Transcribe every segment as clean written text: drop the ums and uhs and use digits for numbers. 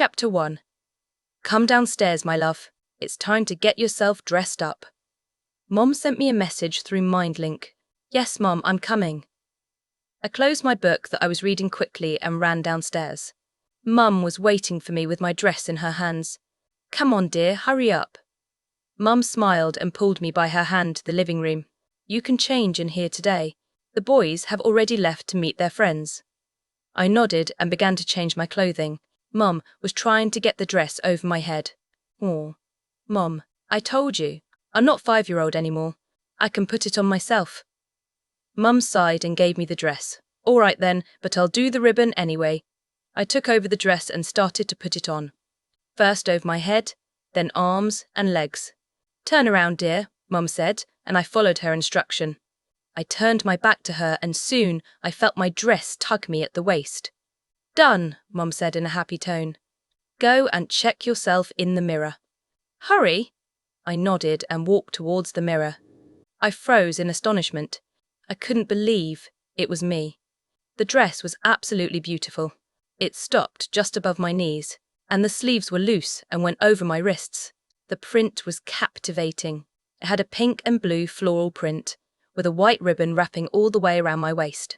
Chapter 1. Come downstairs, my love. It's time to get yourself dressed up. Mom sent me a message through MindLink. Yes, Mom, I'm coming. I closed my book that I was reading quickly and ran downstairs. Mum was waiting for me with my dress in her hands. Come on, dear, hurry up. Mum smiled and pulled me by her hand to the living room. You can change in here today. The boys have already left to meet their friends. I nodded and began to change my clothing. Mum was trying to get the dress over my head. Oh, Mum, I told you, I'm not 5-year-old anymore. I can put it on myself. Mum sighed and gave me the dress. All right then, but I'll do the ribbon anyway. I took over the dress and started to put it on. First over my head, then arms and legs. Turn around, dear, Mum said, and I followed her instruction. I turned my back to her and soon I felt my dress tug me at the waist. Done, Mum said in a happy tone. Go and check yourself in the mirror. Hurry! I nodded and walked towards the mirror. I froze in astonishment. I couldn't believe it was me. The dress was absolutely beautiful. It stopped just above my knees, and the sleeves were loose and went over my wrists. The print was captivating. It had a pink and blue floral print, with a white ribbon wrapping all the way around my waist.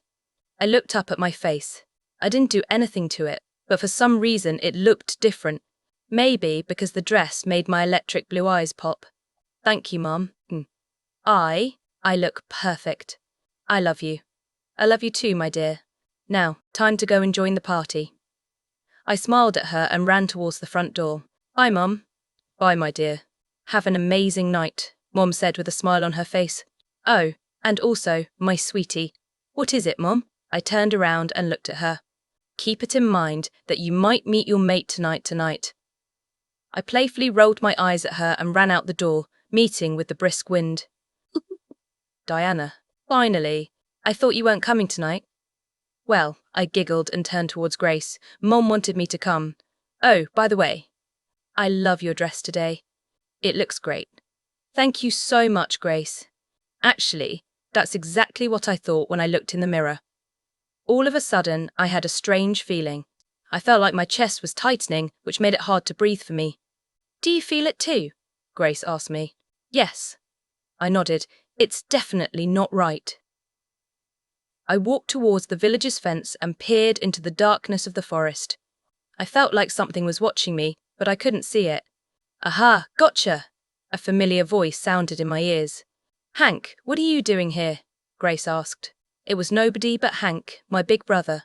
I looked up at my face. I didn't do anything to it, but for some reason it looked different. Maybe because the dress made my electric blue eyes pop. Thank you, Mum. I look perfect. I love you. I love you too, my dear. Now, time to go and join the party. I smiled at her and ran towards the front door. Bye, Mum. Bye, my dear. Have an amazing night, Mum said with a smile on her face. Oh, and also, my sweetie. What is it, Mum? I turned around and looked at her. Keep it in mind that you might meet your mate tonight. I playfully rolled my eyes at her and ran out the door, meeting with the brisk wind. Diana, finally. I thought you weren't coming tonight. Well, I giggled and turned towards Grace. Mom wanted me to come. Oh, by the way, I love your dress today. It looks great. Thank you so much, Grace. Actually, that's exactly what I thought when I looked in the mirror. All of a sudden, I had a strange feeling. I felt like my chest was tightening, which made it hard to breathe for me. Do you feel it too? Grace asked me. Yes. I nodded. It's definitely not right. I walked towards the village's fence and peered into the darkness of the forest. I felt like something was watching me, but I couldn't see it. Aha, gotcha! A familiar voice sounded in my ears. Hank, what are you doing here? Grace asked. It was nobody but Hank, my big brother.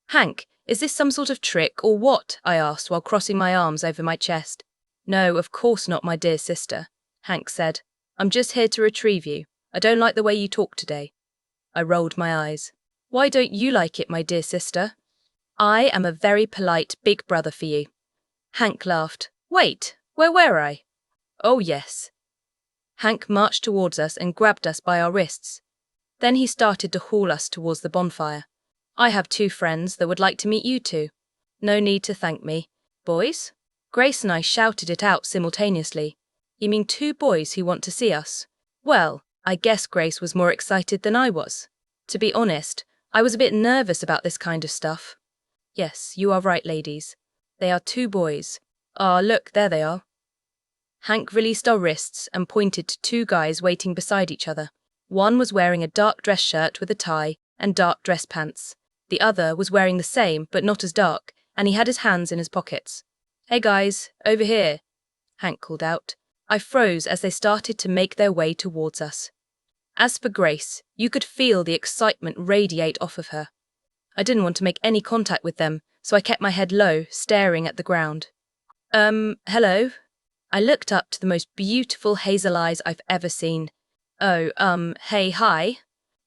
Hank, is this some sort of trick or what? I asked while crossing my arms over my chest. No, of course not, my dear sister, Hank said. I'm just here to retrieve you. I don't like the way you talk today. I rolled my eyes. Why don't you like it, my dear sister? I am a very polite big brother for you. Hank laughed. Wait, where were I? Oh, yes. Hank marched towards us and grabbed us by our wrists. Then he started to haul us towards the bonfire. I have 2 friends that would like to meet you two. No need to thank me. Boys? Grace and I shouted it out simultaneously. You mean 2 boys who want to see us? Well, I guess Grace was more excited than I was. To be honest, I was a bit nervous about this kind of stuff. Yes, you are right, ladies. They are 2 boys. Ah, look, there they are. Hank released our wrists and pointed to 2 guys waiting beside each other. One was wearing a dark dress shirt with a tie and dark dress pants. The other was wearing the same, but not as dark, and he had his hands in his pockets. Hey guys, over here, Hank called out. I froze as they started to make their way towards us. As for Grace, you could feel the excitement radiate off of her. I didn't want to make any contact with them, so I kept my head low, staring at the ground. Hello? I looked up to the most beautiful hazel eyes I've ever seen. Oh, hey, hi.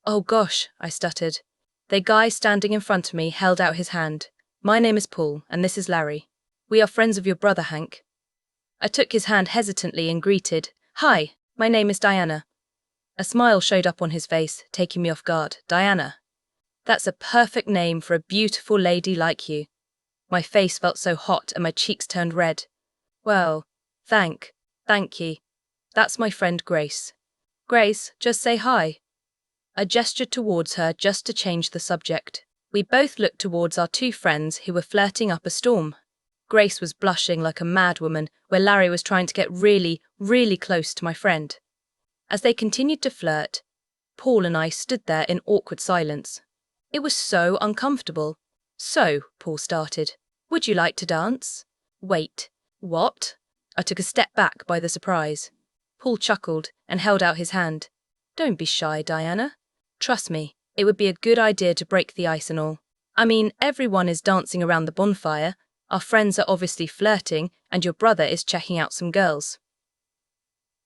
Oh gosh, I stuttered. The guy standing in front of me held out his hand. My name is Paul, and this is Larry. We are friends of your brother, Hank. I took his hand hesitantly and greeted. Hi, my name is Diana. A smile showed up on his face, taking me off guard. Diana. That's a perfect name for a beautiful lady like you. My face felt so hot and my cheeks turned red. Well, thank you. That's my friend Grace. Grace, just say hi. I gestured towards her just to change the subject. We both looked towards our 2 friends who were flirting up a storm. Grace was blushing like a madwoman, where Larry was trying to get really, really close to my friend. As they continued to flirt, Paul and I stood there in awkward silence. It was so uncomfortable. "So," Paul started, "would you like to dance?" "Wait, what?" I took a step back by the surprise. Paul chuckled and held out his hand. "Don't be shy, Diana. Trust me, it would be a good idea to break the ice and all. I mean, everyone is dancing around the bonfire, our friends are obviously flirting, and your brother is checking out some girls."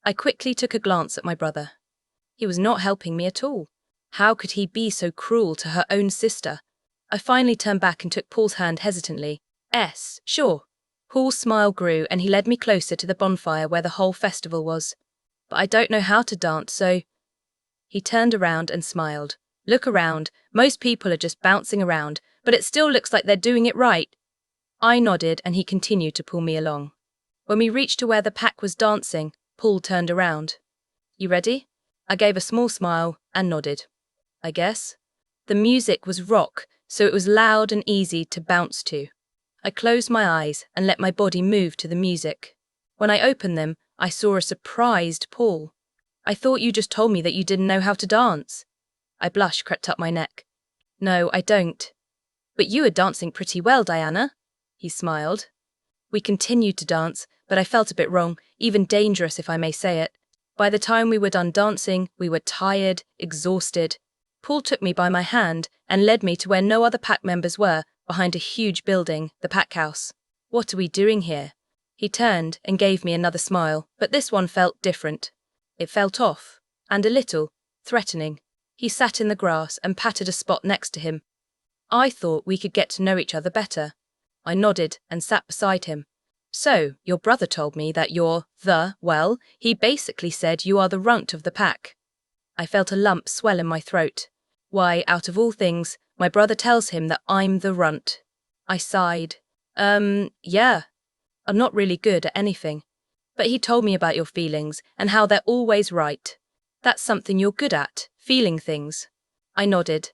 I quickly took a glance at my brother. He was not helping me at all. How could he be so cruel to her own sister? I finally turned back and took Paul's hand hesitantly. Sure." Paul's smile grew and he led me closer to the bonfire where the whole festival was. "But I don't know how to dance, so—" He turned around and smiled. "Look around. Most people are just bouncing around, but it still looks like they're doing it right." I nodded and he continued to pull me along. When we reached to where the pack was dancing, Paul turned around. "You ready?" I gave a small smile and nodded. "I guess." The music was rock, so it was loud and easy to bounce to. I closed my eyes and let my body move to the music. When I opened them, I saw a surprised Paul. "I thought you just told me that you didn't know how to dance." A blush crept up my neck. "No, I don't." "But you are dancing pretty well, Diana." He smiled. We continued to dance, but I felt a bit wrong, even dangerous if I may say it. By the time we were done dancing, we were tired, exhausted. Paul took me by my hand and led me to where no other pack members were, behind a huge building, the pack house. "What are we doing here?" He turned and gave me another smile, but this one felt different. It felt off, and a little threatening. He sat in the grass and patted a spot next to him. I thought we could get to know each other better. I nodded and sat beside him. "So, your brother told me that well, he basically said you are the runt of the pack." I felt a lump swell in my throat. Why, out of all things, my brother tells him that I'm the runt. I sighed. Yeah. I'm not really good at anything. But he told me about your feelings and how they're always right. That's something you're good at, feeling things." I nodded.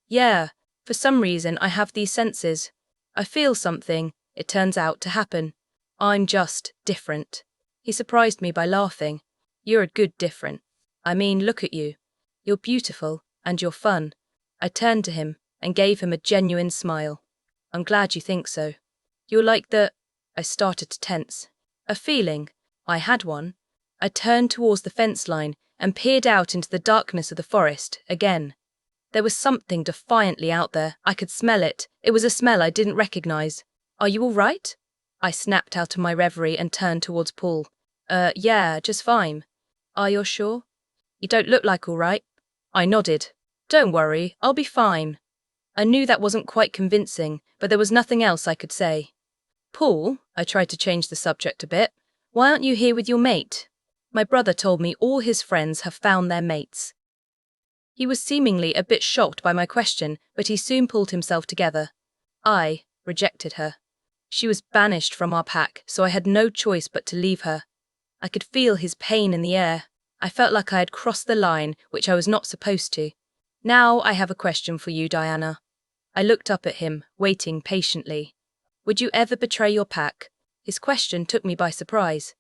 Yeah, for some reason I have these senses. I feel something, it turns out to happen. I'm just different." He surprised me by laughing. "You're a good different. I mean, look at you. You're beautiful, and you're fun." I turned to him and gave him a genuine smile. "I'm glad you think so. You're like the—" I started to tense. A feeling. I had one. I turned towards the fence line and peered out into the darkness of the forest again. There was something defiantly out there. I could smell it. It was a smell I didn't recognize. "Are you all right?" I snapped out of my reverie and turned towards Paul. Yeah, just fine." "Are you sure?" "You don't look like all right." I nodded. "Don't worry, I'll be fine." I knew that wasn't quite convincing, but there was nothing else I could say. "Paul," I tried to change the subject a bit, "why aren't you here with your mate?" My brother told me all his friends have found their mates. He was seemingly a bit shocked by my question, but he soon pulled himself together. I rejected her. She was banished from our pack, so I had no choice but to leave her. I could feel his pain in the air. I felt like I had crossed the line, which I was not supposed to. "Now I have a question for you, Diana." I looked up at him, waiting patiently. "Would you ever betray your pack?" His question took me by surprise.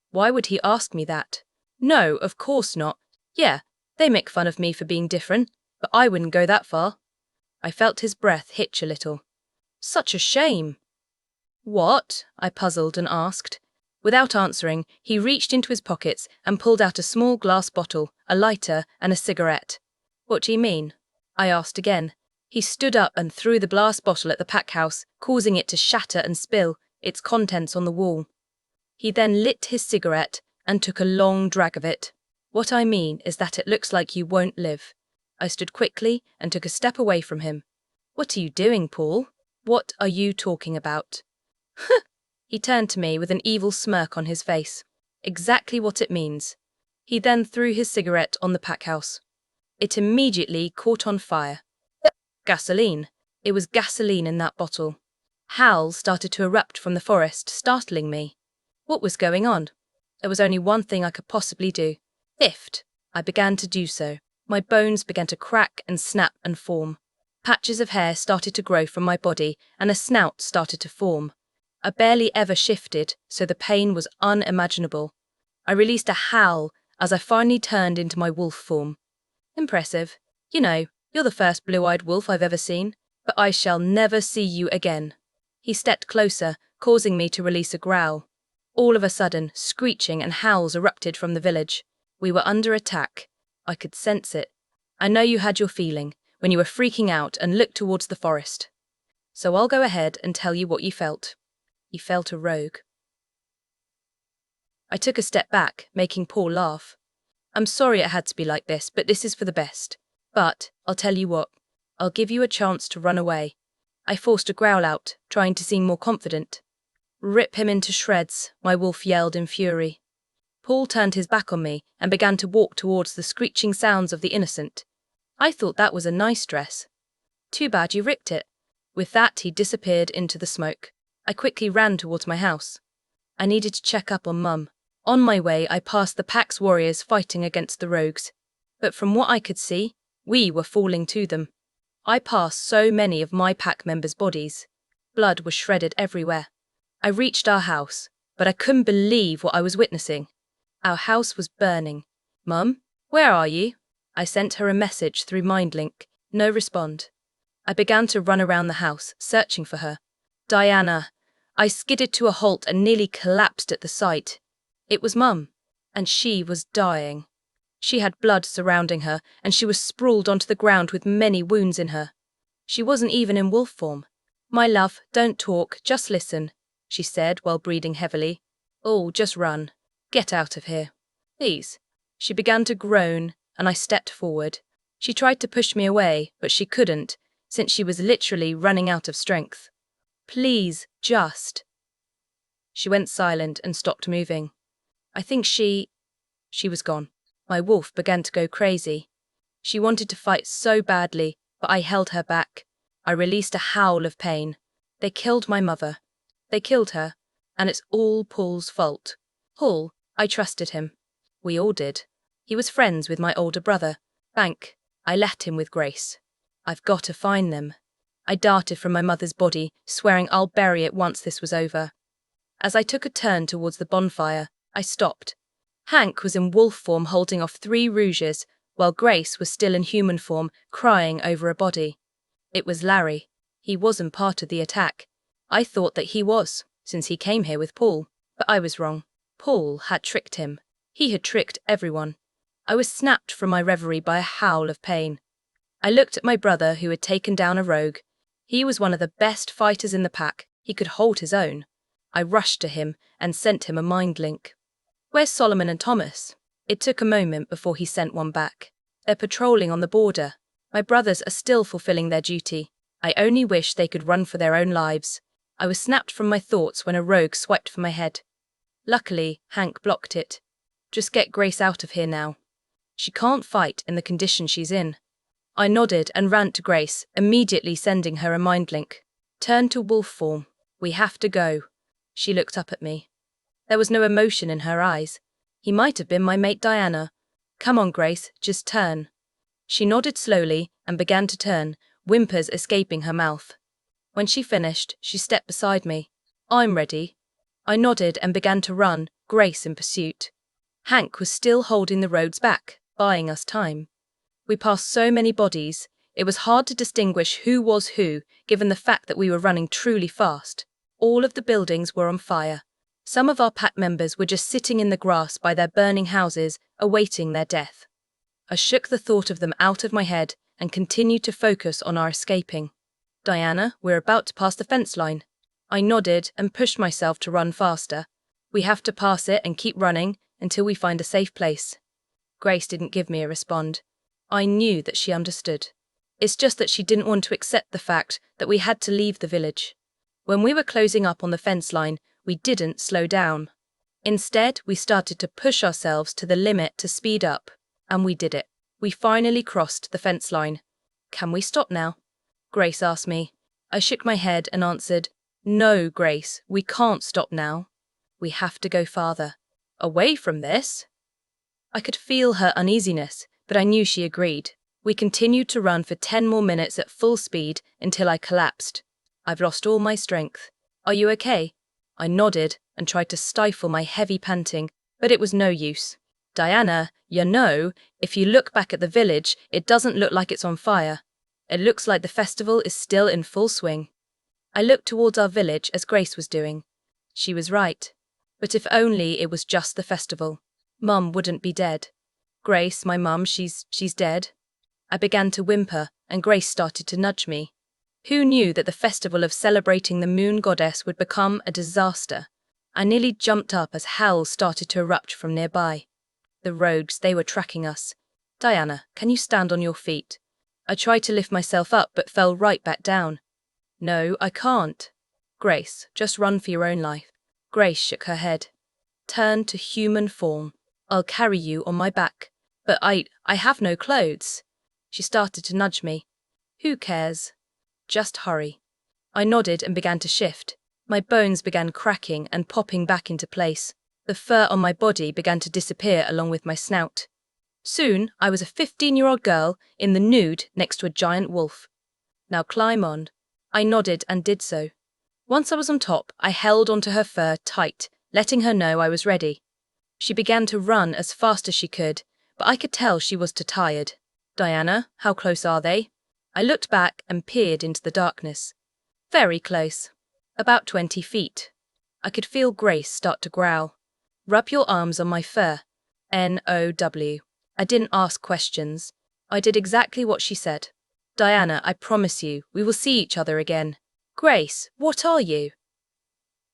Why would he ask me that? No, of course not. Yeah, they make fun of me for being different, but I wouldn't go that far. I felt his breath hitch a little. "Such a shame." "What?" I puzzled and asked. Without answering, he reached into his pockets and pulled out a small glass bottle, a lighter, and a cigarette. "What do you mean?" I asked again. He stood up and threw the glass bottle at the pack house, causing it to shatter and spill, its contents on the wall. He then lit his cigarette and took a long drag of it. "What I mean is that it looks like you won't live." I stood quickly and took a step away from him. "What are you doing, Paul? What are you talking about?" He turned to me with an evil smirk on his face. "Exactly what it means." He then threw his cigarette on the pack house. It immediately caught on fire. Gasoline. It was gasoline in that bottle. Howls started to erupt from the forest, startling me. What was going on? There was only one thing I could possibly do. Biffed. I began to do so. My bones began to crack and snap and form. Patches of hair started to grow from my body, and a snout started to form. I barely ever shifted, so the pain was unimaginable. I released a howl as I finally turned into my wolf form. Impressive. You know, you're the first blue-eyed wolf I've ever seen, but I shall never see you again. He stepped closer, causing me to release a growl. All of a sudden, screeching and howls erupted from the village. We were under attack. I could sense it. I know you had your feeling, when you were freaking out and looked towards the forest. So I'll go ahead and tell you what you felt. You felt a rogue. I took a step back, making Paul laugh. I'm sorry it had to be like this, but this is for the best. But, I'll tell you what, I'll give you a chance to run away. I forced a growl out, trying to seem more confident. Rip him into shreds, my wolf yelled in fury. Paul turned his back on me and began to walk towards the screeching sounds of the innocent. I thought that was a nice dress. Too bad you ripped it. With that, he disappeared into the smoke. I quickly ran towards my house. I needed to check up on Mum. On my way, I passed the pack's warriors fighting against the rogues. But from what I could see, we were falling to them. I passed so many of my pack members' bodies. Blood was shredded everywhere. I reached our house, but I couldn't believe what I was witnessing. Our house was burning. Mum, where are you? I sent her a message through MindLink. No respond. I began to run around the house, searching for her. Diana. I skidded to a halt and nearly collapsed at the sight. It was Mum, and she was dying. She had blood surrounding her, and she was sprawled onto the ground with many wounds in her. She wasn't even in wolf form. My love, don't talk, just listen, she said while breathing heavily. Oh, just run. Get out of here. Please. She began to groan, and I stepped forward. She tried to push me away, but she couldn't, since she was literally running out of strength. Please, just. She went silent and stopped moving. I think she was gone. My wolf began to go crazy. She wanted to fight so badly, but I held her back. I released a howl of pain. They killed my mother. They killed her, and it's all Paul's fault. Paul, I trusted him. We all did. He was friends with my older brother. I left him with Grace. I've got to find them. I darted from my mother's body, swearing I'll bury it once this was over. As I took a turn towards the bonfire, I stopped. Hank was in wolf form holding off 3 rouges, while Grace was still in human form, crying over a body. It was Larry. He wasn't part of the attack. I thought that he was, since he came here with Paul, but I was wrong. Paul had tricked him. He had tricked everyone. I was snapped from my reverie by a howl of pain. I looked at my brother who had taken down a rogue. He was one of the best fighters in the pack. He could hold his own. I rushed to him and sent him a mind link. Where's Solomon and Thomas? It took a moment before he sent one back. They're patrolling on the border. My brothers are still fulfilling their duty. I only wish they could run for their own lives. I was snapped from my thoughts when a rogue swiped for my head. Luckily, Hank blocked it. Just get Grace out of here now. She can't fight in the condition she's in. I nodded and ran to Grace, immediately sending her a mind link. Turn to wolf form. We have to go. She looked up at me. There was no emotion in her eyes. He might have been my mate Diana. Come on, Grace, just turn. She nodded slowly and began to turn, whimpers escaping her mouth. When she finished, she stepped beside me. I'm ready. I nodded and began to run, Grace in pursuit. Hank was still holding the roads back, buying us time. We passed so many bodies, it was hard to distinguish who was who, given the fact that we were running truly fast. All of the buildings were on fire. Some of our pack members were just sitting in the grass by their burning houses, awaiting their death. I shook the thought of them out of my head and continued to focus on our escaping. Diana, we're about to pass the fence line. I nodded and pushed myself to run faster. We have to pass it and keep running until we find a safe place. Grace didn't give me a respond. I knew that she understood. It's just that she didn't want to accept the fact that we had to leave the village. When we were closing up on the fence line, we didn't slow down. Instead, we started to push ourselves to the limit to speed up, and we did it. We finally crossed the fence line. Can we stop now? Grace asked me. I shook my head and answered, No, Grace, we can't stop now. We have to go farther. Away from this? I could feel her uneasiness, but I knew she agreed. We continued to run for 10 more minutes at full speed until I collapsed. I've lost all my strength. Are you okay? I nodded and tried to stifle my heavy panting, but it was no use. Diana, if you look back at the village, it doesn't look like it's on fire. It looks like the festival is still in full swing. I looked towards our village as Grace was doing. She was right. But if only it was just the festival. Mum wouldn't be dead. Grace, my mum, she's dead. I began to whimper, and Grace started to nudge me. Who knew that the festival of celebrating the moon goddess would become a disaster? I nearly jumped up as howls started to erupt from nearby. The rogues, they were tracking us. Diana, can you stand on your feet? I tried to lift myself up but fell right back down. No, I can't. Grace, just run for your own life. Grace shook her head. Turn to human form. I'll carry you on my back. But I have no clothes. She started to nudge me. Who cares? Just hurry. I nodded and began to shift. My bones began cracking and popping back into place. The fur on my body began to disappear along with my snout. Soon, I was a 15-year-old girl in the nude next to a giant wolf. Now climb on. I nodded and did so. Once I was on top, I held onto her fur tight, letting her know I was ready. She began to run as fast as she could, but I could tell she was too tired. Diana, how close are they? I looked back and peered into the darkness. Very close. About 20 feet. I could feel Grace start to growl. Rub your arms on my fur. N-O-W. I didn't ask questions. I did exactly what she said. Diana, I promise you, we will see each other again. Grace, what are you?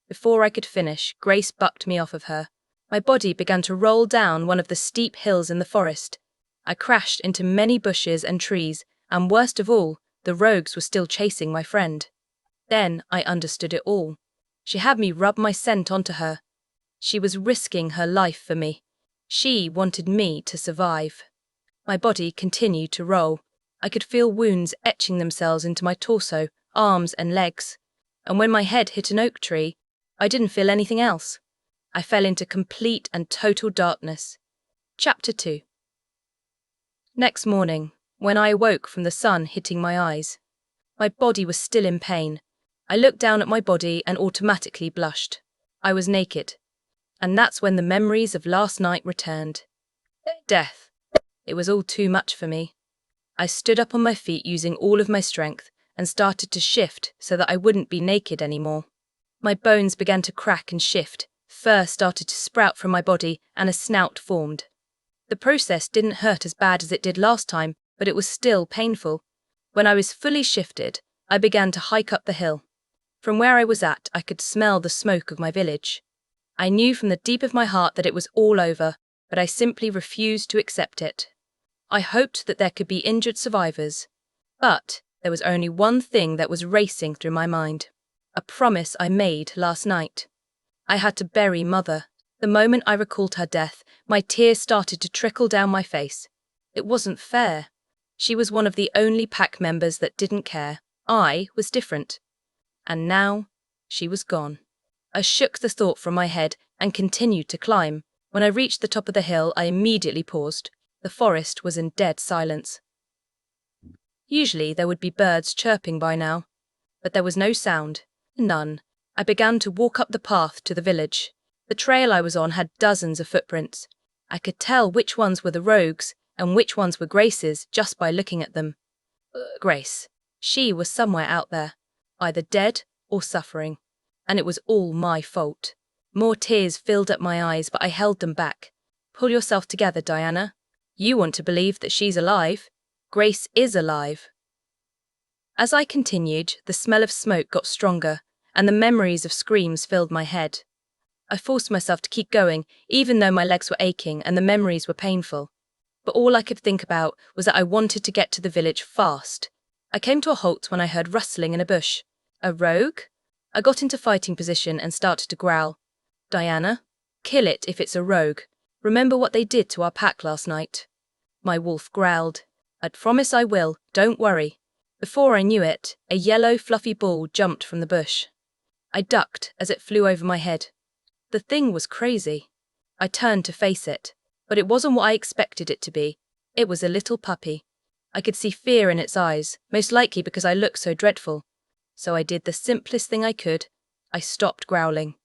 Before I could finish, Grace bucked me off of her. My body began to roll down one of the steep hills in the forest. I crashed into many bushes and trees, and worst of all, the rogues were still chasing my friend. Then I understood it all. She had me rub my scent onto her. She was risking her life for me. She wanted me to survive. My body continued to roll. I could feel wounds etching themselves into my torso, arms and legs. And when my head hit an oak tree, I didn't feel anything else. I fell into complete and total darkness. Chapter 2. Next morning, when I awoke from the sun hitting my eyes, my body was still in pain. I looked down at my body and automatically blushed. I was naked. And that's when the memories of last night returned. Death. It was all too much for me. I stood up on my feet using all of my strength and started to shift so that I wouldn't be naked anymore. My bones began to crack and shift, fur started to sprout from my body, and a snout formed. The process didn't hurt as bad as it did last time, but it was still painful. When I was fully shifted, I began to hike up the hill. From where I was at, I could smell the smoke of my village. I knew from the deep of my heart that it was all over, but I simply refused to accept it. I hoped that there could be injured survivors. But there was only one thing that was racing through my mind. A promise I made last night. I had to bury Mother. The moment I recalled her death, my tears started to trickle down my face. It wasn't fair. She was one of the only pack members that didn't care. I was different. And now, she was gone. I shook the thought from my head and continued to climb. When I reached the top of the hill, I immediately paused. The forest was in dead silence. Usually there would be birds chirping by now, but there was no sound. None. I began to walk up the path to the village. The trail I was on had dozens of footprints. I could tell which ones were the rogues and which ones were Grace's just by looking at them. Grace. She was somewhere out there, either dead or suffering. And it was all my fault. More tears filled up my eyes, but I held them back. Pull yourself together, Diana. You want to believe that she's alive. Grace is alive. As I continued, the smell of smoke got stronger, and the memories of screams filled my head. I forced myself to keep going, even though my legs were aching and the memories were painful. But all I could think about was that I wanted to get to the village fast. I came to a halt when I heard rustling in a bush. A rogue? I got into fighting position and started to growl. Diana, kill it if it's a rogue. Remember what they did to our pack last night. My wolf growled. I promise I will, don't worry. Before I knew it, a yellow fluffy ball jumped from the bush. I ducked as it flew over my head. The thing was crazy. I turned to face it, but it wasn't what I expected it to be. It was a little puppy. I could see fear in its eyes, most likely because I looked so dreadful. So I did the simplest thing I could. I stopped growling.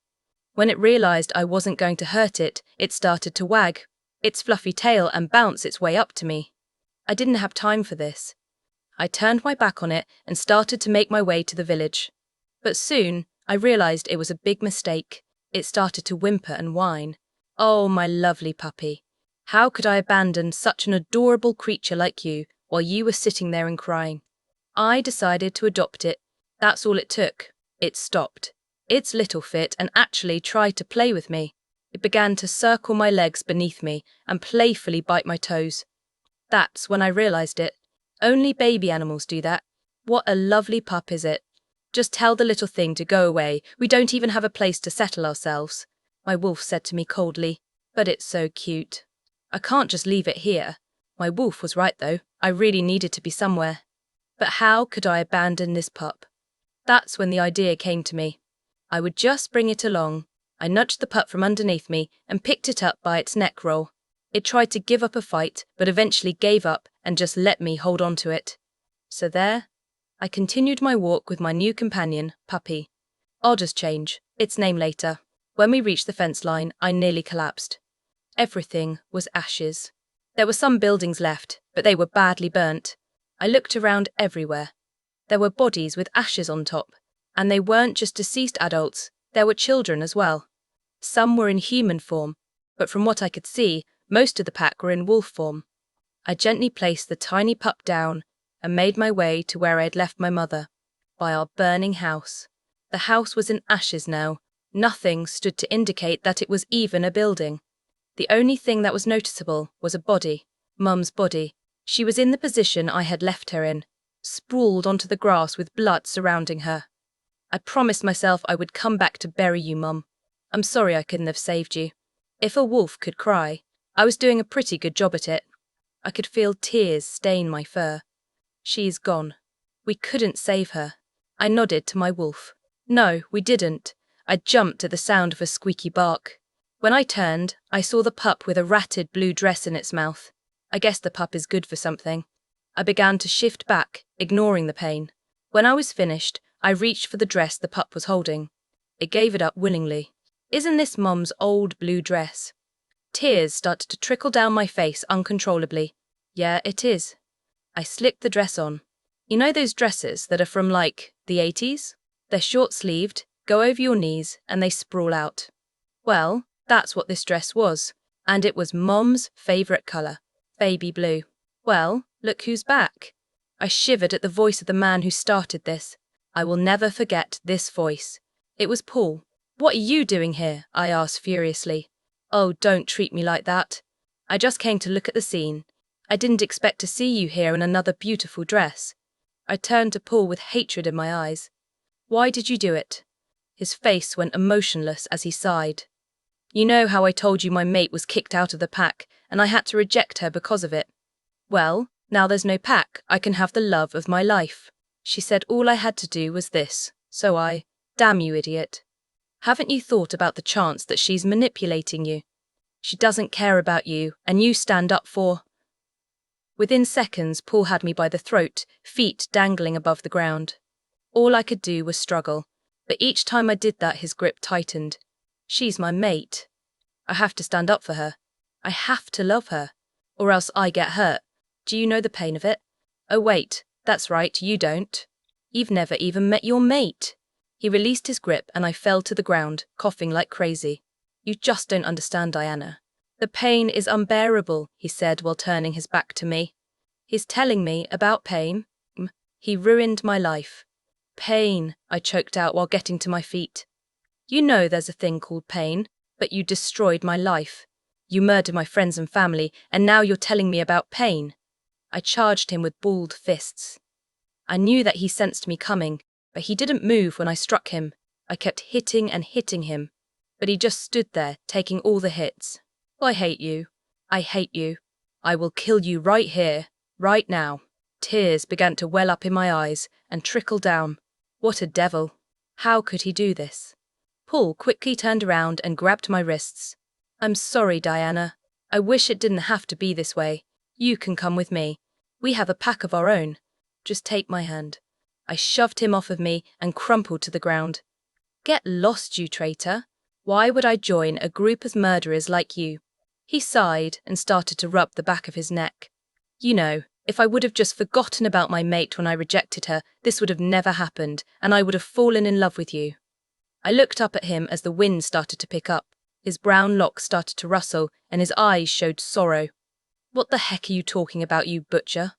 When it realized I wasn't going to hurt it, it started to wag its fluffy tail and bounce its way up to me. I didn't have time for this. I turned my back on it and started to make my way to the village. But soon, I realized it was a big mistake. It started to whimper and whine. Oh, my lovely puppy. How could I abandon such an adorable creature like you while you were sitting there and crying? I decided to adopt it. That's all it took. It stopped its little fit and actually tried to play with me. It began to circle my legs beneath me and playfully bite my toes. That's when I realized it. Only baby animals do that. What a lovely pup is it. Just tell the little thing to go away. We don't even have a place to settle ourselves, my wolf said to me coldly. But it's so cute. I can't just leave it here. My wolf was right though. I really needed to be somewhere. But how could I abandon this pup? That's when the idea came to me. I would just bring it along. I nudged the pup from underneath me and picked it up by its neck roll. It tried to give up a fight, but eventually gave up and just let me hold on to it. So there, I continued my walk with my new companion, Puppy. I'll just change its name later. When we reached the fence line, I nearly collapsed. Everything was ashes. There were some buildings left, but they were badly burnt. I looked around everywhere. There were bodies with ashes on top, and they weren't just deceased adults, there were children as well. Some were in human form, but from what I could see, most of the pack were in wolf form. I gently placed the tiny pup down and made my way to where I had left my mother, by our burning house. The house was in ashes now. Nothing stood to indicate that it was even a building. The only thing that was noticeable was a body, Mum's body. She was in the position I had left her in, sprawled onto the grass with blood surrounding her. I promised myself I would come back to bury you, Mum. I'm sorry I couldn't have saved you. If a wolf could cry, I was doing a pretty good job at it. I could feel tears stain my fur. She's gone. We couldn't save her. I nodded to my wolf. No, we didn't. I jumped at the sound of her squeaky bark. When I turned, I saw the pup with a ratted blue dress in its mouth. I guess the pup is good for something. I began to shift back, ignoring the pain. When I was finished, I reached for the dress the pup was holding. It gave it up willingly. Isn't this Mum's old blue dress? Tears started to trickle down my face uncontrollably. Yeah, it is. I slipped the dress on. You know those dresses that are from, like, the 80s? They're short-sleeved, go over your knees, and they sprawl out. Well, that's what this dress was, and it was Mom's favourite colour, baby blue. Well, look who's back. I shivered at the voice of the man who started this. I will never forget this voice. It was Paul. What are you doing here? I asked furiously. Oh, don't treat me like that. I just came to look at the scene. I didn't expect to see you here in another beautiful dress. I turned to Paul with hatred in my eyes. Why did you do it? His face went emotionless as he sighed. You know how I told you my mate was kicked out of the pack, and I had to reject her because of it? Well, now there's no pack, I can have the love of my life. She said all I had to do was this, so I, damn you idiot. Haven't you thought about the chance that she's manipulating you? She doesn't care about you, and you stand up for... Within seconds, Paul had me by the throat, feet dangling above the ground. All I could do was struggle, but each time I did that his grip tightened. She's my mate. I have to stand up for her. I have to love her, or else I get hurt. Do you know the pain of it? Oh wait, that's right, you don't. You've never even met your mate. He released his grip and I fell to the ground, coughing like crazy. You just don't understand, Diana. The pain is unbearable, he said while turning his back to me. He's telling me about pain. He ruined my life. Pain, I choked out while getting to my feet. You know there's a thing called pain, but you destroyed my life. You murdered my friends and family, and now you're telling me about pain. I charged him with balled fists. I knew that he sensed me coming, but he didn't move when I struck him. I kept hitting and hitting him, but he just stood there, taking all the hits. I hate you. I hate you. I will kill you right here, right now. Tears began to well up in my eyes and trickle down. What a devil. How could he do this? Paul quickly turned around and grabbed my wrists. I'm sorry, Diana. I wish it didn't have to be this way. You can come with me. We have a pack of our own. Just take my hand. I shoved him off of me and crumpled to the ground. Get lost, you traitor. Why would I join a group of murderers like you? He sighed and started to rub the back of his neck. You know, if I would have just forgotten about my mate when I rejected her, this would have never happened, and I would have fallen in love with you. I looked up at him as the wind started to pick up. His brown locks started to rustle, and his eyes showed sorrow. What the heck are you talking about, you butcher?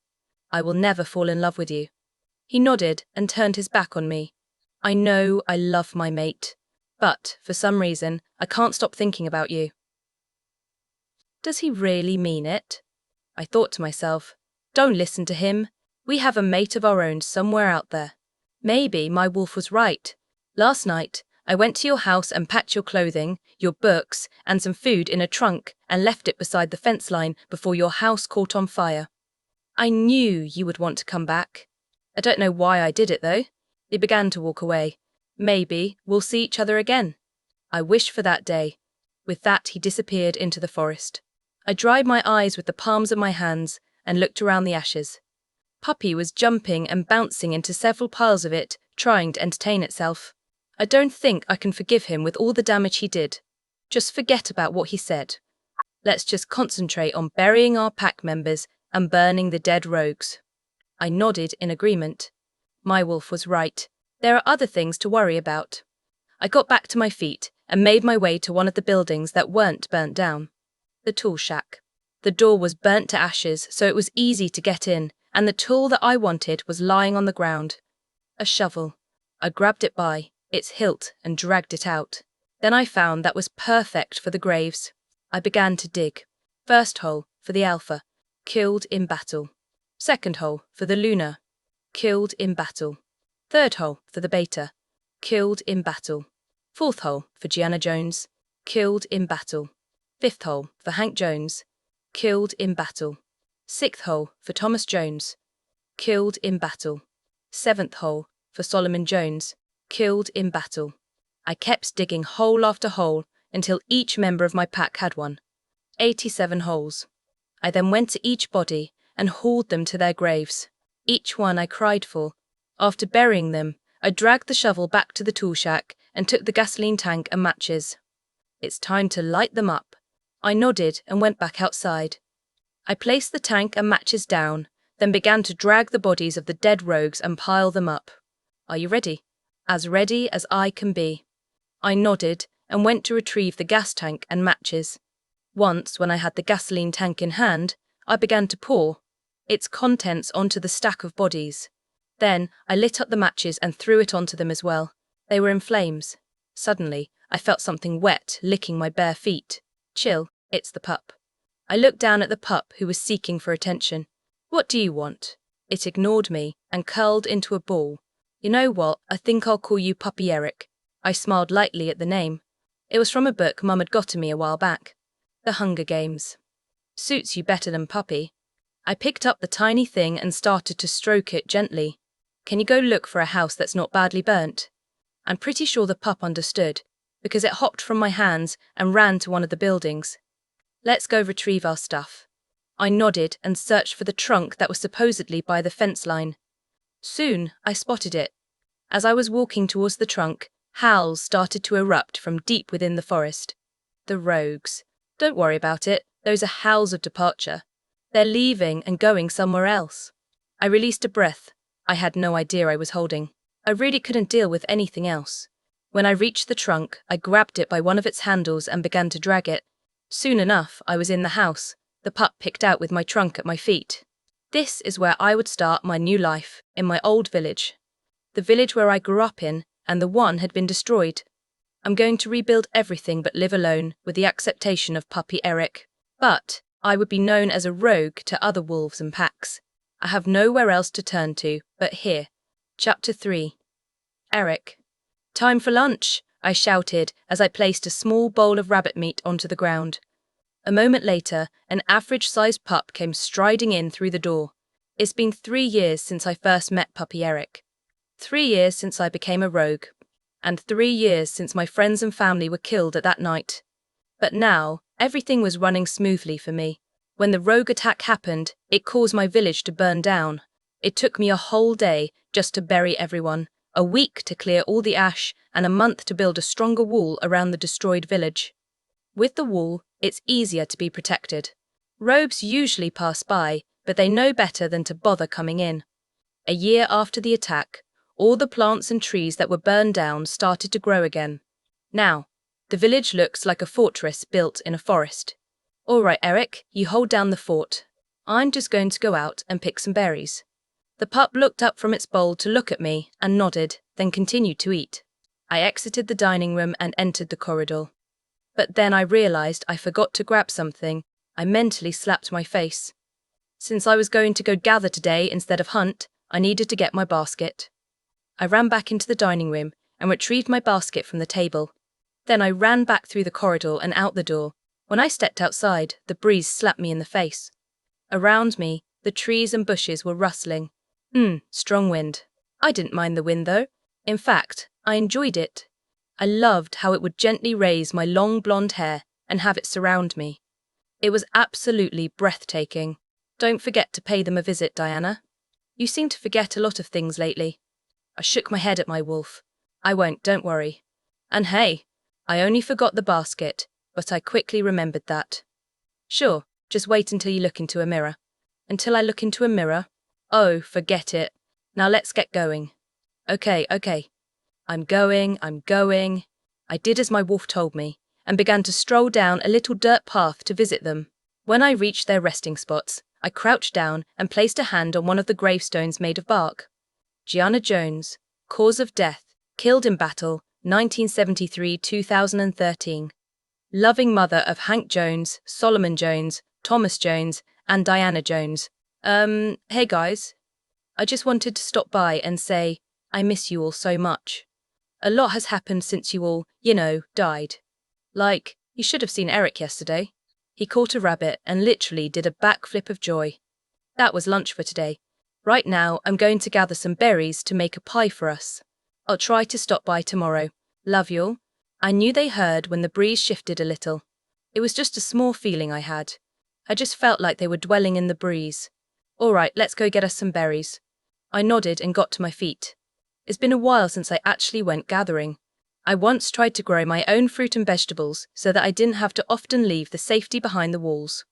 I will never fall in love with you. He nodded and turned his back on me. I know I love my mate, but for some reason, I can't stop thinking about you. Does he really mean it? I thought to myself, don't listen to him. We have a mate of our own somewhere out there. Maybe my wolf was right. Last night, I went to your house and packed your clothing, your books, and some food in a trunk and left it beside the fence line before your house caught on fire. I knew you would want to come back. I don't know why I did it though. He began to walk away. Maybe we'll see each other again. I wish for that day. With that, he disappeared into the forest. I dried my eyes with the palms of my hands and looked around the ashes. Puppy was jumping and bouncing into several piles of it, trying to entertain itself. I don't think I can forgive him with all the damage he did. Just forget about what he said. Let's just concentrate on burying our pack members and burning the dead rogues. I nodded in agreement. My wolf was right. There are other things to worry about. I got back to my feet and made my way to one of the buildings that weren't burnt down. The tool shack. The door was burnt to ashes, so it was easy to get in, and the tool that I wanted was lying on the ground. A shovel. I grabbed it by its hilt and dragged it out. Then I found that was perfect for the graves. I began to dig. First hole for the Alpha, killed in battle. Second hole for the Luna, killed in battle. Third hole for the Beta, killed in battle. Fourth hole for Gianna Jones, killed in battle. Fifth hole for Hank Jones, killed in battle. Sixth hole for Thomas Jones, killed in battle. Seventh hole for Solomon Jones, killed in battle. I kept digging hole after hole until each member of my pack had one. 87 holes. I then went to each body and hauled them to their graves. Each one I cried for. After burying them, I dragged the shovel back to the tool shack and took the gasoline tank and matches. It's time to light them up. I nodded and went back outside. I placed the tank and matches down, then began to drag the bodies of the dead rogues and pile them up. Are you ready? As ready as I can be. I nodded and went to retrieve the gas tank and matches. Once, when I had the gasoline tank in hand, I began to pour its contents onto the stack of bodies. Then I lit up the matches and threw it onto them as well. They were in flames. Suddenly, I felt something wet licking my bare feet. Chill, it's the pup. I looked down at the pup who was seeking for attention. What do you want? It ignored me and curled into a ball. You know what, I think I'll call you Puppy Eric. I smiled lightly at the name. It was from a book Mum had got to me a while back. The Hunger Games. Suits you better than Puppy. I picked up the tiny thing and started to stroke it gently. Can you go look for a house that's not badly burnt? I'm pretty sure the pup understood, because it hopped from my hands and ran to one of the buildings. Let's go retrieve our stuff. I nodded and searched for the trunk that was supposedly by the fence line. Soon, I spotted it. As I was walking towards the trunk, howls started to erupt from deep within the forest. The rogues. Don't worry about it, those are howls of departure. They're leaving and going somewhere else. I released a breath. I had no idea I was holding. I really couldn't deal with anything else. When I reached the trunk, I grabbed it by one of its handles and began to drag it. Soon enough, I was in the house, the pup picked out with my trunk at my feet. This is where I would start my new life, in my old village. The village where I grew up in, and the one had been destroyed. I'm going to rebuild everything but live alone, with the acceptation of Puppy Eric. But I would be known as a rogue to other wolves and packs. I have nowhere else to turn to, but here. Chapter 3. Eric. Time for lunch, I shouted as I placed a small bowl of rabbit meat onto the ground. A moment later, an average-sized pup came striding in through the door. It's been 3 years since I first met Puppy Eric. 3 years since I became a rogue. And 3 years since my friends and family were killed at that night. But now, everything was running smoothly for me. When the rogue attack happened, it caused my village to burn down. It took me a whole day just to bury everyone, a week to clear all the ash, and a month to build a stronger wall around the destroyed village. With the wall, it's easier to be protected. Rogues usually pass by, but they know better than to bother coming in. A year after the attack, all the plants and trees that were burned down started to grow again. Now, the village looks like a fortress built in a forest. All right, Eric, you hold down the fort. I'm just going to go out and pick some berries. The pup looked up from its bowl to look at me and nodded, then continued to eat. I exited the dining room and entered the corridor. But then I realized I forgot to grab something. I mentally slapped my face. Since I was going to go gather today instead of hunt, I needed to get my basket. I ran back into the dining room and retrieved my basket from the table. Then I ran back through the corridor and out the door. When I stepped outside, the breeze slapped me in the face. Around me, the trees and bushes were rustling. Strong wind. I didn't mind the wind though. In fact, I enjoyed it. I loved how it would gently raise my long blonde hair and have it surround me. It was absolutely breathtaking. Don't forget to pay them a visit, Diana. You seem to forget a lot of things lately. I shook my head at my wolf. I won't, don't worry. And hey, I only forgot the basket, but I quickly remembered that. Sure, just wait until you look into a mirror. Until I look into a mirror? Oh, forget it. Now let's get going. Okay. I'm going. I did as my wolf told me, and began to stroll down a little dirt path to visit them. When I reached their resting spots, I crouched down and placed a hand on one of the gravestones made of bark. Gianna Jones, cause of death, killed in battle, 1973-2013. Loving mother of Hank Jones, Solomon Jones, Thomas Jones, and Diana Jones. Hey guys. I just wanted to stop by and say, I miss you all so much. A lot has happened since you all, died. Like, you should have seen Eric yesterday. He caught a rabbit and literally did a backflip of joy. That was lunch for today. Right now, I'm going to gather some berries to make a pie for us. I'll try to stop by tomorrow. Love y'all. I knew they heard when the breeze shifted a little. It was just a small feeling I had. I just felt like they were dwelling in the breeze. All right, let's go get us some berries. I nodded and got to my feet. It's been a while since I actually went gathering. I once tried to grow my own fruit and vegetables so that I didn't have to often leave the safety behind the walls.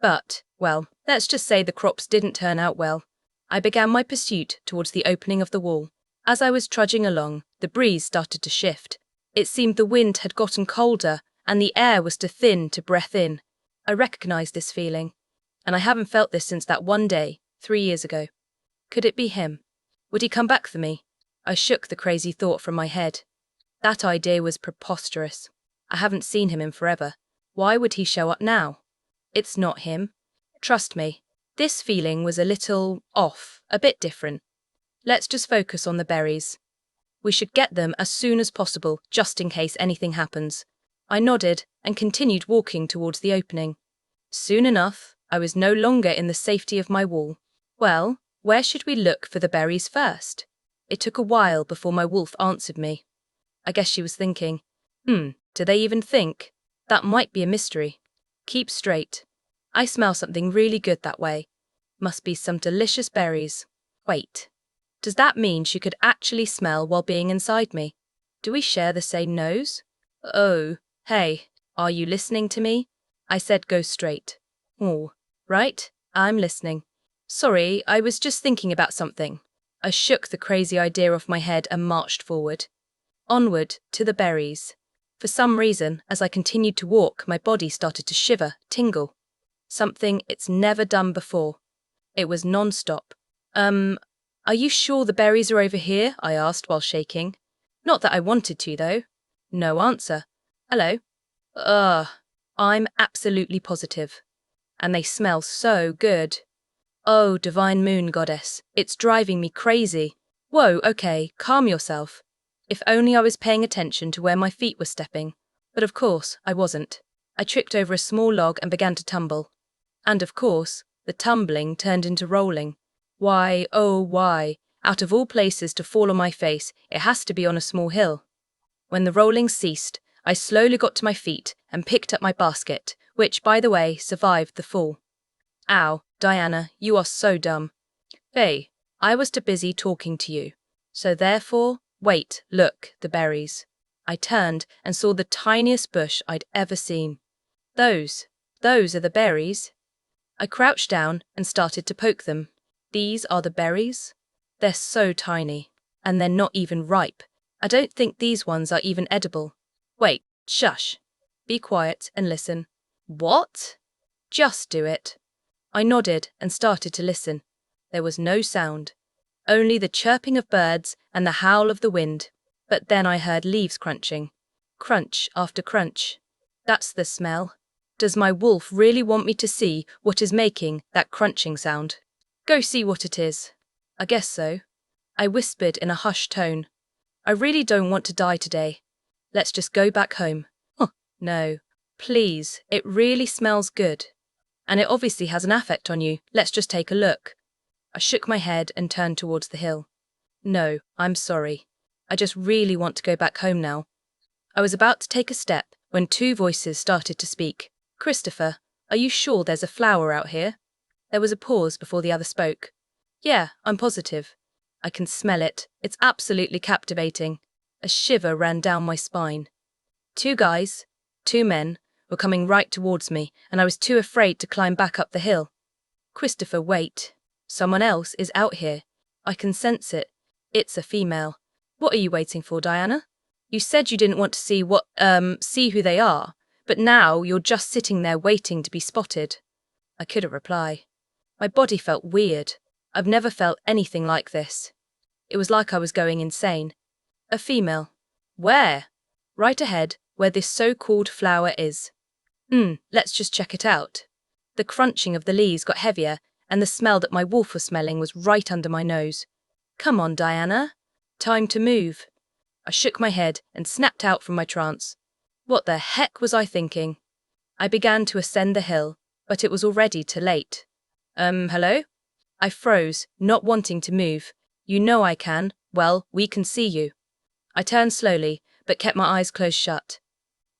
But, well, let's just say the crops didn't turn out well. I began my pursuit towards the opening of the wall. As I was trudging along, the breeze started to shift. It seemed the wind had gotten colder and the air was too thin to breathe in. I recognized this feeling, and I haven't felt this since that one day, 3 years ago. Could it be him? Would he come back for me? I shook the crazy thought from my head. That idea was preposterous. I haven't seen him in forever. Why would he show up now? It's not him. Trust me, this feeling was a little off, a bit different. Let's just focus on the berries. We should get them as soon as possible, just in case anything happens. I nodded and continued walking towards the opening. Soon enough, I was no longer in the safety of my wall. Well, where should we look for the berries first? It took a while before my wolf answered me. I guess she was thinking, do they even think? That might be a mystery. Keep straight. I smell something really good that way. Must be some delicious berries. Wait. Does that mean she could actually smell while being inside me? Do we share the same nose? Oh, hey, are you listening to me? I said go straight. Oh, right, I'm listening. Sorry, I was just thinking about something. I shook the crazy idea off my head and marched forward. Onward, to the berries. For some reason, as I continued to walk, my body started to shiver, tingle. Something it's never done before. It was non-stop. Are you sure the berries are over here? I asked while shaking. Not that I wanted to, though. No answer. Hello? I'm absolutely positive. And they smell so good. Oh, divine moon goddess, it's driving me crazy. Whoa, okay, calm yourself. If only I was paying attention to where my feet were stepping. But of course, I wasn't. I tripped over a small log and began to tumble. And of course, the tumbling turned into rolling. Why, oh why, out of all places to fall on my face, it has to be on a small hill. When the rolling ceased, I slowly got to my feet and picked up my basket, which, by the way, survived the fall. Ow, Diana, you are so dumb. Hey, I was too busy talking to you. So therefore, Wait, look, the berries. I turned and saw the tiniest bush I'd ever seen. Those are the berries. I crouched down and started to poke them. These are the berries? They're so tiny. And they're not even ripe. I don't think these ones are even edible. Wait, shush. Be quiet and listen. What? Just do it. I nodded and started to listen. There was no sound. Only the chirping of birds and the howl of the wind. But then I heard leaves crunching. Crunch after crunch. That's the smell. Does my wolf really want me to see what is making that crunching sound? Go see what it is. I guess so. I whispered in a hushed tone. I really don't want to die today. Let's just go back home. No. Please, it really smells good. And it obviously has an effect on you. Let's just take a look. I shook my head and turned towards the hill. No, I'm sorry. I just really want to go back home now. I was about to take a step when two voices started to speak. Christopher, are you sure there's a flower out here? There was a pause before the other spoke. Yeah, I'm positive. I can smell it. It's absolutely captivating. A shiver ran down my spine. Two guys, two men, were coming right towards me, and I was too afraid to climb back up the hill. Christopher, wait. Someone else is out here. I can sense it. It's a female. What are you waiting for, Diana? You said you didn't want to see who they are, but now you're just sitting there waiting to be spotted. I couldn't reply. My body felt weird. I've never felt anything like this. It was like I was going insane. A female. Where? Right ahead, where this so-called flower is. Let's just check it out. The crunching of the leaves got heavier, and the smell that my wolf was smelling was right under my nose. Come on, Diana. Time to move. I shook my head and snapped out from my trance. What the heck was I thinking? I began to ascend the hill, but it was already too late. Hello? I froze, not wanting to move. You know I can. Well, we can see you. I turned slowly, but kept my eyes closed shut.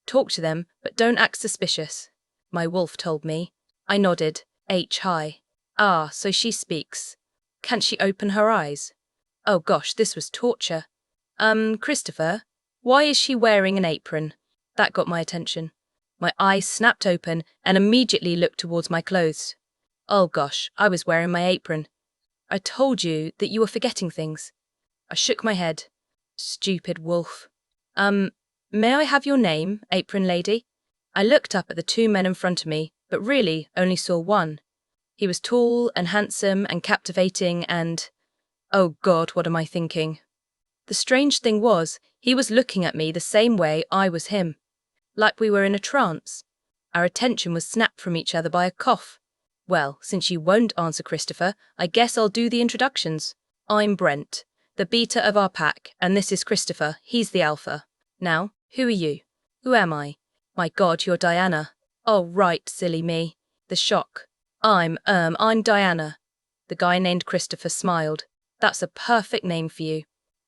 Talk to them, but don't act suspicious, my wolf told me. I nodded, high. Ah, so she speaks. Can't she open her eyes? Oh gosh, this was torture. Christopher, why is she wearing an apron? That got my attention. My eyes snapped open and immediately looked towards my clothes. Oh gosh, I was wearing my apron. I told you that you were forgetting things. I shook my head. Stupid wolf. May I have your name, apron lady? I looked up at the two men in front of me, but really only saw one. He was tall and handsome and captivating and… Oh God, what am I thinking? The strange thing was, he was looking at me the same way I was him. Like we were in a trance. Our attention was snapped from each other by a cough. Well, since you won't answer, Christopher, I guess I'll do the introductions. I'm Brent, the beta of our pack, and this is Christopher, he's the alpha. Now, who are you? Who am I? My God, you're Diana. Oh, right, silly me. The shock. I'm Diana. The guy named Christopher smiled. That's a perfect name for you.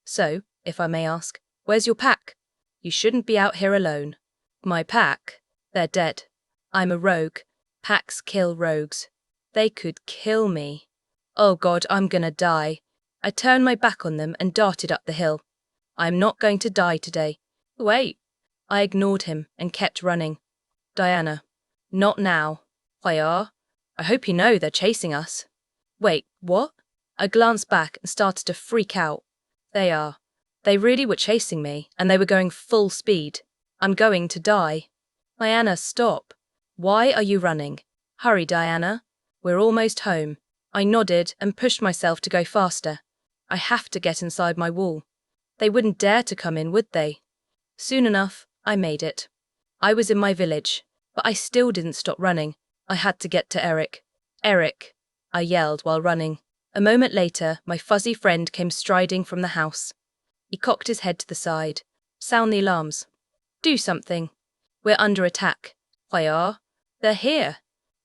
So, if I may ask, where's your pack? You shouldn't be out here alone. My pack? They're dead. I'm a rogue. Packs kill rogues. They could kill me. Oh God, I'm gonna die. I turned my back on them and darted up the hill. I'm not going to die today. Wait. I ignored him and kept running. Diana. Not now. Why I hope you know they're chasing us. Wait, what? I glanced back and started to freak out. They really were chasing me, and they were going full speed. I'm going to die. Diana, stop. Why are you running? Hurry, Diana. We're almost home. I nodded and pushed myself to go faster. I have to get inside my wall. They wouldn't dare to come in, would they? Soon enough, I made it. I was in my village, but I still didn't stop running. I had to get to Eric. Eric, I yelled while running. A moment later, my fuzzy friend came striding from the house. He cocked his head to the side. Sound the alarms. Do something. We're under attack. Why They're here.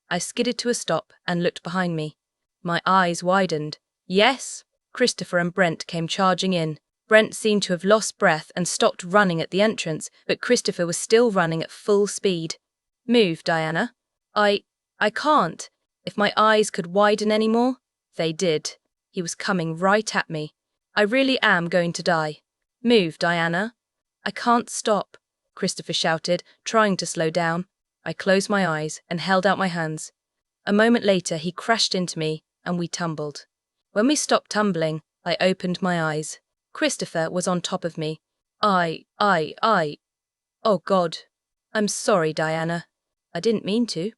I skidded to a stop and looked behind me. My eyes widened. Yes? Christopher and Brent came charging in. Brent seemed to have lost breath and stopped running at the entrance, but Christopher was still running at full speed. Move, Diana. I can't. If my eyes could widen any more. They did. He was coming right at me. I really am going to die. Move, Diana. I can't stop, Christopher shouted, trying to slow down. I closed my eyes and held out my hands. A moment later, he crashed into me, and we tumbled. When we stopped tumbling, I opened my eyes. Christopher was on top of me. Oh God. I'm sorry, Diana. I didn't mean to.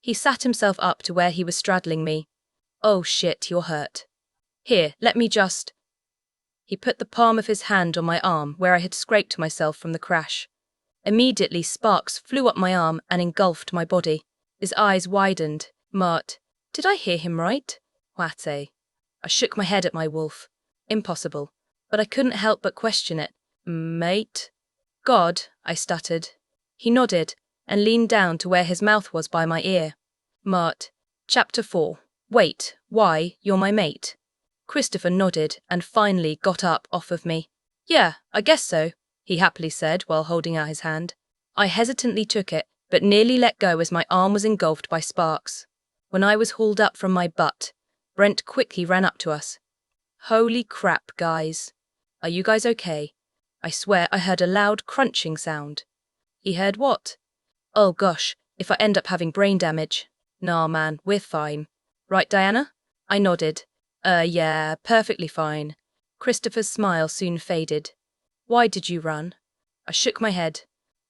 He sat himself up to where he was straddling me. Oh shit, you're hurt. Here, let me just. He put the palm of his hand on my arm where I had scraped myself from the crash. Immediately, sparks flew up my arm and engulfed my body. His eyes widened. Mart. Did I hear him right? Wate. I shook my head at my wolf. Impossible. But I couldn't help but question it. Mate? God, I stuttered. He nodded and leaned down to where his mouth was by my ear. Mart. Chapter 4. Wait, why, you're my mate. Christopher nodded and finally got up off of me. Yeah, I guess so, he happily said while holding out his hand. I hesitantly took it, but nearly let go as my arm was engulfed by sparks. When I was hauled up from my butt, Brent quickly ran up to us. Holy crap, guys. Are you guys okay? I swear I heard a loud crunching sound. He heard what? Oh gosh, if I end up having brain damage. Nah man, we're fine. Right, Diana? I nodded. Yeah, perfectly fine. Christopher's smile soon faded. Why did you run? I shook my head.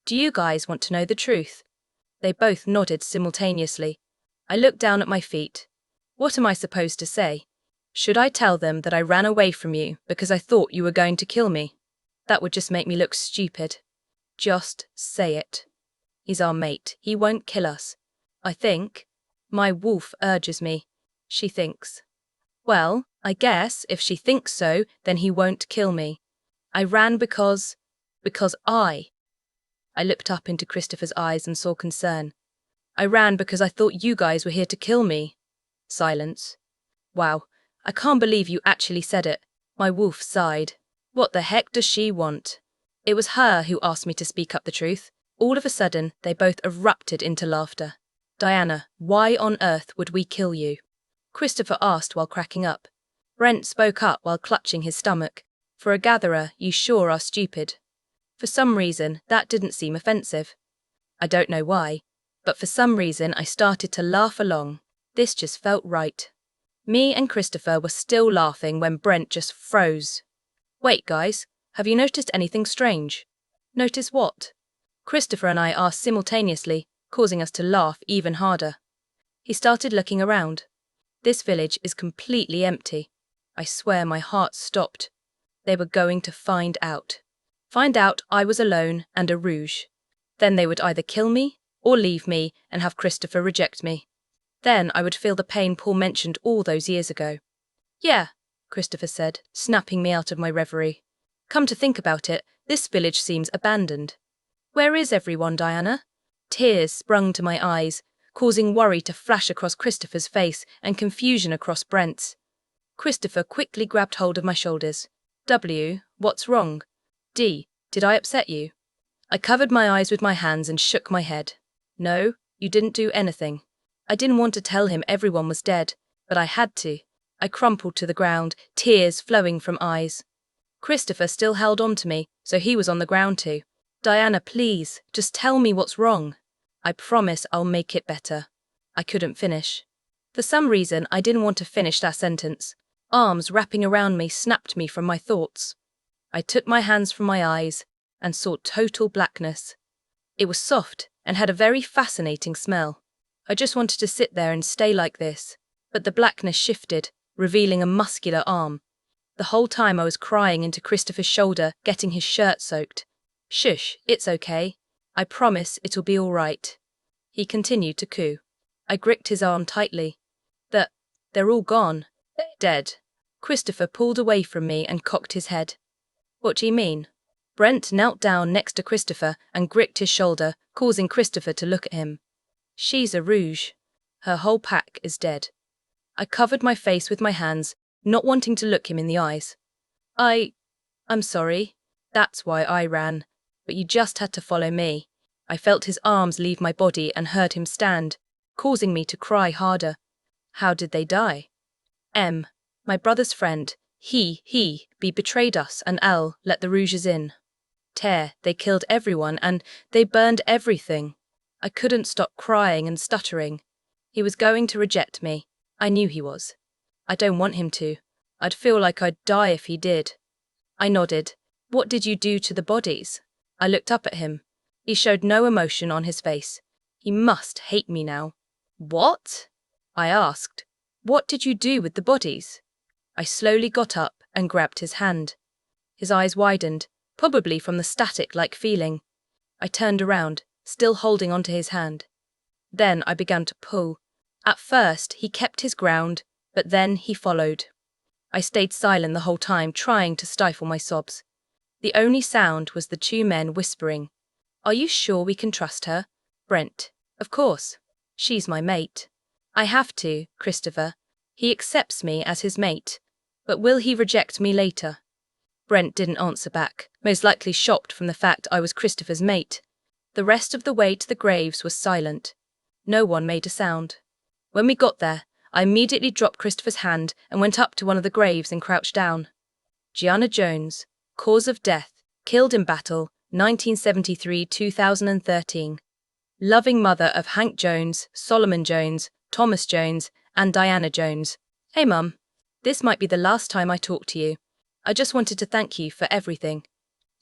Do you guys want to know the truth? They both nodded simultaneously. I looked down at my feet. What am I supposed to say? Should I tell them that I ran away from you because I thought you were going to kill me? That would just make me look stupid. Just say it. He's our mate. He won't kill us. I think. My wolf urges me. She thinks. Well, I guess if she thinks so, then he won't kill me. I ran because I looked up into Christopher's eyes and saw concern. I ran because I thought you guys were here to kill me. Silence. Wow, I can't believe you actually said it. My wolf sighed. What the heck does she want? It was her who asked me to speak up the truth. All of a sudden, they both erupted into laughter. Diana, why on earth would we kill you? Christopher asked while cracking up. Brent spoke up while clutching his stomach. For a gatherer, you sure are stupid. For some reason, that didn't seem offensive. I don't know why, but for some reason I started to laugh along. This just felt right. Me and Christopher were still laughing when Brent just froze. Wait, guys, have you noticed anything strange? Notice what? Christopher and I asked simultaneously, causing us to laugh even harder. He started looking around. This village is completely empty. I swear my heart stopped. They were going to find out. Find out I was alone and a rouge. Then they would either kill me or leave me and have Christopher reject me. Then I would feel the pain Paul mentioned all those years ago. Yeah, Christopher said, snapping me out of my reverie. Come to think about it, this village seems abandoned. Where is everyone, Diana? Tears sprung to my eyes, causing worry to flash across Christopher's face and confusion across Brent's. Christopher quickly grabbed hold of my shoulders. W, what's wrong? D, did I upset you? I covered my eyes with my hands and shook my head. No, you didn't do anything. I didn't want to tell him everyone was dead, but I had to. I crumpled to the ground, tears flowing from eyes. Christopher still held on to me, so he was on the ground too. Diana, please, just tell me what's wrong. I promise I'll make it better. I couldn't finish. For some reason, I didn't want to finish that sentence. Arms wrapping around me snapped me from my thoughts. I took my hands from my eyes and saw total blackness. It was soft and had a very fascinating smell. I just wanted to sit there and stay like this, but the blackness shifted, revealing a muscular arm. The whole time I was crying into Christopher's shoulder, getting his shirt soaked. Shush, it's okay. I promise it'll be all right. He continued to coo. I gripped his arm tightly. They're all gone. Dead. Christopher pulled away from me and cocked his head. What do you mean? Brent knelt down next to Christopher and gripped his shoulder, causing Christopher to look at him. She's a rouge. Her whole pack is dead. I covered my face with my hands, not wanting to look him in the eyes. I'm sorry. That's why I ran. But you just had to follow me. I felt his arms leave my body and heard him stand, causing me to cry harder. How did they die? M, my brother's friend, He be betrayed us and Al let the Rouges in. They killed everyone and they burned everything. I couldn't stop crying and stuttering. He was going to reject me. I knew he was. I don't want him to. I'd feel like I'd die if he did. I nodded. What did you do to the bodies? I looked up at him. He showed no emotion on his face. He must hate me now. What? I asked. What did you do with the bodies? I slowly got up and grabbed his hand. His eyes widened, probably from the static-like feeling. I turned around, still holding onto his hand. Then I began to pull. At first, he kept his ground, but then he followed. I stayed silent the whole time, trying to stifle my sobs. The only sound was the two men whispering. Are you sure we can trust her? Brent. Of course. She's my mate. I have to, Christopher. He accepts me as his mate. But will he reject me later? Brent didn't answer back, most likely shocked from the fact I was Christopher's mate. The rest of the way to the graves was silent. No one made a sound. When we got there, I immediately dropped Christopher's hand and went up to one of the graves and crouched down. Gianna Jones, cause of death, killed in battle, 1973-2013. Loving mother of Hank Jones, Solomon Jones, Thomas Jones, and Diana Jones. Hey Mum, this might be the last time I talk to you. I just wanted to thank you for everything.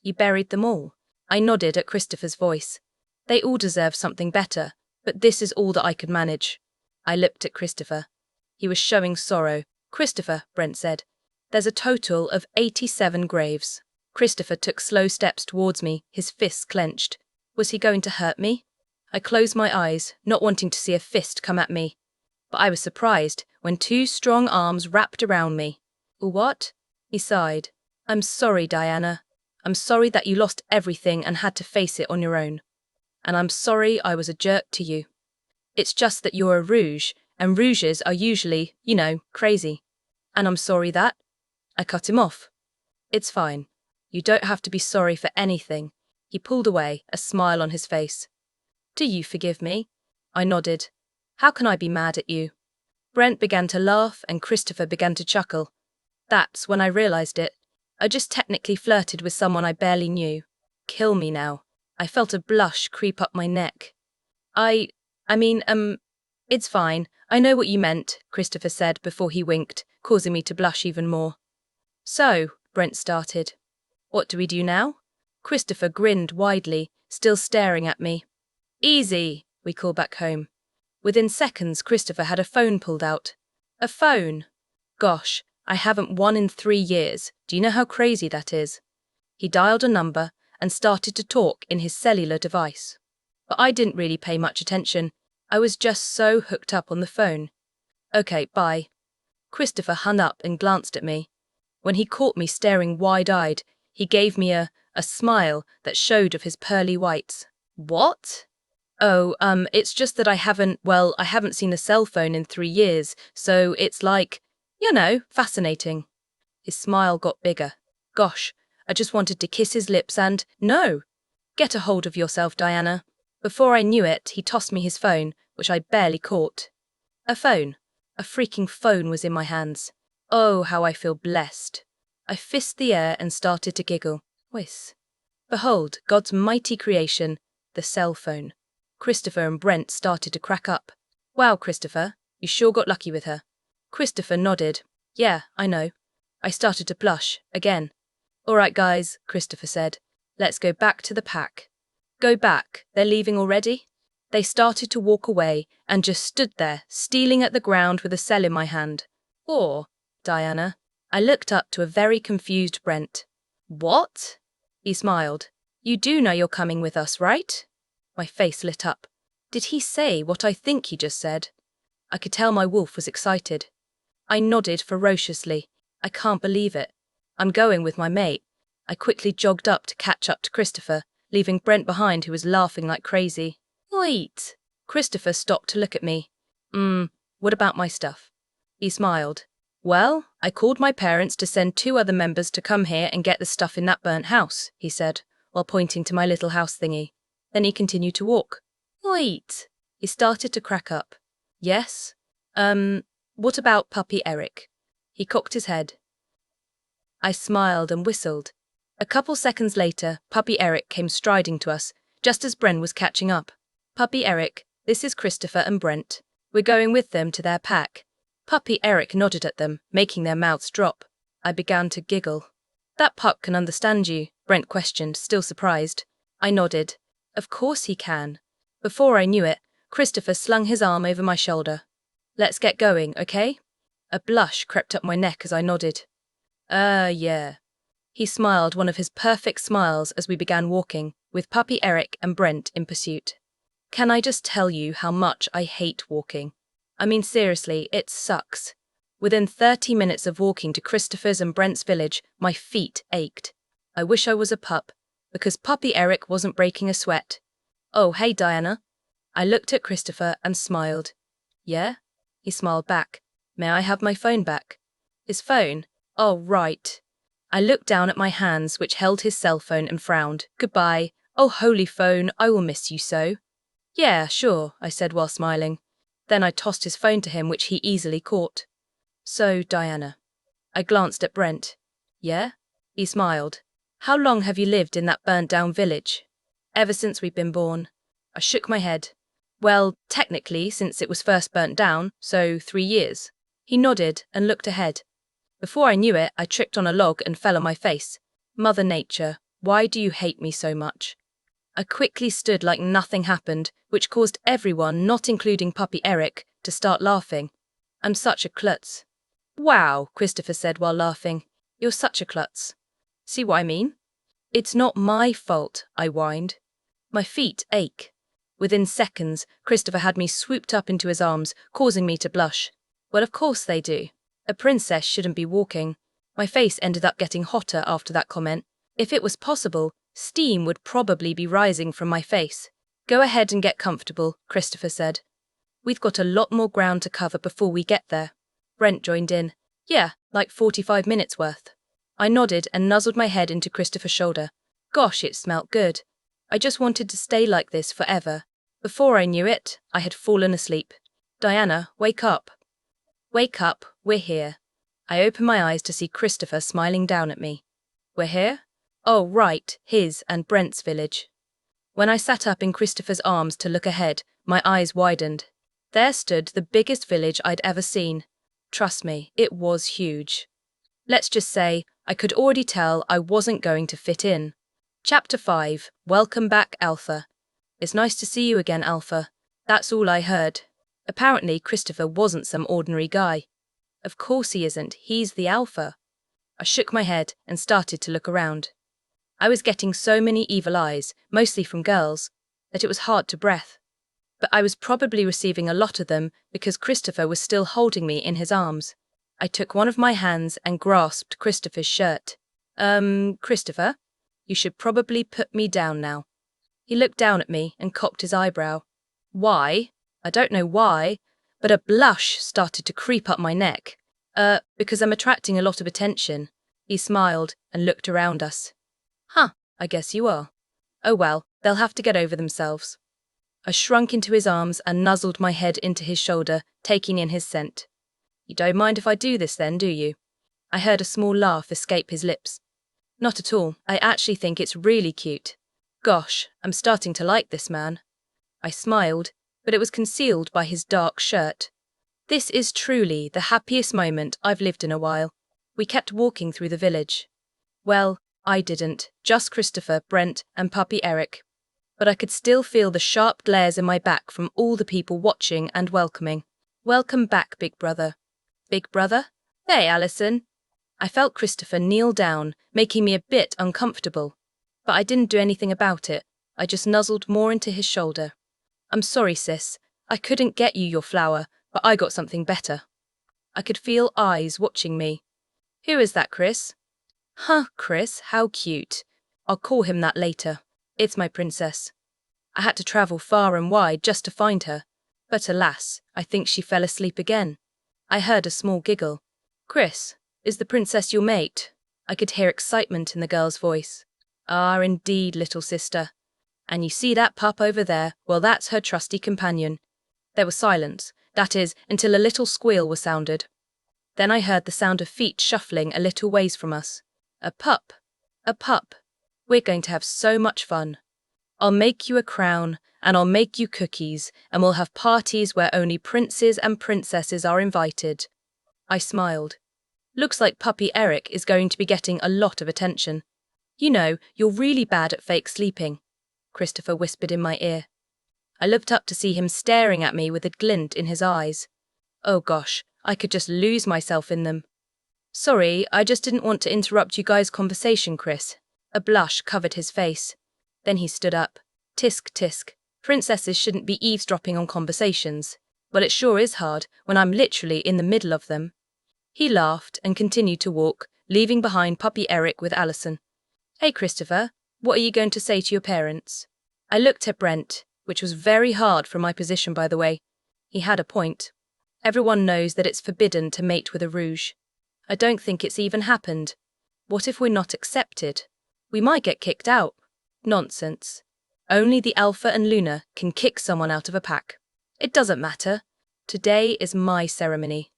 You buried them all. I nodded at Christopher's voice. They all deserve something better, but this is all that I could manage. I looked at Christopher. He was showing sorrow. Christopher, Brent said, there's a total of 87 graves. Christopher took slow steps towards me, his fists clenched. Was he going to hurt me? I closed my eyes, not wanting to see a fist come at me. But I was surprised when two strong arms wrapped around me. What? He sighed. I'm sorry, Diana. I'm sorry that you lost everything and had to face it on your own. And I'm sorry I was a jerk to you. It's just that you're a Rouge, and Rouges are usually, crazy. And I'm sorry that. I cut him off. It's fine. You don't have to be sorry for anything. He pulled away, a smile on his face. Do you forgive me? I nodded. How can I be mad at you? Brent began to laugh and Christopher began to chuckle. That's when I realized it. I just technically flirted with someone I barely knew. Kill me now. I felt a blush creep up my neck. It's fine. I know what you meant, Christopher said before he winked, causing me to blush even more. So, Brent started. What do we do now? Christopher grinned widely, still staring at me. Easy, we called back home. Within seconds, Christopher had a phone pulled out. A phone? Gosh, I haven't won in 3 years. Do you know how crazy that is? He dialed a number and started to talk in his cellular device. But I didn't really pay much attention. I was just so hooked up on the phone. Okay, bye. Christopher hung up and glanced at me. When he caught me staring wide-eyed, he gave me a smile that showed of his pearly whites. What? Oh, it's just that I haven't seen a cell phone in 3 years, so it's like, fascinating. His smile got bigger. Gosh, I just wanted to kiss his lips and, no. Get a hold of yourself, Diana. Before I knew it, he tossed me his phone, which I barely caught. A phone. A freaking phone was in my hands. Oh, how I feel blessed. I fisted the air and started to giggle. Whis. Behold, God's mighty creation, the cell phone. Christopher and Brent started to crack up. Wow, Christopher, you sure got lucky with her. Christopher nodded. Yeah, I know. I started to blush, again. All right, guys, Christopher said. Let's go back to the pack. Go back, they're leaving already? They started to walk away and just stood there, stealing at the ground with a cell in my hand. Or, Diana. I looked up to a very confused Brent. What? He smiled. You do know you're coming with us, right? My face lit up. Did he say what I think he just said? I could tell my wolf was excited. I nodded ferociously. I can't believe it. I'm going with my mate. I quickly jogged up to catch up to Christopher, leaving Brent behind who was laughing like crazy. Wait. Christopher stopped to look at me. What about my stuff? He smiled. Well, I called my parents to send 2 other members to come here and get the stuff in that burnt house, he said, while pointing to my little house thingy. Then he continued to walk. Wait. He started to crack up. Yes? What about puppy Eric? He cocked his head. I smiled and whistled. A couple seconds later, Puppy Eric came striding to us, just as Bren was catching up. Puppy Eric, this is Christopher and Brent. We're going with them to their pack. Puppy Eric nodded at them, making their mouths drop. I began to giggle. That pup can understand you, Brent questioned, still surprised. I nodded. Of course he can. Before I knew it, Christopher slung his arm over my shoulder. Let's get going, okay? A blush crept up my neck as I nodded. Yeah. He smiled one of his perfect smiles as we began walking, with Puppy Eric and Brent in pursuit. Can I just tell you how much I hate walking? I mean, seriously, it sucks. Within 30 minutes of walking to Christopher's and Brent's village, my feet ached. I wish I was a pup, because Puppy Eric wasn't breaking a sweat. Oh, hey, Diana. I looked at Christopher and smiled. Yeah? He smiled back. May I have my phone back? His phone? Oh, right. I looked down at my hands, which held his cell phone, and frowned. Goodbye. Oh, holy phone, I will miss you so. Yeah, sure, I said while smiling. Then I tossed his phone to him, which he easily caught. So, Diana. I glanced at Brent. Yeah? He smiled. How long have you lived in that burnt-down village? Ever since we've been born. I shook my head. Well, technically, since it was first burnt down, so 3 years. He nodded and looked ahead. Before I knew it, I tripped on a log and fell on my face. Mother Nature, why do you hate me so much? I quickly stood like nothing happened, which caused everyone, not including Puppy Eric, to start laughing. I'm such a klutz. Wow, Christopher said while laughing. You're such a klutz. See what I mean? It's not my fault, I whined. My feet ache. Within seconds, Christopher had me swooped up into his arms, causing me to blush. Well, of course they do. A princess shouldn't be walking. My face ended up getting hotter after that comment. If it was possible, steam would probably be rising from my face. Go ahead and get comfortable, Christopher said. We've got a lot more ground to cover before we get there. Brent joined in. Yeah, like 45 minutes worth. I nodded and nuzzled my head into Christopher's shoulder. Gosh, it smelt good. I just wanted to stay like this forever. Before I knew it, I had fallen asleep. Diana, wake up. Wake up, we're here. I opened my eyes to see Christopher smiling down at me. We're here? Oh, right, his and Brent's village. When I sat up in Christopher's arms to look ahead, my eyes widened. There stood the biggest village I'd ever seen. Trust me, it was huge. Let's just say, I could already tell I wasn't going to fit in. Chapter 5, Welcome back, Alpha. It's nice to see you again, Alpha. That's all I heard. Apparently, Christopher wasn't some ordinary guy. Of course he isn't, he's the Alpha. I shook my head and started to look around. I was getting so many evil eyes, mostly from girls, that it was hard to breath. But I was probably receiving a lot of them because Christopher was still holding me in his arms. I took one of my hands and grasped Christopher's shirt. Christopher, you should probably put me down now. He looked down at me and cocked his eyebrow. Why? I don't know why, but a blush started to creep up my neck. Because I'm attracting a lot of attention. He smiled and looked around us. Huh, I guess you are. Oh well, they'll have to get over themselves. I shrunk into his arms and nuzzled my head into his shoulder, taking in his scent. You don't mind if I do this then, do you? I heard a small laugh escape his lips. Not at all, I actually think it's really cute. Gosh, I'm starting to like this man. I smiled, but it was concealed by his dark shirt. This is truly the happiest moment I've lived in a while. We kept walking through the village. Well, I didn't, just Christopher, Brent, and Puppy Eric. But I could still feel the sharp glares in my back from all the people watching and welcoming. Welcome back, Big Brother. Big Brother? Hey, Alison. I felt Christopher kneel down, making me a bit uncomfortable. But I didn't do anything about it. I just nuzzled more into his shoulder. I'm sorry, sis. I couldn't get you your flower, but I got something better. I could feel eyes watching me. Who is that, Chris? Huh, Chris, how cute. I'll call him that later. It's my princess. I had to travel far and wide just to find her. But alas, I think she fell asleep again. I heard a small giggle. Chris, is the princess your mate? I could hear excitement in the girl's voice. Ah, indeed, little sister. And you see that pup over there? Well, that's her trusty companion. There was silence, that is, until a little squeal was sounded. Then I heard the sound of feet shuffling a little ways from us. A pup. A pup. We're going to have so much fun. I'll make you a crown, and I'll make you cookies, and we'll have parties where only princes and princesses are invited. I smiled. Looks like puppy Eric is going to be getting a lot of attention. You know, you're really bad at fake sleeping, Christopher whispered in my ear. I looked up to see him staring at me with a glint in his eyes. Oh gosh, I could just lose myself in them. Sorry, I just didn't want to interrupt you guys' conversation, Chris. A blush covered his face. Then he stood up. Tisk tisk. Princesses shouldn't be eavesdropping on conversations. Well, it sure is hard when I'm literally in the middle of them. He laughed and continued to walk, leaving behind puppy Eric with Allison. Hey, Christopher, what are you going to say to your parents? I looked at Brent, which was very hard from my position, by the way. He had a point. Everyone knows that it's forbidden to mate with a rouge. I don't think it's even happened. What if we're not accepted? We might get kicked out. Nonsense. Only the Alpha and Luna can kick someone out of a pack. It doesn't matter. Today is my ceremony.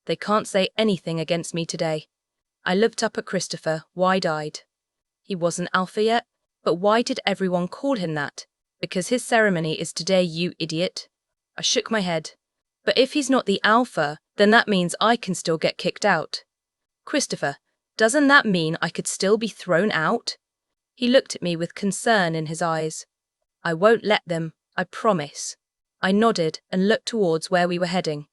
They can't say anything against me today. I looked up at Christopher, wide-eyed. He wasn't Alpha yet, but why did everyone call him that? Because his ceremony is today, you idiot. I shook my head. But if he's not the Alpha, then that means I can still get kicked out. Christopher, doesn't that mean I could still be thrown out? He looked at me with concern in his eyes. I won't let them, I promise. I nodded and looked towards where we were heading.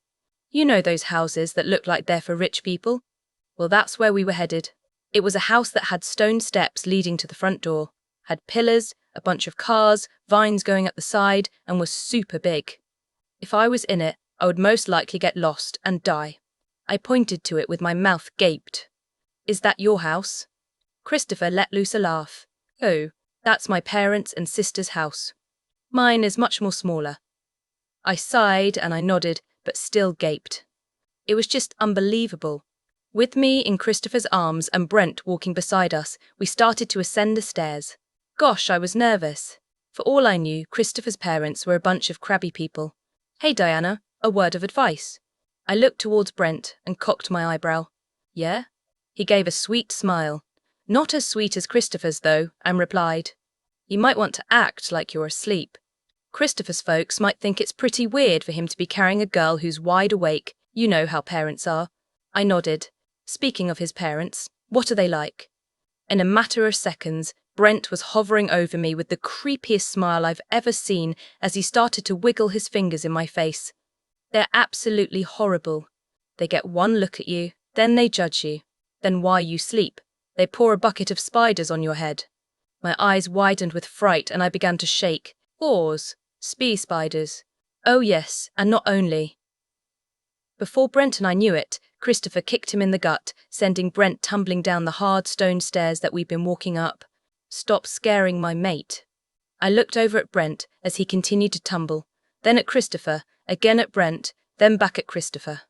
You know those houses that look like they're for rich people? Well, that's where we were headed. It was a house that had stone steps leading to the front door, had pillars, a bunch of cars, vines going up the side, and was super big. If I was in it, I would most likely get lost and die. I pointed to it with my mouth gaped. Is that your house? Christopher let loose a laugh. Oh, that's my parents' and sister's house. Mine is much more smaller. I sighed and I nodded, but still gaped. It was just unbelievable. With me in Christopher's arms and Brent walking beside us, we started to ascend the stairs. Gosh, I was nervous. For all I knew, Christopher's parents were a bunch of crabby people. Hey Diana, a word of advice. I looked towards Brent and cocked my eyebrow. Yeah? He gave a sweet smile. Not as sweet as Christopher's though, and replied, You might want to act like you're asleep. Christopher's folks might think it's pretty weird for him to be carrying a girl who's wide awake. You know how parents are. I nodded. Speaking of his parents, what are they like? In a matter of seconds, Brent was hovering over me with the creepiest smile I've ever seen as he started to wiggle his fingers in my face. They're absolutely horrible. They get one look at you, then they judge you. Then while you sleep, they pour a bucket of spiders on your head. My eyes widened with fright and I began to shake. Spores. Spee spiders. Oh yes, and not only. Before Brent and I knew it, Christopher kicked him in the gut, sending Brent tumbling down the hard stone stairs that we'd been walking up. Stop scaring my mate. I looked over at Brent as he continued to tumble, then at Christopher, again at Brent, then back at Christopher.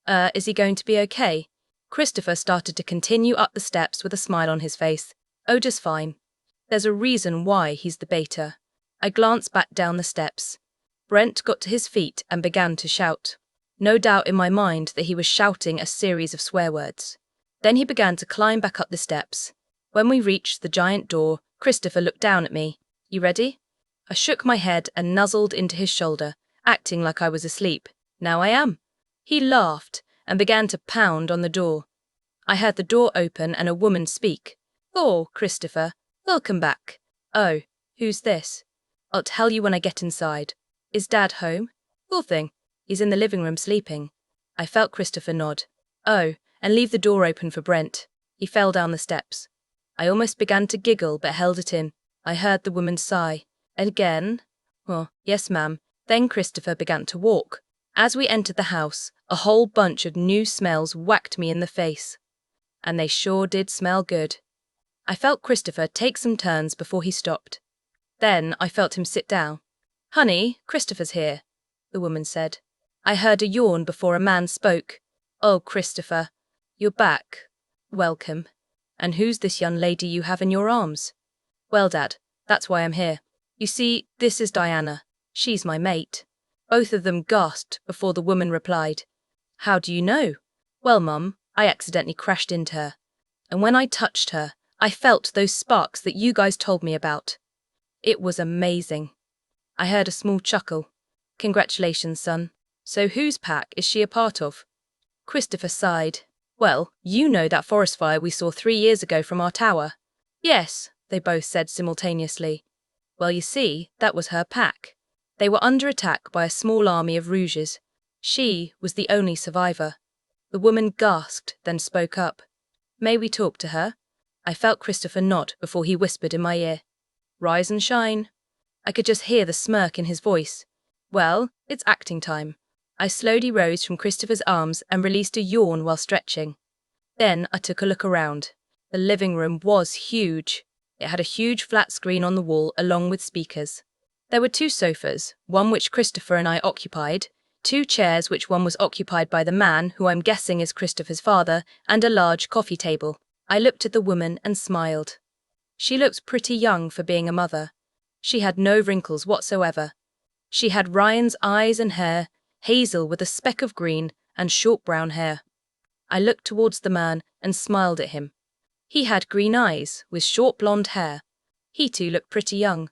Is he going to be okay? Christopher started to continue up the steps with a smile on his face. Oh, just fine. There's a reason why he's the beta. I glanced back down the steps. Brent got to his feet and began to shout. No doubt in my mind that he was shouting a series of swear words. Then he began to climb back up the steps. When we reached the giant door, Christopher looked down at me. You ready? I shook my head and nuzzled into his shoulder, acting like I was asleep. Now I am. He laughed and began to pound on the door. I heard the door open and a woman speak. Oh, Christopher, welcome back. Oh, who's this? I'll tell you when I get inside. Is Dad home? Poor thing. He's in the living room sleeping. I felt Christopher nod. Oh, and leave the door open for Brent. He fell down the steps. I almost began to giggle but held it in. I heard the woman sigh. Again? Oh, yes, ma'am. Then Christopher began to walk. As we entered the house, a whole bunch of new smells whacked me in the face. And they sure did smell good. I felt Christopher take some turns before he stopped. Then I felt him sit down. Honey, Christopher's here, the woman said. I heard a yawn before a man spoke. Oh, Christopher, you're back. Welcome. And who's this young lady you have in your arms? Well, Dad, that's why I'm here. You see, this is Diana. She's my mate. Both of them gasped before the woman replied. How do you know? Well, Mum, I accidentally crashed into her. And when I touched her, I felt those sparks that you guys told me about. It was amazing. I heard a small chuckle. Congratulations, son. So whose pack is she a part of? Christopher sighed. Well, you know that forest fire we saw 3 years ago from our tower. Yes, they both said simultaneously. Well, you see, that was her pack. They were under attack by a small army of rouges. She was the only survivor. The woman gasped, then spoke up. May we talk to her? I felt Christopher nod before he whispered in my ear. Rise and shine. I could just hear the smirk in his voice. Well, it's acting time. I slowly rose from Christopher's arms and released a yawn while stretching. Then I took a look around. The living room was huge. It had a huge flat screen on the wall along with speakers. There were 2 sofas, one which Christopher and I occupied, 2 chairs which one was occupied by the man, who I'm guessing is Christopher's father, and a large coffee table. I looked at the woman and smiled. She looked pretty young for being a mother. She had no wrinkles whatsoever. She had Ryan's eyes and hair, hazel with a speck of green, and short brown hair. I looked towards the man and smiled at him. He had green eyes with short blonde hair. He too looked pretty young.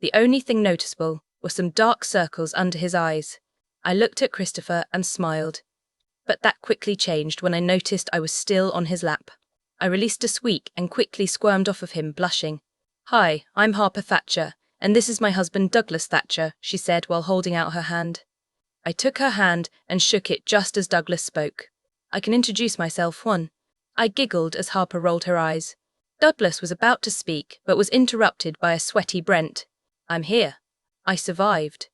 The only thing noticeable were some dark circles under his eyes. I looked at Christopher and smiled. But that quickly changed when I noticed I was still on his lap. I released a squeak and quickly squirmed off of him, blushing. Hi, I'm Harper Thatcher, and this is my husband Douglas Thatcher, she said while holding out her hand. I took her hand and shook it just as Douglas spoke. I can introduce myself, one. I giggled as Harper rolled her eyes. Douglas was about to speak, but was interrupted by a sweaty Brent. I'm here. I survived.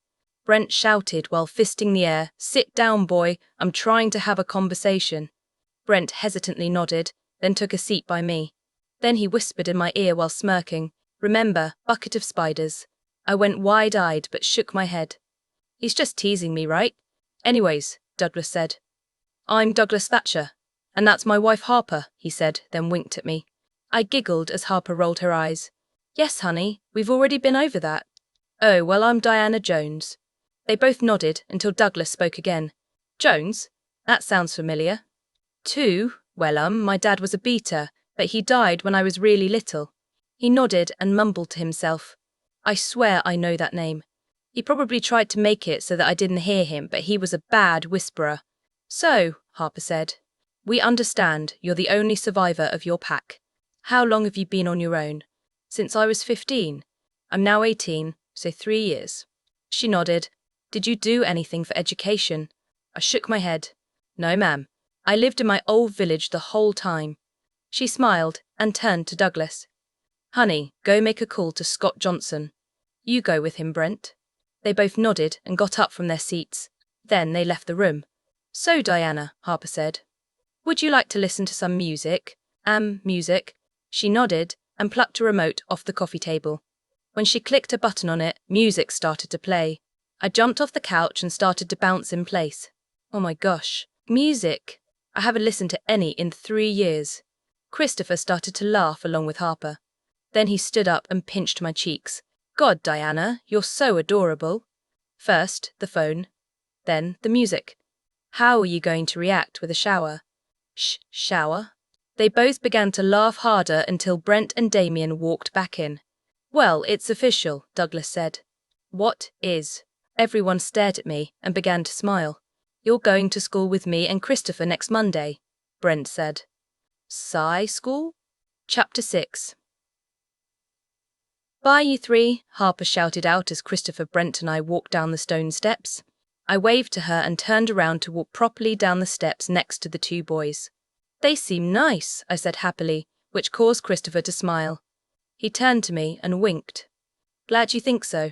Brent shouted while fisting the air. Sit down, boy. I'm trying to have a conversation. Brent hesitantly nodded, then took a seat by me. Then he whispered in my ear while smirking. Remember, bucket of spiders. I went wide-eyed but shook my head. He's just teasing me, right? Anyways, Douglas said. I'm Douglas Thatcher. And that's my wife Harper, he said, then winked at me. I giggled as Harper rolled her eyes. Yes, honey, we've already been over that. Oh, well, I'm Diana Jones. They both nodded until Douglas spoke again. Jones? That sounds familiar. 2? Well, my dad was a beater, but he died when I was really little. He nodded and mumbled to himself. I swear I know that name. He probably tried to make it so that I didn't hear him, but he was a bad whisperer. So, Harper said, we understand you're the only survivor of your pack. How long have you been on your own? Since I was 15. I'm now 18, so 3 years. She nodded. Did you do anything for education? I shook my head. No, ma'am. I lived in my old village the whole time. She smiled and turned to Douglas. Honey, go make a call to Scott Johnson. You go with him, Brent. They both nodded and got up from their seats. Then they left the room. So, Diana, Harper said, would you like to listen to some music? Music. She nodded and plucked a remote off the coffee table. When she clicked a button on it, music started to play. I jumped off the couch and started to bounce in place. Oh my gosh, music! I haven't listened to any in 3 years. Christopher started to laugh along with Harper. Then he stood up and pinched my cheeks. God, Diana, you're so adorable. First, the phone. Then, the music. How are you going to react with a shower? Shower? They both began to laugh harder until Brent and Damien walked back in. Well, it's official, Douglas said. What is? Everyone stared at me and began to smile. You're going to school with me and Christopher next Monday, Brent said. Sci school? Chapter 6. Bye, you 3, Harper shouted out as Christopher, Brent and I walked down the stone steps. I waved to her and turned around to walk properly down the steps next to the 2 boys. They seem nice, I said happily, which caused Christopher to smile. He turned to me and winked. Glad you think so.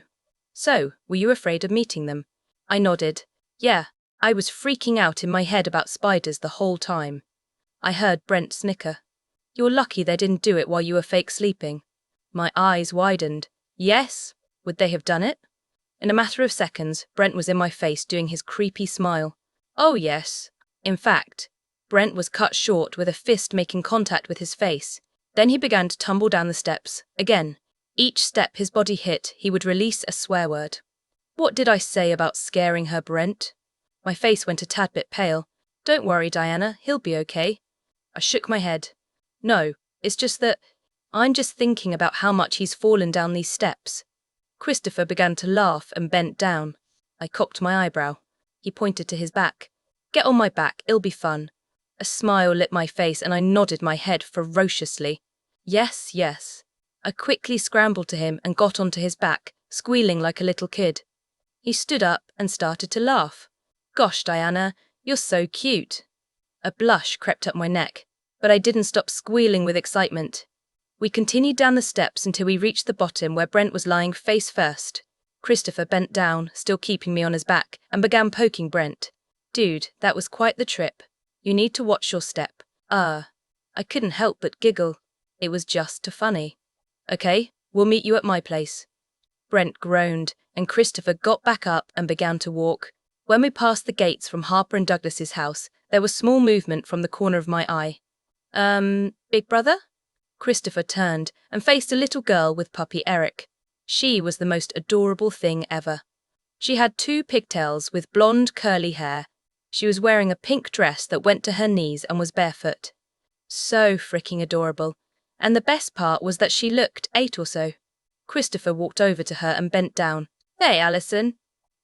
So, were you afraid of meeting them? I nodded. Yeah, I was freaking out in my head about spiders the whole time. I heard Brent snicker. You're lucky they didn't do it while you were fake sleeping. My eyes widened. Yes? Would they have done it? In a matter of seconds, Brent was in my face doing his creepy smile. Oh yes. In fact, Brent was cut short with a fist making contact with his face. Then he began to tumble down the steps. Again, each step his body hit, he would release a swear word. What did I say about scaring her, Brent? My face went a tad bit pale. Don't worry, Diana, he'll be okay. I shook my head. No, it's just that I'm just thinking about how much he's fallen down these steps. Christopher began to laugh and bent down. I cocked my eyebrow. He pointed to his back. Get on my back, it'll be fun. A smile lit my face and I nodded my head ferociously. Yes, yes. I quickly scrambled to him and got onto his back, squealing like a little kid. He stood up and started to laugh. Gosh, Diana, you're so cute. A blush crept up my neck, but I didn't stop squealing with excitement. We continued down the steps until we reached the bottom where Brent was lying face first. Christopher bent down, still keeping me on his back, and began poking Brent. Dude, that was quite the trip. You need to watch your step. I couldn't help but giggle. It was just too funny. Okay, we'll meet you at my place. Brent groaned, and Christopher got back up and began to walk. When we passed the gates from Harper and Douglas's house, there was small movement from the corner of my eye. Big brother? Christopher turned and faced a little girl with puppy Eric. She was the most adorable thing ever. She had 2 pigtails with blonde curly hair. She was wearing a pink dress that went to her knees and was barefoot. So freaking adorable. And the best part was that she looked 8 or so. Christopher walked over to her and bent down. Hey, Allison.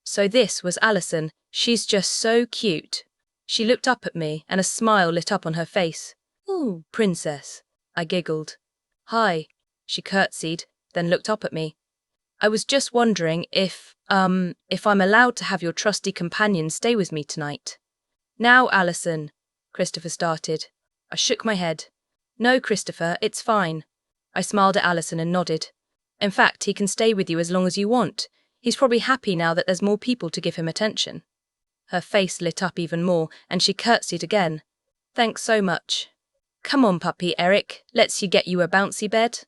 So this was Allison. She's just so cute. She looked up at me and a smile lit up on her face. Ooh, princess. I giggled. Hi. She curtsied, then looked up at me. I was just wondering if I'm allowed to have your trusty companion stay with me tonight. Now, Allison, Christopher started. I shook my head. No, Christopher, it's fine. I smiled at Allison and nodded. In fact, he can stay with you as long as you want. He's probably happy now that there's more people to give him attention. Her face lit up even more, and she curtsied again. Thanks so much. Come on, puppy Eric, let's get you a bouncy bed.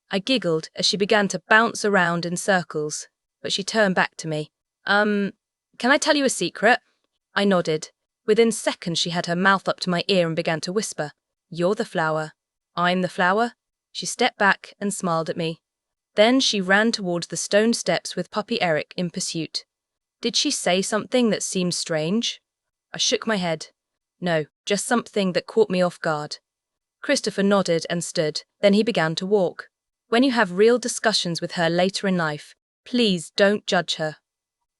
I giggled as she began to bounce around in circles, but she turned back to me. Can I tell you a secret? I nodded. Within seconds she had her mouth up to my ear and began to whisper. You're the flower. I'm the flower. She stepped back and smiled at me. Then she ran towards the stone steps with puppy Eric in pursuit. Did she say something that seemed strange? I shook my head. No, just something that caught me off guard. Christopher nodded and stood, then he began to walk. When you have real discussions with her later in life, please don't judge her.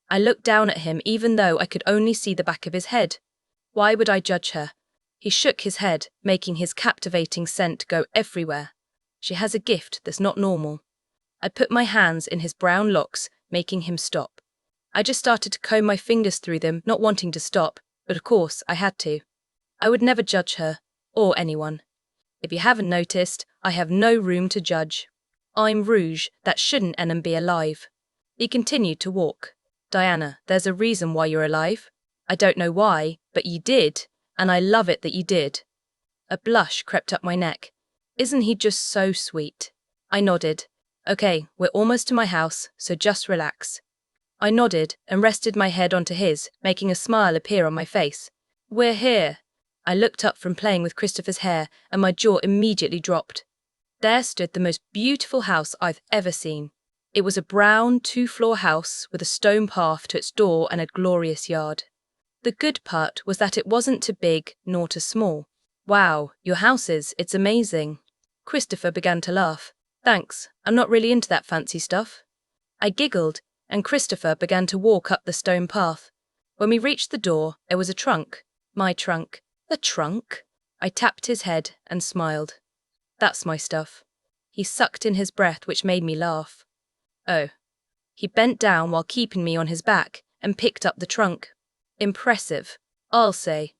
I looked down at him even though I could only see the back of his head. Why would I judge her? He shook his head, making his captivating scent go everywhere. She has a gift that's not normal. I put my hands in his brown locks, making him stop. I just started to comb my fingers through them, not wanting to stop, but of course I had to. I would never judge her, or anyone. If you haven't noticed, I have no room to judge. I'm Rouge, that shouldn't be alive. He continued to walk. Diana, there's a reason why you're alive. I don't know why, but you did, and I love it that you did. A blush crept up my neck. Isn't he just so sweet? I nodded. Okay, we're almost to my house, so just relax. I nodded and rested my head onto his, making a smile appear on my face. We're here. I looked up from playing with Christopher's hair, and my jaw immediately dropped. There stood the most beautiful house I've ever seen. It was a brown 2-floor house with a stone path to its door and a glorious yard. The good part was that it wasn't too big nor too small. Wow, your house is, it's amazing. Christopher began to laugh. Thanks, I'm not really into that fancy stuff. I giggled, and Christopher began to walk up the stone path. When we reached the door, there was a trunk. My trunk. A trunk? I tapped his head and smiled. That's my stuff. He sucked in his breath, which made me laugh. Oh. He bent down while keeping me on his back and picked up the trunk. Impressive, I'll say.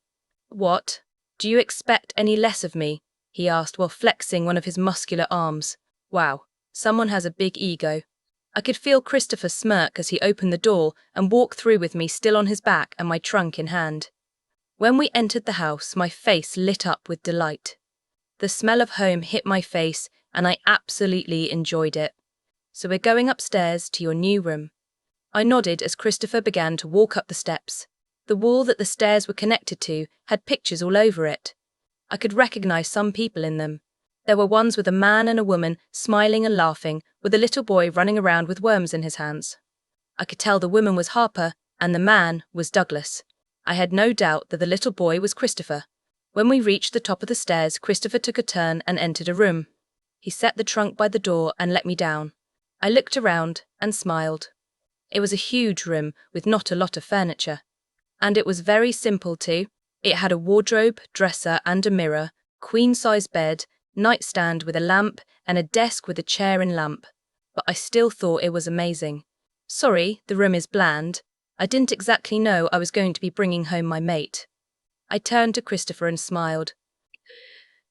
What? Do you expect any less of me? He asked while flexing one of his muscular arms. Wow, someone has a big ego. I could feel Christopher smirk as he opened the door and walked through with me still on his back and my trunk in hand. When we entered the house, my face lit up with delight. The smell of home hit my face and I absolutely enjoyed it. So we're going upstairs to your new room. I nodded as Christopher began to walk up the steps. The wall that the stairs were connected to had pictures all over it. I could recognize some people in them. There were ones with a man and a woman smiling and laughing, with a little boy running around with worms in his hands. I could tell the woman was Harper and the man was Douglas. I had no doubt that the little boy was Christopher. When we reached the top of the stairs, Christopher took a turn and entered a room. He set the trunk by the door and let me down. I looked around and smiled. It was a huge room with not a lot of furniture. And it was very simple too. It had a wardrobe, dresser and a mirror, queen-size bed, nightstand with a lamp, and a desk with a chair and lamp. But I still thought it was amazing. Sorry, the room is bland. I didn't exactly know I was going to be bringing home my mate. I turned to Christopher and smiled.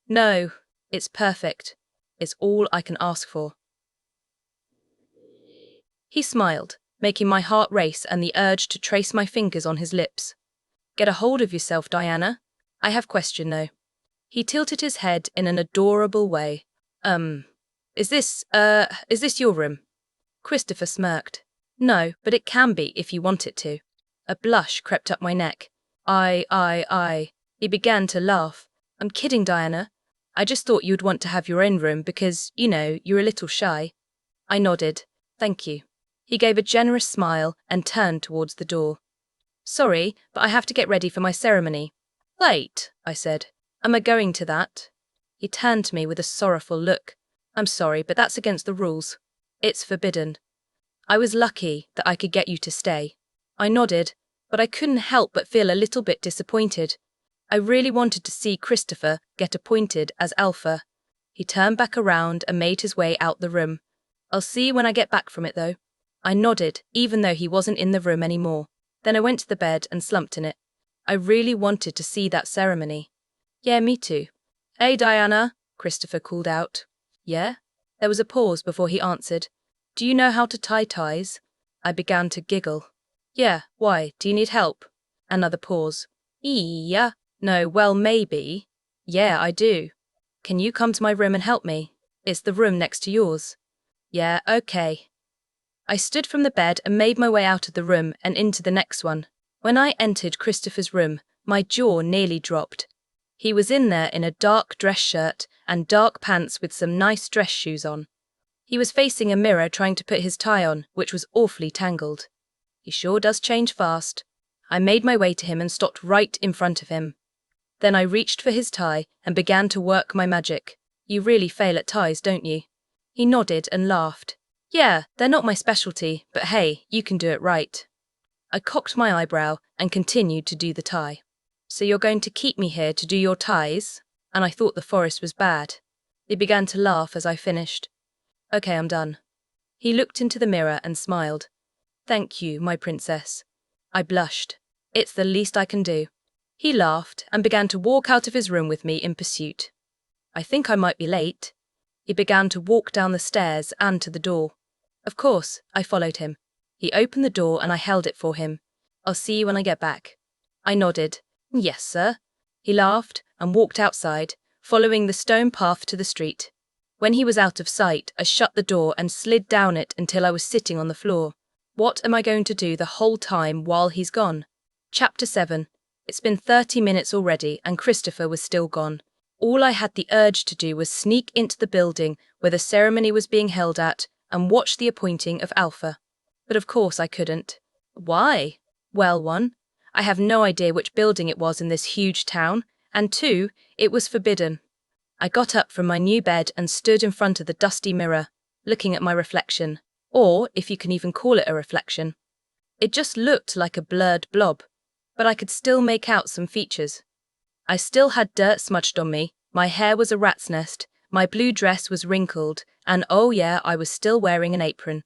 No, it's perfect. It's all I can ask for. He smiled, making my heart race and the urge to trace my fingers on his lips. Get a hold of yourself, Diana. I have question though. He tilted his head in an adorable way. Is this your room? Christopher smirked. No, but it can be if you want it to. A blush crept up my neck. I. He began to laugh. I'm kidding, Diana. I just thought you'd want to have your own room because, you're a little shy. I nodded. Thank you. He gave a generous smile and turned towards the door. Sorry, but I have to get ready for my ceremony. Wait, I said. Am I going to that? He turned to me with a sorrowful look. I'm sorry, but that's against the rules. It's forbidden. I was lucky that I could get you to stay. I nodded, but I couldn't help but feel a little bit disappointed. I really wanted to see Christopher get appointed as Alpha. He turned back around and made his way out the room. I'll see you when I get back from it, though. I nodded, even though he wasn't in the room anymore. Then I went to the bed and slumped in it. I really wanted to see that ceremony. Yeah, me too. Hey, Diana, Christopher called out. Yeah? There was a pause before he answered. Do you know how to tie ties? I began to giggle. Yeah, why? Do you need help? Another pause. Yeah. No, well, maybe. Yeah, I do. Can you come to my room and help me? It's the room next to yours. Yeah, okay. I stood from the bed and made my way out of the room and into the next one. When I entered Christopher's room, my jaw nearly dropped. He was in there in a dark dress shirt and dark pants with some nice dress shoes on. He was facing a mirror trying to put his tie on, which was awfully tangled. He sure does change fast. I made my way to him and stopped right in front of him. Then I reached for his tie and began to work my magic. You really fail at ties, don't you? He nodded and laughed. Yeah, they're not my specialty, but hey, you can do it right. I cocked my eyebrow and continued to do the tie. So you're going to keep me here to do your ties? And I thought the forest was bad. He began to laugh as I finished. Okay, I'm done. He looked into the mirror and smiled. Thank you, my princess. I blushed. It's the least I can do. He laughed and began to walk out of his room with me in pursuit. I think I might be late. He began to walk down the stairs and to the door. Of course, I followed him. He opened the door and I held it for him. I'll see you when I get back. I nodded. Yes, sir. He laughed and walked outside, following the stone path to the street. When he was out of sight, I shut the door and slid down it until I was sitting on the floor. What am I going to do the whole time while he's gone? Chapter 7. It's been 30 minutes already and Christopher was still gone. All I had the urge to do was sneak into the building where the ceremony was being held at and watch the appointing of Alpha. But of course I couldn't. Why? Well, 1, I have no idea which building it was in this huge town, and 2, it was forbidden. I got up from my new bed and stood in front of the dusty mirror, looking at my reflection, or if you can even call it a reflection. It just looked like a blurred blob, but I could still make out some features. I still had dirt smudged on me, my hair was a rat's nest, my blue dress was wrinkled, and oh yeah, I was still wearing an apron.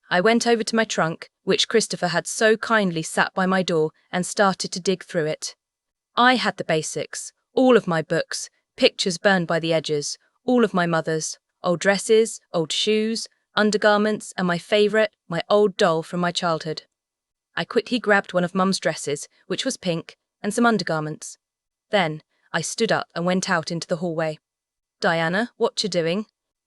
I went over to my trunk, which Christopher had so kindly sat by my door, and started to dig through it. I had the basics, all of my books, pictures burned by the edges, all of my mother's, old dresses, old shoes, undergarments, and my favourite, my old doll from my childhood. I quickly grabbed one of Mum's dresses, which was pink, and some undergarments. Then I stood up and went out into the hallway. Diana, what you doing?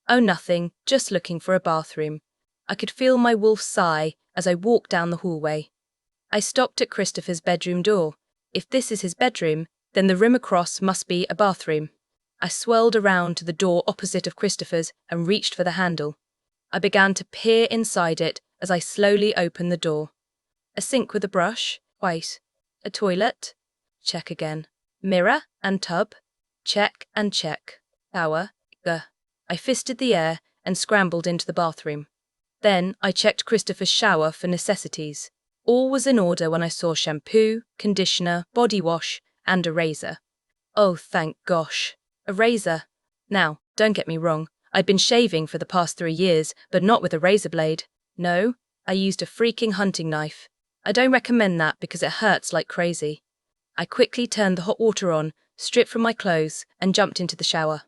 Oh, nothing, just looking for a bathroom. I could feel my wolf sigh as I walked down the hallway. I stopped at Christopher's bedroom door. If this is his bedroom, then the room across must be a bathroom. I swirled around to the door opposite of Christopher's and reached for the handle. I began to peer inside it as I slowly opened the door. A sink with a brush? White. A toilet? Check again. Mirror and tub. Check and check. Shower. Gah. I fisted the air and scrambled into the bathroom. Then I checked Christopher's shower for necessities. All was in order when I saw shampoo, conditioner, body wash, and a razor. Oh, thank gosh. A razor. Now, don't get me wrong, I'd been shaving for the past 3 years, but not with a razor blade. No, I used a freaking hunting knife. I don't recommend that because it hurts like crazy. I quickly turned the hot water on, stripped from my clothes, and jumped into the shower.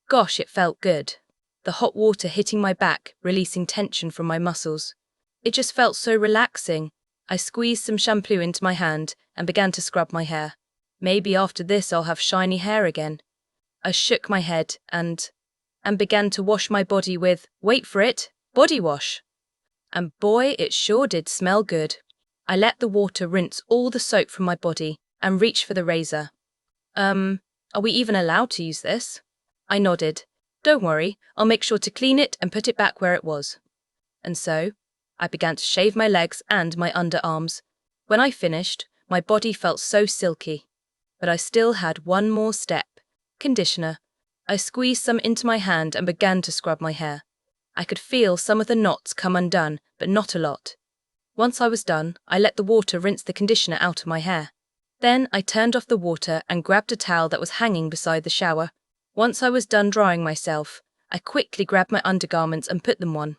Gosh, it felt good. The hot water hitting my back, releasing tension from my muscles. It just felt so relaxing. I squeezed some shampoo into my hand and began to scrub my hair. Maybe after this I'll have shiny hair again. I shook my head and began to wash my body with, wait for it, body wash. And boy, it sure did smell good. I let the water rinse all the soap from my body and reached for the razor. Are we even allowed to use this? I nodded. Don't worry, I'll make sure to clean it and put it back where it was. And so, I began to shave my legs and my underarms. When I finished, my body felt so silky. But I still had one more step. Conditioner. I squeezed some into my hand and began to scrub my hair. I could feel some of the knots come undone, but not a lot. Once I was done, I let the water rinse the conditioner out of my hair. Then I turned off the water and grabbed a towel that was hanging beside the shower. Once I was done drying myself, I quickly grabbed my undergarments and put them on.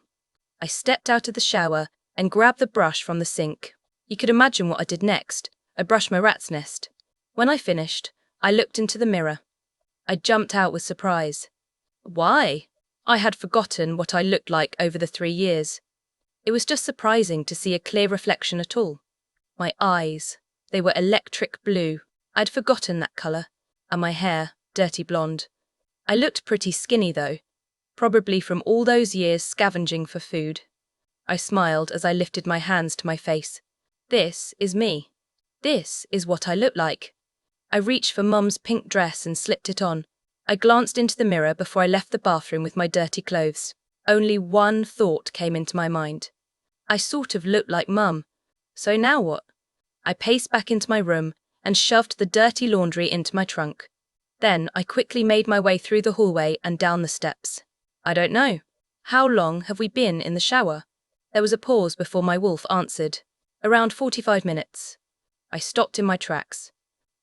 I stepped out of the shower and grabbed the brush from the sink. You could imagine what I did next. I brushed my rat's nest. When I finished, I looked into the mirror. I jumped out with surprise. Why? I had forgotten what I looked like over the 3 years. It was just surprising to see a clear reflection at all. My eyes, they were electric blue. I'd forgotten that colour. And my hair, dirty blonde. I looked pretty skinny though, probably from all those years scavenging for food. I smiled as I lifted my hands to my face. This is me. This is what I look like. I reached for Mum's pink dress and slipped it on. I glanced into the mirror before I left the bathroom with my dirty clothes. Only one thought came into my mind. I sort of looked like Mum. So now what? I paced back into my room and shoved the dirty laundry into my trunk. Then I quickly made my way through the hallway and down the steps. I don't know. How long have we been in the shower? There was a pause before my wolf answered. Around 45 minutes. I stopped in my tracks.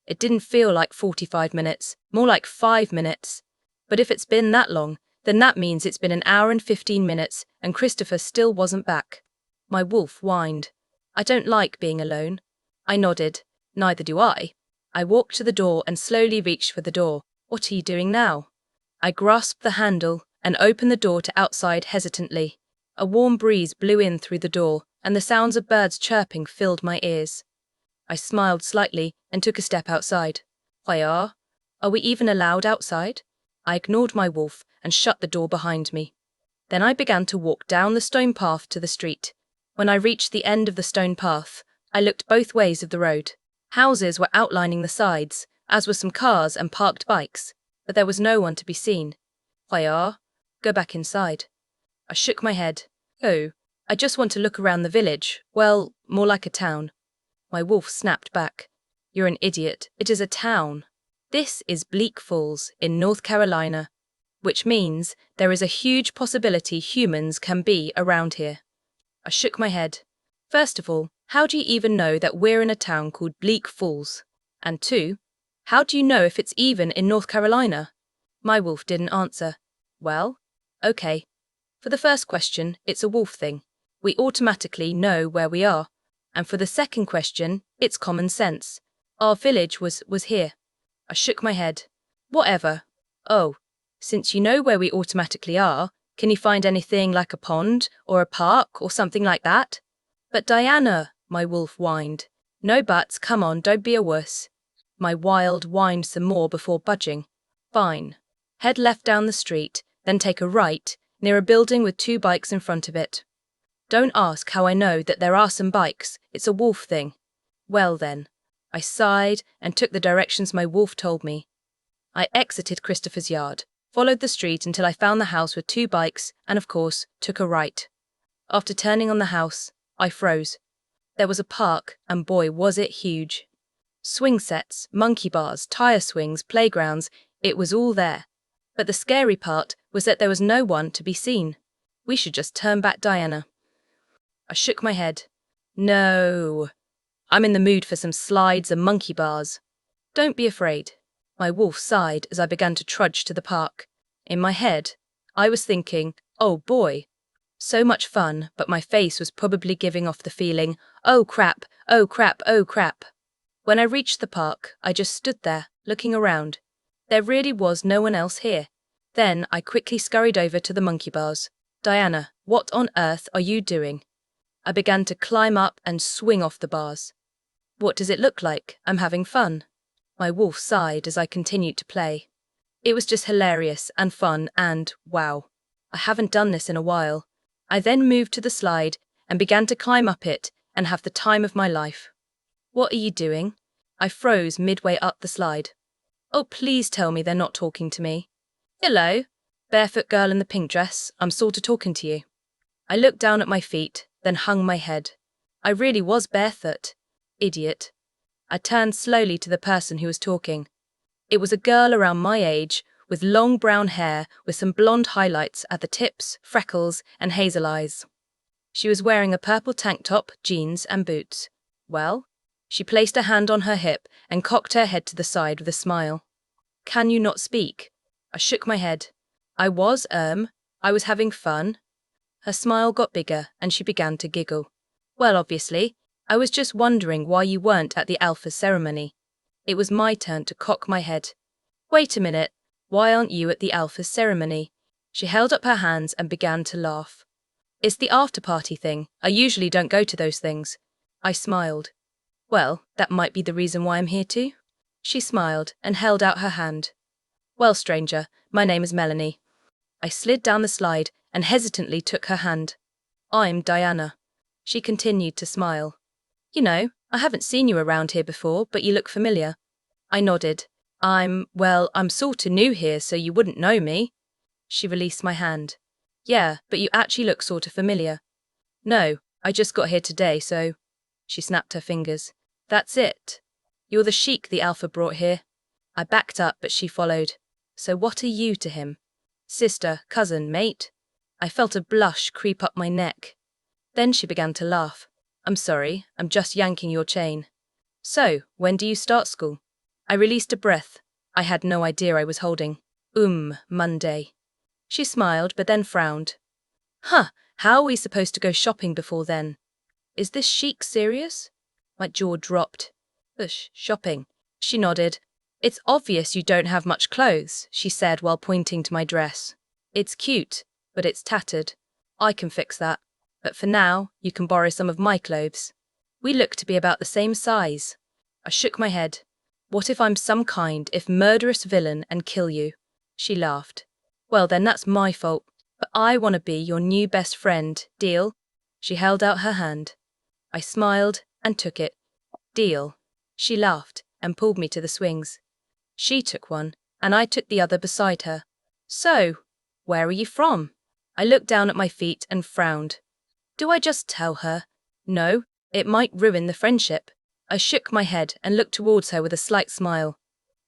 It didn't feel like 45 minutes, more like 5 minutes. But if it's been that long, then that means it's been 1 hour and 15 minutes and Christopher still wasn't back. My wolf whined. I don't like being alone. I nodded. Neither do I. I walked to the door and slowly reached for the door. What are you doing now? I grasped the handle and opened the door to outside hesitantly. A warm breeze blew in through the door, and the sounds of birds chirping filled my ears. I smiled slightly and took a step outside. Are we even allowed outside? I ignored my wolf and shut the door behind me. Then I began to walk down the stone path to the street. When I reached the end of the stone path, I looked both ways of the road. Houses were outlining the sides, as were some cars and parked bikes, but there was no one to be seen. Go back inside. I shook my head. Oh, I just want to look around the village. Well, more like a town. My wolf snapped back. You're an idiot. It is a town. This is Bleak Falls in North Carolina, which means there is a huge possibility humans can be around here. I shook my head. First of all, how do you even know that we're in a town called Bleak Falls? And 2, how do you know if it's even in North Carolina? My wolf didn't answer. Well, okay. For the first question, it's a wolf thing. We automatically know where we are. And for the second question, it's common sense. Our village was here. I shook my head. Whatever. Oh, since you know where we automatically are, can you find anything like a pond or a park or something like that? But Diana, my wolf whined. No buts, come on, don't be a wuss. My wild whined some more before budging. Fine. Head left down the street, then take a right, near a building with 2 bikes in front of it. Don't ask how I know that there are some bikes, it's a wolf thing. Well then. I sighed and took the directions my wolf told me. I exited Christopher's yard, followed the street until I found the house with 2 bikes and, of course, took a right. After turning on the house, I froze. There was a park, and boy was it huge. Swing sets, monkey bars, tire swings, playgrounds, it was all there. But the scary part was that there was no one to be seen. We should just turn back, Diana. I shook my head. No. I'm in the mood for some slides and monkey bars. Don't be afraid. My wolf sighed as I began to trudge to the park. In my head, I was thinking, oh boy, so much fun, but my face was probably giving off the feeling, oh crap, oh crap, oh crap. When I reached the park, I just stood there, looking around. There really was no one else here. Then I quickly scurried over to the monkey bars. Diana, what on earth are you doing? I began to climb up and swing off the bars. What does it look like? I'm having fun. My wolf sighed as I continued to play. It was just hilarious and fun and, wow, I haven't done this in a while. I then moved to the slide and began to climb up it and have the time of my life. What are you doing? I froze midway up the slide. Oh, please tell me they're not talking to me. Hello, barefoot girl in the pink dress, I'm sort of talking to you. I looked down at my feet, then hung my head. I really was barefoot. Idiot. I turned slowly to the person who was talking. It was a girl around my age, with long brown hair with some blonde highlights at the tips, freckles, and hazel eyes. She was wearing a purple tank top, jeans, and boots. Well? She placed a hand on her hip and cocked her head to the side with a smile. Can you not speak? I shook my head. I was having fun. Her smile got bigger and she began to giggle. Well, obviously, I was just wondering why you weren't at the alpha ceremony. It was my turn to cock my head. Wait a minute, why aren't you at the alpha ceremony? She held up her hands and began to laugh. It's the after-party thing. I usually don't go to those things. I smiled. Well, that might be the reason why I'm here too. She smiled and held out her hand. Well, stranger, my name is Melanie. I slid down the slide and hesitantly took her hand. I'm Diana. She continued to smile. You know, I haven't seen you around here before, but you look familiar. I nodded. I'm sorta new here, so you wouldn't know me. She released my hand. Yeah, but you actually look sorta familiar. No, I just got here today, so... She snapped her fingers. That's it. You're the sheik the alpha brought here. I backed up, but she followed. So what are you to him? Sister, cousin, mate? I felt a blush creep up my neck. Then she began to laugh. I'm sorry, I'm just yanking your chain. So, when do you start school? I released a breath. I had no idea I was holding. Monday. She smiled, but then frowned. Huh, how are we supposed to go shopping before then? Is this sheik serious? My jaw dropped. Shopping. She nodded. It's obvious you don't have much clothes, she said while pointing to my dress. It's cute, but it's tattered. I can fix that. But for now, you can borrow some of my clothes. We look to be about the same size. I shook my head. What if I'm some murderous villain and kill you? She laughed. Well, then that's my fault. But I want to be your new best friend. Deal? She held out her hand. I smiled and took it. Deal. She laughed and pulled me to the swings. She took one, and I took the other beside her. So, where are you from? I looked down at my feet and frowned. Do I just tell her? No, it might ruin the friendship. I shook my head and looked towards her with a slight smile.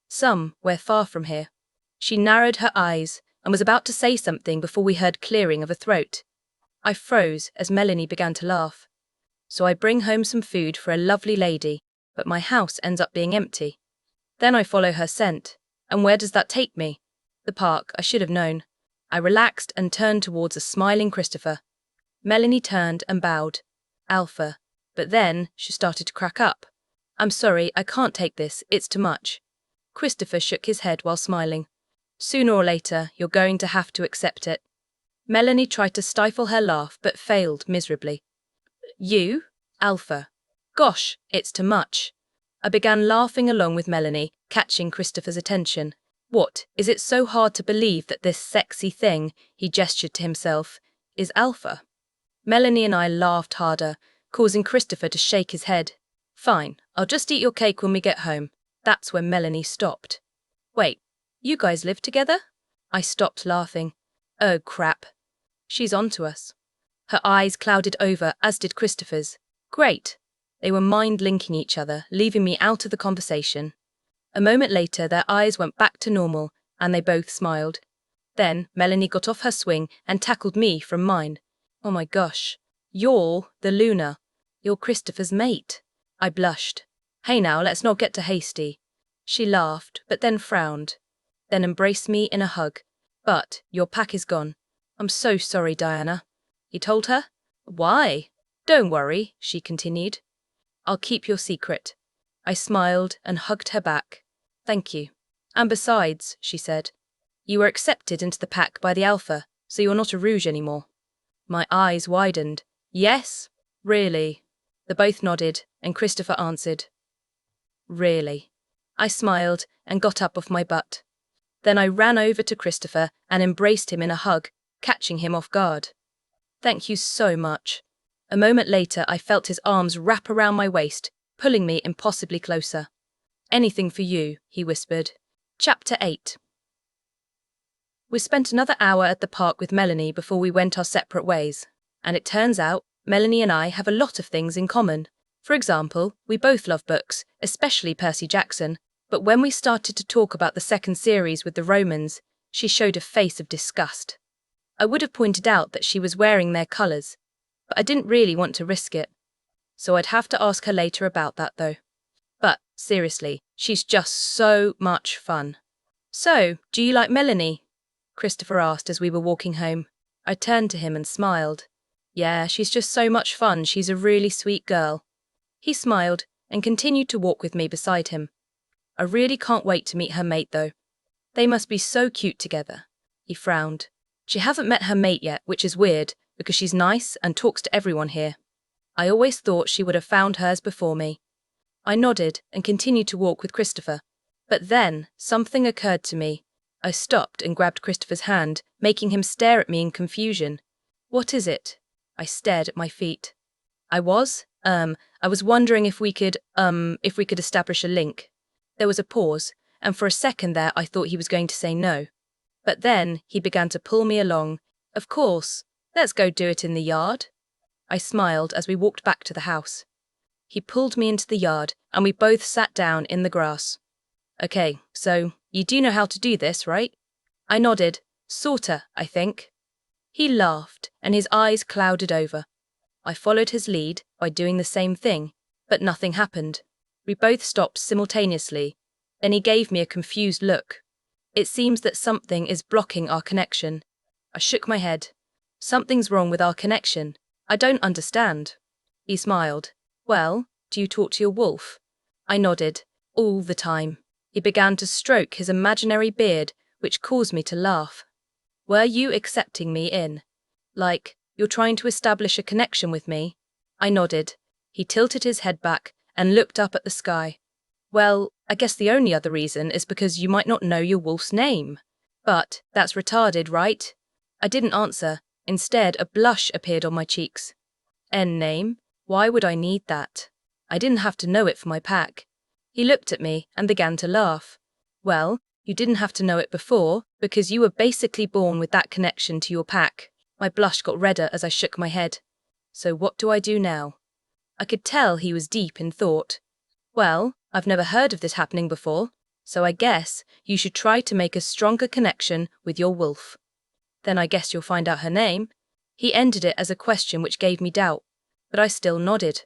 Somewhere far from here. She narrowed her eyes and was about to say something before we heard clearing of a throat. I froze as Melanie began to laugh. So I bring home some food for a lovely lady, but my house ends up being empty. Then I follow her scent. And where does that take me? The park, I should have known. I relaxed and turned towards a smiling Christopher. Melanie turned and bowed. Alpha. But then she started to crack up. I'm sorry, I can't take this, it's too much. Christopher shook his head while smiling. Sooner or later, you're going to have to accept it. Melanie tried to stifle her laugh but failed miserably. You? Alpha. Gosh, it's too much. I began laughing along with Melanie, catching Christopher's attention. What, is it so hard to believe that this sexy thing, he gestured to himself, is Alpha? Melanie and I laughed harder, causing Christopher to shake his head. Fine, I'll just eat your cake when we get home. That's when Melanie stopped. Wait, you guys live together? I stopped laughing. Oh crap. She's onto us. Her eyes clouded over, as did Christopher's. Great. They were mind-linking each other, leaving me out of the conversation. A moment later, their eyes went back to normal, and they both smiled. Then, Melanie got off her swing and tackled me from mine. Oh my gosh. You're the Luna. You're Christopher's mate. I blushed. Hey now, let's not get too hasty. She laughed, but then frowned. Then embraced me in a hug. But your pack is gone. I'm so sorry, Diana. He told her. Why? Don't worry, she continued. I'll keep your secret. I smiled and hugged her back. Thank you. And besides, she said, you were accepted into the pack by the Alpha, so you're not a Rouge anymore. My eyes widened. Yes? Really? They both nodded, and Christopher answered. Really? I smiled and got up off my butt. Then I ran over to Christopher and embraced him in a hug, catching him off guard. Thank you so much. A moment later, I felt his arms wrap around my waist, pulling me impossibly closer. Anything for you, he whispered. Chapter 8. We spent another hour at the park with Melanie before we went our separate ways. And it turns out, Melanie and I have a lot of things in common. For example, we both love books, especially Percy Jackson, but when we started to talk about the second series with the Romans, she showed a face of disgust. I would have pointed out that she was wearing their colours, but I didn't really want to risk it. So I'd have to ask her later about that though. But, seriously, she's just so much fun. So, do you like Melanie? Christopher asked as we were walking home. I turned to him and smiled. Yeah, she's just so much fun, she's a really sweet girl. He smiled and continued to walk with me beside him. I really can't wait to meet her mate though. They must be so cute together. He frowned. She hasn't met her mate yet, which is weird, because she's nice and talks to everyone here. I always thought she would have found hers before me. I nodded and continued to walk with Christopher. But then, something occurred to me. I stopped and grabbed Christopher's hand, making him stare at me in confusion. What is it? I stared at my feet. I was wondering if we could establish a link. There was a pause, and for a second there I thought he was going to say no. But then he began to pull me along. Of course, let's go do it in the yard. I smiled as we walked back to the house. He pulled me into the yard, and we both sat down in the grass. Okay, so you do know how to do this, right? I nodded. Sorta, I think. He laughed, and his eyes clouded over. I followed his lead by doing the same thing, but nothing happened. We both stopped simultaneously. Then he gave me a confused look. It seems that something is blocking our connection. I shook my head. Something's wrong with our connection. I don't understand. He smiled. Well, do you talk to your wolf? I nodded. All the time. He began to stroke his imaginary beard, which caused me to laugh. Were you accepting me in? Like, you're trying to establish a connection with me? I nodded. He tilted his head back and looked up at the sky. Well, I guess the only other reason is because you might not know your wolf's name. But that's retarded, right? I didn't answer. Instead, a blush appeared on my cheeks. Name? Why would I need that? I didn't have to know it for my pack. He looked at me and began to laugh. Well, you didn't have to know it before, because you were basically born with that connection to your pack. My blush got redder as I shook my head. So what do I do now? I could tell he was deep in thought. Well, I've never heard of this happening before, so I guess you should try to make a stronger connection with your wolf. Then I guess you'll find out her name. He ended it as a question which gave me doubt, but I still nodded.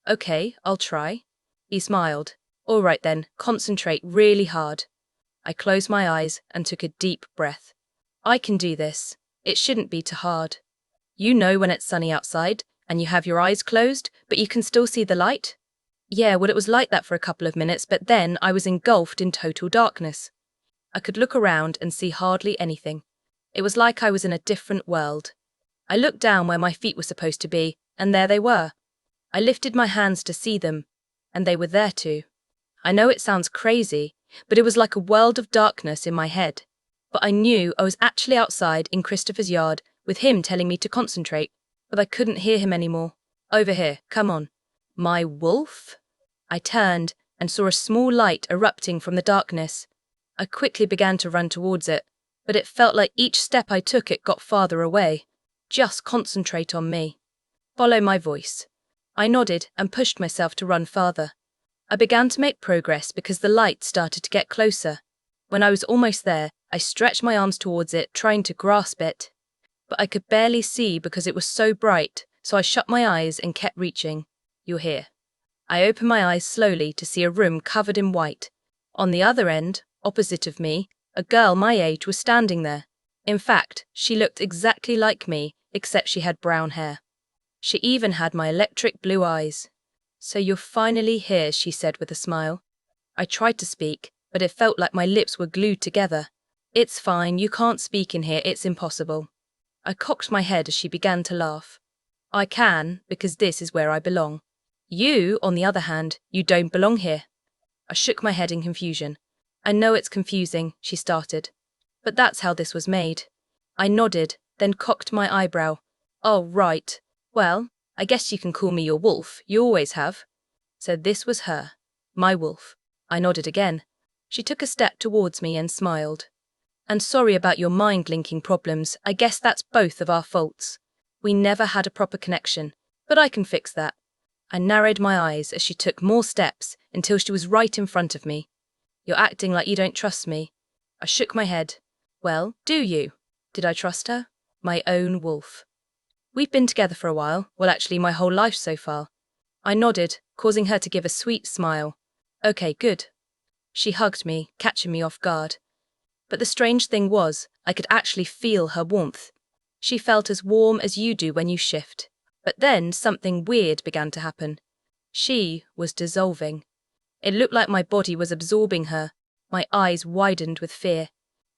Okay, I'll try. He smiled. All right then, concentrate really hard. I closed my eyes and took a deep breath. I can do this. It shouldn't be too hard. You know when it's sunny outside and you have your eyes closed, but you can still see the light? Yeah, well, it was like that for a couple of minutes, but then I was engulfed in total darkness. I could look around and see hardly anything. It was like I was in a different world. I looked down where my feet were supposed to be, and there they were. I lifted my hands to see them, and they were there too. I know it sounds crazy, but it was like a world of darkness in my head. But I knew I was actually outside in Christopher's yard with him telling me to concentrate, but I couldn't hear him anymore. Over here, come on. My wolf? I turned and saw a small light erupting from the darkness. I quickly began to run towards it, but it felt like each step I took it got farther away. Just concentrate on me. Follow my voice. I nodded and pushed myself to run farther. I began to make progress because the light started to get closer. When I was almost there, I stretched my arms towards it, trying to grasp it. But I could barely see because it was so bright, so I shut my eyes and kept reaching. You're here. I opened my eyes slowly to see a room covered in white. On the other end, opposite of me, a girl my age was standing there. In fact, she looked exactly like me, except she had brown hair. She even had my electric blue eyes. So you're finally here, she said with a smile. I tried to speak, but it felt like my lips were glued together. It's fine, you can't speak in here, it's impossible. I cocked my head as she began to laugh. I can, because this is where I belong. You, on the other hand, you don't belong here. I shook my head in confusion. I know it's confusing, she started. But that's how this was made. I nodded, then cocked my eyebrow. Oh, right. Well, I guess you can call me your wolf, you always have. So this was her. My wolf. I nodded again. She took a step towards me and smiled. And sorry about your mind-linking problems, I guess that's both of our faults. We never had a proper connection, but I can fix that. I narrowed my eyes as she took more steps until she was right in front of me. You're acting like you don't trust me. I shook my head. Well, do you? Did I trust her? My own wolf. We've been together for a while, well actually my whole life so far. I nodded, causing her to give a sweet smile. Okay, good. She hugged me, catching me off guard. But the strange thing was, I could actually feel her warmth. She felt as warm as you do when you shift. But then something weird began to happen. She was dissolving. It looked like my body was absorbing her. My eyes widened with fear.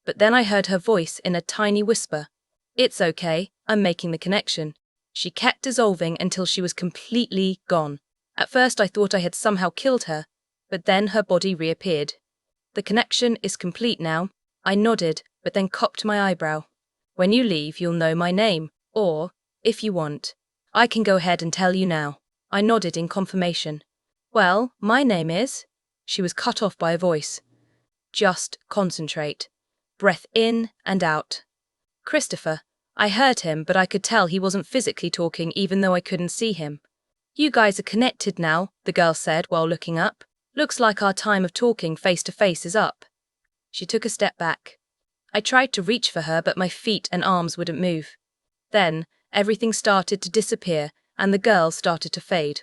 But then I heard her voice in a tiny whisper. It's okay, I'm making the connection. She kept dissolving until she was completely gone. At first I thought I had somehow killed her, but then her body reappeared. The connection is complete now. I nodded, but then cocked my eyebrow. When you leave, you'll know my name, or, if you want, I can go ahead and tell you now. I nodded in confirmation. Well, my name is... She was cut off by a voice. Just concentrate. Breath in and out. Christopher. I heard him, but I could tell he wasn't physically talking even though I couldn't see him. You guys are connected now, the girl said while looking up. Looks like our time of talking face to face is up. She took a step back. I tried to reach for her, but my feet and arms wouldn't move. Then, everything started to disappear, and the girl started to fade.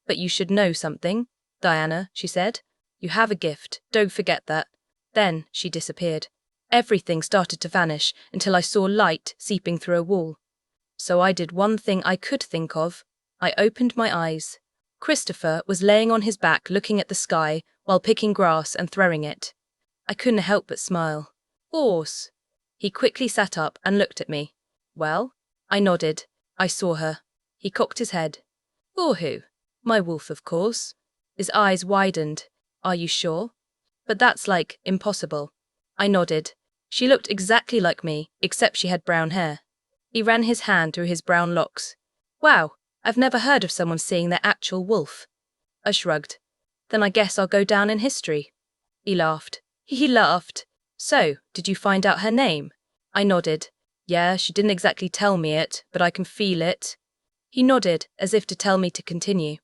But you should know something, Diana, she said. You have a gift, don't forget that. Then, she disappeared. Everything started to vanish until I saw light seeping through a wall. So I did one thing I could think of. I opened my eyes. Christopher was laying on his back looking at the sky while picking grass and throwing it. I couldn't help but smile. Horse. He quickly sat up and looked at me. Well? I nodded. I saw her. He cocked his head. Or who? My wolf, of course. His eyes widened. Are you sure? But that's like impossible. I nodded. She looked exactly like me, except she had brown hair. He ran his hand through his brown locks. Wow, I've never heard of someone seeing their actual wolf. I shrugged. Then I guess I'll go down in history. He laughed. He laughed. So, did you find out her name? I nodded. Yeah, she didn't exactly tell me it, but I can feel it. He nodded, as if to tell me to continue.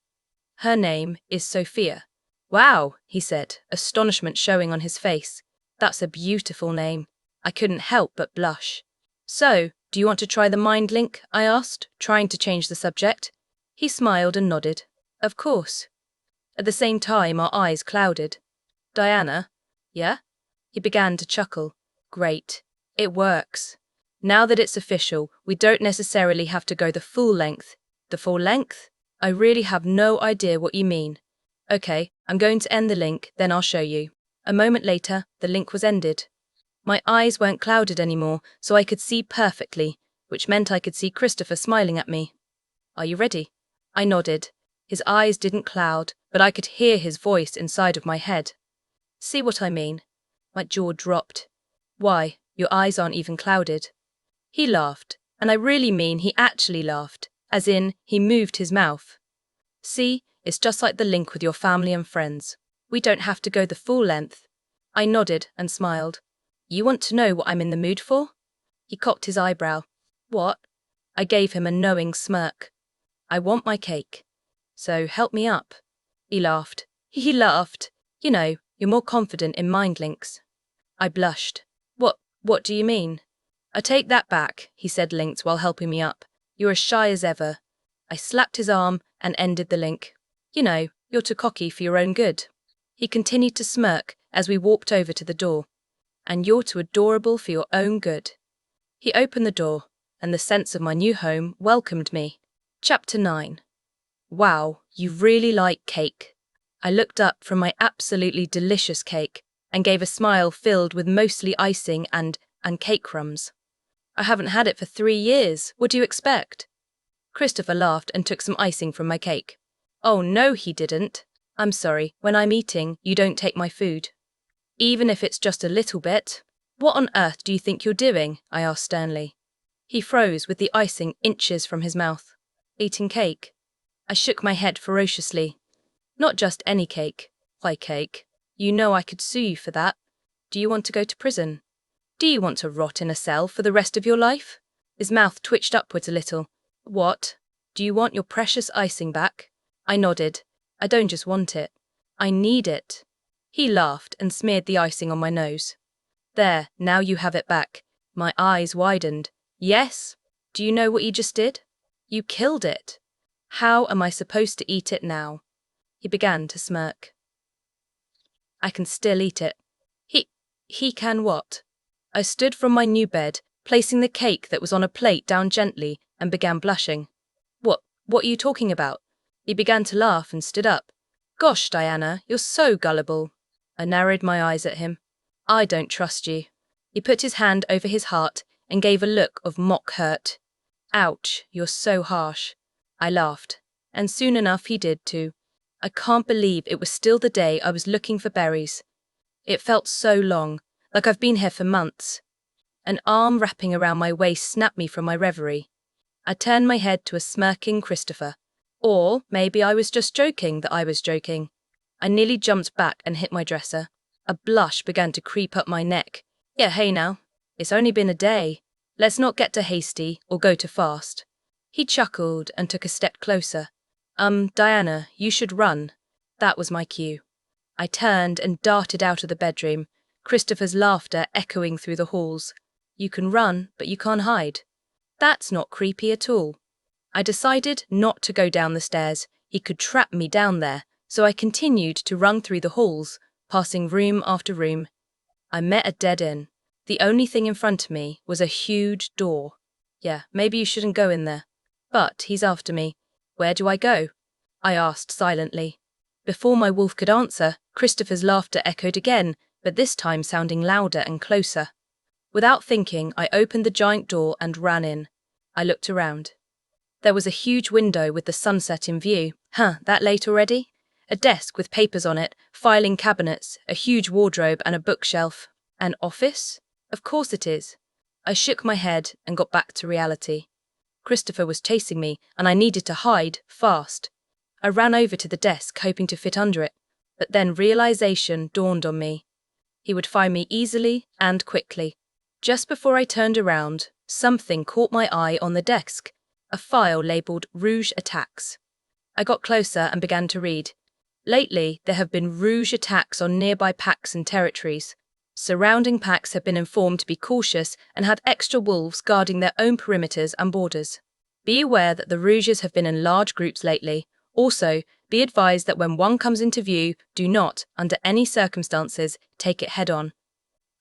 Her name is Sophia. Wow, he said, astonishment showing on his face. That's a beautiful name. I couldn't help but blush. So, do you want to try the mind link? I asked, trying to change the subject. He smiled and nodded. Of course. At the same time, our eyes clouded. Diana? Yeah? He began to chuckle. Great. It works. Now that it's official, we don't necessarily have to go the full length. The full length? I really have no idea what you mean. Okay, I'm going to end the link, then I'll show you. A moment later, the link was ended. My eyes weren't clouded anymore, so I could see perfectly, which meant I could see Christopher smiling at me. Are you ready? I nodded. His eyes didn't cloud, but I could hear his voice inside of my head. See what I mean? My jaw dropped. Why, your eyes aren't even clouded. He laughed, and I really mean he actually laughed, as in, he moved his mouth. See, it's just like the link with your family and friends. We don't have to go the full length. I nodded and smiled. You want to know what I'm in the mood for? He cocked his eyebrow. What? I gave him a knowing smirk. I want my cake. So help me up. He laughed. He laughed. You know, you're more confident in mind links. I blushed. What do you mean? I take that back, he said linked while helping me up. You're as shy as ever. I slapped his arm and ended the link. You know, you're too cocky for your own good. He continued to smirk as we walked over to the door. And you're too adorable for your own good. He opened the door, and the sense of my new home welcomed me. Chapter 9. Wow, you really like cake. I looked up from my absolutely delicious cake and gave a smile filled with mostly icing and cake crumbs. I haven't had it for 3 years. What do you expect? Christopher laughed and took some icing from my cake. Oh no, he didn't. I'm sorry, when I'm eating, you don't take my food. Even if it's just a little bit. What on earth do you think you're doing? I asked sternly. He froze with the icing inches from his mouth. Eating cake. I shook my head ferociously. Not just any cake. Why cake? You know I could sue you for that. Do you want to go to prison? Do you want to rot in a cell for the rest of your life? His mouth twitched upwards a little. What? Do you want your precious icing back? I nodded. I don't just want it. I need it. He laughed and smeared the icing on my nose. There, now you have it back. My eyes widened. Yes? Do you know what you just did? You killed it. How am I supposed to eat it now? He began to smirk. I can still eat it. He can what? I stood from my new bed, placing the cake that was on a plate down gently, and began blushing. What are you talking about? He began to laugh and stood up. Gosh, Diana, you're so gullible. I narrowed my eyes at him. I don't trust you. He put his hand over his heart and gave a look of mock hurt. Ouch, you're so harsh. I laughed, and soon enough he did too. I can't believe it was still the day I was looking for berries. It felt so long, like I've been here for months. An arm wrapping around my waist snapped me from my reverie. I turned my head to a smirking Christopher. Or maybe I was just joking that I was joking. I nearly jumped back and hit my dresser. A blush began to creep up my neck. Yeah, hey now. It's only been a day. Let's not get too hasty or go too fast. He chuckled and took a step closer. Diana, you should run. That was my cue. I turned and darted out of the bedroom, Christopher's laughter echoing through the halls. You can run, but you can't hide. That's not creepy at all. I decided not to go down the stairs. He could trap me down there, so I continued to run through the halls, passing room after room. I met a dead end. The only thing in front of me was a huge door. Yeah, maybe you shouldn't go in there. But he's after me. Where do I go? I asked silently. Before my wolf could answer, Christopher's laughter echoed again, but this time sounding louder and closer. Without thinking, I opened the giant door and ran in. I looked around. There was a huge window with the sunset in view. That late already? A desk with papers on it, filing cabinets, a huge wardrobe and a bookshelf. An office? Of course it is. I shook my head and got back to reality. Christopher was chasing me, and I needed to hide, fast. I ran over to the desk, hoping to fit under it, but then realization dawned on me. He would find me easily and quickly. Just before I turned around, something caught my eye on the desk, a file labelled Rouge Attacks. I got closer and began to read. Lately, there have been Rouge attacks on nearby packs and territories. Surrounding packs have been informed to be cautious and have extra wolves guarding their own perimeters and borders. Be aware that the Rouges have been in large groups lately. Also, be advised that when one comes into view, do not, under any circumstances, take it head-on.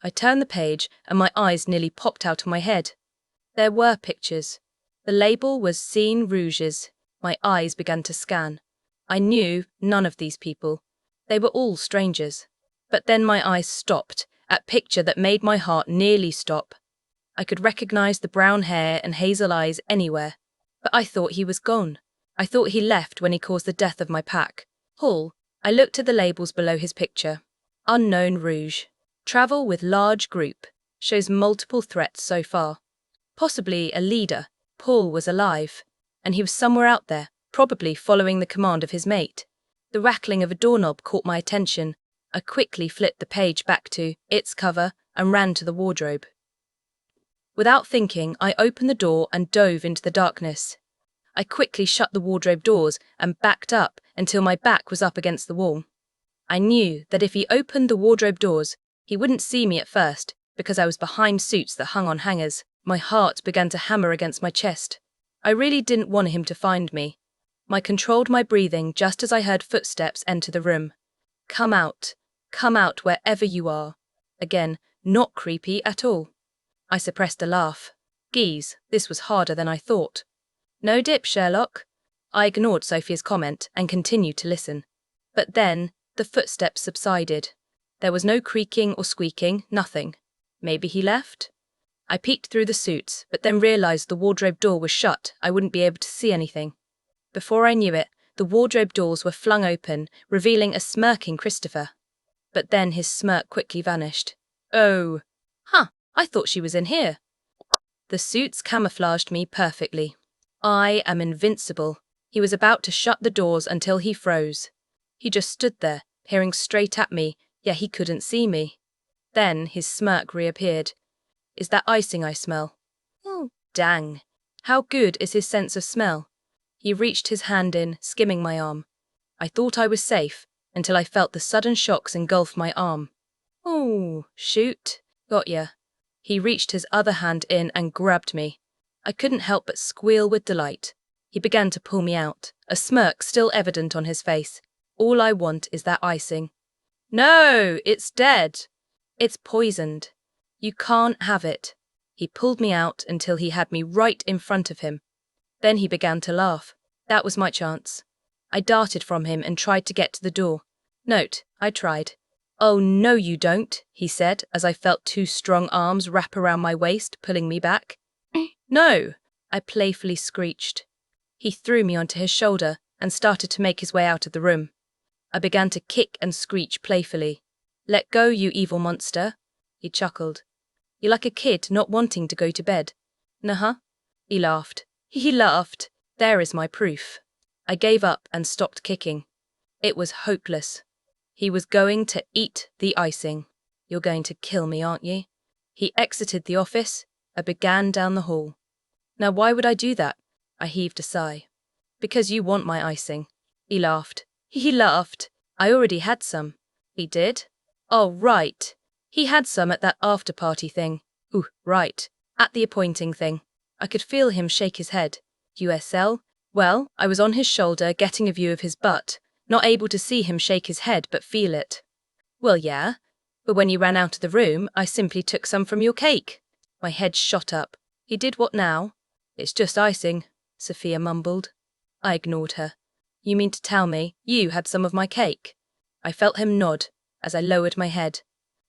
I turned the page and my eyes nearly popped out of my head. There were pictures. The label was Seen Rouges. My eyes began to scan. I knew none of these people. They were all strangers. But then my eyes stopped at a picture that made my heart nearly stop. I could recognize the brown hair and hazel eyes anywhere. But I thought he was gone. I thought he left when he caused the death of my pack. Hall. I looked at the labels below his picture. Unknown Rouge. Travel with large group. Shows multiple threats so far. Possibly a leader. Paul was alive. And he was somewhere out there, probably following the command of his mate. The rattling of a doorknob caught my attention. I quickly flipped the page back to its cover and ran to the wardrobe. Without thinking, I opened the door and dove into the darkness. I quickly shut the wardrobe doors and backed up until my back was up against the wall. I knew that if he opened the wardrobe doors, he wouldn't see me at first because I was behind suits that hung on hangers. My heart began to hammer against my chest. I really didn't want him to find me. I controlled my breathing just as I heard footsteps enter the room. Come out wherever you are. Again, not creepy at all. I suppressed a laugh. Geez, this was harder than I thought. No dip, Sherlock. I ignored Sophia's comment and continued to listen. But then, the footsteps subsided. There was no creaking or squeaking, nothing. Maybe he left? I peeked through the suits, but then realized the wardrobe door was shut. I wouldn't be able to see anything. Before I knew it, the wardrobe doors were flung open, revealing a smirking Christopher. But then his smirk quickly vanished. Oh. I thought she was in here. The suits camouflaged me perfectly. I am invincible. He was about to shut the doors until he froze. He just stood there, peering straight at me, yet he couldn't see me. Then his smirk reappeared. Is that icing I smell? Oh, dang. How good is his sense of smell? He reached his hand in, skimming my arm. I thought I was safe, until I felt the sudden shocks engulf my arm. Oh, shoot. Got ya. He reached his other hand in and grabbed me. I couldn't help but squeal with delight. He began to pull me out, a smirk still evident on his face. All I want is that icing. No, it's dead. It's poisoned. You can't have it. He pulled me out until he had me right in front of him. Then he began to laugh. That was my chance. I darted from him and tried to get to the door. Note, I tried. Oh, no you don't, he said as I felt two strong arms wrap around my waist, pulling me back. No, I playfully screeched. He threw me onto his shoulder and started to make his way out of the room. I began to kick and screech playfully. Let go, you evil monster. He chuckled. You're like a kid not wanting to go to bed. Nuh-huh. He laughed. He laughed. There is my proof. I gave up and stopped kicking. It was hopeless. He was going to eat the icing. You're going to kill me, aren't you? He exited the office. I began down the hall. Now why would I do that? I heaved a sigh. Because you want my icing. He laughed. He laughed. I already had some. He did? Oh, right. He had some at that after-party thing. Ooh, right. At the appointing thing. I could feel him shake his head. USL? Well, I was on his shoulder getting a view of his butt, not able to see him shake his head but feel it. Well, yeah. But when you ran out of the room, I simply took some from your cake. My head shot up. He did what now? It's just icing, Sophia mumbled. I ignored her. You mean to tell me you had some of my cake? I felt him nod as I lowered my head.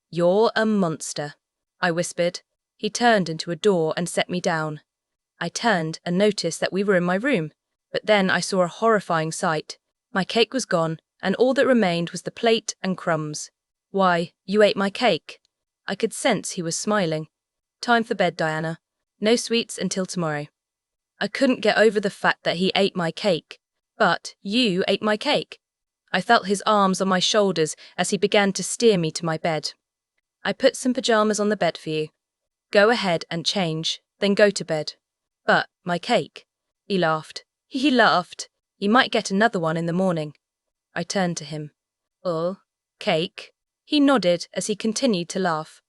You're a monster, I whispered. He turned into a door and set me down. I turned and noticed that we were in my room, but then I saw a horrifying sight. My cake was gone, and all that remained was the plate and crumbs. Why, you ate my cake. I could sense he was smiling. Time for bed, Diana. No sweets until tomorrow. I couldn't get over the fact that he ate my cake. But you ate my cake. I felt his arms on my shoulders as he began to steer me to my bed. I put some pajamas on the bed for you. Go ahead and change, then go to bed. But my cake. He laughed. He laughed. You might get another one in the morning. I turned to him. Oh, cake? He nodded as he continued to laugh.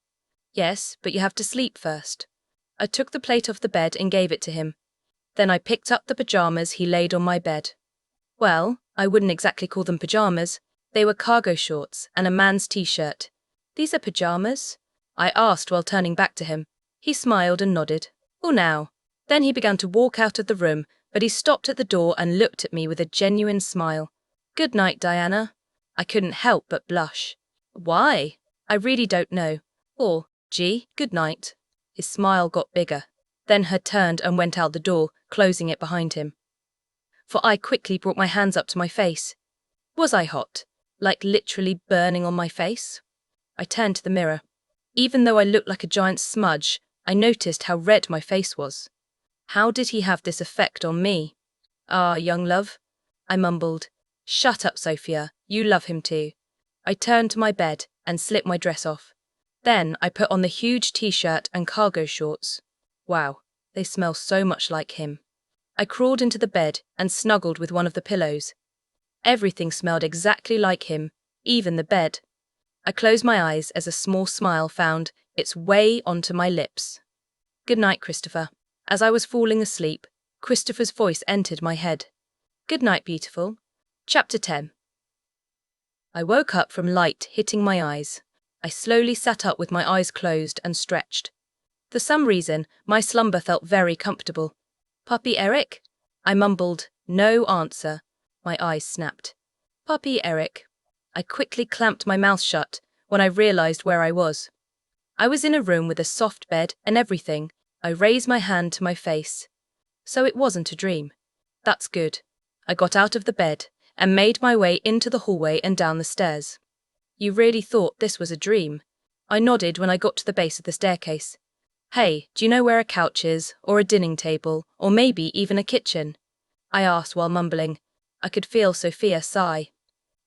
Yes, but you have to sleep first. I took the plate off the bed and gave it to him. Then I picked up the pajamas he laid on my bed. Well, I wouldn't exactly call them pajamas. They were cargo shorts and a man's t-shirt. These are pajamas? I asked while turning back to him. He smiled and nodded. Oh, now. Then he began to walk out of the room, but he stopped at the door and looked at me with a genuine smile. Good night, Diana. I couldn't help but blush. Why? I really don't know. Or, gee, good night. His smile got bigger. Then he turned and went out the door, closing it behind him. For I quickly brought my hands up to my face. Was I hot? Like literally burning on my face? I turned to the mirror. Even though I looked like a giant smudge, I noticed how red my face was. How did he have this effect on me? Ah, young love, I mumbled. Shut up, Sophia. You love him too. I turned to my bed and slipped my dress off. Then I put on the huge t-shirt and cargo shorts. Wow, they smell so much like him. I crawled into the bed and snuggled with one of the pillows. Everything smelled exactly like him, even the bed. I closed my eyes as a small smile found its way onto my lips. Good night, Christopher. As I was falling asleep, Christopher's voice entered my head. Good night, beautiful. Chapter 10. I woke up from light hitting my eyes. I slowly sat up with my eyes closed and stretched. For some reason, my slumber felt very comfortable. Puppy Eric? I mumbled, no answer. My eyes snapped. Puppy Eric. I quickly clamped my mouth shut when I realized where I was. I was in a room with a soft bed and everything. I raised my hand to my face. So it wasn't a dream. That's good. I got out of the bed and made my way into the hallway and down the stairs. You really thought this was a dream? I nodded when I got to the base of the staircase. Hey, do you know where a couch is, or a dining table, or maybe even a kitchen? I asked while mumbling. I could feel Sophia sigh.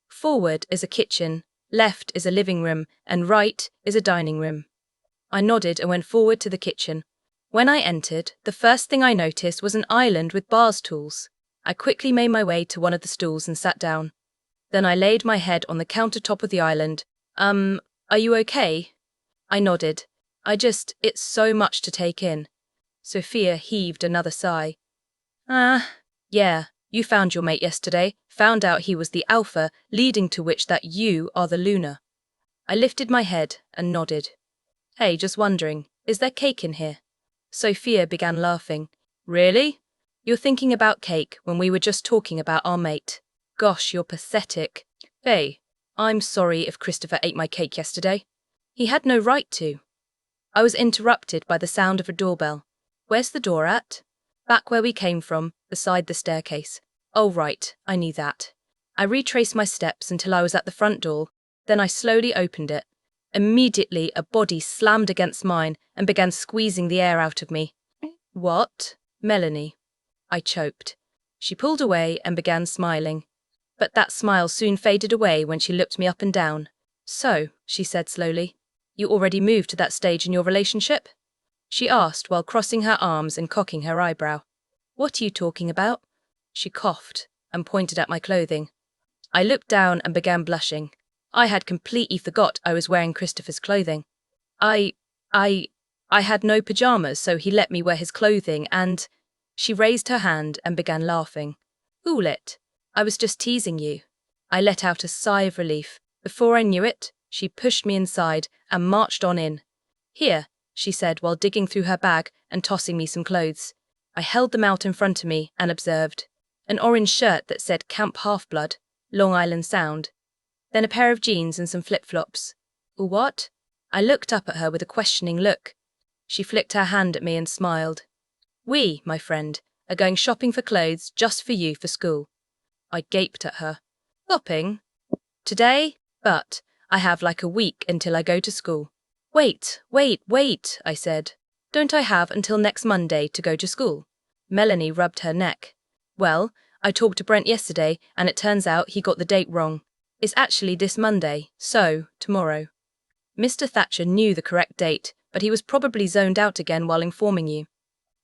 Forward is a kitchen, left is a living room, and right is a dining room. I nodded and went forward to the kitchen. When I entered, the first thing I noticed was an island with bar stools. I quickly made my way to one of the stools and sat down. Then I laid my head on the countertop of the island. Are you okay? I nodded. It's so much to take in. Sophia heaved another sigh. Yeah, you found your mate yesterday, found out he was the alpha, leading to which that you are the Luna. I lifted my head and nodded. Hey, just wondering, is there cake in here? Sophia began laughing. Really? You're thinking about cake when we were just talking about our mate. Gosh, you're pathetic. Hey, I'm sorry if Christopher ate my cake yesterday. He had no right to. I was interrupted by the sound of a doorbell. Where's the door at? Back where we came from, beside the staircase. Oh right, I knew that. I retraced my steps until I was at the front door, then I slowly opened it. Immediately a body slammed against mine and began squeezing the air out of me. What? Melanie. I choked. She pulled away and began smiling. But that smile soon faded away when she looked me up and down. So, she said slowly, you already moved to that stage in your relationship? She asked while crossing her arms and cocking her eyebrow. What are you talking about? She coughed and pointed at my clothing. I looked down and began blushing. I had completely forgot I was wearing Christopher's clothing. I had no pajamas, so he let me wear his clothing and... She raised her hand and began laughing. Oolit, I was just teasing you. I let out a sigh of relief. Before I knew it, she pushed me inside and marched on in. Here, she said while digging through her bag and tossing me some clothes. I held them out in front of me and observed. An orange shirt that said Camp Half-Blood, Long Island Sound. Then a pair of jeans and some flip-flops. What? I looked up at her with a questioning look. She flicked her hand at me and smiled. We, my friend, are going shopping for clothes just for you for school. I gaped at her. Shopping? Today? But I have like a week until I go to school. Wait, I said. Don't I have until next Monday to go to school? Melanie rubbed her neck. Well, I talked to Brent yesterday and it turns out he got the date wrong. It's actually this Monday, so tomorrow. Mr. Thatcher knew the correct date, but he was probably zoned out again while informing you.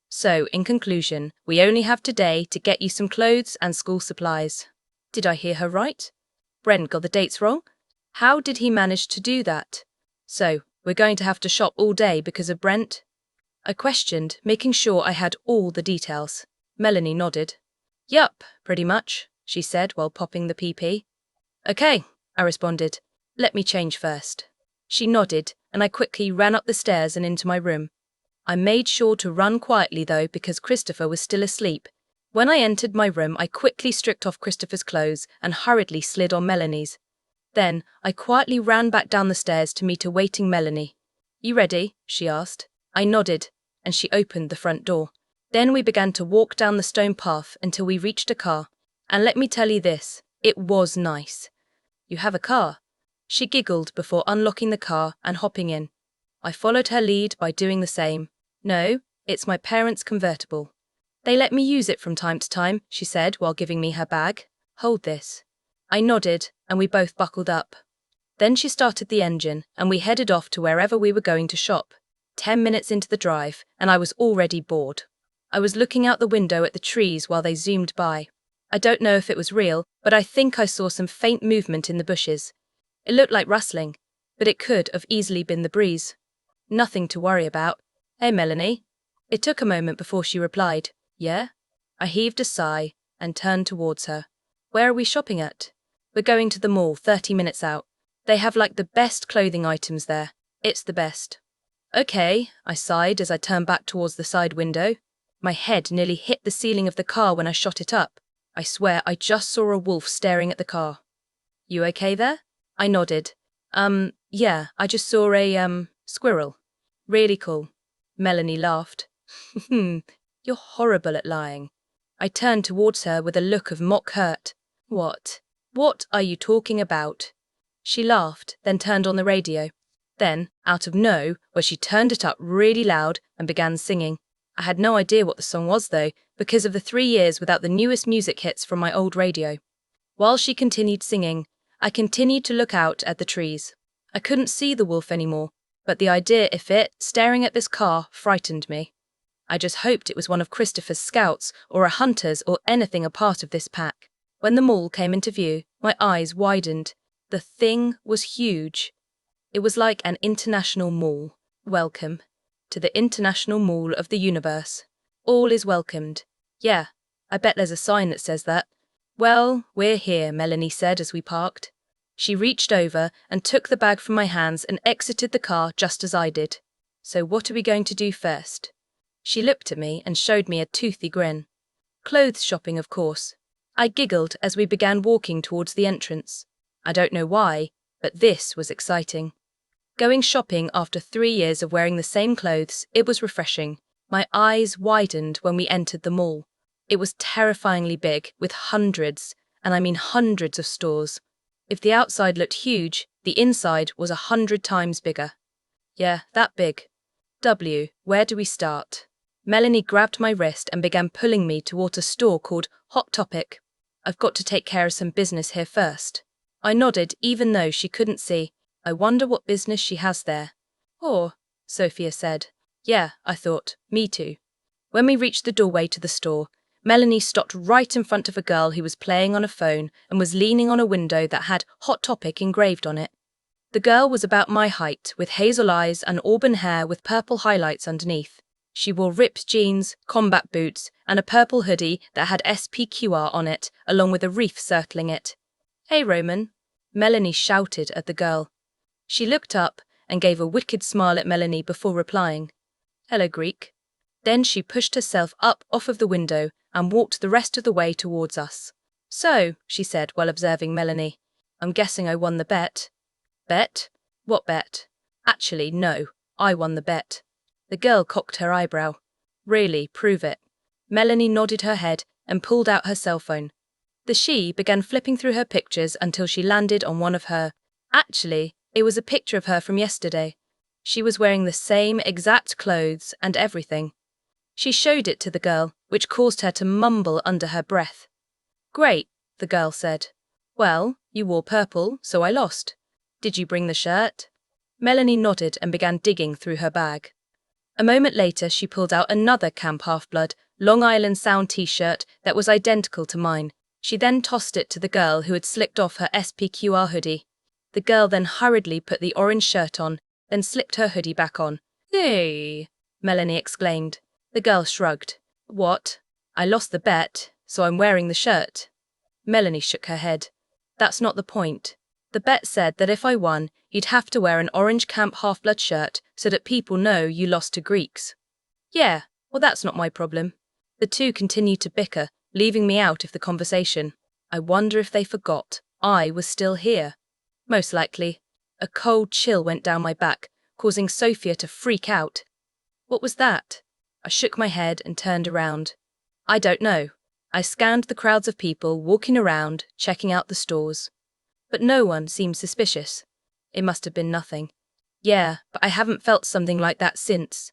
So, in conclusion, we only have today to get you some clothes and school supplies. Did I hear her right? Brent got the dates wrong? How did he manage to do that? So, we're going to have to shop all day because of Brent? I questioned, making sure I had all the details. Melanie nodded. Yup, pretty much, she said while popping the PP. Okay, I responded. Let me change first. She nodded, and I quickly ran up the stairs and into my room. I made sure to run quietly though because Christopher was still asleep. When I entered my room, I quickly stripped off Christopher's clothes and hurriedly slid on Melanie's. Then, I quietly ran back down the stairs to meet a waiting Melanie. You ready? She asked. I nodded, and she opened the front door. Then we began to walk down the stone path until we reached a car. And let me tell you this, it was nice. You have a car? She giggled before unlocking the car and hopping in. I followed her lead by doing the same. No, it's my parents' convertible. They let me use it from time to time, she said while giving me her bag. Hold this. I nodded, and we both buckled up. Then she started the engine, and we headed off to wherever we were going to shop. 10 minutes into the drive, and I was already bored. I was looking out the window at the trees while they zoomed by. I don't know if it was real, but I think I saw some faint movement in the bushes. It looked like rustling, but it could have easily been the breeze. Nothing to worry about. Hey, Melanie. It took a moment before she replied. Yeah? I heaved a sigh and turned towards her. Where are we shopping at? We're going to the mall 30 minutes out. They have like the best clothing items there. It's the best. Okay, I sighed as I turned back towards the side window. My head nearly hit the ceiling of the car when I shot it up. I swear I just saw a wolf staring at the car. You okay there? I nodded. Yeah, I just saw a, squirrel. Really cool. Melanie laughed. You're horrible at lying. I turned towards her with a look of mock hurt. What? What are you talking about? She laughed, then turned on the radio. Then, out of nowhere, she turned it up really loud and began singing. I had no idea what the song was though, because of the 3 years without the newest music hits from my old radio. While she continued singing, I continued to look out at the trees. I couldn't see the wolf anymore, but the idea of it staring at this car frightened me. I just hoped it was one of Christopher's scouts or a hunter's or anything a part of this pack. When the mall came into view, my eyes widened. The thing was huge. It was like an international mall. Welcome to the International Mall of the Universe. All is welcomed. Yeah, I bet there's a sign that says that. Well, we're here, Melanie said as we parked. She reached over and took the bag from my hands and exited the car just as I did. So what are we going to do first? She looked at me and showed me a toothy grin. Clothes shopping, of course. I giggled as we began walking towards the entrance. I don't know why, but this was exciting. Going shopping after 3 years of wearing the same clothes, it was refreshing. My eyes widened when we entered the mall. It was terrifyingly big, with hundreds, and I mean hundreds of stores. If the outside looked huge, the inside was 100 times bigger. Yeah, that big. Where do we start? Melanie grabbed my wrist and began pulling me toward a store called Hot Topic. I've got to take care of some business here first. I nodded even though she couldn't see. I wonder what business she has there. Or, Sophia said. Yeah, I thought, me too. When we reached the doorway to the store, Melanie stopped right in front of a girl who was playing on a phone and was leaning on a window that had Hot Topic engraved on it. The girl was about my height, with hazel eyes and auburn hair with purple highlights underneath. She wore ripped jeans, combat boots, and a purple hoodie that had SPQR on it, along with a reef circling it. Hey, Roman, Melanie shouted at the girl. She looked up and gave a wicked smile at Melanie before replying. Hello, Greek. Then she pushed herself up off of the window and walked the rest of the way towards us. So, she said while observing Melanie, I'm guessing I won the bet. Bet? What bet? Actually, no, I won the bet. The girl cocked her eyebrow. Really, prove it. Melanie nodded her head and pulled out her cell phone. The she began flipping through her pictures until she landed on one of her. Actually, it was a picture of her from yesterday. She was wearing the same exact clothes and everything. She showed it to the girl, which caused her to mumble under her breath. Great, the girl said. Well, you wore purple, so I lost. Did you bring the shirt? Melanie nodded and began digging through her bag. A moment later, she pulled out another Camp Half-Blood, Long Island Sound t-shirt that was identical to mine. She then tossed it to the girl who had slipped off her SPQR hoodie. The girl then hurriedly put the orange shirt on, then slipped her hoodie back on. Hey, Melanie exclaimed. The girl shrugged. What? I lost the bet, so I'm wearing the shirt. Melanie shook her head. That's not the point. The bet said that if I won, you'd have to wear an orange Camp Half-Blood shirt so that people know you lost to Greeks. Yeah, well that's not my problem. The two continued to bicker, leaving me out of the conversation. I wonder if they forgot I was still here. Most likely. A cold chill went down my back, causing Sophia to freak out. What was that? I shook my head and turned around. I don't know. I scanned the crowds of people walking around, checking out the stores. But no one seemed suspicious. It must have been nothing. Yeah, but I haven't felt something like that since.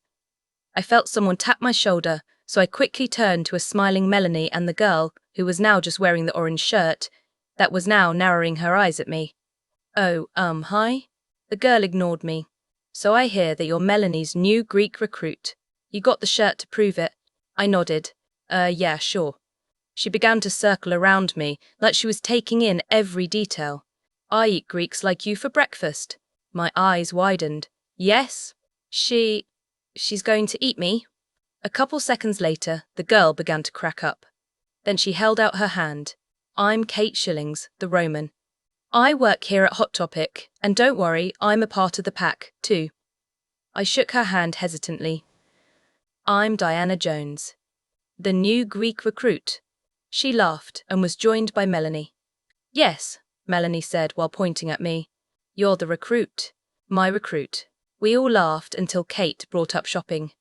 I felt someone tap my shoulder, so I quickly turned to a smiling Melanie and the girl, who was now just wearing the orange shirt, that was now narrowing her eyes at me. Oh, hi? The girl ignored me. So I hear that you're Melanie's new Greek recruit. You got the shirt to prove it. I nodded. Yeah, sure. She began to circle around me, like she was taking in every detail. I eat Greeks like you for breakfast. My eyes widened. Yes? She's going to eat me? A couple seconds later, the girl began to crack up. Then she held out her hand. I'm Kate Shillings, the Roman. I work here at Hot Topic, and don't worry, I'm a part of the pack, too. I shook her hand hesitantly. I'm Diana Jones, the new Greek recruit. She laughed and was joined by Melanie. Yes, Melanie said while pointing at me. You're the recruit. My recruit. We all laughed until Kate brought up shopping.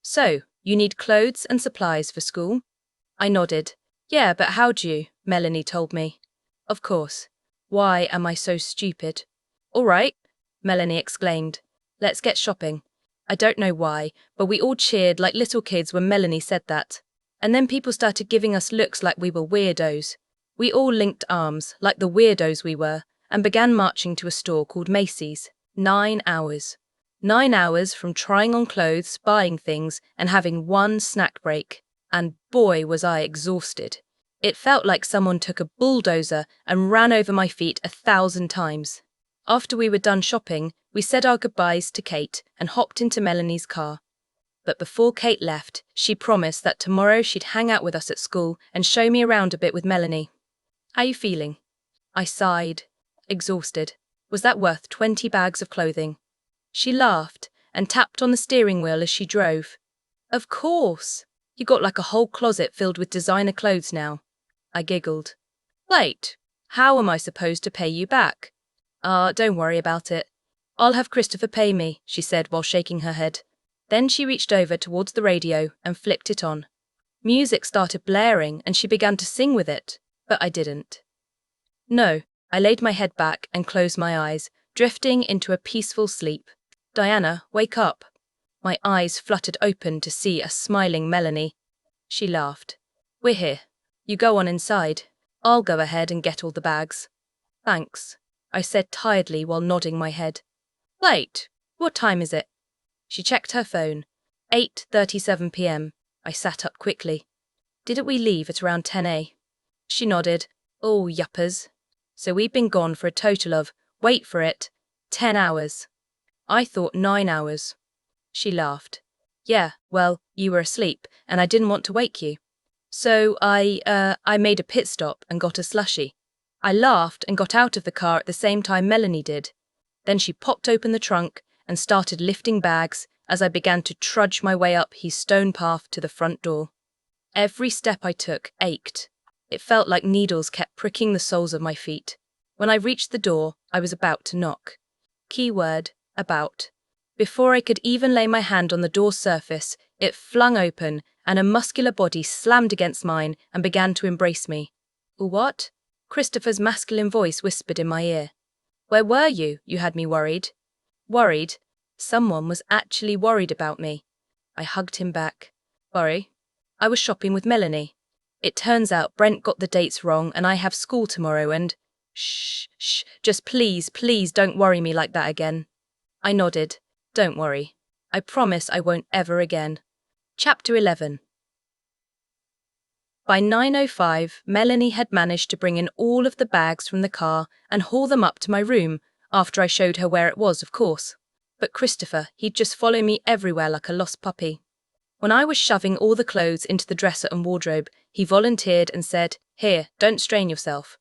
So, you need clothes and supplies for school? I nodded. Yeah, but how'd you? Melanie told me. Of course. Why am I so stupid? All right, Melanie exclaimed. Let's get shopping. I don't know why, but we all cheered like little kids when Melanie said that. And then people started giving us looks like we were weirdos. We all linked arms, like the weirdos we were, and began marching to a store called Macy's. 9 hours. 9 hours from trying on clothes, buying things, and having one snack break. And boy, was I exhausted. It felt like someone took a bulldozer and ran over my feet 1,000 times. After we were done shopping, we said our goodbyes to Kate and hopped into Melanie's car. But before Kate left, she promised that tomorrow she'd hang out with us at school and show me around a bit with Melanie. How you feeling? I sighed, exhausted. Was that worth 20 bags of clothing? She laughed and tapped on the steering wheel as she drove. Of course. You got like a whole closet filled with designer clothes now. I giggled. Wait, how am I supposed to pay you back? Don't worry about it. I'll have Christopher pay me, she said while shaking her head. Then she reached over towards the radio and flipped it on. Music started blaring and she began to sing with it, but I didn't. No, I laid my head back and closed my eyes, drifting into a peaceful sleep. Diana, wake up. My eyes fluttered open to see a smiling Melanie. She laughed. We're here. You go on inside. I'll go ahead and get all the bags. Thanks, I said tiredly while nodding my head. Wait, what time is it? She checked her phone. 8:37 p.m. I sat up quickly. Didn't we leave at around 10 a.m? She nodded. Oh, yuppers. So we've been gone for a total of, wait for it, 10 hours. I thought 9 hours. She laughed. Yeah, well, you were asleep, and I didn't want to wake you. So I made a pit stop and got a slushie. I laughed and got out of the car at the same time Melanie did. Then she popped open the trunk and started lifting bags as I began to trudge my way up his stone path to the front door. Every step I took ached. It felt like needles kept pricking the soles of my feet. When I reached the door, I was about to knock. Keyword, about. Before I could even lay my hand on the door's surface, it flung open and a muscular body slammed against mine and began to embrace me. What? Christopher's masculine voice whispered in my ear. Where were you? You had me worried. Worried? Someone was actually worried about me. I hugged him back. Sorry. I was shopping with Melanie. It turns out Brent got the dates wrong and I have school tomorrow and… Shh, just please don't worry me like that again. I nodded. Don't worry. I promise I won't ever again. Chapter 11. By 9:05, Melanie had managed to bring in all of the bags from the car and haul them up to my room, after I showed her where it was, of course. But Christopher, he'd just follow me everywhere like a lost puppy. When I was shoving all the clothes into the dresser and wardrobe, he volunteered and said, Here, don't strain yourself.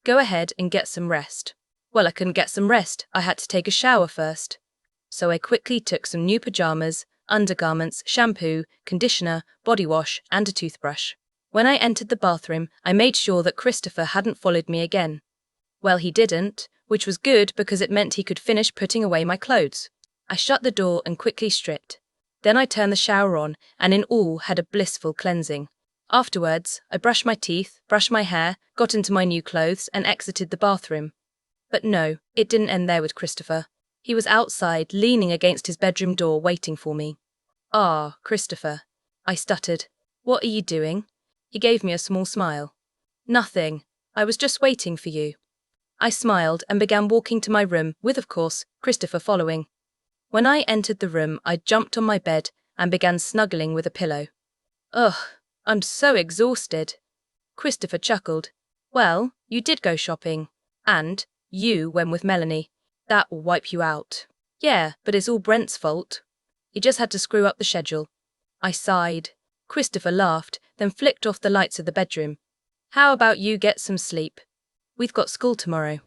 Go ahead and get some rest. Well, I couldn't get some rest. I had to take a shower first. So I quickly took some new pajamas, undergarments, shampoo, conditioner, body wash, and a toothbrush. When I entered the bathroom, I made sure that Christopher hadn't followed me again. Well, he didn't, which was good because it meant he could finish putting away my clothes. I shut the door and quickly stripped. Then I turned the shower on and in all had a blissful cleansing. Afterwards, I brushed my teeth, brushed my hair, got into my new clothes and exited the bathroom. But no, it didn't end there with Christopher. He was outside, leaning against his bedroom door, waiting for me. Ah, Christopher. I stuttered. What are you doing? He gave me a small smile. Nothing. I was just waiting for you. I smiled and began walking to my room, with, of course, Christopher following. When I entered the room, I jumped on my bed and began snuggling with a pillow. Ugh, I'm so exhausted. Christopher chuckled. Well, you did go shopping. And you went with Melanie. That will wipe you out. Yeah, but it's all Brent's fault. He just had to screw up the schedule. I sighed. Christopher laughed, then flicked off the lights of the bedroom. How about you get some sleep? We've got school tomorrow.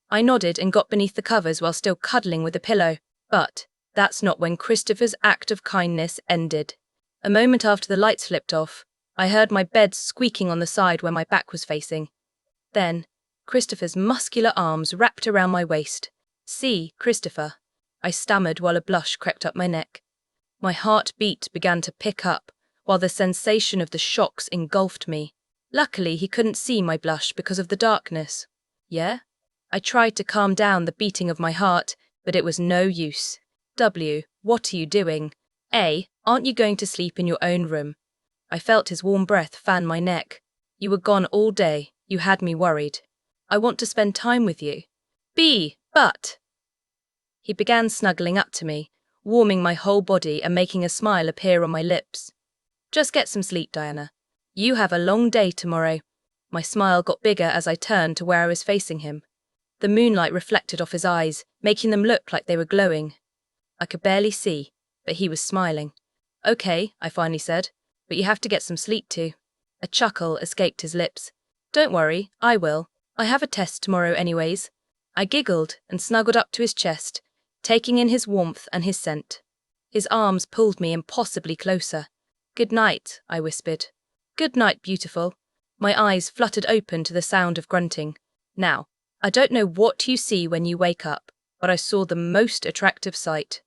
I nodded and got beneath the covers while still cuddling with the pillow. But that's not when Christopher's act of kindness ended. A moment after the lights flipped off, I heard my bed squeaking on the side where my back was facing. Then, Christopher's muscular arms wrapped around my waist. See, Christopher, I stammered while a blush crept up my neck. My heartbeat began to pick up, while the sensation of the shocks engulfed me. Luckily, he couldn't see my blush because of the darkness. Yeah? I tried to calm down the beating of my heart, but it was no use. W, what are you doing? A, aren't you going to sleep in your own room? I felt his warm breath fan my neck. You were gone all day. You had me worried. I want to spend time with you. B, but... He began snuggling up to me, warming my whole body and making a smile appear on my lips. Just get some sleep, Diana. You have a long day tomorrow. My smile got bigger as I turned to where I was facing him. The moonlight reflected off his eyes, making them look like they were glowing. I could barely see, but he was smiling. Okay, I finally said, but you have to get some sleep too. A chuckle escaped his lips. Don't worry, I will. I have a test tomorrow anyways. I giggled and snuggled up to his chest, taking in his warmth and his scent. His arms pulled me impossibly closer. Good night, I whispered. Good night, beautiful. My eyes fluttered open to the sound of grunting. Now, I don't know what you see when you wake up, but I saw the most attractive sight.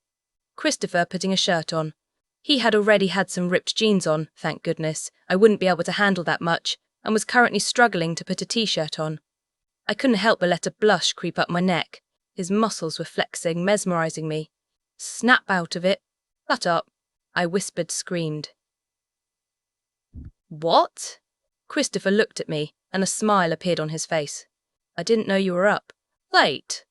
Christopher putting a shirt on. He had already had some ripped jeans on, thank goodness. I wouldn't be able to handle that much, and was currently struggling to put a t-shirt on. I couldn't help but let a blush creep up my neck. His muscles were flexing, mesmerizing me. Snap out of it. Shut up, I whispered, screamed. What? Christopher looked at me, and a smile appeared on his face. I didn't know you were up. Late.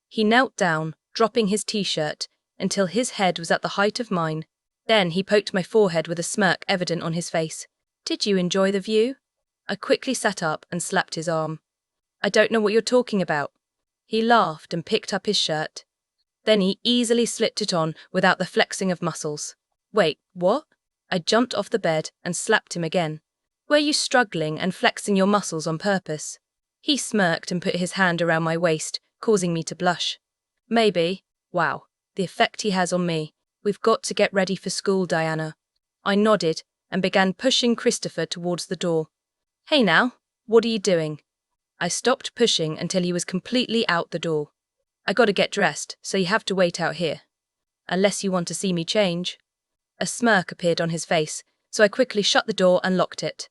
He knelt down, dropping his t-shirt, until his head was at the height of mine. Then he poked my forehead with a smirk evident on his face. Did you enjoy the view? I quickly sat up and slapped his arm. I don't know what you're talking about. He laughed and picked up his shirt. Then he easily slipped it on without the flexing of muscles. Wait, what? I jumped off the bed and slapped him again. Were you struggling and flexing your muscles on purpose? He smirked and put his hand around my waist, causing me to blush. Maybe. Wow, the effect he has on me. We've got to get ready for school, Diana. I nodded and began pushing Christopher towards the door. Hey now, what are you doing? I stopped pushing until he was completely out the door. I gotta get dressed, so you have to wait out here. Unless you want to see me change. A smirk appeared on his face, so I quickly shut the door and locked it.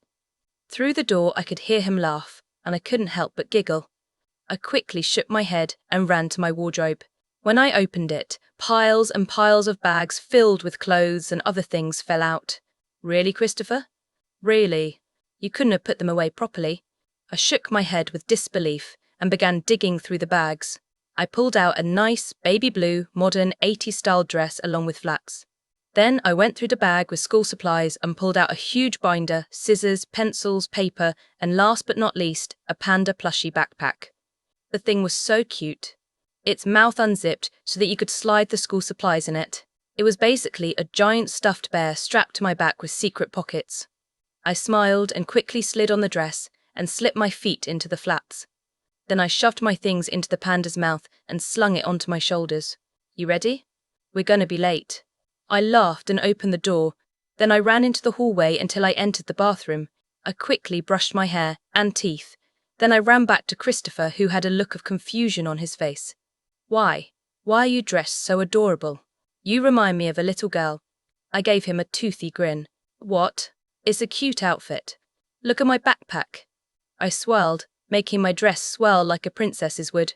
Through the door I could hear him laugh, and I couldn't help but giggle. I quickly shook my head and ran to my wardrobe. When I opened it, piles and piles of bags filled with clothes and other things fell out. Really, Christopher? Really? You couldn't have put them away properly. I shook my head with disbelief and began digging through the bags. I pulled out a nice, baby blue, modern 80s-style dress along with flats. Then I went through the bag with school supplies and pulled out a huge binder, scissors, pencils, paper, and last but not least, a panda plushie backpack. The thing was so cute. Its mouth unzipped so that you could slide the school supplies in it. It was basically a giant stuffed bear strapped to my back with secret pockets. I smiled and quickly slid on the dress and slipped my feet into the flaps. Then I shoved my things into the panda's mouth and slung it onto my shoulders. You ready? We're gonna be late. I laughed and opened the door. Then I ran into the hallway until I entered the bathroom. I quickly brushed my hair and teeth. Then I ran back to Christopher, who had a look of confusion on his face. Why? Why are you dressed so adorable? You remind me of a little girl. I gave him a toothy grin. What? It's a cute outfit. Look at my backpack. I swirled, making my dress swell like a princess's would.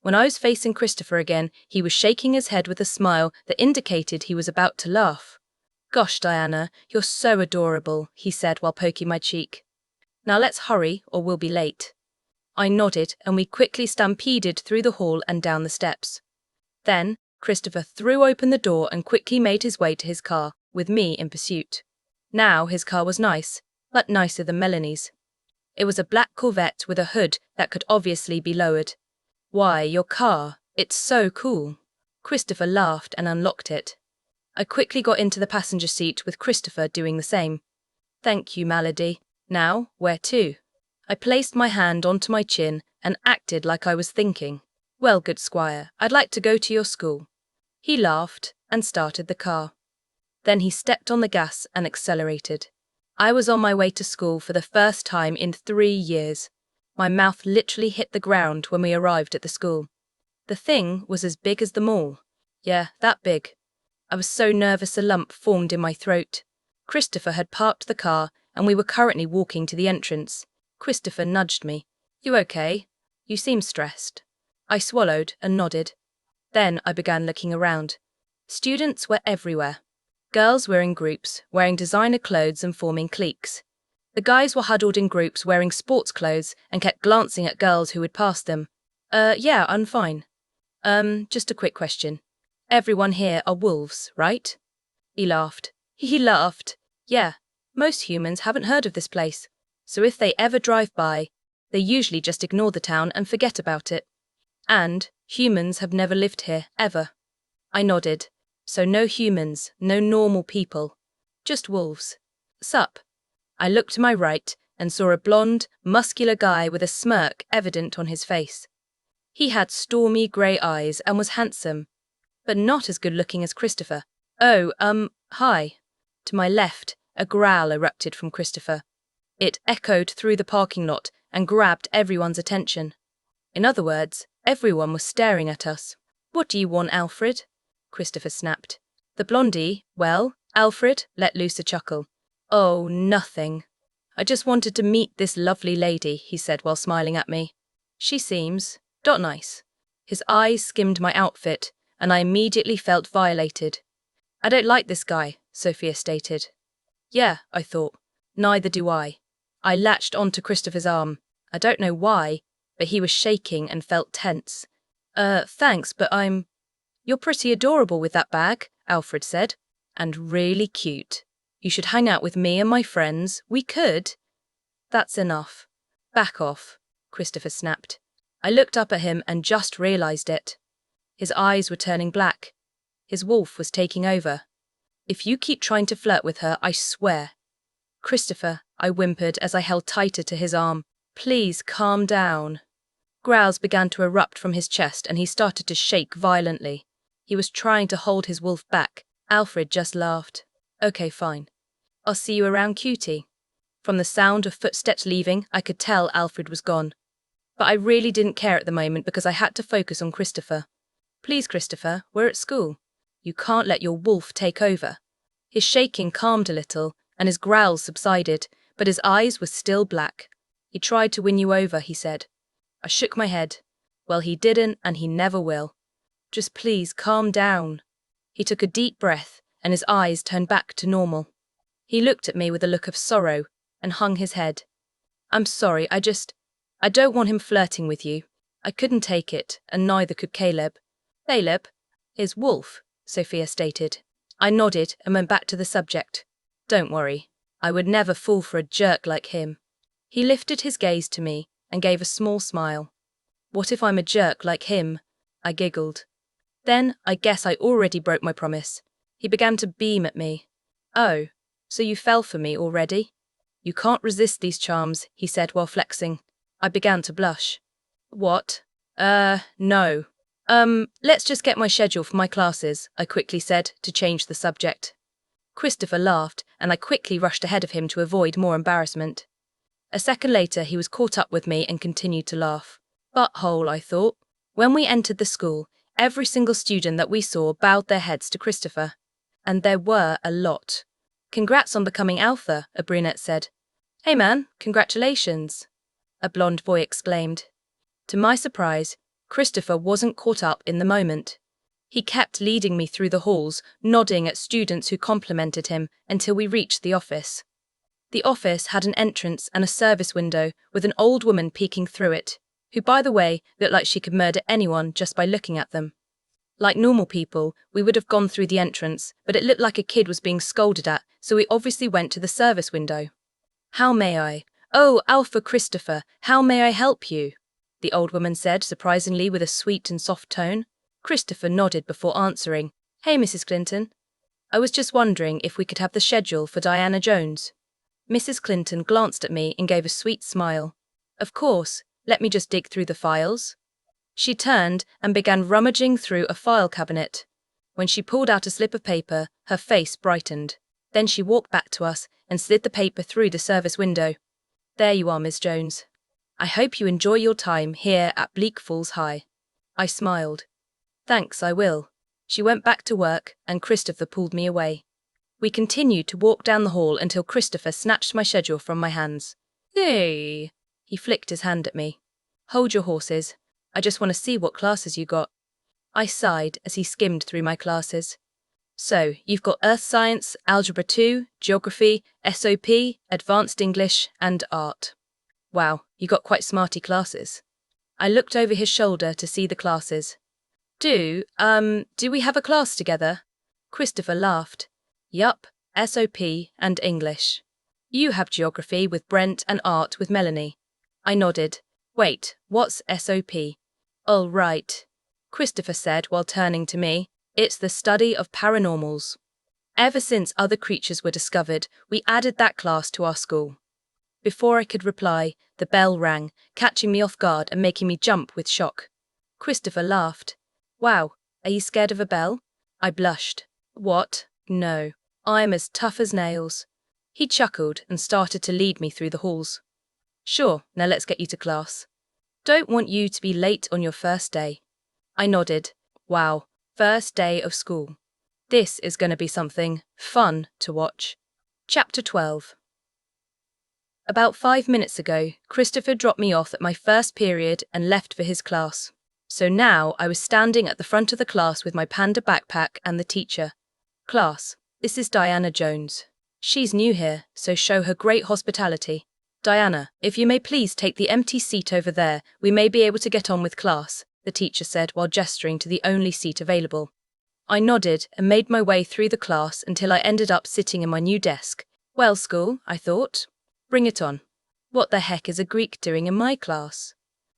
When I was facing Christopher again, he was shaking his head with a smile that indicated he was about to laugh. Gosh, Diana, you're so adorable, he said while poking my cheek. Now let's hurry or we'll be late. I nodded and we quickly stampeded through the hall and down the steps. Then, Christopher threw open the door and quickly made his way to his car, with me in pursuit. Now his car was nice, but nicer than Melanie's. It was a black Corvette with a hood that could obviously be lowered. Why, your car, it's so cool. Christopher laughed and unlocked it. I quickly got into the passenger seat with Christopher doing the same. Thank you, Melody. Now, where to? I placed my hand onto my chin and acted like I was thinking. Well, good squire, I'd like to go to your school. He laughed and started the car. Then he stepped on the gas and accelerated. I was on my way to school for the first time in 3 years. My mouth literally hit the ground when we arrived at the school. The thing was as big as the mall. Yeah, that big. I was so nervous a lump formed in my throat. Christopher had parked the car and we were currently walking to the entrance. Christopher nudged me. You okay? You seem stressed. I swallowed and nodded. Then I began looking around. Students were everywhere. Girls were in groups, wearing designer clothes and forming cliques. The guys were huddled in groups wearing sports clothes and kept glancing at girls who would pass them. Yeah, I'm fine. Just a quick question. Everyone here are wolves, right? He laughed. Yeah, most humans haven't heard of this place, so if they ever drive by, they usually just ignore the town and forget about it. And humans have never lived here, ever. I nodded. So no humans, no normal people. Just wolves. Sup? I looked to my right and saw a blonde, muscular guy with a smirk evident on his face. He had stormy grey eyes and was handsome, but not as good-looking as Christopher. Oh, hi. To my left, a growl erupted from Christopher. It echoed through the parking lot and grabbed everyone's attention. In other words, everyone was staring at us. What do you want, Alfred? Christopher snapped. The blondie, well, Alfred let loose a chuckle. Oh, nothing. I just wanted to meet this lovely lady, he said while smiling at me. She seems nice. His eyes skimmed my outfit, and I immediately felt violated. I don't like this guy, Sophia stated. Yeah, I thought. Neither do I. I latched onto Christopher's arm. I don't know why, but he was shaking and felt tense. Thanks, but You're pretty adorable with that bag, Alfred said. And really cute. You should hang out with me and my friends. We could. That's enough. Back off, Christopher snapped. I looked up at him and just realized it. His eyes were turning black. His wolf was taking over. If you keep trying to flirt with her, I swear. Christopher, I whimpered as I held tighter to his arm. Please calm down. Growls began to erupt from his chest and he started to shake violently. He was trying to hold his wolf back. Alfred just laughed. Okay, fine. I'll see you around, cutie. From the sound of footsteps leaving, I could tell Alfred was gone. But I really didn't care at the moment because I had to focus on Christopher. Please, Christopher, we're at school. You can't let your wolf take over. His shaking calmed a little, and his growls subsided, but his eyes were still black. He tried to win you over, he said. I shook my head. Well, he didn't, and he never will. Just please calm down. He took a deep breath, and his eyes turned back to normal. He looked at me with a look of sorrow, and hung his head. I'm sorry, I don't want him flirting with you. I couldn't take it, and neither could Caleb. Caleb? His wolf, Sophia stated. I nodded and went back to the subject. Don't worry. I would never fall for a jerk like him. He lifted his gaze to me and gave a small smile. What if I'm a jerk like him? I giggled. Then I guess I already broke my promise. He began to beam at me. Oh, so you fell for me already? You can't resist these charms, he said while flexing. I began to blush. What? No. Let's just get my schedule for my classes, I quickly said to change the subject. Christopher laughed, and I quickly rushed ahead of him to avoid more embarrassment. A second later, he was caught up with me and continued to laugh. Butthole, I thought. When we entered the school, every single student that we saw bowed their heads to Christopher. And there were a lot. Congrats on becoming alpha, a brunette said. Hey man, congratulations, a blonde boy exclaimed. To my surprise, Christopher wasn't caught up in the moment. He kept leading me through the halls, nodding at students who complimented him until we reached the office. The office had an entrance and a service window with an old woman peeking through it, who, by the way, looked like she could murder anyone just by looking at them. Like normal people, we would have gone through the entrance, but it looked like a kid was being scolded at, so we obviously went to the service window. How may I? Oh, Alpha Christopher, how may I help you? The old woman said, surprisingly with a sweet and soft tone. Christopher nodded before answering. Hey, Mrs. Clinton. I was just wondering if we could have the schedule for Diana Jones. Mrs. Clinton glanced at me and gave a sweet smile. Of course, let me just dig through the files. She turned and began rummaging through a file cabinet. When she pulled out a slip of paper, her face brightened. Then she walked back to us and slid the paper through the service window. There you are, Miss Jones. I hope you enjoy your time here at Bleak Falls High. I smiled. Thanks, I will. She went back to work and Christopher pulled me away. We continued to walk down the hall until Christopher snatched my schedule from my hands. Hey! He flicked his hand at me. Hold your horses. I just want to see what classes you got. I sighed as he skimmed through my classes. So, you've got Earth Science, Algebra 2, Geography, SOP, Advanced English, and Art. Wow, you got quite smarty classes. I looked over his shoulder to see the classes. Do we have a class together? Christopher laughed. Yup, SOP and English. You have Geography with Brent and Art with Melanie. I nodded. Wait, what's SOP? Oh, right. Christopher said while turning to me. It's the study of paranormals. Ever since other creatures were discovered, we added that class to our school. Before I could reply, the bell rang, catching me off guard and making me jump with shock. Christopher laughed. Wow, are you scared of a bell? I blushed. What? No, I'm as tough as nails. He chuckled and started to lead me through the halls. Sure, now let's get you to class. Don't want you to be late on your first day. I nodded. Wow, first day of school. This is going to be something fun to watch. Chapter 12. About 5 minutes ago, Christopher dropped me off at my first period and left for his class. So now I was standing at the front of the class with my panda backpack and the teacher. Class, this is Diana Jones. She's new here, so show her great hospitality. Diana, if you may please take the empty seat over there, we may be able to get on with class, the teacher said while gesturing to the only seat available. I nodded and made my way through the class until I ended up sitting in my new desk. Well, school, I thought. Bring it on. What the heck is a Greek doing in my class?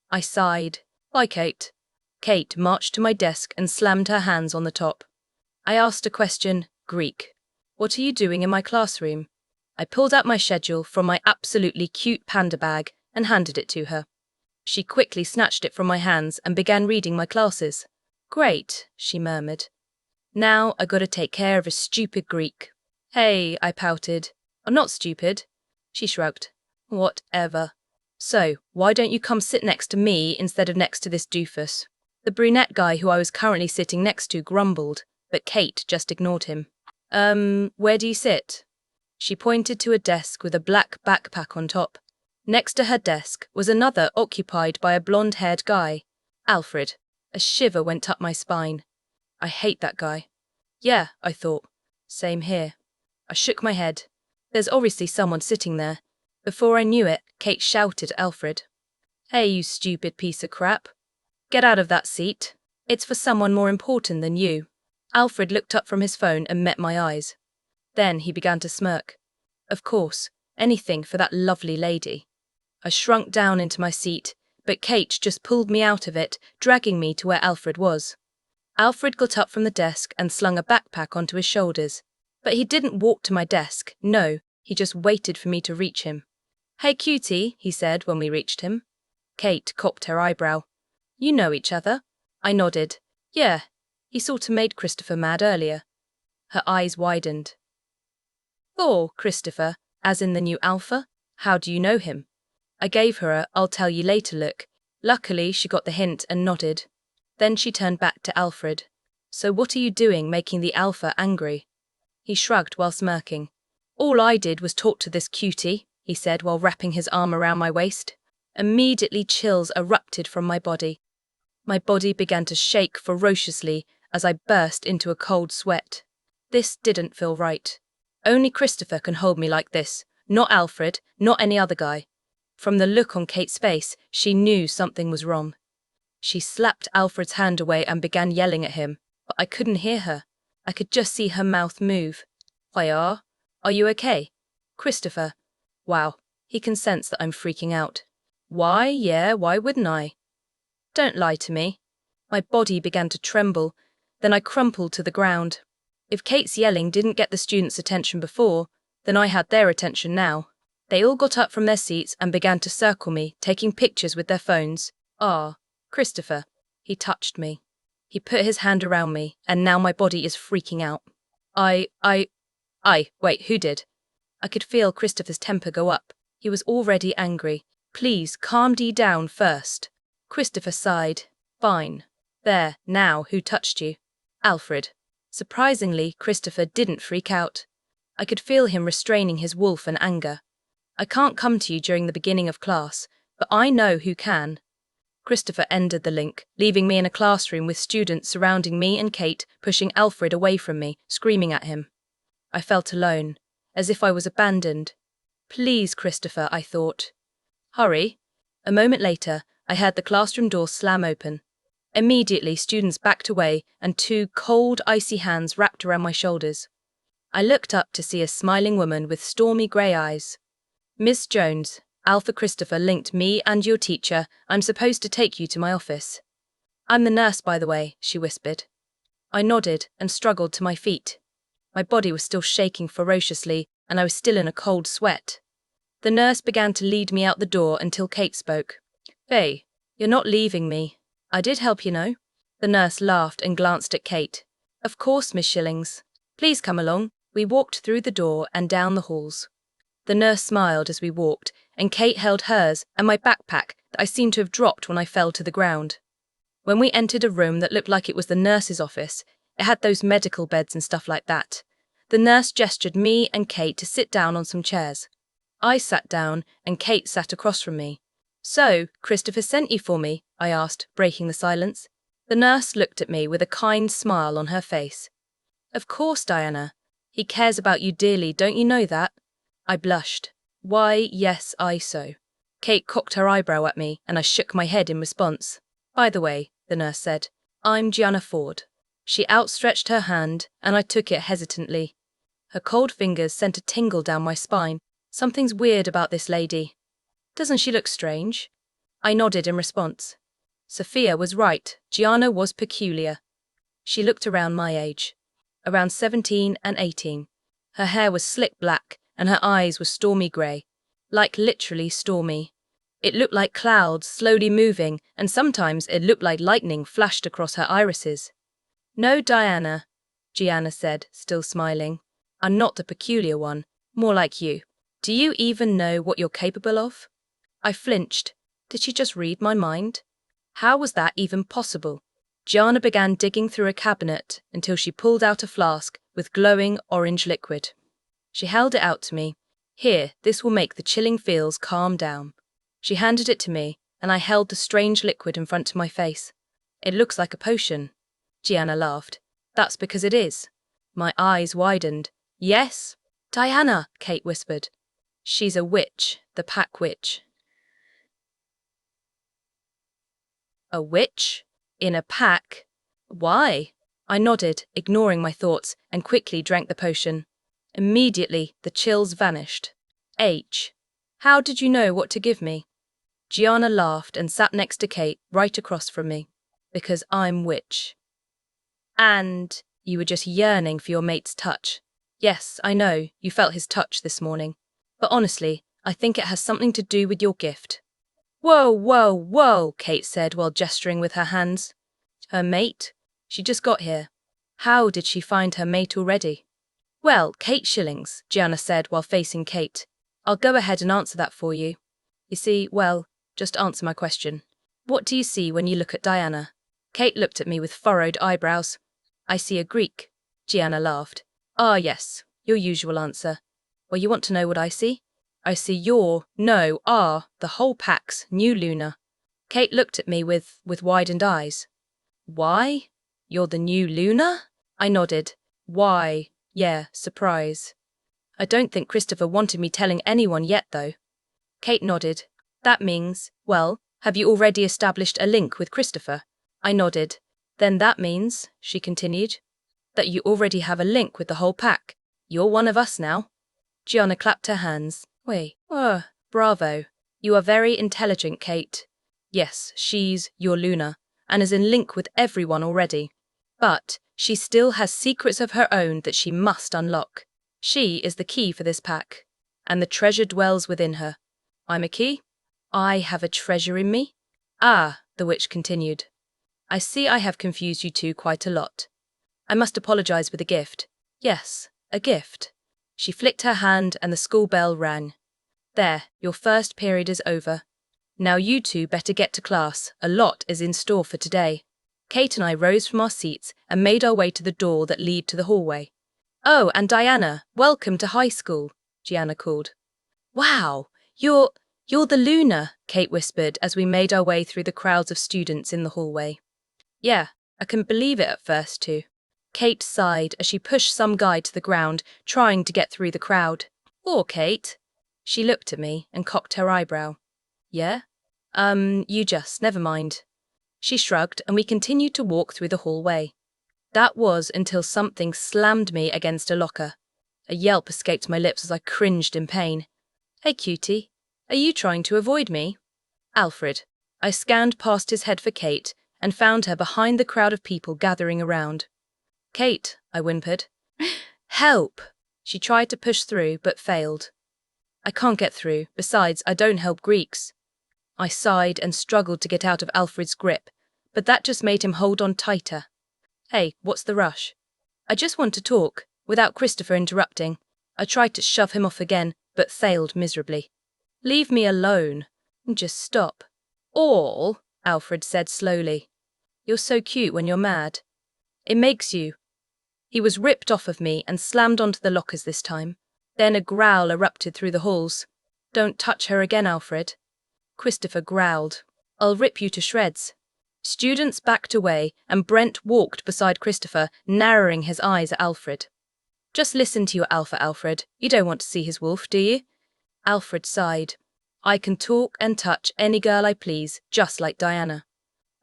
I sighed. Bye, Kate. Kate marched to my desk and slammed her hands on the top. I asked a question. Greek. What are you doing in my classroom? I pulled out my schedule from my absolutely cute panda bag and handed it to her. She quickly snatched it from my hands and began reading my classes. Great, she murmured. Now I gotta take care of a stupid Greek. Hey, I pouted. I'm not stupid. She shrugged. Whatever. So, why don't you come sit next to me instead of next to this doofus? The brunette guy who I was currently sitting next to grumbled, but Kate just ignored him. Where do you sit? She pointed to a desk with a black backpack on top. Next to her desk was another occupied by a blonde-haired guy. Alfred. A shiver went up my spine. I hate that guy. Yeah, I thought. Same here. I shook my head. There's obviously someone sitting there. Before I knew it, Kate shouted at Alfred. Hey, you stupid piece of crap. Get out of that seat. It's for someone more important than you. Alfred looked up from his phone and met my eyes. Then he began to smirk. Of course, anything for that lovely lady. I shrunk down into my seat, but Kate just pulled me out of it, dragging me to where Alfred was. Alfred got up from the desk and slung a backpack onto his shoulders. But he didn't walk to my desk, no, he just waited for me to reach him. Hey cutie, he said when we reached him. Kate cocked her eyebrow. You know each other? I nodded. Yeah, he sort of made Christopher mad earlier. Her eyes widened. Oh, Christopher, as in the new Alpha? How do you know him? I gave her a I'll tell you later look. Luckily, she got the hint and nodded. Then she turned back to Alfred. So what are you doing making the Alpha angry? He shrugged while smirking. All I did was talk to this cutie, he said while wrapping his arm around my waist. Immediately chills erupted from my body. My body began to shake ferociously as I burst into a cold sweat. This didn't feel right. Only Christopher can hold me like this, not Alfred, not any other guy. From the look on Kate's face, she knew something was wrong. She slapped Alfred's hand away and began yelling at him. but I couldn't hear her. I could just see her mouth move. Are you okay? Christopher. Wow, he can sense that I'm freaking out. Why, yeah, why wouldn't I? Don't lie to me. My body began to tremble, then I crumpled to the ground. If Kate's yelling didn't get the students' attention before, then I had their attention now. They all got up from their seats and began to circle me, taking pictures with their phones. Christopher. He touched me. He put his hand around me, and now my body is freaking out. Wait, who did? I could feel Christopher's temper go up. He was already angry. Please, calm down first. Christopher sighed. Fine. There, now, who touched you? Alfred. Surprisingly, Christopher didn't freak out. I could feel him restraining his wolf and anger. I can't come to you during the beginning of class, but I know who can. Christopher ended the link, leaving me in a classroom with students surrounding me and Kate, pushing Alfred away from me, screaming at him. I felt alone, as if I was abandoned. Please, Christopher, I thought. Hurry. A moment later, I heard the classroom door slam open. Immediately, students backed away and 2 cold, icy hands wrapped around my shoulders. I looked up to see a smiling woman with stormy grey eyes. Miss Jones, Alpha Christopher linked me and your teacher. I'm supposed to take you to my office. I'm the nurse, by the way, she whispered. I nodded and struggled to my feet. My body was still shaking ferociously, and I was still in a cold sweat. The nurse began to lead me out the door until Kate spoke. Hey, you're not leaving me. I did help, you know. The nurse laughed and glanced at Kate. Of course, Miss Shillings. Please come along. We walked through the door and down the halls. The nurse smiled as we walked, and Kate held hers and my backpack that I seemed to have dropped when I fell to the ground. When we entered a room that looked like it was the nurse's office, it had those medical beds and stuff like that. The nurse gestured me and Kate to sit down on some chairs. I sat down, and Kate sat across from me. So, Christopher sent you for me? I asked, breaking the silence. The nurse looked at me with a kind smile on her face. Of course, Diana. He cares about you dearly, don't you know that? I blushed. Why, yes, so. Kate cocked her eyebrow at me, and I shook my head in response. By the way, the nurse said, I'm Gianna Ford. She outstretched her hand, and I took it hesitantly. Her cold fingers sent a tingle down my spine. Something's weird about this lady. Doesn't she look strange? I nodded in response. Sophia was right. Gianna was peculiar. She looked around my age. Around 17 and 18. Her hair was slick black, and her eyes were stormy grey. Like literally stormy. It looked like clouds slowly moving, and sometimes it looked like lightning flashed across her irises. No, Diana, Gianna said, still smiling. I'm not the peculiar one, more like you. Do you even know what you're capable of? I flinched. Did she just read my mind? How was that even possible? Gianna began digging through a cabinet until she pulled out a flask with glowing orange liquid. She held it out to me. Here, this will make the chilling feels calm down. She handed it to me, and I held the strange liquid in front of my face. It looks like a potion. Gianna laughed. That's because it is. My eyes widened. Yes? Diana, Kate whispered. She's a witch, the pack witch. A witch? In a pack? Why? I nodded, ignoring my thoughts, and quickly drank the potion. Immediately, the chills vanished. H. How did you know what to give me? Gianna laughed and sat next to Kate, right across from me. Because I'm witch. And you were just yearning for your mate's touch. Yes, I know, you felt his touch this morning. But honestly, I think it has something to do with your gift. Whoa, Kate said while gesturing with her hands. Her mate? She just got here. How did she find her mate already? Well, Kate Shillings, Gianna said while facing Kate. I'll go ahead and answer that for you. You see, well, just answer my question. What do you see when you look at Diana? Kate looked at me with furrowed eyebrows. I see a Greek. Gianna laughed. Ah, yes, your usual answer. Well, you want to know what I see? I see the whole pack's new Luna. Kate looked at me with widened eyes. Why? You're the new Luna? I nodded. Why? Yeah, surprise. I don't think Christopher wanted me telling anyone yet, though. Kate nodded. That means, well, have you already established a link with Christopher? I nodded. Then that means, she continued, that you already have a link with the whole pack. You're one of us now. Gianna clapped her hands. Wait, bravo. You are very intelligent, Kate. Yes, she's your Luna, and is in link with everyone already. But she still has secrets of her own that she must unlock. She is the key for this pack, and the treasure dwells within her. I'm a key? I have a treasure in me? Ah, the witch continued. I see I have confused you two quite a lot. I must apologize with a gift. Yes, a gift. She flicked her hand and the school bell rang. There, your first period is over. Now you two better get to class. A lot is in store for today. Kate and I rose from our seats and made our way to the door that led to the hallway. Oh, and Diana, welcome to high school, Gianna called. Wow, you're the Luna, Kate whispered as we made our way through the crowds of students in the hallway. Yeah, I couldn't believe it at first too. Kate sighed as she pushed some guy to the ground, trying to get through the crowd. Or Kate. She looked at me and cocked her eyebrow. Yeah? Never mind. She shrugged and we continued to walk through the hallway. That was until something slammed me against a locker. A yelp escaped my lips as I cringed in pain. Hey cutie, are you trying to avoid me? Alfred. I scanned past his head for Kate and found her behind the crowd of people gathering around. Kate, I whimpered. Help! She tried to push through but failed. I can't get through, besides I don't help Greeks. I sighed and struggled to get out of Alfred's grip, but that just made him hold on tighter. Hey, what's the rush? I just want to talk, without Christopher interrupting. I tried to shove him off again, but failed miserably. Leave me alone. Just stop. All, Alfred said slowly. You're so cute when you're mad. It makes you. He was ripped off of me and slammed onto the lockers this time. Then a growl erupted through the halls. Don't touch her again, Alfred. Christopher growled. I'll rip you to shreds. Students backed away and Brent walked beside Christopher, narrowing his eyes at Alfred. Just listen to your alpha, Alfred. You don't want to see his wolf, do you? Alfred sighed. I can talk and touch any girl I please, just like Diana.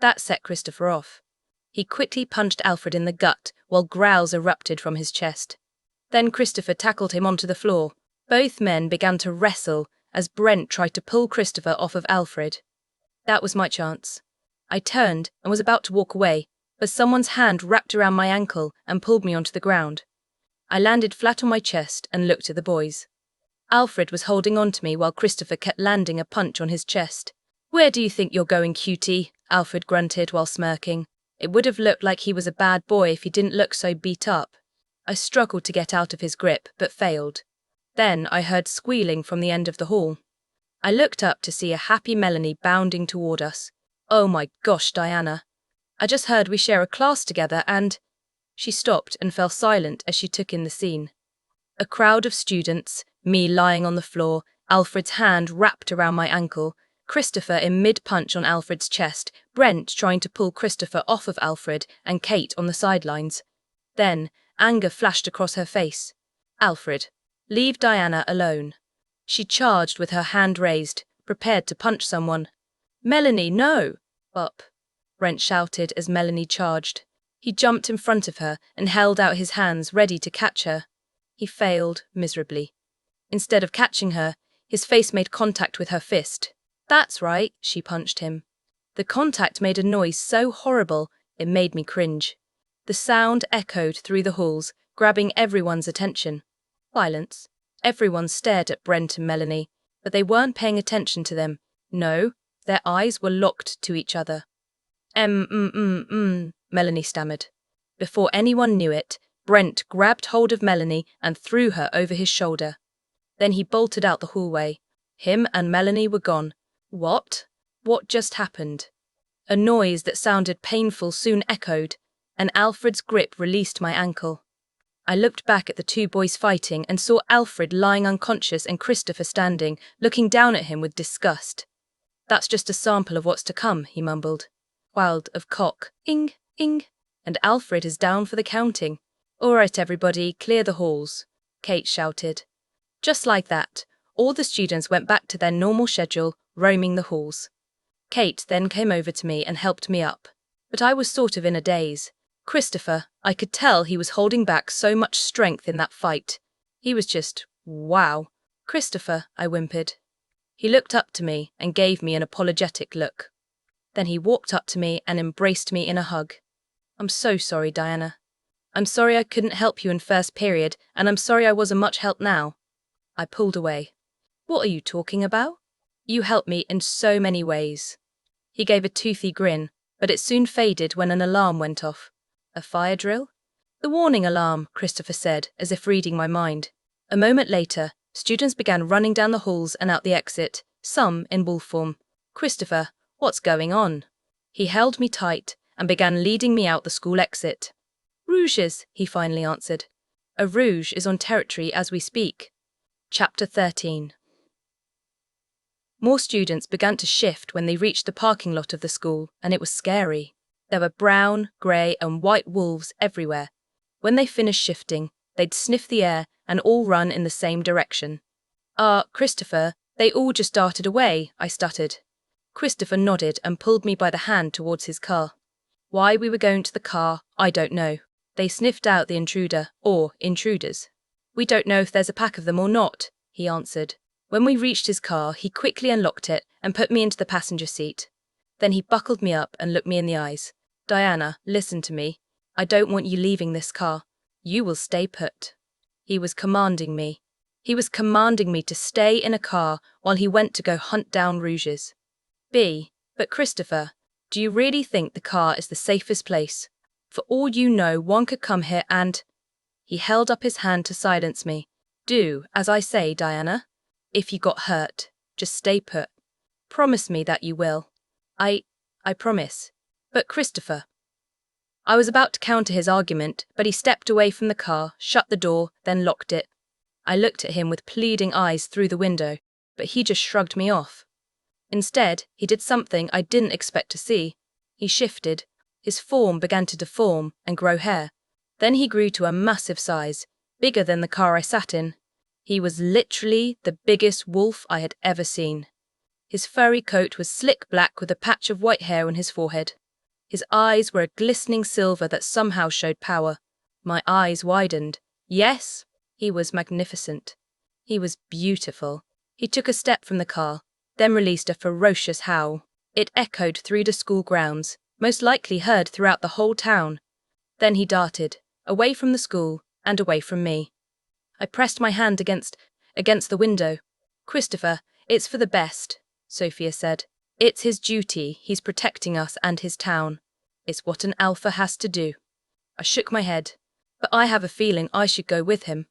That set Christopher off. He quickly punched Alfred in the gut while growls erupted from his chest. Then Christopher tackled him onto the floor. Both men began to wrestle as Brent tried to pull Christopher off of Alfred. That was my chance. I turned and was about to walk away, but someone's hand wrapped around my ankle and pulled me onto the ground. I landed flat on my chest and looked at the boys. Alfred was holding on to me while Christopher kept landing a punch on his chest. Where do you think you're going, cutie? Alfred grunted while smirking. It would have looked like he was a bad boy if he didn't look so beat up. I struggled to get out of his grip, but failed. Then I heard squealing from the end of the hall. I looked up to see a happy Melanie bounding toward us. Oh my gosh, Diana. I just heard we share a class together and… She stopped and fell silent as she took in the scene. A crowd of students, me lying on the floor, Alfred's hand wrapped around my ankle, Christopher in mid-punch on Alfred's chest, Brent trying to pull Christopher off of Alfred, and Kate on the sidelines. Then, anger flashed across her face. Alfred, leave Diana alone. She charged with her hand raised, prepared to punch someone. Melanie, no! Up, Brent shouted as Melanie charged. He jumped in front of her and held out his hands ready to catch her. He failed miserably. Instead of catching her, his face made contact with her fist. That's right, she punched him. The contact made a noise so horrible, it made me cringe. The sound echoed through the halls, grabbing everyone's attention. Silence. Everyone stared at Brent and Melanie, but they weren't paying attention to them. No, their eyes were locked to each other. Melanie stammered. Before anyone knew it, Brent grabbed hold of Melanie and threw her over his shoulder. Then he bolted out the hallway. Him and Melanie were gone. What? What just happened? A noise that sounded painful soon echoed, and Alfred's grip released my ankle. I looked back at the two boys fighting and saw Alfred lying unconscious and Christopher standing, looking down at him with disgust. That's just a sample of what's to come, he mumbled. Wild of cock, ing, and Alfred is down for the counting. All right, everybody, clear the halls, Kate shouted. Just like that, all the students went back to their normal schedule, roaming the halls. Kate then came over to me and helped me up. but I was sort of in a daze. Christopher, I could tell he was holding back so much strength in that fight. He was just, wow. Christopher, I whimpered. He looked up to me and gave me an apologetic look. Then he walked up to me and embraced me in a hug. I'm so sorry, Diana. I'm sorry I couldn't help you in first period, and I'm sorry I wasn't much help now. I pulled away. What are you talking about? You helped me in so many ways. He gave a toothy grin, but it soon faded when an alarm went off. A fire drill? The warning alarm, Christopher said, as if reading my mind. A moment later, students began running down the halls and out the exit, some in wolf form. Christopher, what's going on? He held me tight and began leading me out the school exit. Rouges, he finally answered. A rouge is on territory as we speak. Chapter 13. More students began to shift when they reached the parking lot of the school, and it was scary. There were brown, grey, and white wolves everywhere. When they finished shifting, they'd sniff the air and all run in the same direction. Christopher, they all just darted away, I stuttered. Christopher nodded and pulled me by the hand towards his car. Why we were going to the car, I don't know. They sniffed out the intruder, or intruders. We don't know if there's a pack of them or not, he answered. When we reached his car, he quickly unlocked it and put me into the passenger seat. Then he buckled me up and looked me in the eyes. Diana, listen to me. I don't want you leaving this car. You will stay put. He was commanding me. He was commanding me to stay in a car while he went to go hunt down rouges. But Christopher, do you really think the car is the safest place? For all you know, one could come here and… He held up his hand to silence me. Do as I say, Diana. If you got hurt, just stay put. Promise me that you will. I promise. But Christopher… I was about to counter his argument, but he stepped away from the car, shut the door, then locked it. I looked at him with pleading eyes through the window, but he just shrugged me off. Instead, he did something I didn't expect to see. He shifted. His form began to deform and grow hair. Then he grew to a massive size, bigger than the car I sat in. He was literally the biggest wolf I had ever seen. His furry coat was slick black with a patch of white hair on his forehead. His eyes were a glistening silver that somehow showed power. My eyes widened. Yes, he was magnificent. He was beautiful. He took a step from the car, then released a ferocious howl. It echoed through the school grounds, most likely heard throughout the whole town. Then he darted, away from the school and away from me. I pressed my hand against the window. Christopher, it's for the best, Sophia said. It's his duty. He's protecting us and his town. It's what an alpha has to do. I shook my head. But I have a feeling I should go with him.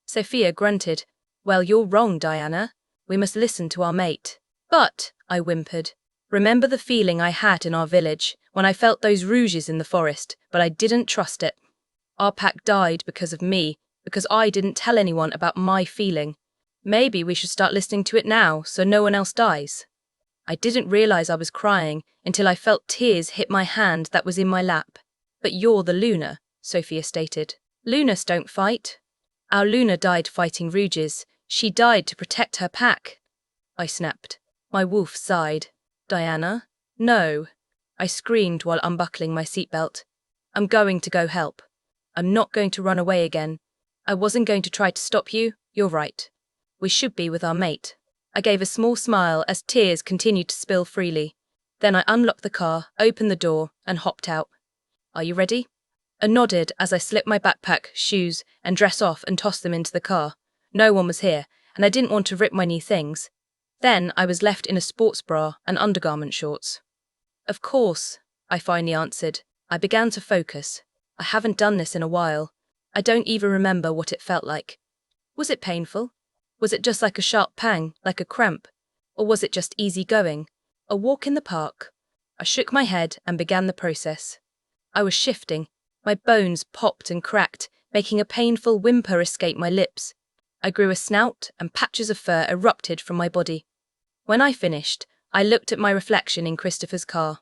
Sophia grunted. Well, you're wrong, Diana. We must listen to our mate. But, I whimpered, remember the feeling I had in our village when I felt those rouges in the forest, but I didn't trust it. Our pack died because of me, because I didn't tell anyone about my feeling. Maybe we should start listening to it now so no one else dies. I didn't realize I was crying until I felt tears hit my hand that was in my lap. But you're the Luna, Sophia stated. Lunas don't fight. Our Luna died fighting rouges. She died to protect her pack. I snapped. My wolf sighed. Diana? No. I screamed while unbuckling my seatbelt. I'm going to go help. I'm not going to run away again. I wasn't going to try to stop you. You're right. We should be with our mate. I gave a small smile as tears continued to spill freely. Then I unlocked the car, opened the door, and hopped out. Are you ready? I nodded as I slipped my backpack, shoes, and dress off and tossed them into the car. No one was here, and I didn't want to rip my new things. Then I was left in a sports bra and undergarment shorts. Of course, I finally answered. I began to focus. I haven't done this in a while. I don't even remember what it felt like. Was it painful? Was it just like a sharp pang, like a cramp? Or was it just easy going? A walk in the park? I shook my head and began the process. I was shifting. My bones popped and cracked, making a painful whimper escape my lips. I grew a snout and patches of fur erupted from my body. When I finished, I looked at my reflection in Christopher's car.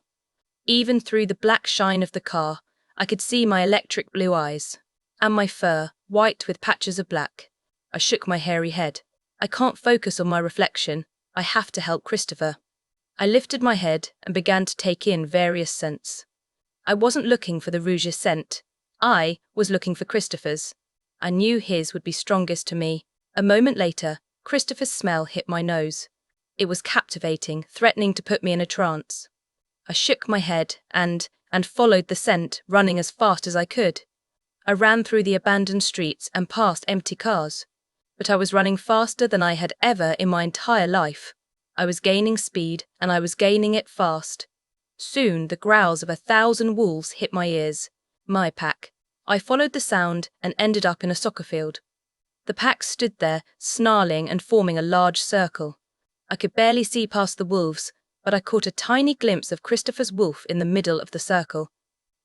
Even through the black shine of the car, I could see my electric blue eyes. And my fur, white with patches of black. I shook my hairy head. I can't focus on my reflection. I have to help Christopher. I lifted my head and began to take in various scents. I wasn't looking for the rouge's scent. I was looking for Christopher's. I knew his would be strongest to me. A moment later, Christopher's smell hit my nose. It was captivating, threatening to put me in a trance. I shook my head and followed the scent, running as fast as I could. I ran through the abandoned streets and past empty cars. But I was running faster than I had ever in my entire life. I was gaining speed, and I was gaining it fast. Soon the growls of 1,000 wolves hit my ears. My pack. I followed the sound and ended up in a soccer field. The pack stood there, snarling and forming a large circle. I could barely see past the wolves, but I caught a tiny glimpse of Christopher's wolf in the middle of the circle.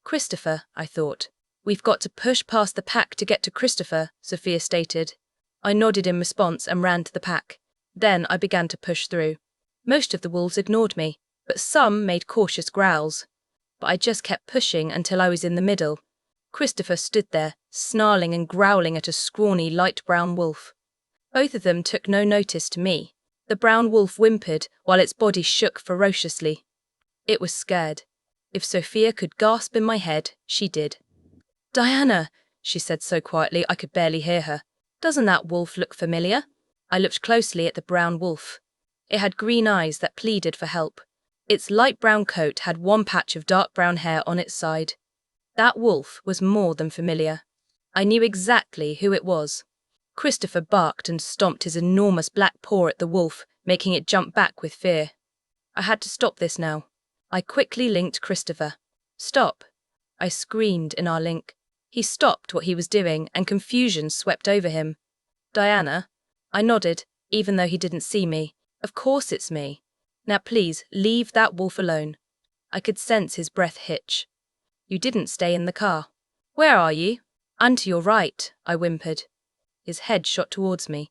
Christopher, I thought. We've got to push past the pack to get to Christopher, Sophia stated. I nodded in response and ran to the pack. Then I began to push through. Most of the wolves ignored me, but some made cautious growls. But I just kept pushing until I was in the middle. Christopher stood there, snarling and growling at a scrawny light brown wolf. Both of them took no notice to me. The brown wolf whimpered while its body shook ferociously. It was scared. If Sophia could gasp in my head, she did. "Diana," she said so quietly I could barely hear her. "Doesn't that wolf look familiar?" I looked closely at the brown wolf. It had green eyes that pleaded for help. Its light brown coat had one patch of dark brown hair on its side. That wolf was more than familiar. I knew exactly who it was. Christopher barked and stomped his enormous black paw at the wolf, making it jump back with fear. I had to stop this now. I quickly linked Christopher. "Stop!" I screamed in our link. He stopped what he was doing, and confusion swept over him. "Diana?" I nodded, even though he didn't see me. "Of course it's me. Now please, leave that wolf alone." I could sense his breath hitch. "You didn't stay in the car." "Where are you?" "I'm to your right," I whimpered. His head shot towards me.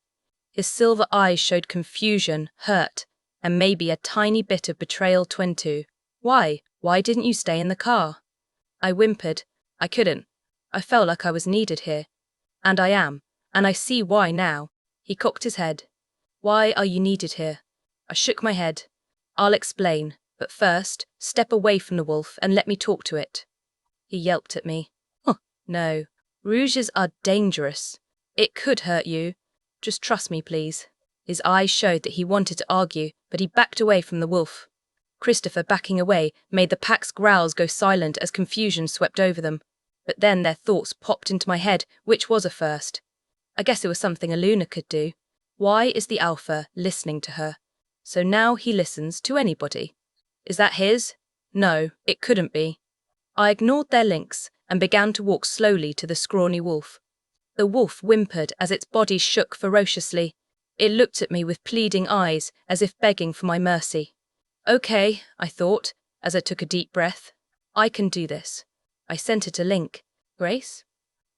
His silver eyes showed confusion, hurt, and maybe a tiny bit of betrayal too. "Why? Why didn't you stay in the car?" I whimpered. "I couldn't. I felt like I was needed here. And I am. And I see why now." He cocked his head. "Why are you needed here?" I shook my head. "I'll explain, but first, step away from the wolf and let me talk to it." He yelped at me. "Oh, no. Rouges are dangerous. It could hurt you. Just trust me, please." His eyes showed that he wanted to argue, but he backed away from the wolf. Christopher, backing away, made the pack's growls go silent as confusion swept over them. But then their thoughts popped into my head, which was a first. I guess it was something a Luna could do. Why is the alpha listening to her? So now he listens to anybody. Is that his? No, it couldn't be. I ignored their links and began to walk slowly to the scrawny wolf. The wolf whimpered as its body shook ferociously. It looked at me with pleading eyes, as if begging for my mercy. "Okay," I thought, as I took a deep breath. "I can do this." I sent it a link. "Grace?"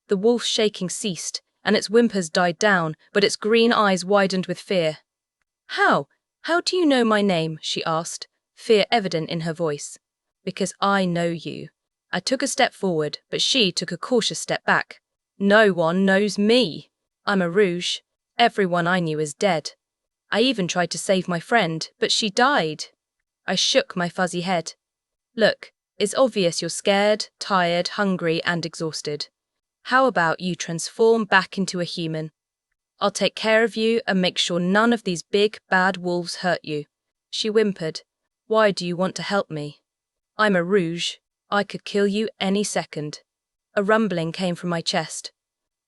The wolf's shaking ceased, and its whimpers died down, but its green eyes widened with fear. How do you know my name?" she asked, fear evident in her voice. "Because I know you." I took a step forward, but she took a cautious step back. "No one knows me. I'm a rouge. Everyone I knew is dead. I even tried to save my friend, but she died." I shook my fuzzy head. "Look, it's obvious you're scared, tired, hungry, and exhausted. How about you transform back into a human? I'll take care of you and make sure none of these big, bad wolves hurt you." She whimpered. "Why do you want to help me?" "I'm a rouge. I could kill you any second." A rumbling came from my chest.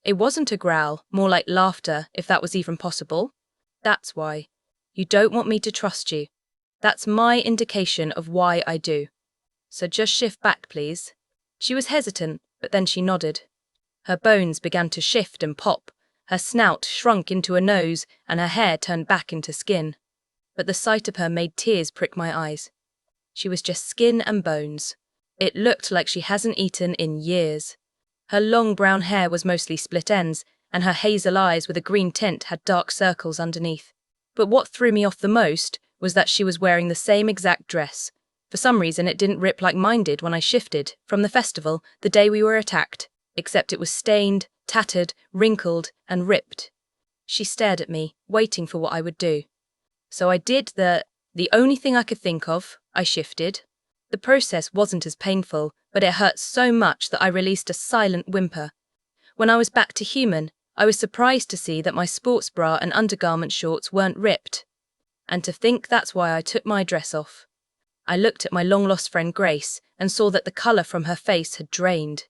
It wasn't a growl, more like laughter, if that was even possible. "That's why. You don't want me to trust you. That's my indication of why I do. So just shift back, please." She was hesitant, but then she nodded. Her bones began to shift and pop. Her snout shrunk into a nose, and her hair turned back into skin. But the sight of her made tears prick my eyes. She was just skin and bones. It looked like she hasn't eaten in years. Her long brown hair was mostly split ends, and her hazel eyes with a green tint had dark circles underneath. But what threw me off the most was that she was wearing the same exact dress. For some reason it didn't rip like mine did when I shifted from the festival the day we were attacked, except it was stained, tattered, wrinkled, and ripped. She stared at me, waiting for what I would do. So I did the only thing I could think of. I shifted. The process wasn't as painful, but it hurt so much that I released a silent whimper. When I was back to human, I was surprised to see that my sports bra and undergarment shorts weren't ripped. And to think that's why I took my dress off. I looked at my long-lost friend Grace and saw that the colour from her face had drained.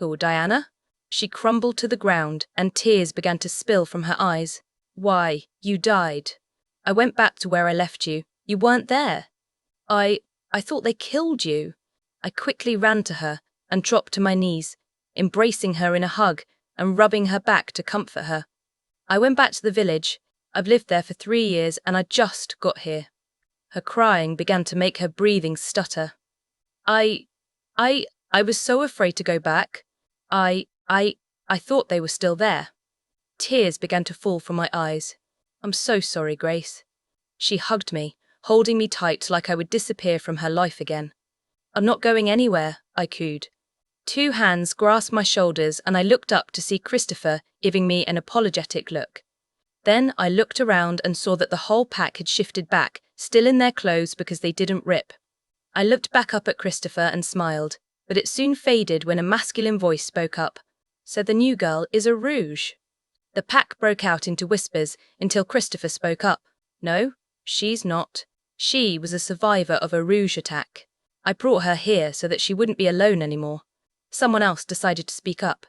"Oh, Diana?" She crumbled to the ground and tears began to spill from her eyes. "Why, you died. I went back to where I left you. You weren't there. I thought they killed you." I quickly ran to her and dropped to my knees, embracing her in a hug and rubbing her back to comfort her. "I went back to the village. I've lived there for 3 years and I just got here." Her crying began to make her breathing stutter. I was so afraid to go back. I thought they were still there." Tears began to fall from my eyes. "I'm so sorry, Grace." She hugged me, holding me tight like I would disappear from her life again. "I'm not going anywhere," I cooed. 2 hands grasped my shoulders and I looked up to see Christopher giving me an apologetic look. Then I looked around and saw that the whole pack had shifted back, still in their clothes because they didn't rip. I looked back up at Christopher and smiled, but it soon faded when a masculine voice spoke up. "So the new girl is a rouge." The pack broke out into whispers until Christopher spoke up. "No, she's not. She was a survivor of a rouge attack. I brought her here so that she wouldn't be alone anymore." Someone else decided to speak up.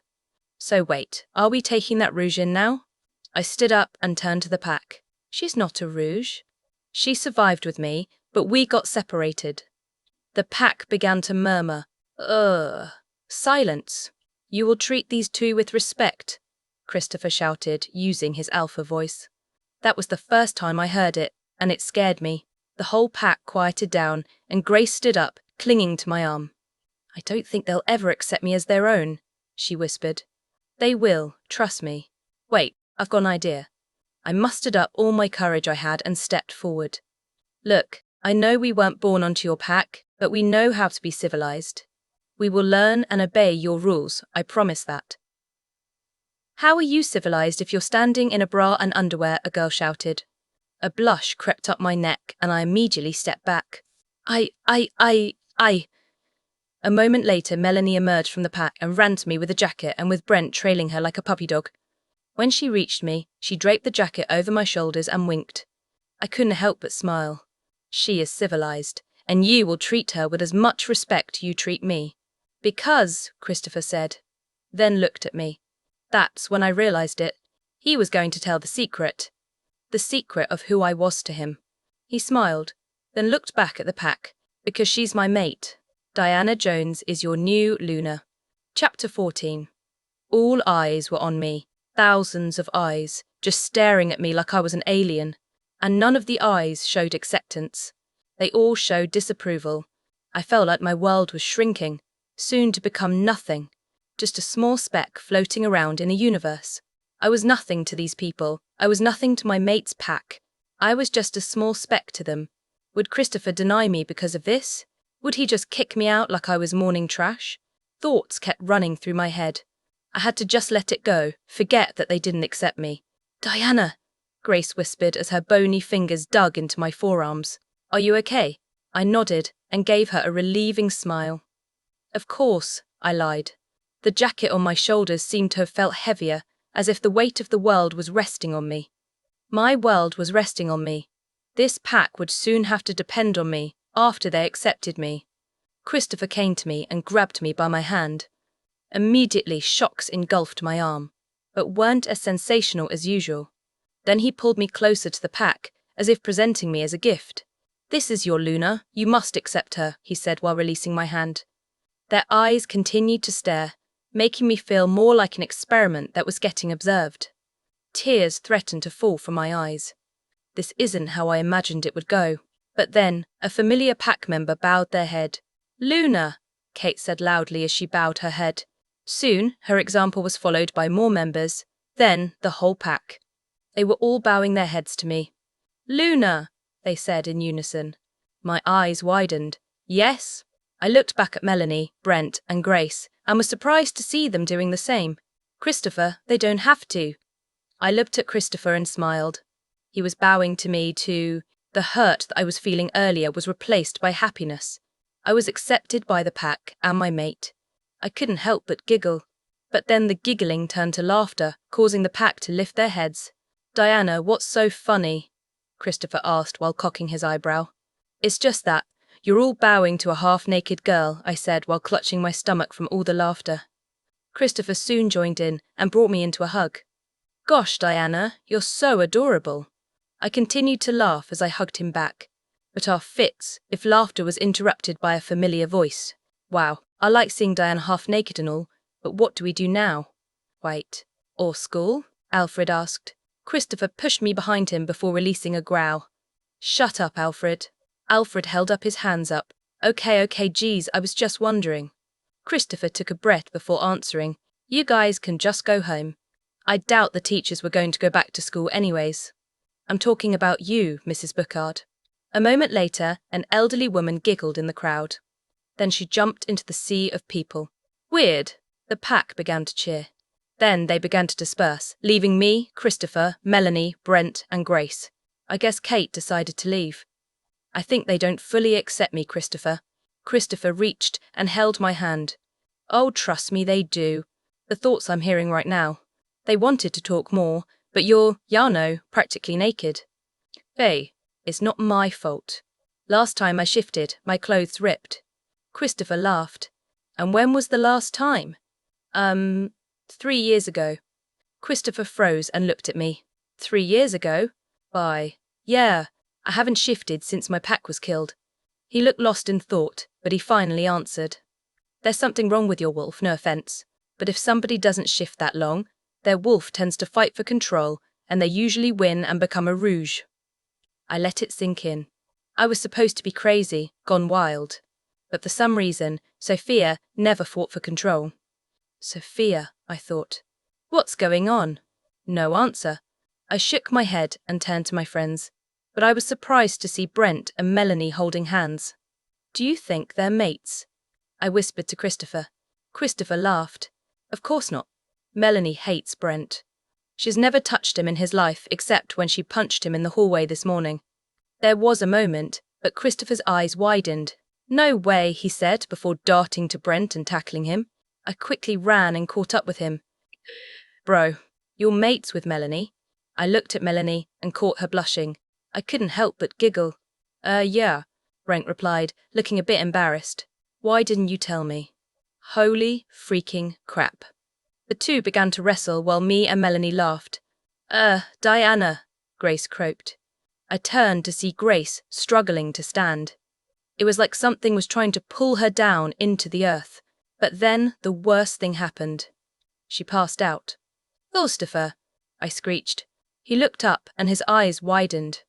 "So wait, are we taking that rouge in now?" I stood up and turned to the pack. "She's not a rouge. She survived with me, but we got separated." The pack began to murmur. "Ugh." "Silence. You will treat these 2 with respect," Christopher shouted, using his alpha voice. That was the first time I heard it, and it scared me. The whole pack quieted down, and Grace stood up, clinging to my arm. "I don't think they'll ever accept me as their own," she whispered. "They will, trust me. Wait, I've got an idea." I mustered up all my courage I had and stepped forward. "Look, I know we weren't born onto your pack, but we know how to be civilized. We will learn and obey your rules, I promise that." "How are you civilized if you're standing in a bra and underwear?" a girl shouted. A blush crept up my neck and I immediately stepped back. I. A moment later, Melanie emerged from the pack and ran to me with a jacket and with Brent trailing her like a puppy dog. When she reached me, she draped the jacket over my shoulders and winked. I couldn't help but smile. She is civilized, and you will treat her with as much respect you treat me. "Because," Christopher said, then looked at me. That's when I realized it. He was going to tell the secret of who I was to him. He smiled, then looked back at the pack. "Because she's my mate. Diana Jones is your new Luna." Chapter 14. All eyes were on me, thousands of eyes, just staring at me like I was an alien. And none of the eyes showed acceptance. They all showed disapproval. I felt like my world was shrinking, soon to become nothing, just a small speck floating around in a universe. I was nothing to these people. I was nothing to my mate's pack. I was just a small speck to them. Would Christopher deny me because of this? Would he just kick me out like I was morning trash? Thoughts kept running through my head. I had to just let it go, forget that they didn't accept me. "Diana," Grace whispered as her bony fingers dug into my forearms. "Are you okay?" I nodded and gave her a relieving smile. "Of course," I lied. The jacket on my shoulders seemed to have felt heavier, as if the weight of the world was resting on me. My world was resting on me. This pack would soon have to depend on me, after they accepted me. Christopher came to me and grabbed me by my hand. Immediately shocks engulfed my arm, but weren't as sensational as usual. Then he pulled me closer to the pack, as if presenting me as a gift. "This is your Luna, you must accept her," he said while releasing my hand. Their eyes continued to stare, making me feel more like an experiment that was getting observed. Tears threatened to fall from my eyes. This isn't how I imagined it would go. But then, a familiar pack member bowed their head. "Luna," Kate said loudly as she bowed her head. Soon, her example was followed by more members, then the whole pack. They were all bowing their heads to me. "Luna," they said in unison. My eyes widened. "Yes?" I looked back at Melanie, Brent, and Grace, and was surprised to see them doing the same. "Christopher, they don't have to." I looked at Christopher and smiled. He was bowing to me too. The hurt that I was feeling earlier was replaced by happiness. I was accepted by the pack and my mate. I couldn't help but giggle. But then the giggling turned to laughter, causing the pack to lift their heads. "Diana, what's so funny?" Christopher asked while cocking his eyebrow. "It's just that. You're all bowing to a half-naked girl," I said while clutching my stomach from all the laughter. Christopher soon joined in and brought me into a hug. "Gosh, Diana, you're so adorable." I continued to laugh as I hugged him back. But our fits, if laughter was interrupted by a familiar voice. "Wow, I like seeing Diana half-naked and all, but what do we do now?" "Wait. Or school?" Alfred asked. Christopher pushed me behind him before releasing a growl. "Shut up, Alfred." Alfred held up his hands up. Okay, geez, I was just wondering." Christopher took a breath before answering. "You guys can just go home. I doubt the teachers were going to go back to school anyways." "I'm talking about you, Mrs. Bookard." A moment later, an elderly woman giggled in the crowd. Then she jumped into the sea of people. "Weird." The pack began to cheer. Then they began to disperse, leaving me, Christopher, Melanie, Brent, and Grace. I guess Kate decided to leave. "I think they don't fully accept me, Christopher." Christopher reached and held my hand. "Oh, trust me, they do. The thoughts I'm hearing right now. They wanted to talk more, but you're, practically naked." "Hey, it's not my fault. Last time I shifted, my clothes ripped." Christopher laughed. "And when was the last time?" 3 years ago." Christopher froze and looked at me. 3 years ago? Why, yeah, I haven't shifted since my pack was killed." He looked lost in thought, but he finally answered. "There's something wrong with your wolf, no offense, but if somebody doesn't shift that long, their wolf tends to fight for control, and they usually win and become a rouge." I let it sink in. I was supposed to be crazy, gone wild. But for some reason, Sophia never fought for control. Sophia, I thought. What's going on? No answer. I shook my head and turned to my friends, but I was surprised to see Brent and Melanie holding hands. "Do you think they're mates?" I whispered to Christopher. Christopher laughed. "Of course not. Melanie hates Brent. She's never touched him in his life except when she punched him in the hallway this morning." There was a moment, but Christopher's eyes widened. "No way," he said before darting to Brent and tackling him. I quickly ran and caught up with him. "Bro, you're mates with Melanie?" I looked at Melanie and caught her blushing. I couldn't help but giggle. Yeah," Brent replied, looking a bit embarrassed. "Why didn't you tell me?" Holy freaking crap. The two began to wrestle while me and Melanie laughed. Diana," Grace croaked. I turned to see Grace struggling to stand. It was like something was trying to pull her down into the earth. But then the worst thing happened. She passed out. "Christopher," I screeched. He looked up and his eyes widened.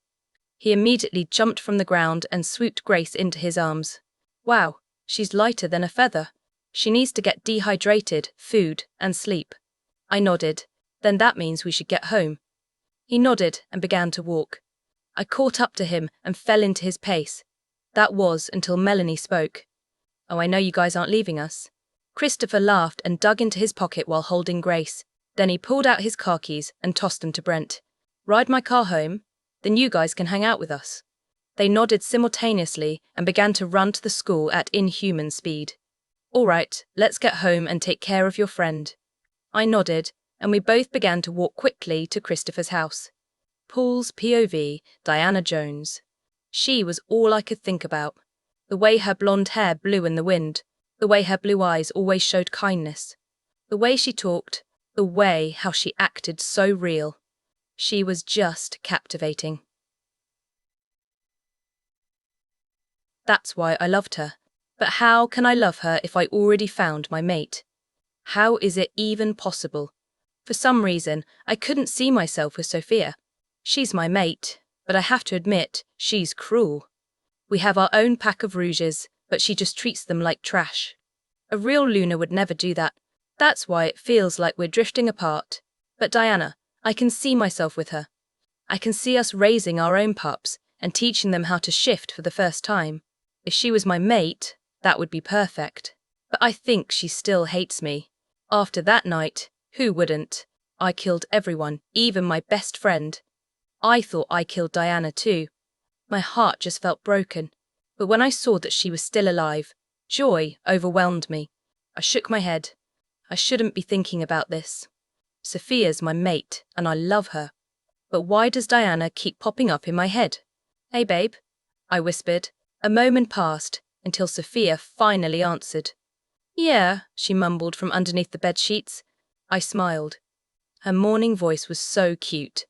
He immediately jumped from the ground and swooped Grace into his arms. "Wow, she's lighter than a feather. She needs to get dehydrated, food, and sleep." I nodded. "Then that means we should get home." He nodded and began to walk. I caught up to him and fell into his pace. That was until Melanie spoke. "Oh, I know you guys aren't leaving us." Christopher laughed and dug into his pocket while holding Grace. Then he pulled out his car keys and tossed them to Brent. "Ride my car home? Then you guys can hang out with us." They nodded simultaneously and began to run to the school at inhuman speed. "All right, let's get home and take care of your friend." I nodded, and we both began to walk quickly to Christopher's house. Paul's POV, Diana Jones. She was all I could think about. The way her blonde hair blew in the wind. The way her blue eyes always showed kindness. The way she talked. The way how she acted so real. She was just captivating. That's why I loved her. But how can I love her if I already found my mate? How is it even possible? For some reason, I couldn't see myself with Sophia. She's my mate, but I have to admit, she's cruel. We have our own pack of rouges, but she just treats them like trash. A real Luna would never do that. That's why it feels like we're drifting apart. But Diana, I can see myself with her. I can see us raising our own pups and teaching them how to shift for the first time. If she was my mate, that would be perfect. But I think she still hates me. After that night, who wouldn't? I killed everyone, even my best friend. I thought I killed Diana too. My heart just felt broken. But when I saw that she was still alive, joy overwhelmed me. I shook my head. I shouldn't be thinking about this. Sophia's my mate, and I love her. But why does Diana keep popping up in my head? Hey, babe, I whispered. A moment passed, until Sophia finally answered. Yeah, she mumbled from underneath the bed sheets. I smiled. Her morning voice was so cute.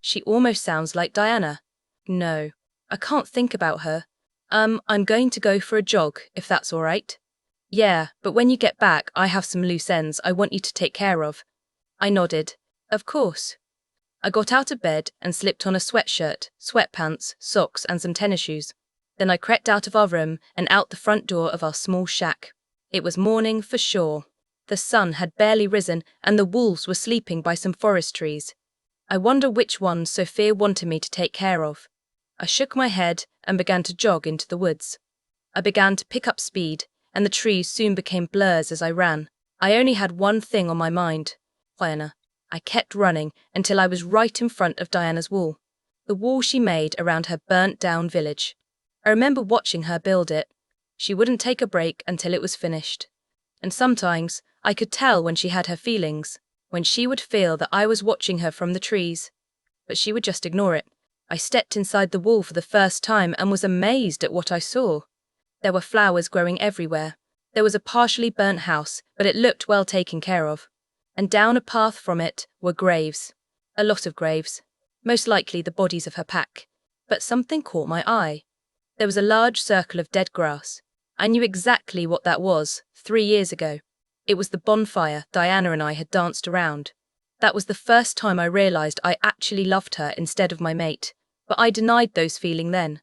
She almost sounds like Diana. No, I can't think about her. I'm going to go for a jog, if that's all right. Yeah, but when you get back, I have some loose ends I want you to take care of. I nodded. Of course. I got out of bed and slipped on a sweatshirt, sweatpants, socks, and some tennis shoes. Then I crept out of our room and out the front door of our small shack. It was morning for sure. The sun had barely risen and the wolves were sleeping by some forest trees. I wonder which one Sophia wanted me to take care of. I shook my head and began to jog into the woods. I began to pick up speed, and the trees soon became blurs as I ran. I only had one thing on my mind. Diana. I kept running until I was right in front of Diana's wall. The wall she made around her burnt-down village. I remember watching her build it. She wouldn't take a break until it was finished. And sometimes I could tell when she had her feelings, when she would feel that I was watching her from the trees. But she would just ignore it. I stepped inside the wall for the first time and was amazed at what I saw. There were flowers growing everywhere. There was a partially burnt house, but it looked well taken care of. And down a path from it were graves. A lot of graves. Most likely the bodies of her pack. But something caught my eye. There was a large circle of dead grass. I knew exactly what that was, 3 years ago. It was the bonfire Diana and I had danced around. That was the first time I realized I actually loved her instead of my mate, but I denied those feelings then.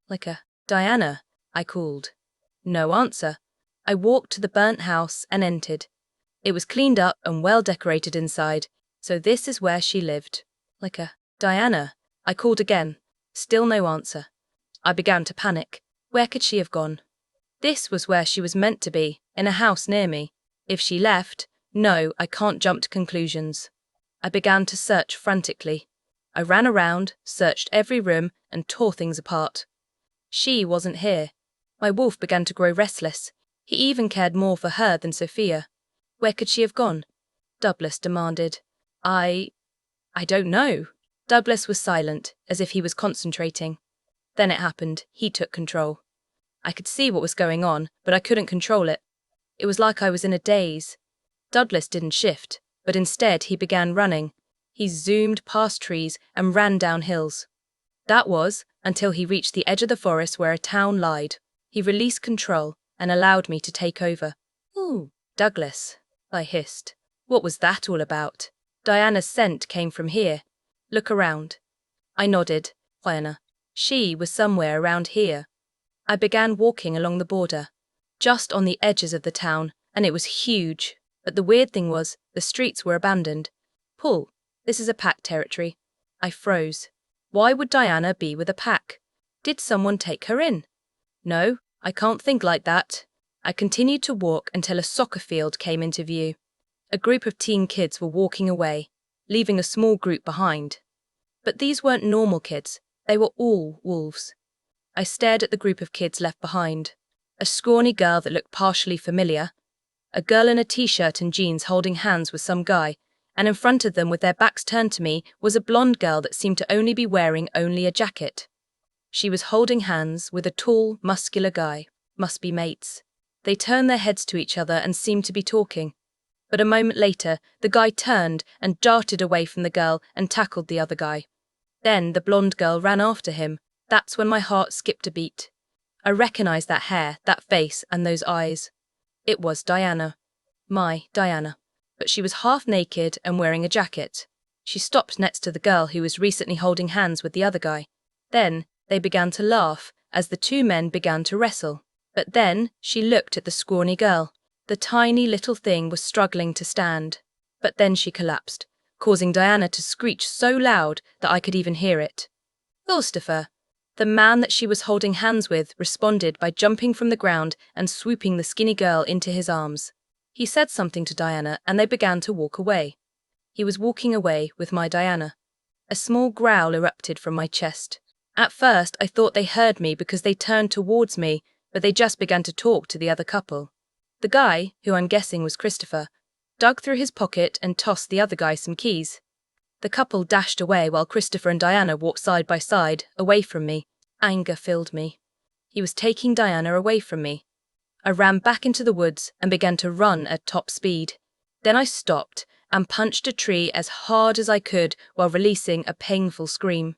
Like a Diana, I called. No answer. I walked to the burnt house and entered. It was cleaned up and well decorated inside, so this is where she lived. Like a Diana, I called again. Still no answer. I began to panic. Where could she have gone? This was where she was meant to be, in a house near me. If she left, no, I can't jump to conclusions. I began to search frantically. I ran around, searched every room, and tore things apart. She wasn't here. My wolf began to grow restless. He even cared more for her than Sophia. Where could she have gone? Douglas demanded. I don't know. Douglas was silent, as if he was concentrating. Then it happened. He took control. I could see what was going on, but I couldn't control it. It was like I was in a daze. Douglas didn't shift, but instead he began running. He zoomed past trees and ran down hills. That was until he reached the edge of the forest where a town lied. He released control and allowed me to take over. Ooh, Douglas, I hissed. What was that all about? Diana's scent came from here. Look around. I nodded. Diana. She was somewhere around here. I began walking along the border, just on the edges of the town, and it was huge. But the weird thing was, the streets were abandoned. Paul, this is a pack territory. I froze. Why would Diana be with a pack? Did someone take her in? No, I can't think like that. I continued to walk until a soccer field came into view. A group of teen kids were walking away, leaving a small group behind. But these weren't normal kids. They were all wolves. I stared at the group of kids left behind. A scrawny girl that looked partially familiar. A girl in a t-shirt and jeans holding hands with some guy, and in front of them with their backs turned to me was a blonde girl that seemed to only be wearing a jacket. She was holding hands with a tall, muscular guy. Must be mates. They turned their heads to each other and seemed to be talking. But a moment later, the guy turned and darted away from the girl and tackled the other guy. Then the blonde girl ran after him. That's when my heart skipped a beat. I recognized that hair, that face, and those eyes. It was Diana. My Diana. But she was half naked and wearing a jacket. She stopped next to the girl who was recently holding hands with the other guy. Then they began to laugh as the two men began to wrestle. But then she looked at the scrawny girl. The tiny little thing was struggling to stand. But then she collapsed, causing Diana to screech so loud that I could even hear it. Ulstafer, the man that she was holding hands with, responded by jumping from the ground and swooping the skinny girl into his arms. He said something to Diana and they began to walk away. He was walking away with my Diana. A small growl erupted from my chest. At first, I thought they heard me because they turned towards me, but they just began to talk to the other couple. The guy, who I'm guessing was Christopher, dug through his pocket and tossed the other guy some keys. The couple dashed away while Christopher and Diana walked side by side, away from me. Anger filled me. He was taking Diana away from me. I ran back into the woods and began to run at top speed. Then I stopped and punched a tree as hard as I could while releasing a painful scream.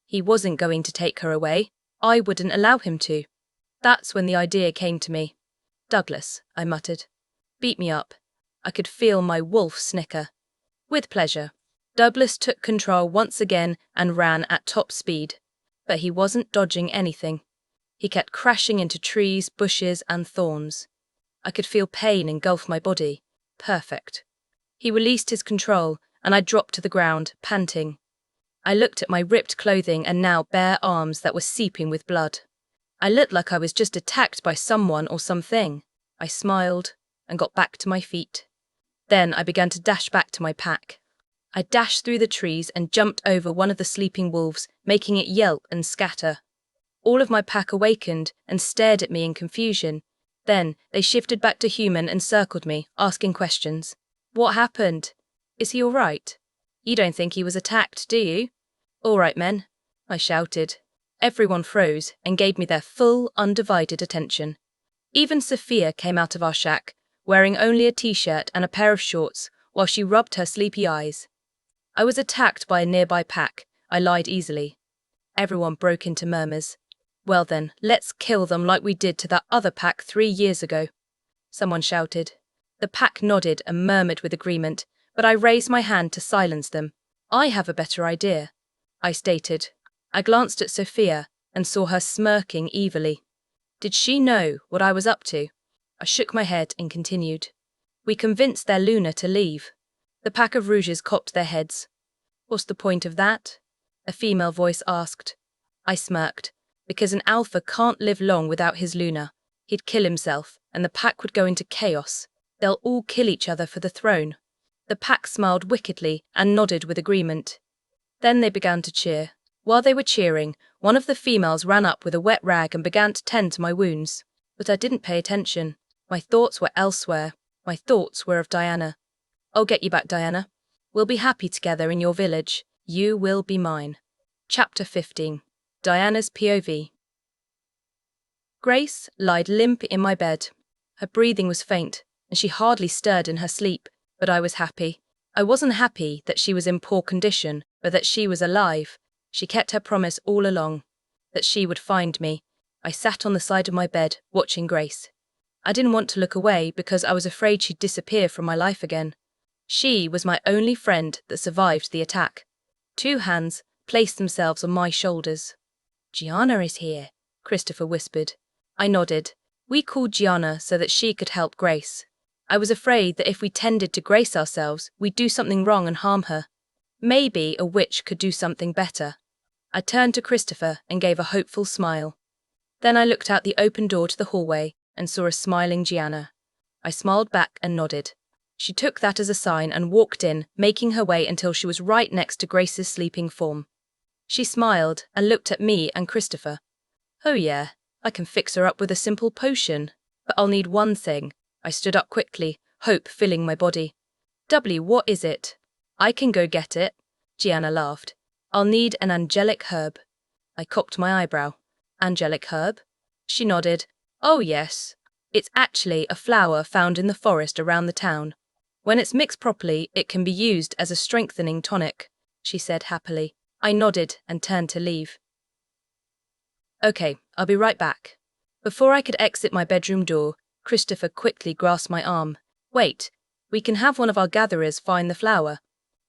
He wasn't going to take her away. I wouldn't allow him to. That's when the idea came to me. "Douglas," I muttered. "Beat me up." I could feel my wolf snicker. "With pleasure." Douglas took control once again and ran at top speed. But he wasn't dodging anything. He kept crashing into trees, bushes, and thorns. I could feel pain engulf my body. Perfect. He released his control, and I dropped to the ground, panting. I looked at my ripped clothing and now bare arms that were seeping with blood. I looked like I was just attacked by someone or something. I smiled and got back to my feet. Then I began to dash back to my pack. I dashed through the trees and jumped over one of the sleeping wolves, making it yelp and scatter. All of my pack awakened and stared at me in confusion. Then they shifted back to human and circled me, asking questions. "What happened? Is he all right? You don't think he was attacked, do you?" "All right, men," I shouted. Everyone froze and gave me their full, undivided attention. Even Sophia came out of our shack, wearing only a t-shirt and a pair of shorts, while she rubbed her sleepy eyes. "I was attacked by a nearby pack," I lied easily. Everyone broke into murmurs. "Well then, let's kill them like we did to that other pack 3 years ago," someone shouted. The pack nodded and murmured with agreement, but I raised my hand to silence them. "I have a better idea," I stated. I glanced at Sophia and saw her smirking evilly. Did she know what I was up to? I shook my head and continued. "We convinced their Luna to leave." The pack of Rouges cocked their heads. "What's the point of that?" a female voice asked. I smirked. Because an alpha can't live long without his Luna. He'd kill himself, and the pack would go into chaos. They'll all kill each other for the throne. The pack smiled wickedly and nodded with agreement. Then they began to cheer. While they were cheering, one of the females ran up with a wet rag and began to tend to my wounds. But I didn't pay attention. My thoughts were elsewhere. My thoughts were of Diana. "I'll get you back, Diana. We'll be happy together in your village. You will be mine." Chapter 15. Diana's POV. Grace lied limp in my bed. Her breathing was faint, and she hardly stirred in her sleep, but I was happy. I wasn't happy that she was in poor condition, but that she was alive. She kept her promise all along, that she would find me. I sat on the side of my bed, watching Grace. I didn't want to look away because I was afraid she'd disappear from my life again. She was my only friend that survived the attack. 2 hands placed themselves on my shoulders. "Gianna is here," Christopher whispered. I nodded. We called Gianna so that she could help Grace. I was afraid that if we tended to Grace ourselves, we'd do something wrong and harm her. Maybe a witch could do something better. I turned to Christopher and gave a hopeful smile. Then I looked out the open door to the hallway and saw a smiling Gianna. I smiled back and nodded. She took that as a sign and walked in, making her way until she was right next to Grace's sleeping form. She smiled and looked at me and Christopher. "Oh yeah, I can fix her up with a simple potion. But I'll need one thing." I stood up quickly, hope filling my body. "W, what is it?" "I can go get it," Gianna laughed. "I'll need an angelic herb." I cocked my eyebrow. "Angelic herb?" She nodded. "Oh yes. It's actually a flower found in the forest around the town. When it's mixed properly, it can be used as a strengthening tonic," she said happily. I nodded and turned to leave. "Okay, I'll be right back." Before I could exit my bedroom door, Christopher quickly grasped my arm. "Wait, we can have one of our gatherers find the flower.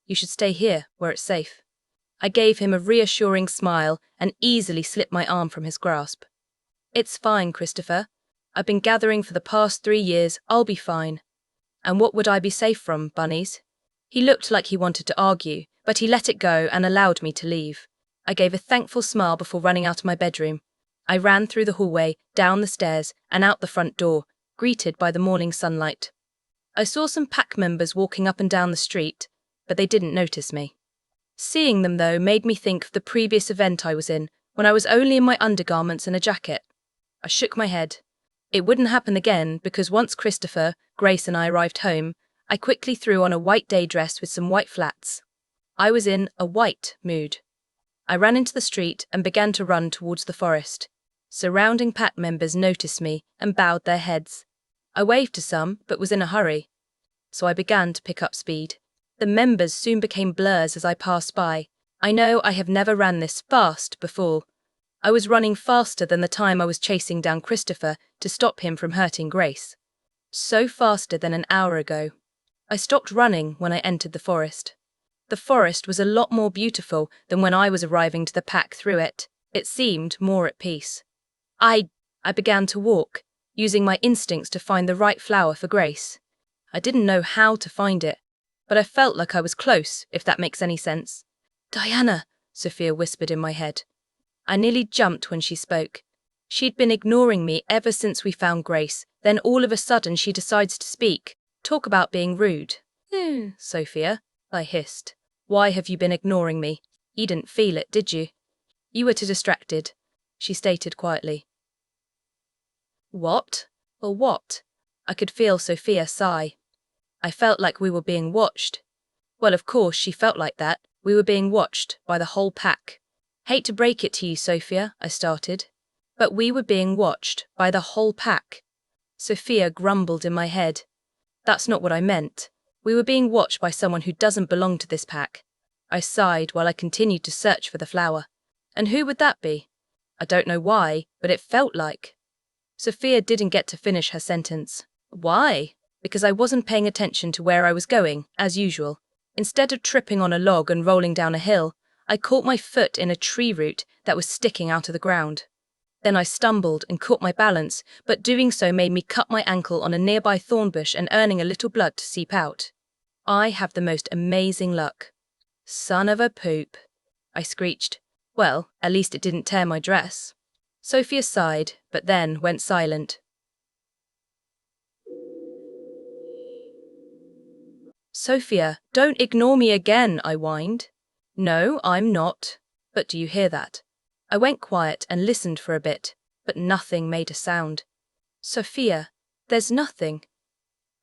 You should stay here, where it's safe." I gave him a reassuring smile and easily slipped my arm from his grasp. "It's fine, Christopher. I've been gathering for the past 3 years. I'll be fine." "And what would I be safe from, bunnies?" He looked like he wanted to argue, but he let it go and allowed me to leave. I gave a thankful smile before running out of my bedroom. I ran through the hallway, down the stairs, and out the front door, greeted by the morning sunlight. I saw some pack members walking up and down the street, but they didn't notice me. Seeing them, though, made me think of the previous event I was in, when I was only in my undergarments and a jacket. I shook my head. It wouldn't happen again because once Christopher, Grace and I arrived home, I quickly threw on a white day dress with some white flats. I was in a white mood. I ran into the street and began to run towards the forest. Surrounding pack members noticed me and bowed their heads. I waved to some, but was in a hurry. So I began to pick up speed. The members soon became blurs as I passed by. I know I have never ran this fast before. I was running faster than the time I was chasing down Christopher to stop him from hurting Grace. So faster than an hour ago. I stopped running when I entered the forest. The forest was a lot more beautiful than when I was arriving to the pack through it. It seemed more at peace. I began to walk, using my instincts to find the right flower for Grace. I didn't know how to find it, but I felt like I was close, if that makes any sense. "Diana," Sophia whispered in my head. I nearly jumped when she spoke. She'd been ignoring me ever since we found Grace, then all of a sudden she decides to speak. Talk about being rude. Sophia, I hissed. Why have you been ignoring me? You didn't feel it, did you? You were too distracted, she stated quietly. What? Or what? I could feel Sophia sigh. I felt like we were being watched. Well, of course she felt like that. We were being watched by the whole pack. Hate to break it to you, Sophia, I started. But we were being watched by the whole pack. Sophia grumbled in my head. That's not what I meant. We were being watched by someone who doesn't belong to this pack. I sighed while I continued to search for the flower. And who would that be? I don't know why, but it felt like. Sophia didn't get to finish her sentence. Why? Because I wasn't paying attention to where I was going, as usual. Instead of tripping on a log and rolling down a hill, I caught my foot in a tree root that was sticking out of the ground. Then I stumbled and caught my balance, but doing so made me cut my ankle on a nearby thorn bush and earning a little blood to seep out. I have the most amazing luck. Son of a poop, I screeched. Well, at least it didn't tear my dress. Sophia sighed, but then went silent. Sophia, don't ignore me again, I whined. No, I'm not. But do you hear that? I went quiet and listened for a bit, but nothing made a sound. Sophia, there's nothing.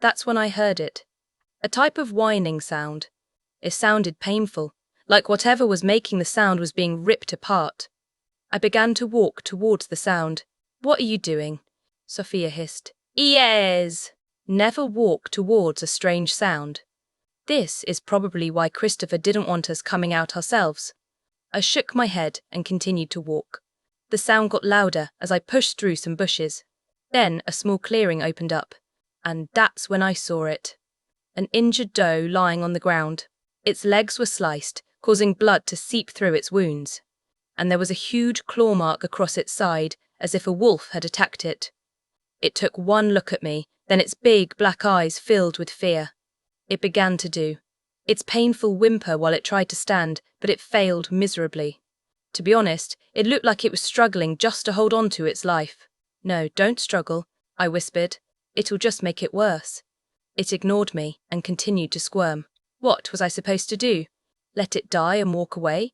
That's when I heard it. A type of whining sound. It sounded painful, like whatever was making the sound was being ripped apart. I began to walk towards the sound. What are you doing? Sophia hissed. Yes! Never walk towards a strange sound. This is probably why Christopher didn't want us coming out ourselves. I shook my head and continued to walk. The sound got louder as I pushed through some bushes. Then a small clearing opened up, and that's when I saw it. An injured doe lying on the ground. Its legs were sliced, causing blood to seep through its wounds. And there was a huge claw mark across its side, as if a wolf had attacked it. It took one look at me, then its big black eyes filled with fear. It began to do its painful whimper while it tried to stand, but it failed miserably. To be honest, it looked like it was struggling just to hold on to its life. No, don't struggle, I whispered. It'll just make it worse. It ignored me and continued to squirm. What was I supposed to do? Let it die and walk away?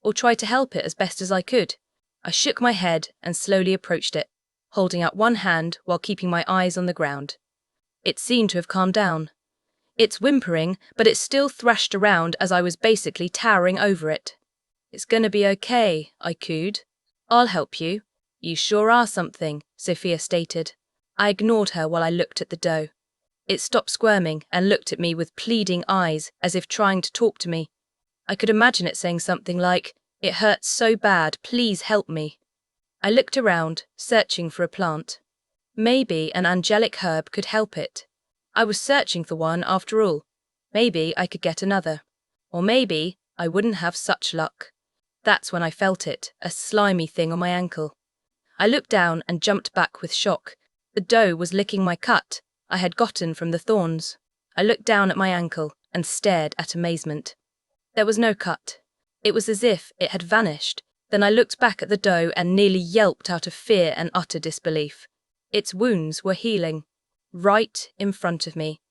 Or try to help it as best as I could? I shook my head and slowly approached it, holding out one hand while keeping my eyes on the ground. It seemed to have calmed down. It's whimpering, but it still thrashed around as I was basically towering over it. It's gonna be okay, I cooed. I'll help you. You sure are something, Sophia stated. I ignored her while I looked at the doe. It stopped squirming and looked at me with pleading eyes as if trying to talk to me. I could imagine it saying something like, "It hurts so bad, please help me." I looked around, searching for a plant. Maybe an angelic herb could help it. I was searching for one after all. Maybe I could get another. Or maybe I wouldn't have such luck. That's when I felt it, a slimy thing on my ankle. I looked down and jumped back with shock. The doe was licking my cut I had gotten from the thorns. I looked down at my ankle and stared at amazement. There was no cut. It was as if it had vanished. Then I looked back at the doe and nearly yelped out of fear and utter disbelief. Its wounds were healing. Right in front of me.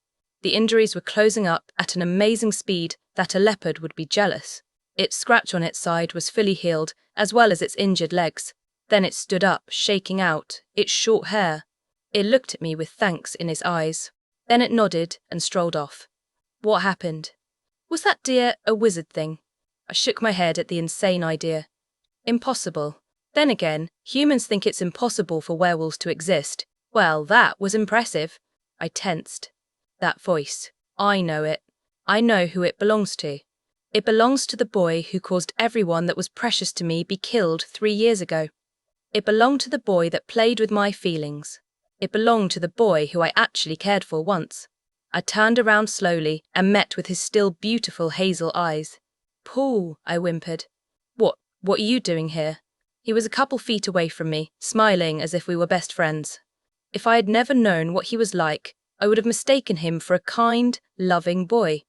The injuries were closing up at an amazing speed that a leopard would be jealous. Its scratch on its side was fully healed, as well as its injured legs. Then it stood up, shaking out its short hair. It looked at me with thanks in its eyes. Then it nodded and strolled off. What happened? Was that deer a wizard thing? I shook my head at the insane idea. Impossible. Then again, humans think it's impossible for werewolves to exist. Well, that was impressive. I tensed. That voice. I know it. I know who it belongs to. It belongs to the boy who caused everyone that was precious to me be killed 3 years ago. It belonged to the boy that played with my feelings. It belonged to the boy who I actually cared for once. I turned around slowly and met with his still beautiful hazel eyes. Paul, I whimpered. What are you doing here? He was a couple feet away from me, smiling as if we were best friends. If I had never known what he was like, I would have mistaken him for a kind, loving boy.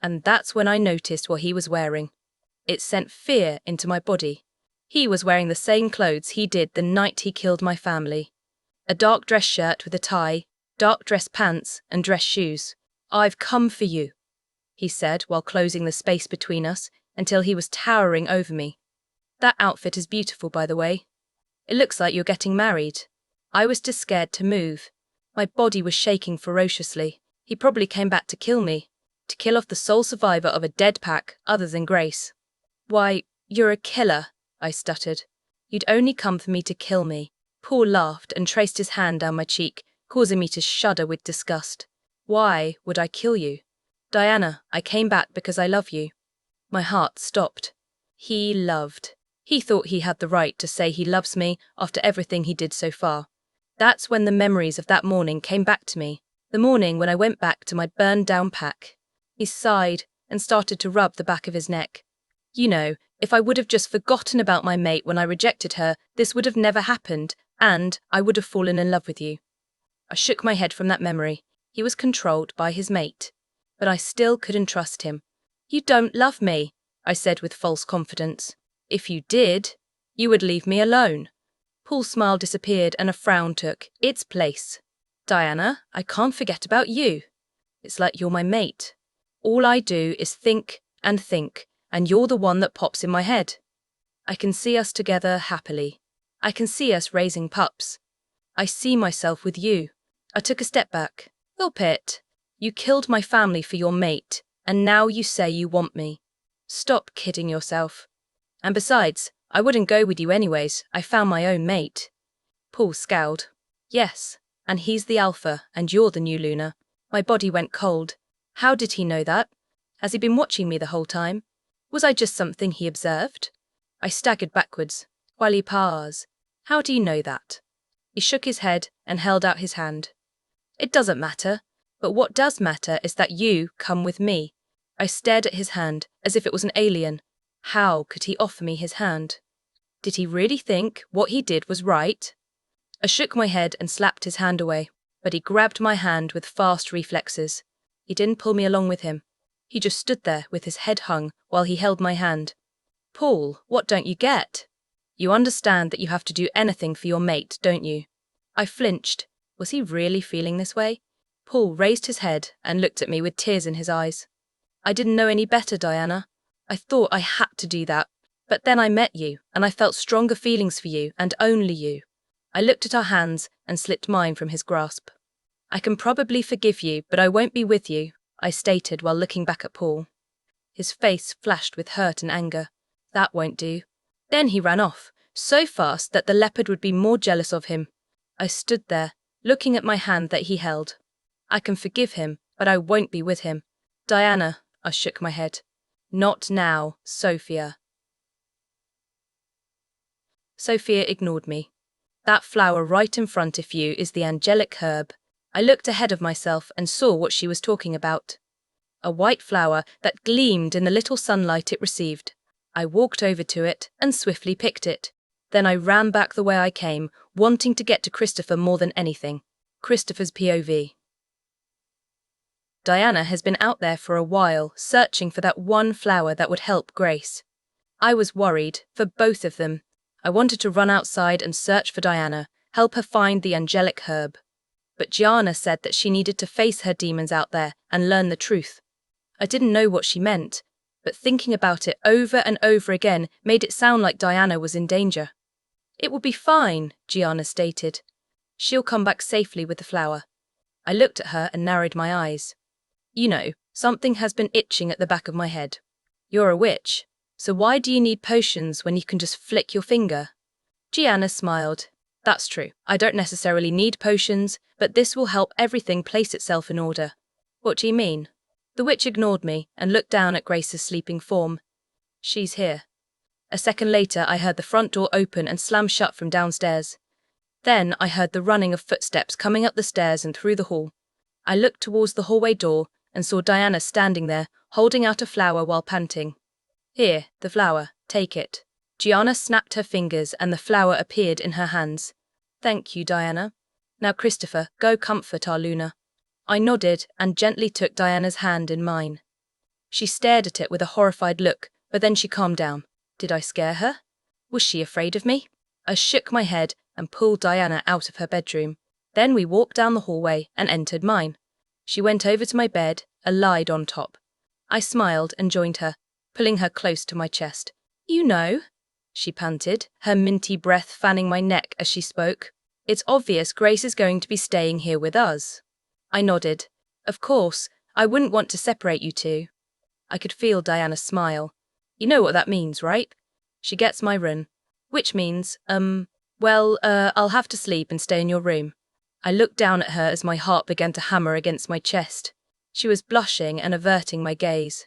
And that's when I noticed what he was wearing. It sent fear into my body. He was wearing the same clothes he did the night he killed my family. A dark dress shirt with a tie, dark dress pants, and dress shoes. I've come for you, he said while closing the space between us until he was towering over me. That outfit is beautiful, by the way. It looks like you're getting married. I was too scared to move. My body was shaking ferociously. He probably came back to kill me, to kill off the sole survivor of a dead pack other than Grace. Why, you're a killer, I stuttered. You'd only come for me to kill me. Paul laughed and traced his hand down my cheek, causing me to shudder with disgust. Why would I kill you? Diana, I came back because I love you. My heart stopped. He loved. He thought he had the right to say he loves me after everything he did so far. That's when the memories of that morning came back to me, the morning when I went back to my burned-down pack. He sighed and started to rub the back of his neck. You know, if I would have just forgotten about my mate when I rejected her, this would have never happened, and I would have fallen in love with you. I shook my head from that memory. He was controlled by his mate. But I still couldn't trust him. You don't love me, I said with false confidence. If you did, you would leave me alone. Paul's smile disappeared and a frown took its place. Diana, I can't forget about you. It's like you're my mate. All I do is think, and you're the one that pops in my head. I can see us together happily. I can see us raising pups. I see myself with you. I took a step back. Stop it. You killed my family for your mate, and now you say you want me. Stop kidding yourself. And besides, I wouldn't go with you anyways. I found my own mate. Paul scowled. Yes, and he's the alpha, and you're the new Luna. My body went cold. How did he know that? Has he been watching me the whole time? Was I just something he observed? I staggered backwards. While he paused. How do you know that? He shook his head and held out his hand. It doesn't matter, but what does matter is that you come with me. I stared at his hand as if it was an alien. How could he offer me his hand? Did he really think what he did was right? I shook my head and slapped his hand away, but he grabbed my hand with fast reflexes. He didn't pull me along with him. He just stood there with his head hung while he held my hand. Paul, what don't you get? You understand that you have to do anything for your mate, don't you? I flinched. Was he really feeling this way? Paul raised his head and looked at me with tears in his eyes. I didn't know any better, Diana. I thought I had to do that. But then I met you, and I felt stronger feelings for you, and only you. I looked at our hands and slipped mine from his grasp. I can probably forgive you, but I won't be with you, I stated while looking back at Paul. His face flashed with hurt and anger. That won't do. Then he ran off, so fast that the leopard would be more jealous of him. I stood there, looking at my hand that he held. I can forgive him, but I won't be with him. Diana, I shook my head. Not now, Sophia. Sophia ignored me. That flower right in front of you is the angelic herb. I looked ahead of myself and saw what she was talking about. A white flower that gleamed in the little sunlight it received. I walked over to it and swiftly picked it. Then I ran back the way I came, wanting to get to Christopher more than anything. Christopher's POV. Diana has been out there for a while, searching for that one flower that would help Grace. I was worried, for both of them. I wanted to run outside and search for Diana, help her find the angelic herb. But Gianna said that she needed to face her demons out there and learn the truth. I didn't know what she meant, but thinking about it over and over again made it sound like Diana was in danger. "It will be fine," Gianna stated. "She'll come back safely with the flower." I looked at her and narrowed my eyes. You know, something has been itching at the back of my head. "You're a witch, so why do you need potions when you can just flick your finger?" Gianna smiled. "That's true. I don't necessarily need potions, but this will help everything place itself in order." "What do you mean?" The witch ignored me and looked down at Grace's sleeping form. "She's here." A second later, I heard the front door open and slam shut from downstairs. Then I heard the running of footsteps coming up the stairs and through the hall. I looked towards the hallway door and saw Diana standing there, holding out a flower while panting. "Here, the flower, take it." Gianna snapped her fingers and the flower appeared in her hands. "Thank you, Diana. Now, Christopher, go comfort our Luna." I nodded and gently took Diana's hand in mine. She stared at it with a horrified look, but then she calmed down. Did I scare her? Was she afraid of me? I shook my head and pulled Diana out of her bedroom. Then we walked down the hallway and entered mine. She went over to my bed, a lied on top. I smiled and joined her, pulling her close to my chest. "You know," she panted, her minty breath fanning my neck as she spoke. "It's obvious Grace is going to be staying here with us." I nodded. "Of course, I wouldn't want to separate you two." I could feel Diana smile. "You know what that means, right?" "She gets my run." "Which means, I'll have to sleep and stay in your room." I looked down at her as my heart began to hammer against my chest. She was blushing and averting my gaze.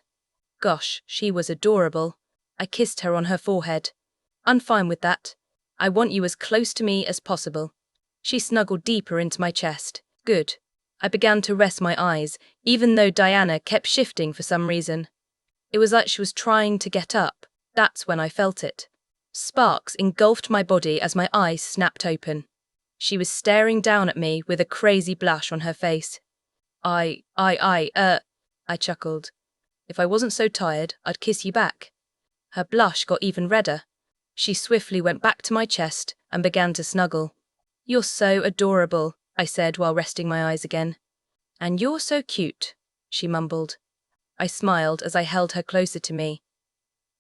Gosh, she was adorable. I kissed her on her forehead. "I'm fine with that. I want you as close to me as possible." She snuggled deeper into my chest. "Good." I began to rest my eyes, even though Diana kept shifting for some reason. It was like she was trying to get up. That's when I felt it. Sparks engulfed my body as my eyes snapped open. She was staring down at me with a crazy blush on her face. I chuckled. "If I wasn't so tired, I'd kiss you back." Her blush got even redder. She swiftly went back to my chest and began to snuggle. "You're so adorable," I said while resting my eyes again. "And you're so cute," she mumbled. I smiled as I held her closer to me.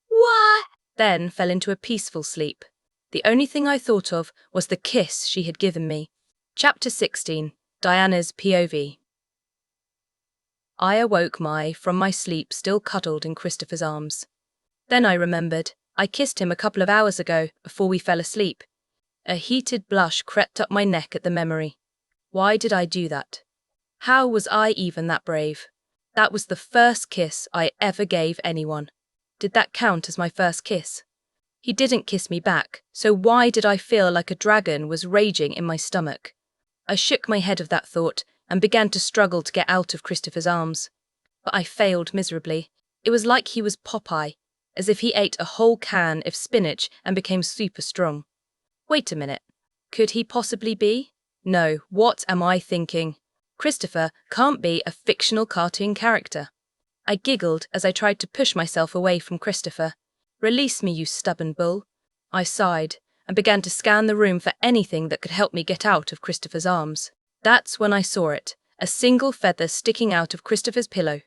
"What?" Then fell into a peaceful sleep. The only thing I thought of was the kiss she had given me. Chapter 16. Diana's POV. I awoke from my sleep still cuddled in Christopher's arms. Then I remembered, I kissed him a couple of hours ago before we fell asleep. A heated blush crept up my neck at the memory. Why did I do that? How was I even that brave? That was the first kiss I ever gave anyone. Did that count as my first kiss? He didn't kiss me back, so why did I feel like a dragon was raging in my stomach? I shook my head of that thought and began to struggle to get out of Christopher's arms. But I failed miserably. It was like he was Popeye, as if he ate a whole can of spinach and became super strong. Wait a minute. Could he possibly be? No, what am I thinking? Christopher can't be a fictional cartoon character. I giggled as I tried to push myself away from Christopher. "Release me, you stubborn bull." I sighed and began to scan the room for anything that could help me get out of Christopher's arms. That's when I saw it, a single feather sticking out of Christopher's pillow.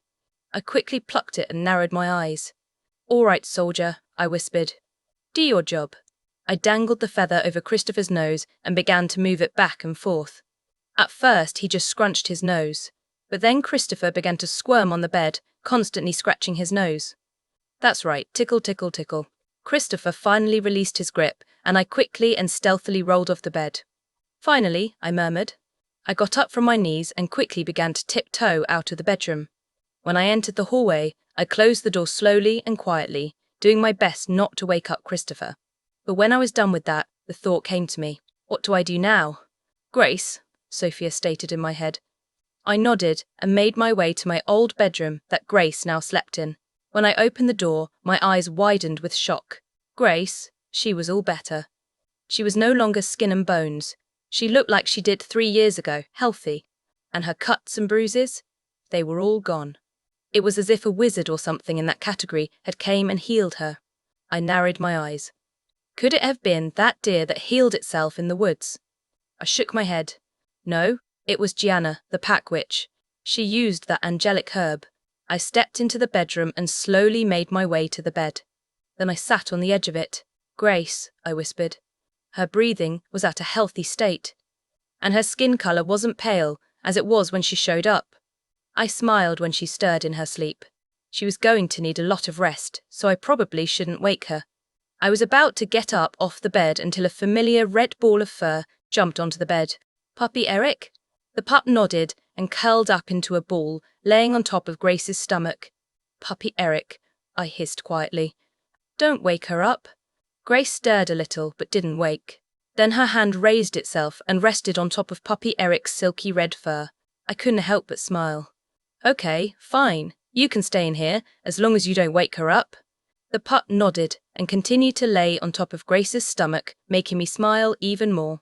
I quickly plucked it and narrowed my eyes. "All right, soldier," I whispered. "Do your job." I dangled the feather over Christopher's nose and began to move it back and forth. At first, he just scrunched his nose, but then Christopher began to squirm on the bed, constantly scratching his nose. That's right, tickle, tickle, tickle. Christopher finally released his grip, and I quickly and stealthily rolled off the bed. "Finally," I murmured. I got up from my knees and quickly began to tiptoe out of the bedroom. When I entered the hallway, I closed the door slowly and quietly, doing my best not to wake up Christopher. But when I was done with that, the thought came to me. What do I do now? "Grace," Sophia stated in my head. I nodded and made my way to my old bedroom that Grace now slept in. When I opened the door, my eyes widened with shock. Grace, she was all better. She was no longer skin and bones. She looked like she did 3 years ago, healthy. And her cuts and bruises? They were all gone. It was as if a wizard or something in that category had came and healed her. I narrowed my eyes. Could it have been that deer that healed itself in the woods? I shook my head. No, it was Gianna, the pack witch. She used that angelic herb. I stepped into the bedroom and slowly made my way to the bed. Then I sat on the edge of it. "Grace," I whispered. Her breathing was at a healthy state, and her skin color wasn't pale as it was when she showed up. I smiled when she stirred in her sleep. She was going to need a lot of rest, so I probably shouldn't wake her. I was about to get up off the bed until a familiar red ball of fur jumped onto the bed. "Puppy Eric?" The pup nodded and curled up into a ball, laying on top of Grace's stomach. "Puppy Eric," I hissed quietly. "Don't wake her up." Grace stirred a little, but didn't wake. Then her hand raised itself and rested on top of Puppy Eric's silky red fur. I couldn't help but smile. "Okay, fine. You can stay in here, as long as you don't wake her up." The pup nodded and continued to lay on top of Grace's stomach, making me smile even more.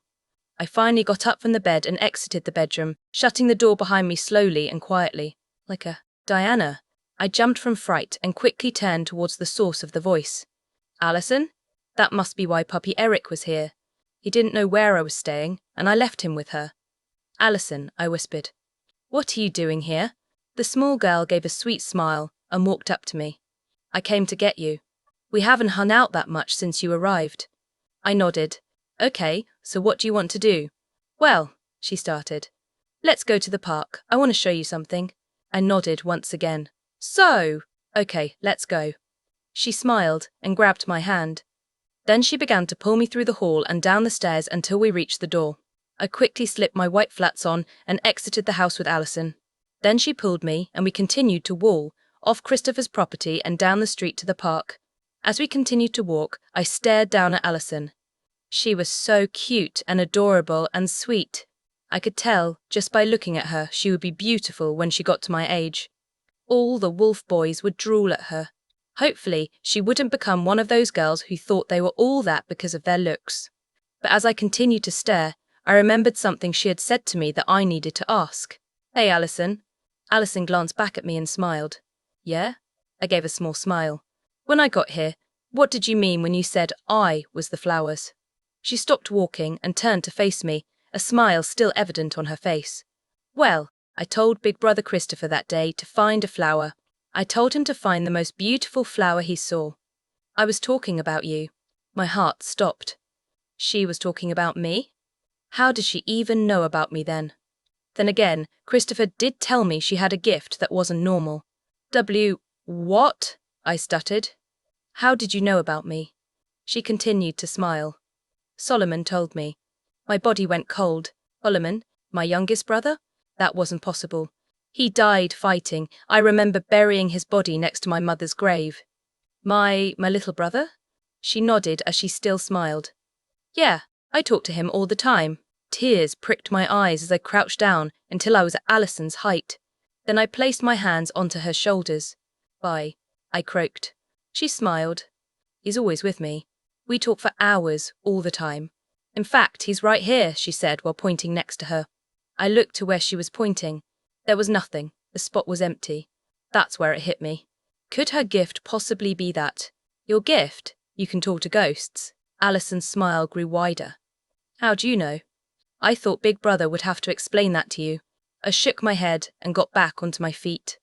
I finally got up from the bed and exited the bedroom, shutting the door behind me slowly and quietly. Like a Diana. I jumped from fright and quickly turned towards the source of the voice. "Allison?" That must be why Puppy Eric was here. He didn't know where I was staying, and I left him with her. "Allison," I whispered. "What are you doing here?" The small girl gave a sweet smile and walked up to me. "I came to get you. We haven't hung out that much since you arrived." I nodded. "Okay, so what do you want to do?" "Well," she started. "Let's go to the park. I want to show you something." I nodded once again. "Okay, let's go." She smiled and grabbed my hand. Then she began to pull me through the hall and down the stairs until we reached the door. I quickly slipped my white flats on and exited the house with Allison. Then she pulled me and we continued to walk off Christopher's property and down the street to the park. As we continued to walk, I stared down at Allison. She was so cute and adorable and sweet. I could tell, just by looking at her, she would be beautiful when she got to my age. All the wolf boys would drool at her. Hopefully, she wouldn't become one of those girls who thought they were all that because of their looks. But as I continued to stare, I remembered something she had said to me that I needed to ask. "Hey, Allison." Allison glanced back at me and smiled. "Yeah?" I gave a small smile. "When I got here, what did you mean when you said I was the flowers?" She stopped walking and turned to face me, a smile still evident on her face. "Well, I told Big Brother Christopher that day to find a flower. I told him to find the most beautiful flower he saw. I was talking about you." My heart stopped. She was talking about me? How did she even know about me then? Then again, Christopher did tell me she had a gift that wasn't normal. What? I stuttered. "How did you know about me?" She continued to smile. "Solomon told me." My body went cold. Solomon, my youngest brother? That wasn't possible. He died fighting. I remember burying his body next to my mother's grave. My little brother?" She nodded as she still smiled. "Yeah, I talk to him all the time." Tears pricked my eyes as I crouched down until I was at Allison's height. Then I placed my hands onto her shoulders. "Bye," I croaked. She smiled. "He's always with me. We talk for hours, all the time. In fact, he's right here," she said while pointing next to her. I looked to where she was pointing. There was nothing. The spot was empty. That's where it hit me. Could her gift possibly be that? "Your gift? You can talk to ghosts." Allison's smile grew wider. "How do you know?" "I thought Big Brother would have to explain that to you." I shook my head and got back onto my feet.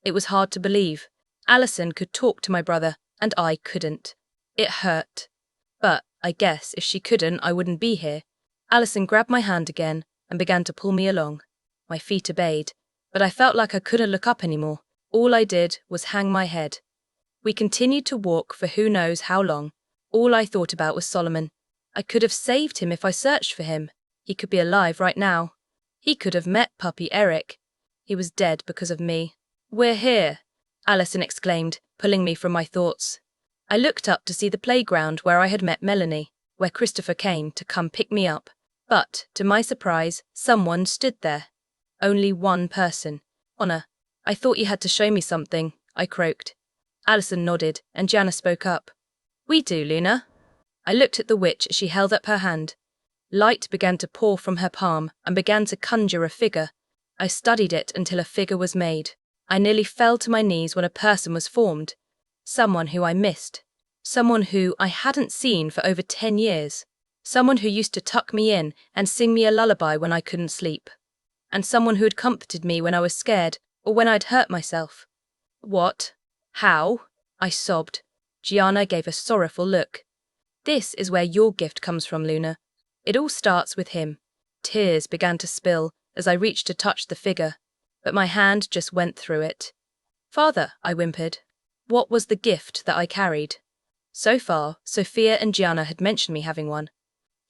It was hard to believe. Allison could talk to my brother, and I couldn't. It hurt. But I guess if she couldn't, I wouldn't be here. Allison grabbed my hand again and began to pull me along. My feet obeyed, but I felt like I couldn't look up anymore. All I did was hang my head. We continued to walk for who knows how long. All I thought about was Solomon. I could have saved him if I searched for him. He could be alive right now. He could have met Puppy Eric. He was dead because of me. "We're here," Allison exclaimed, pulling me from my thoughts. I looked up to see the playground where I had met Melanie, where Christopher came to come pick me up. But, to my surprise, someone stood there. Only one person. "Honor, I thought you had to show me something," I croaked. Allison nodded, and Jana spoke up. "We do, Luna." I looked at the witch as she held up her hand. Light began to pour from her palm and began to conjure a figure. I studied it until a figure was made. I nearly fell to my knees when a person was formed. Someone who I missed. Someone who I hadn't seen for over 10 years. Someone who used to tuck me in and sing me a lullaby when I couldn't sleep. And someone who had comforted me when I was scared or when I'd hurt myself. What? How? I sobbed. Gianna gave a sorrowful look. This is where your gift comes from, Luna. It all starts with him. Tears began to spill as I reached to touch the figure, but my hand just went through it. Father, I whimpered. What was the gift that I carried? So far, Sophia and Gianna had mentioned me having one.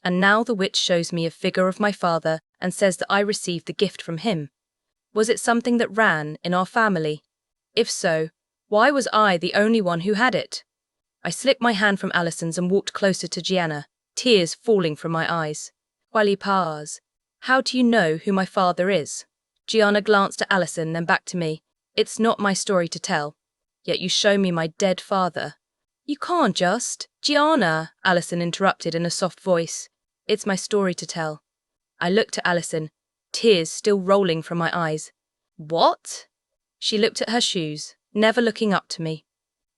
And now the witch shows me a figure of my father and says that I received the gift from him. Was it something that ran in our family? If so, why was I the only one who had it? I slipped my hand from Alison's and walked closer to Gianna, tears falling from my eyes. Wally Pars, how do you know who my father is? Gianna glanced at Alison, then back to me. It's not my story to tell. Yet you show me my dead father. You can't just. Gianna, Alison interrupted in a soft voice. It's my story to tell. I looked at Alison, tears still rolling from my eyes. What? She looked at her shoes, never looking up to me.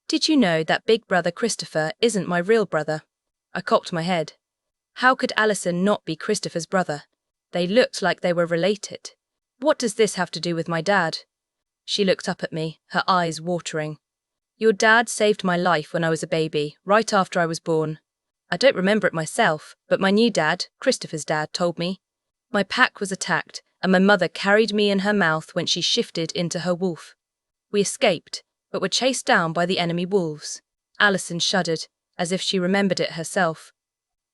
Did you know that big brother Christopher isn't my real brother? I cocked my head. How could Alison not be Christopher's brother? They looked like they were related. What does this have to do with my dad? She looked up at me, her eyes watering. Your dad saved my life when I was a baby, right after I was born. I don't remember it myself, but my new dad, Christopher's dad, told me. My pack was attacked, and my mother carried me in her mouth when she shifted into her wolf. We escaped, but were chased down by the enemy wolves. Alison shuddered, as if she remembered it herself.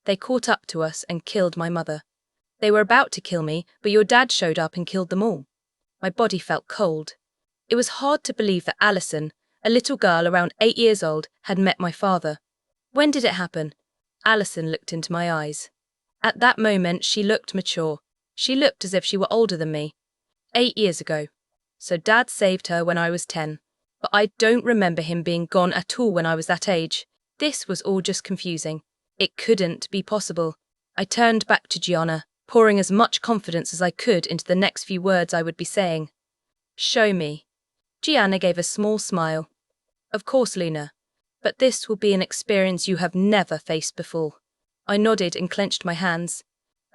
They caught up to us and killed my mother. They were about to kill me, but your dad showed up and killed them all. My body felt cold. It was hard to believe that Alison, a little girl around 8 years old, had met my father. When did it happen? Alison looked into my eyes. At that moment, she looked mature. She looked as if she were older than me. 8 years ago. So Dad saved her when I was 10. But I don't remember him being gone at all when I was that age. This was all just confusing. It couldn't be possible. I turned back to Gianna, pouring as much confidence as I could into the next few words I would be saying. Show me. Gianna gave a small smile. Of course, Luna. But this will be an experience you have never faced before. I nodded and clenched my hands.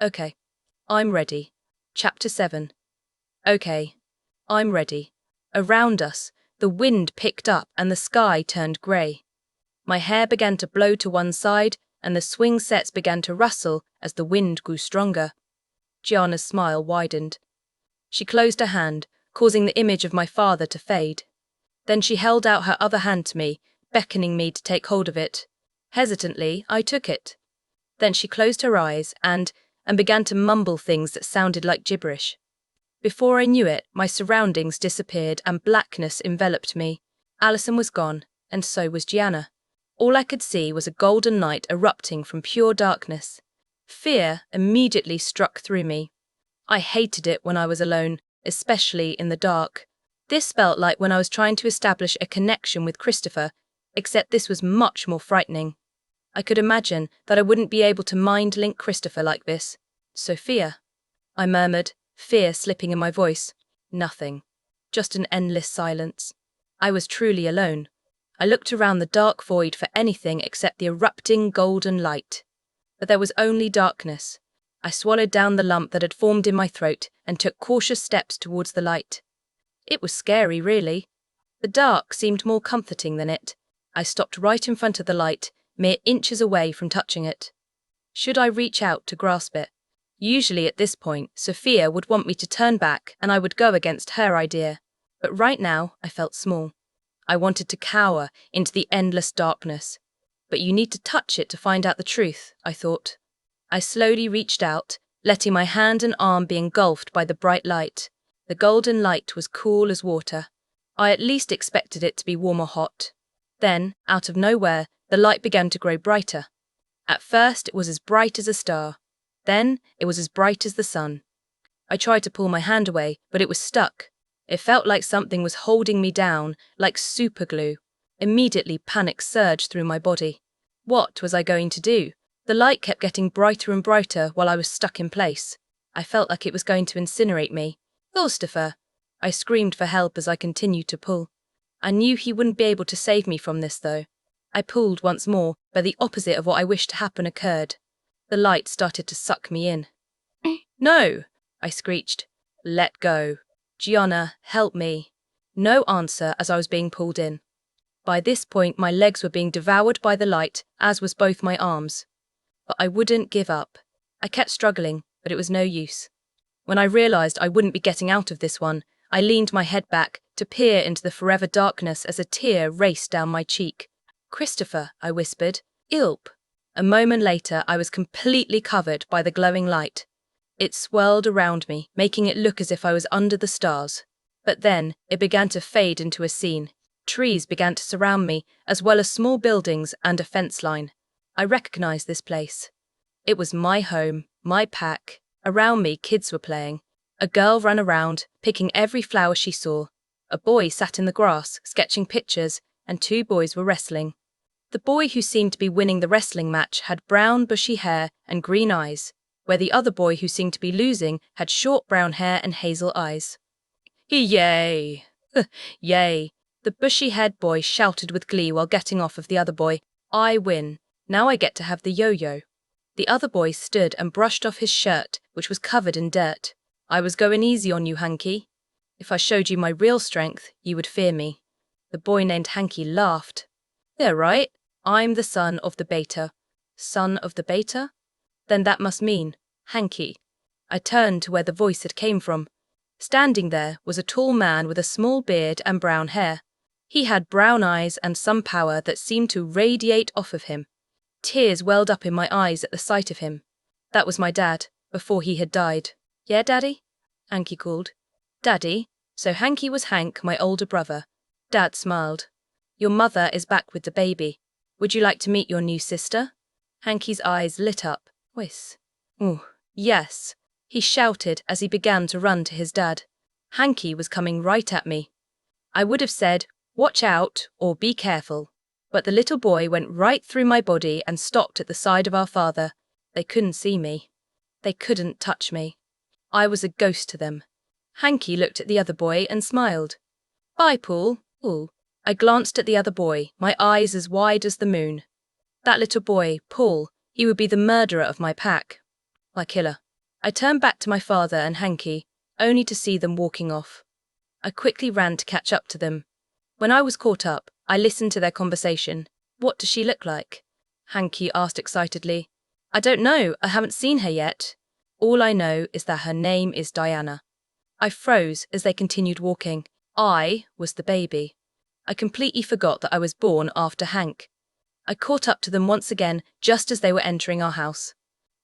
Okay. I'm ready. Chapter 7. Okay. I'm ready. Around us, the wind picked up and the sky turned grey. My hair began to blow to one side and the swing sets began to rustle as the wind grew stronger. Gianna's smile widened. She closed her hand, causing the image of my father to fade. Then she held out her other hand to me, beckoning me to take hold of it. Hesitantly, I took it. Then she closed her eyes and began to mumble things that sounded like gibberish. Before I knew it, my surroundings disappeared and blackness enveloped me. Alison was gone, and so was Gianna. All I could see was a golden light erupting from pure darkness. Fear immediately struck through me. I hated it when I was alone, especially in the dark. This felt like when I was trying to establish a connection with Christopher, except this was much more frightening. I could imagine that I wouldn't be able to mind-link Christopher like this. Sophia, I murmured, fear slipping in my voice. Nothing. Just an endless silence. I was truly alone. I looked around the dark void for anything except the erupting golden light. But there was only darkness. I swallowed down the lump that had formed in my throat and took cautious steps towards the light. It was scary, really. The dark seemed more comforting than it. I stopped right in front of the light, mere inches away from touching it. Should I reach out to grasp it? Usually at this point, Sophia would want me to turn back and I would go against her idea. But right now, I felt small. I wanted to cower into the endless darkness. But you need to touch it to find out the truth, I thought. I slowly reached out, letting my hand and arm be engulfed by the bright light. The golden light was cool as water. I at least expected it to be warm or hot. Then, out of nowhere, the light began to grow brighter. At first, it was as bright as a star. Then, it was as bright as the sun. I tried to pull my hand away, but it was stuck. It felt like something was holding me down, like superglue. Immediately, panic surged through my body. What was I going to do? The light kept getting brighter and brighter while I was stuck in place. I felt like it was going to incinerate me. Christopher! I screamed for help as I continued to pull. I knew he wouldn't be able to save me from this, though. I pulled once more, but the opposite of what I wished to happen occurred. The light started to suck me in. No! I screeched. Let go. Gianna, help me. No answer as I was being pulled in. By this point, my legs were being devoured by the light, as was both my arms. But I wouldn't give up. I kept struggling, but it was no use. When I realized I wouldn't be getting out of this one, I leaned my head back to peer into the forever darkness as a tear raced down my cheek. "Christopher," I whispered. "Ilp." A moment later, I was completely covered by the glowing light. It swirled around me, making it look as if I was under the stars. But then, it began to fade into a scene. Trees began to surround me, as well as small buildings and a fence line. I recognized this place. It was my home, my pack. Around me, kids were playing. A girl ran around, picking every flower she saw. A boy sat in the grass, sketching pictures, and 2 boys were wrestling. The boy who seemed to be winning the wrestling match had brown, bushy hair and green eyes, where the other boy who seemed to be losing had short brown hair and hazel eyes. "Yay! Yay!" The bushy-haired boy shouted with glee while getting off of the other boy. "I win. Now I get to have the yo-yo." The other boy stood and brushed off his shirt, which was covered in dirt. "I was going easy on you, Hanky. If I showed you my real strength, you would fear me." The boy named Hanky laughed. "Yeah, right. I'm the son of the beta." "Son of the beta?" Then that must mean Hanky. I turned to where the voice had came from. Standing there was a tall man with a small beard and brown hair. He had brown eyes and some power that seemed to radiate off of him. Tears welled up in my eyes at the sight of him. That was my dad, before he had died. "Yeah, Daddy?" Hanky called. "Daddy?" So Hanky was Hank, my older brother. Dad smiled. "Your mother is back with the baby. Would you like to meet your new sister?" Hanky's eyes lit up. "Whis." "Ooh, yes," he shouted as he began to run to his dad. Hanky was coming right at me. I would have said, "Watch out," or "Be careful." But the little boy went right through my body and stopped at the side of our father. They couldn't see me. They couldn't touch me. I was a ghost to them. Hanky looked at the other boy and smiled. "Bye, Paul." "Paul." I glanced at the other boy, my eyes as wide as the moon. That little boy, Paul, he would be the murderer of my pack. My killer. I turned back to my father and Hanky, only to see them walking off. I quickly ran to catch up to them. When I was caught up, I listened to their conversation. "What does she look like?" Hanky asked excitedly. "I don't know, I haven't seen her yet. All I know is that her name is Diana." I froze as they continued walking. I was the baby. I completely forgot that I was born after Hank. I caught up to them once again just as they were entering our house.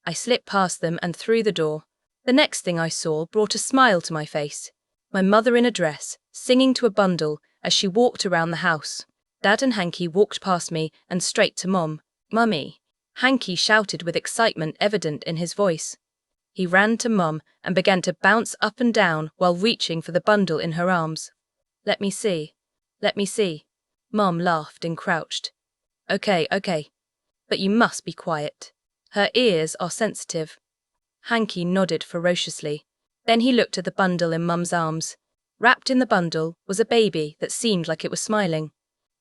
I slipped past them and through the door. The next thing I saw brought a smile to my face. My mother in a dress, singing to a bundle as she walked around the house. Dad and Hanky walked past me and straight to Mom. "Mummy." Hanky shouted with excitement evident in his voice. He ran to Mom and began to bounce up and down while reaching for the bundle in her arms. "Let me see. Let me see." Mom laughed and crouched. Okay. But you must be quiet. Her ears are sensitive." Hanky nodded ferociously. Then he looked at the bundle in Mum's arms. Wrapped in the bundle was a baby that seemed like it was smiling.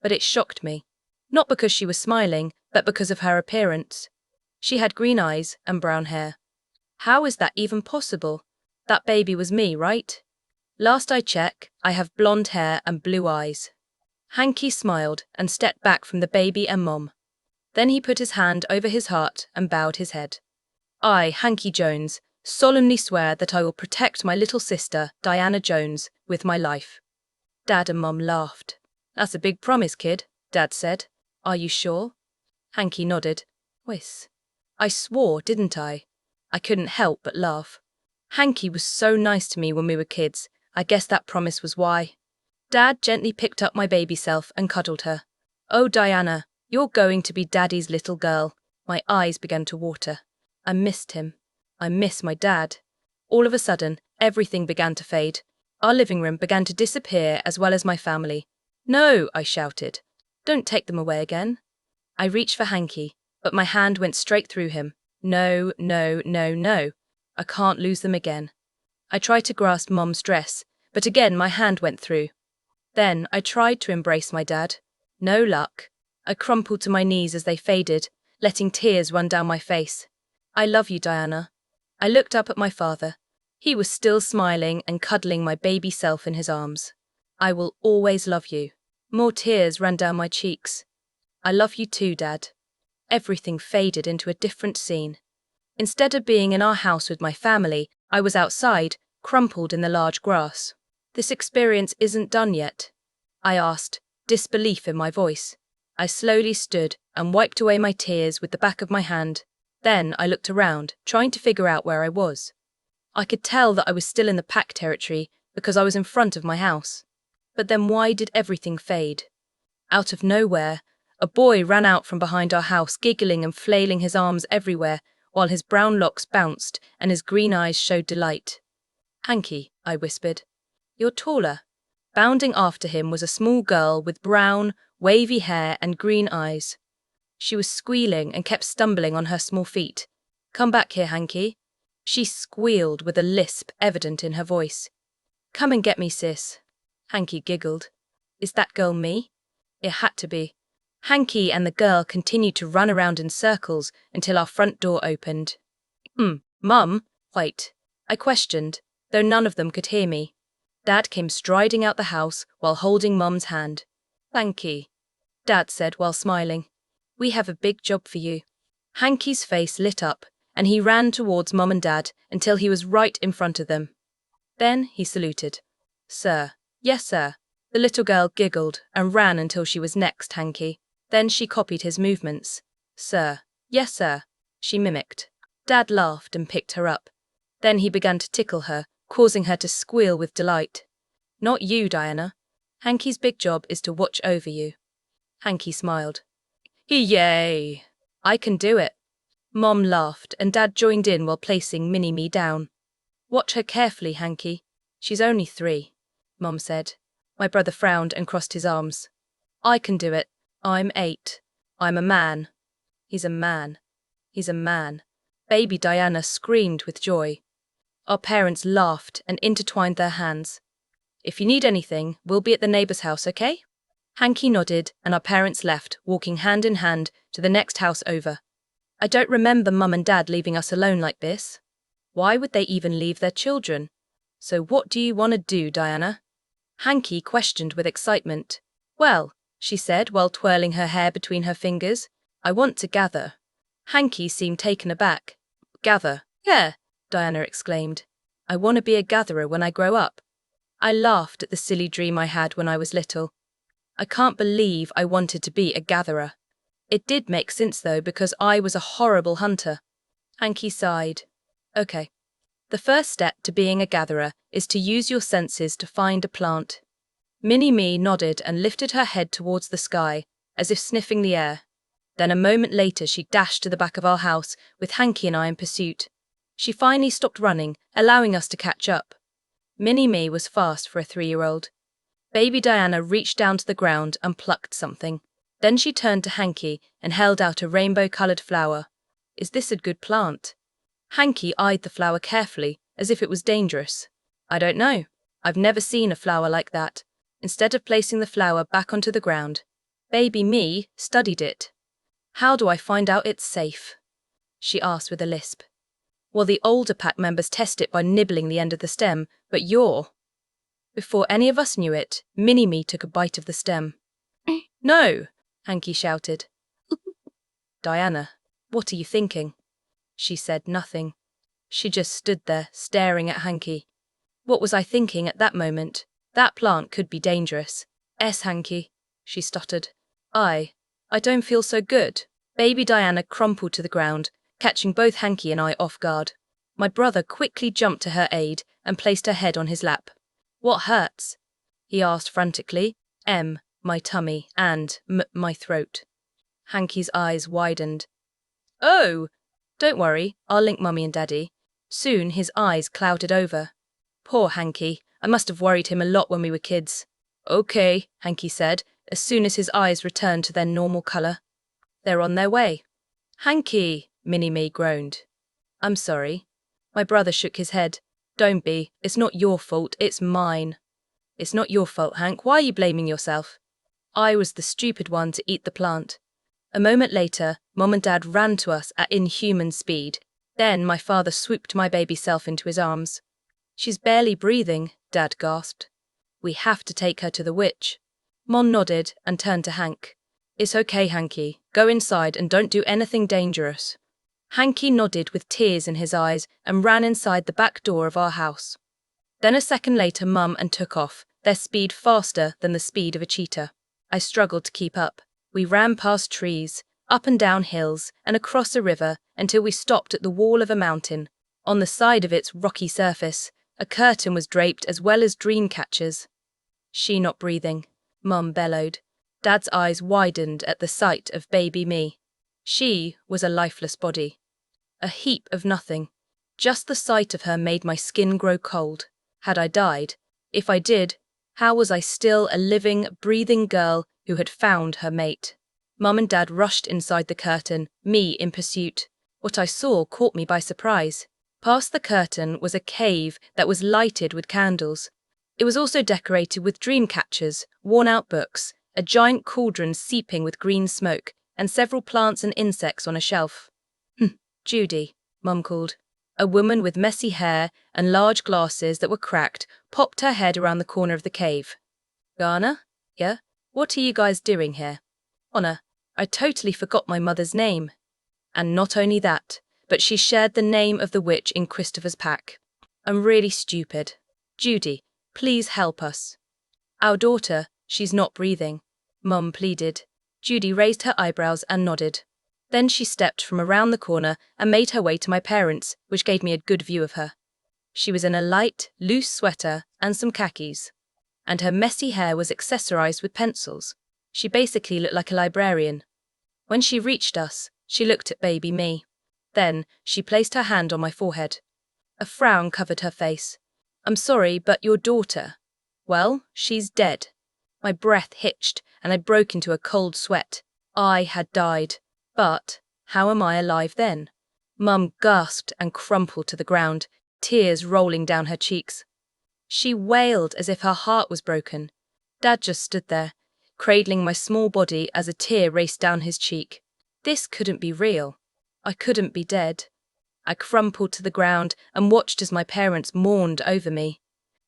But it shocked me. Not because she was smiling, but because of her appearance. She had green eyes and brown hair. How is that even possible? That baby was me, right? Last I checked, I have blonde hair and blue eyes. Hanky smiled and stepped back from the baby and Mom. Then he put his hand over his heart and bowed his head. "I, Hanky Jones, solemnly swear that I will protect my little sister, Diana Jones, with my life." Dad and Mom laughed. "That's a big promise, kid," Dad said. "Are you sure?" Hanky nodded. "Whis." I swore, didn't I? I couldn't help but laugh. Hanky was so nice to me when we were kids. I guess that promise was why. Dad gently picked up my baby self and cuddled her. "Oh, Diana, you're going to be Daddy's little girl." My eyes began to water. I missed him. I miss my dad. All of a sudden, everything began to fade. Our living room began to disappear as well as my family. "No," I shouted. "Don't take them away again." I reached for Hanky, but my hand went straight through him. No. I can't lose them again. I tried to grasp Mom's dress, but again my hand went through. Then I tried to embrace my dad. No luck. I crumpled to my knees as they faded, letting tears run down my face. "I love you, Diana." I looked up at my father. He was still smiling and cuddling my baby self in his arms. I will always love you. More tears ran down my cheeks. I love you too, Dad. Everything faded into a different scene. Instead of being in our house with my family, I was outside, crumpled in the large grass. This experience isn't done yet, I asked, disbelief in my voice. I slowly stood and wiped away my tears with the back of my hand. Then I looked around, trying to figure out where I was. I could tell that I was still in the pack territory because I was in front of my house. But then why did everything fade? Out of nowhere, a boy ran out from behind our house, giggling and flailing his arms everywhere, while his brown locks bounced and his green eyes showed delight. Hanky, I whispered. You're taller. Bounding after him was a small girl with brown, wavy hair and green eyes. She was squealing and kept stumbling on her small feet. Come back here, Hanky. She squealed with a lisp evident in her voice. Come and get me, sis. Hanky giggled. Is that girl me? It had to be. Hanky and the girl continued to run around in circles until our front door opened. Mum? Wait, I questioned, though none of them could hear me. Dad came striding out the house while holding Mum's hand. Thank you, Dad said while smiling. We have a big job for you. Hanky's face lit up, and he ran towards Mum and Dad until he was right in front of them. Then he saluted. Sir. Yes, sir. The little girl giggled and ran until she was next Hanky. Then she copied his movements. Sir. Yes, sir. She mimicked. Dad laughed and picked her up. Then he began to tickle her, causing her to squeal with delight. Not you, Diana. Hanky's big job is to watch over you. Hanky smiled. Yay! I can do it. Mom laughed and Dad joined in while placing Mini-Me down. Watch her carefully, Hanky. She's only 3, Mom said. My brother frowned and crossed his arms. I can do it. I'm 8. I'm a man. He's a man. He's a man. Baby Diana screamed with joy. Our parents laughed and intertwined their hands. If you need anything, we'll be at the neighbor's house, okay? Hanky nodded and our parents left, walking hand in hand to the next house over. I don't remember Mum and Dad leaving us alone like this. Why would they even leave their children? So what do you want to do, Diana? Hanky questioned with excitement. Well, she said while twirling her hair between her fingers, I want to gather. Hanky seemed taken aback. Gather? Yeah, Diana exclaimed. I want to be a gatherer when I grow up. I laughed at the silly dream I had when I was little. I can't believe I wanted to be a gatherer. It did make sense though because I was a horrible hunter. Hanky sighed. Okay. The first step to being a gatherer is to use your senses to find a plant. Mini-Me nodded and lifted her head towards the sky, as if sniffing the air. Then a moment later she dashed to the back of our house, with Hanky and I in pursuit. She finally stopped running, allowing us to catch up. Mini-Me was fast for a 3-year-old. Baby Diana reached down to the ground and plucked something. Then she turned to Hanky and held out a rainbow-coloured flower. Is this a good plant? Hanky eyed the flower carefully, as if it was dangerous. I don't know. I've never seen a flower like that. Instead of placing the flower back onto the ground, Baby Me studied it. How do I find out it's safe? She asked with a lisp. Well, the older pack members test it by nibbling the end of the stem, but you're... Before any of us knew it, Mini-Me took a bite of the stem. No, Hanky shouted. Diana, what are you thinking? She said nothing. She just stood there, staring at Hanky. What was I thinking at that moment? That plant could be dangerous. Hanky, she stuttered. I don't feel so good. Baby Diana crumpled to the ground, catching both Hanky and I off guard. My brother quickly jumped to her aid and placed her head on his lap. What hurts? He asked frantically. My tummy, and my throat. Hanky's eyes widened. Oh! Don't worry, I'll link Mummy and Daddy. Soon his eyes clouded over. Poor Hanky, I must have worried him a lot when we were kids. Okay, Hanky said, as soon as his eyes returned to their normal colour. They're on their way. Hanky, Mini-Me groaned. I'm sorry. My brother shook his head. Don't be, it's not your fault, it's mine. It's not your fault, Hank, why are you blaming yourself? I was the stupid one to eat the plant. A moment later, Mom and Dad ran to us at inhuman speed. Then my father swooped my baby self into his arms. She's barely breathing, Dad gasped. We have to take her to the witch. Mon nodded and turned to Hank. It's okay, Hanky. Go inside and don't do anything dangerous. Hanky nodded with tears in his eyes and ran inside the back door of our house. Then a second later, Mum and took off, their speed faster than the speed of a cheetah. I struggled to keep up. We ran past trees, up and down hills, and across a river until we stopped at the wall of a mountain. On the side of its rocky surface, a curtain was draped as well as dream catchers. She not breathing, Mum bellowed. Dad's eyes widened at the sight of baby me. She was a lifeless body. A heap of nothing. Just the sight of her made my skin grow cold. Had I died? If I did, how was I still a living, breathing girl who had found her mate? Mum and Dad rushed inside the curtain, me in pursuit. What I saw caught me by surprise. Past the curtain was a cave that was lighted with candles. It was also decorated with dream catchers, worn-out books, a giant cauldron seeping with green smoke, and several plants and insects on a shelf. Judy, Mum called. A woman with messy hair and large glasses that were cracked popped her head around the corner of the cave. Garner? Yeah? What are you guys doing here? Honor, I totally forgot my mother's name. And not only that, but she shared the name of the witch in Christopher's pack. I'm really stupid. Judy, please help us. Our daughter, she's not breathing, Mum pleaded. Judy raised her eyebrows and nodded. Then she stepped from around the corner and made her way to my parents, which gave me a good view of her. She was in a light, loose sweater and some khakis, and her messy hair was accessorized with pencils. She basically looked like a librarian. When she reached us, she looked at baby me. Then she placed her hand on my forehead. A frown covered her face. I'm sorry, but your daughter, well, she's dead. My breath hitched and I broke into a cold sweat. I had died. But how am I alive then? Mum gasped and crumpled to the ground, tears rolling down her cheeks. She wailed as if her heart was broken. Dad just stood there, cradling my small body as a tear raced down his cheek. This couldn't be real. I couldn't be dead. I crumpled to the ground and watched as my parents mourned over me.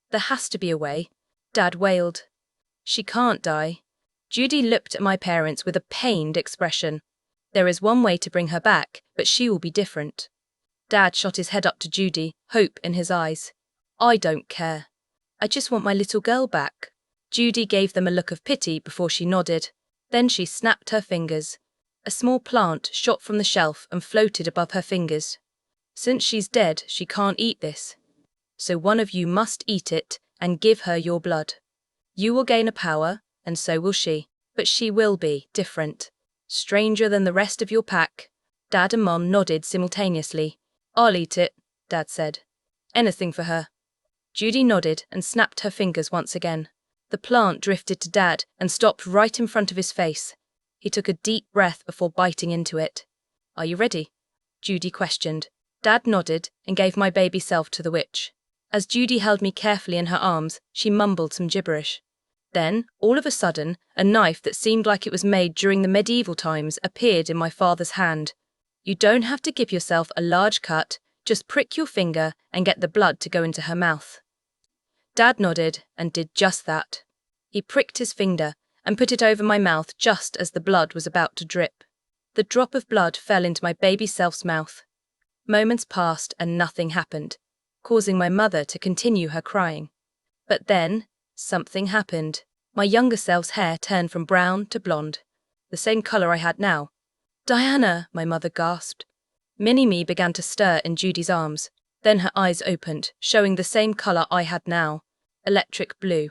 There has to be a way, Dad wailed. She can't die. Judy looked at my parents with a pained expression. There is one way to bring her back, but she will be different. Dad shot his head up to Judy, hope in his eyes. I don't care. I just want my little girl back. Judy gave them a look of pity before she nodded. Then she snapped her fingers. A small plant shot from the shelf and floated above her fingers. Since she's dead, she can't eat this. So one of you must eat it and give her your blood. You will gain a power, and so will she. But she will be different. Stranger than the rest of your pack. Dad and Mum nodded simultaneously. I'll eat it, Dad said. Anything for her. Judy nodded and snapped her fingers once again. The plant drifted to Dad and stopped right in front of his face. He took a deep breath before biting into it. Are you ready? Judy questioned. Dad nodded and gave my baby self to the witch. As Judy held me carefully in her arms, she mumbled some gibberish. Then, all of a sudden, a knife that seemed like it was made during the medieval times appeared in my father's hand. You don't have to give yourself a large cut, just prick your finger and get the blood to go into her mouth. Dad nodded and did just that. He pricked his finger and put it over my mouth just as the blood was about to drip. The drop of blood fell into my baby self's mouth. Moments passed and nothing happened, causing my mother to continue her crying. But then, something happened. My younger self's hair turned from brown to blonde, the same colour I had now. Diana, my mother gasped. Mini-me began to stir in Judy's arms. Then her eyes opened, showing the same colour I had now, electric blue.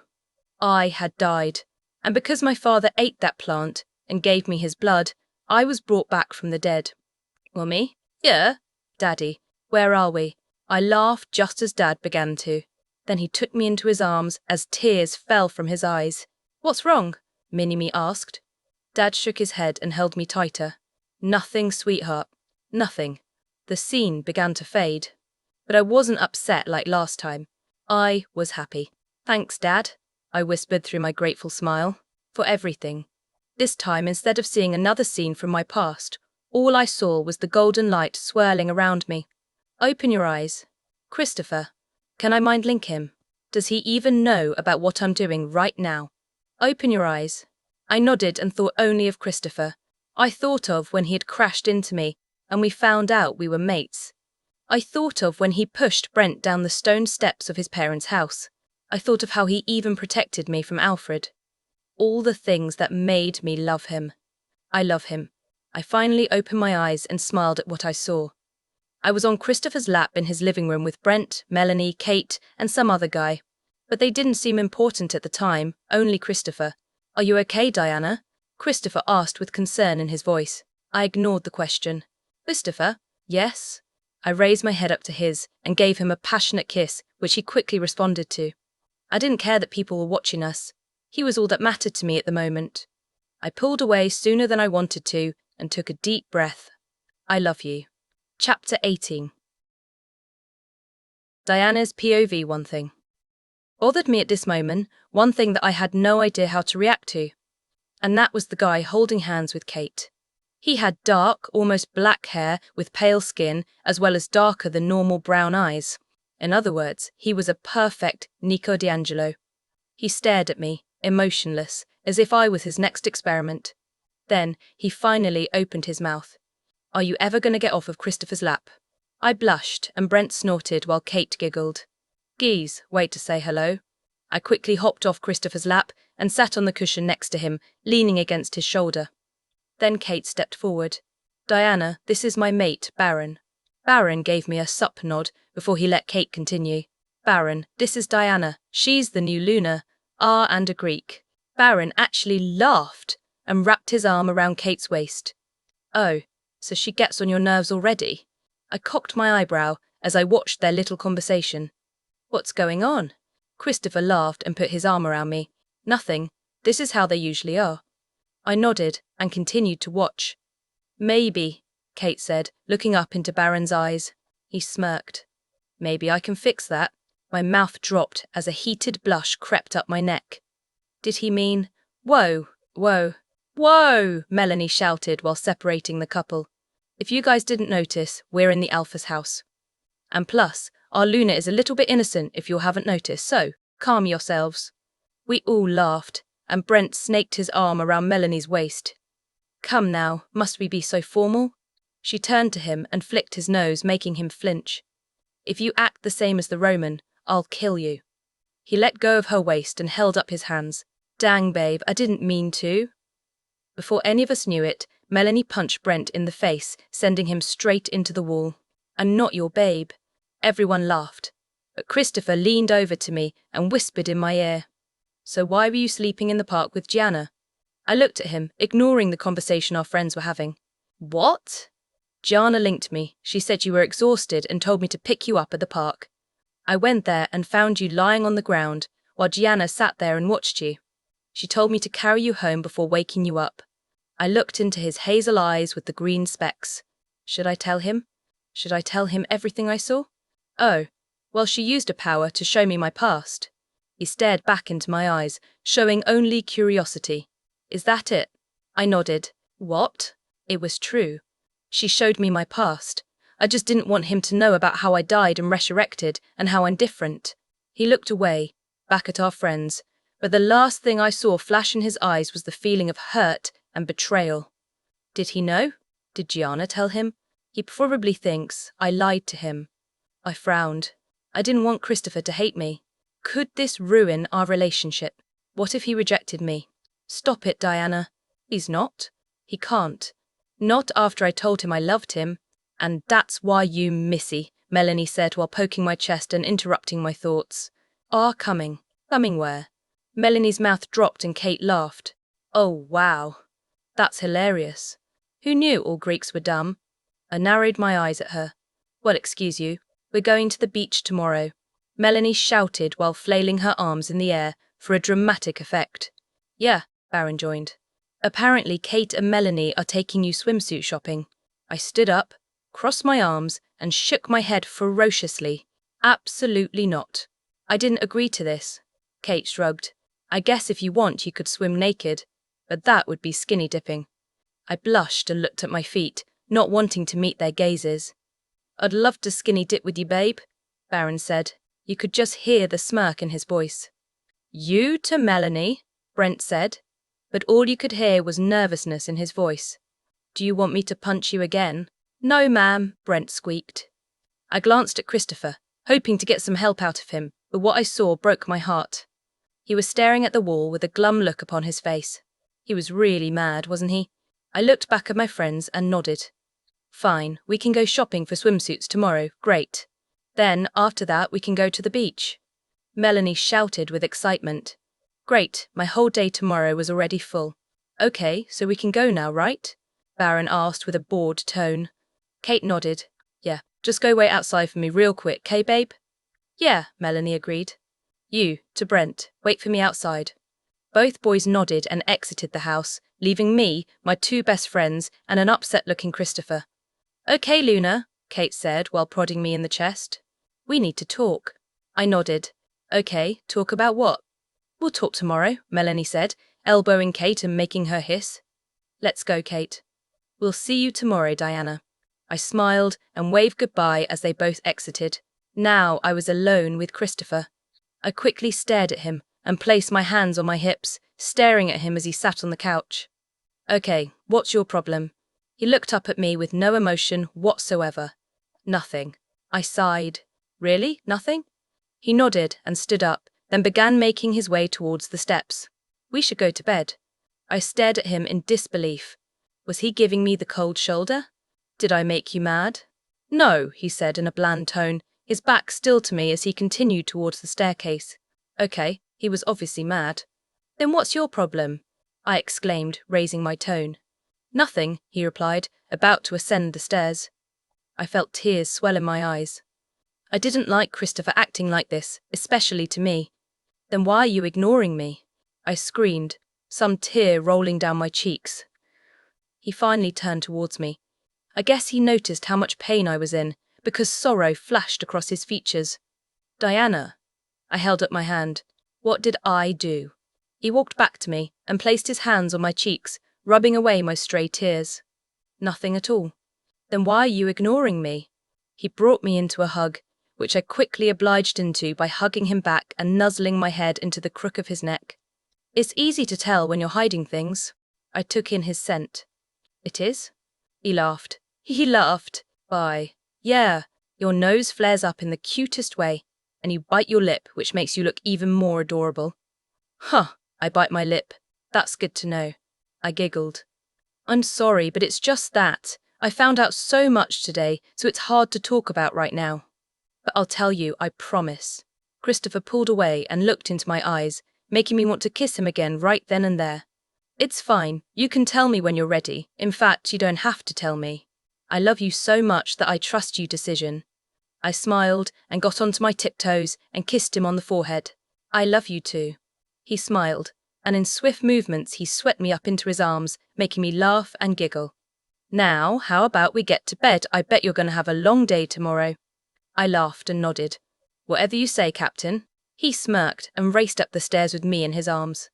I had died, and because my father ate that plant and gave me his blood, I was brought back from the dead. Mummy? Yeah? Daddy, where are we? I laughed just as Dad began to. Then he took me into his arms as tears fell from his eyes. What's wrong? Mini-me asked. Dad shook his head and held me tighter. Nothing, sweetheart. Nothing. The scene began to fade. But I wasn't upset like last time. I was happy. Thanks, Dad, I whispered through my grateful smile. For everything. This time, instead of seeing another scene from my past, all I saw was the golden light swirling around me. Open your eyes. Christopher. Can I mind link him? Does he even know about what I'm doing right now? Open your eyes. I nodded and thought only of Christopher. I thought of when he had crashed into me and we found out we were mates. I thought of when he pushed Brent down the stone steps of his parents' house. I thought of how he even protected me from Alfred. All the things that made me love him. I love him. I finally opened my eyes and smiled at what I saw. I was on Christopher's lap in his living room with Brent, Melanie, Kate, and some other guy. But they didn't seem important at the time, only Christopher. Are you okay, Diana? Christopher asked with concern in his voice. I ignored the question. Christopher? Yes? I raised my head up to his and gave him a passionate kiss, which he quickly responded to. I didn't care that people were watching us. He was all that mattered to me at the moment. I pulled away sooner than I wanted to and took a deep breath. I love you. Chapter 18. Diana's POV. One thing bothered me at this moment, one thing that I had no idea how to react to. And that was the guy holding hands with Kate. He had dark, almost black hair with pale skin, as well as darker than normal brown eyes. In other words, he was a perfect Nico D'Angelo. He stared at me, emotionless, as if I was his next experiment. Then he finally opened his mouth. Are you ever going to get off of Christopher's lap? I blushed, and Brent snorted while Kate giggled. Geez, wait to say hello. I quickly hopped off Christopher's lap and sat on the cushion next to him, leaning against his shoulder. Then Kate stepped forward. Diana, this is my mate, Baron. Baron gave me a sup nod before he let Kate continue. Baron, this is Diana. She's the new Luna. And a Greek. Baron actually laughed and wrapped his arm around Kate's waist. Oh, so she gets on your nerves already? I cocked my eyebrow as I watched their little conversation. What's going on? Christopher laughed and put his arm around me. Nothing. This is how they usually are. I nodded and continued to watch. Maybe, Kate said, looking up into Baron's eyes. He smirked. Maybe I can fix that. My mouth dropped as a heated blush crept up my neck. Did he mean, whoa, whoa, whoa, Melanie shouted while separating the couple. If you guys didn't notice, we're in the Alpha's house. And plus, our Luna is a little bit innocent if you haven't noticed, so calm yourselves. We all laughed, and Brent snaked his arm around Melanie's waist. Come now, must we be so formal? She turned to him and flicked his nose, making him flinch. If you act the same as the Roman, I'll kill you. He let go of her waist and held up his hands. Dang, babe, I didn't mean to. Before any of us knew it, Melanie punched Brent in the face, sending him straight into the wall. And not your babe. Everyone laughed. But Christopher leaned over to me and whispered in my ear. So why were you sleeping in the park with Gianna? I looked at him, ignoring the conversation our friends were having. What? Gianna linked me. She said you were exhausted and told me to pick you up at the park. I went there and found you lying on the ground, while Gianna sat there and watched you. She told me to carry you home before waking you up. I looked into his hazel eyes with the green specks. Should I tell him? Should I tell him everything I saw? Oh, well, she used a power to show me my past. He stared back into my eyes, showing only curiosity. Is that it? I nodded. What? It was true. She showed me my past. I just didn't want him to know about how I died and resurrected and how I'm different. He looked away, back at our friends, but the last thing I saw flash in his eyes was the feeling of hurt and betrayal. Did he know? Did Gianna tell him? He probably thinks I lied to him. I frowned. I didn't want Christopher to hate me. Could this ruin our relationship? What if he rejected me? Stop it, Diana. He's not. He can't. Not after I told him I loved him. And that's why you missy, Melanie said while poking my chest and interrupting my thoughts. Are coming. Coming where? Melanie's mouth dropped and Kate laughed. Oh, wow. That's hilarious. Who knew all Greeks were dumb? I narrowed my eyes at her. Well, excuse you. We're going to the beach tomorrow. Melanie shouted while flailing her arms in the air for a dramatic effect. Yeah, Baron joined. Apparently Kate and Melanie are taking you swimsuit shopping. I stood up, crossed my arms, and shook my head ferociously. Absolutely not. I didn't agree to this. Kate shrugged. I guess if you want you could swim naked, but that would be skinny dipping. I blushed and looked at my feet, not wanting to meet their gazes. I'd love to skinny dip with you, babe, Baron said. You could just hear the smirk in his voice. You to Melanie, Brent said, but all you could hear was nervousness in his voice. Do you want me to punch you again? No, ma'am, Brent squeaked. I glanced at Christopher, hoping to get some help out of him, but what I saw broke my heart. He was staring at the wall with a glum look upon his face. He was really mad, wasn't he? I looked back at my friends and nodded. Fine, we can go shopping for swimsuits tomorrow, great. Then, after that, we can go to the beach. Melanie shouted with excitement. Great, my whole day tomorrow was already full. Okay, so we can go now, right? Baron asked with a bored tone. Kate nodded. Yeah, just go wait outside for me real quick, 'kay, babe? Yeah, Melanie agreed. You, to Brent, wait for me outside. Both boys nodded and exited the house, leaving me, my two best friends, and an upset-looking Christopher. Okay, Luna, Kate said while prodding me in the chest. We need to talk. I nodded. Okay, talk about what? We'll talk tomorrow, Melanie said, elbowing Kate and making her hiss. Let's go, Kate. We'll see you tomorrow, Diana. I smiled and waved goodbye as they both exited. Now I was alone with Christopher. I quickly stared at him and placed my hands on my hips, staring at him as he sat on the couch. Okay, what's your problem? He looked up at me with no emotion whatsoever. Nothing. I sighed. Really? Nothing? He nodded and stood up, then began making his way towards the steps. We should go to bed. I stared at him in disbelief. Was he giving me the cold shoulder? Did I make you mad? No, he said in a bland tone, his back still to me as he continued towards the staircase. Okay, he was obviously mad. Then what's your problem? I exclaimed, raising my tone. Nothing, he replied, about to ascend the stairs. I felt tears swell in my eyes. I didn't like Christopher acting like this, especially to me. Then why are you ignoring me? I screamed, some tear rolling down my cheeks. He finally turned towards me. I guess he noticed how much pain I was in, because sorrow flashed across his features. Diana. I held up my hand. What did I do? He walked back to me and placed his hands on my cheeks, rubbing away my stray tears. Nothing at all. Then why are you ignoring me? He brought me into a hug, which I quickly obliged into by hugging him back and nuzzling my head into the crook of his neck. It's easy to tell when you're hiding things. I took in his scent. It is? He laughed. He laughed. Why? Yeah, your nose flares up in the cutest way, and you bite your lip, which makes you look even more adorable. Huh, I bite my lip. That's good to know. I giggled. I'm sorry, but it's just that. I found out so much today, so it's hard to talk about right now. But I'll tell you, I promise. Christopher pulled away and looked into my eyes, making me want to kiss him again right then and there. It's fine. You can tell me when you're ready. In fact, you don't have to tell me. I love you so much that I trust your decision. I smiled and got onto my tiptoes and kissed him on the forehead. I love you too. He smiled, and in swift movements he swept me up into his arms, making me laugh and giggle. Now, how about we get to bed? I bet you're going to have a long day tomorrow. I laughed and nodded. Whatever you say, Captain. He smirked and raced up the stairs with me in his arms.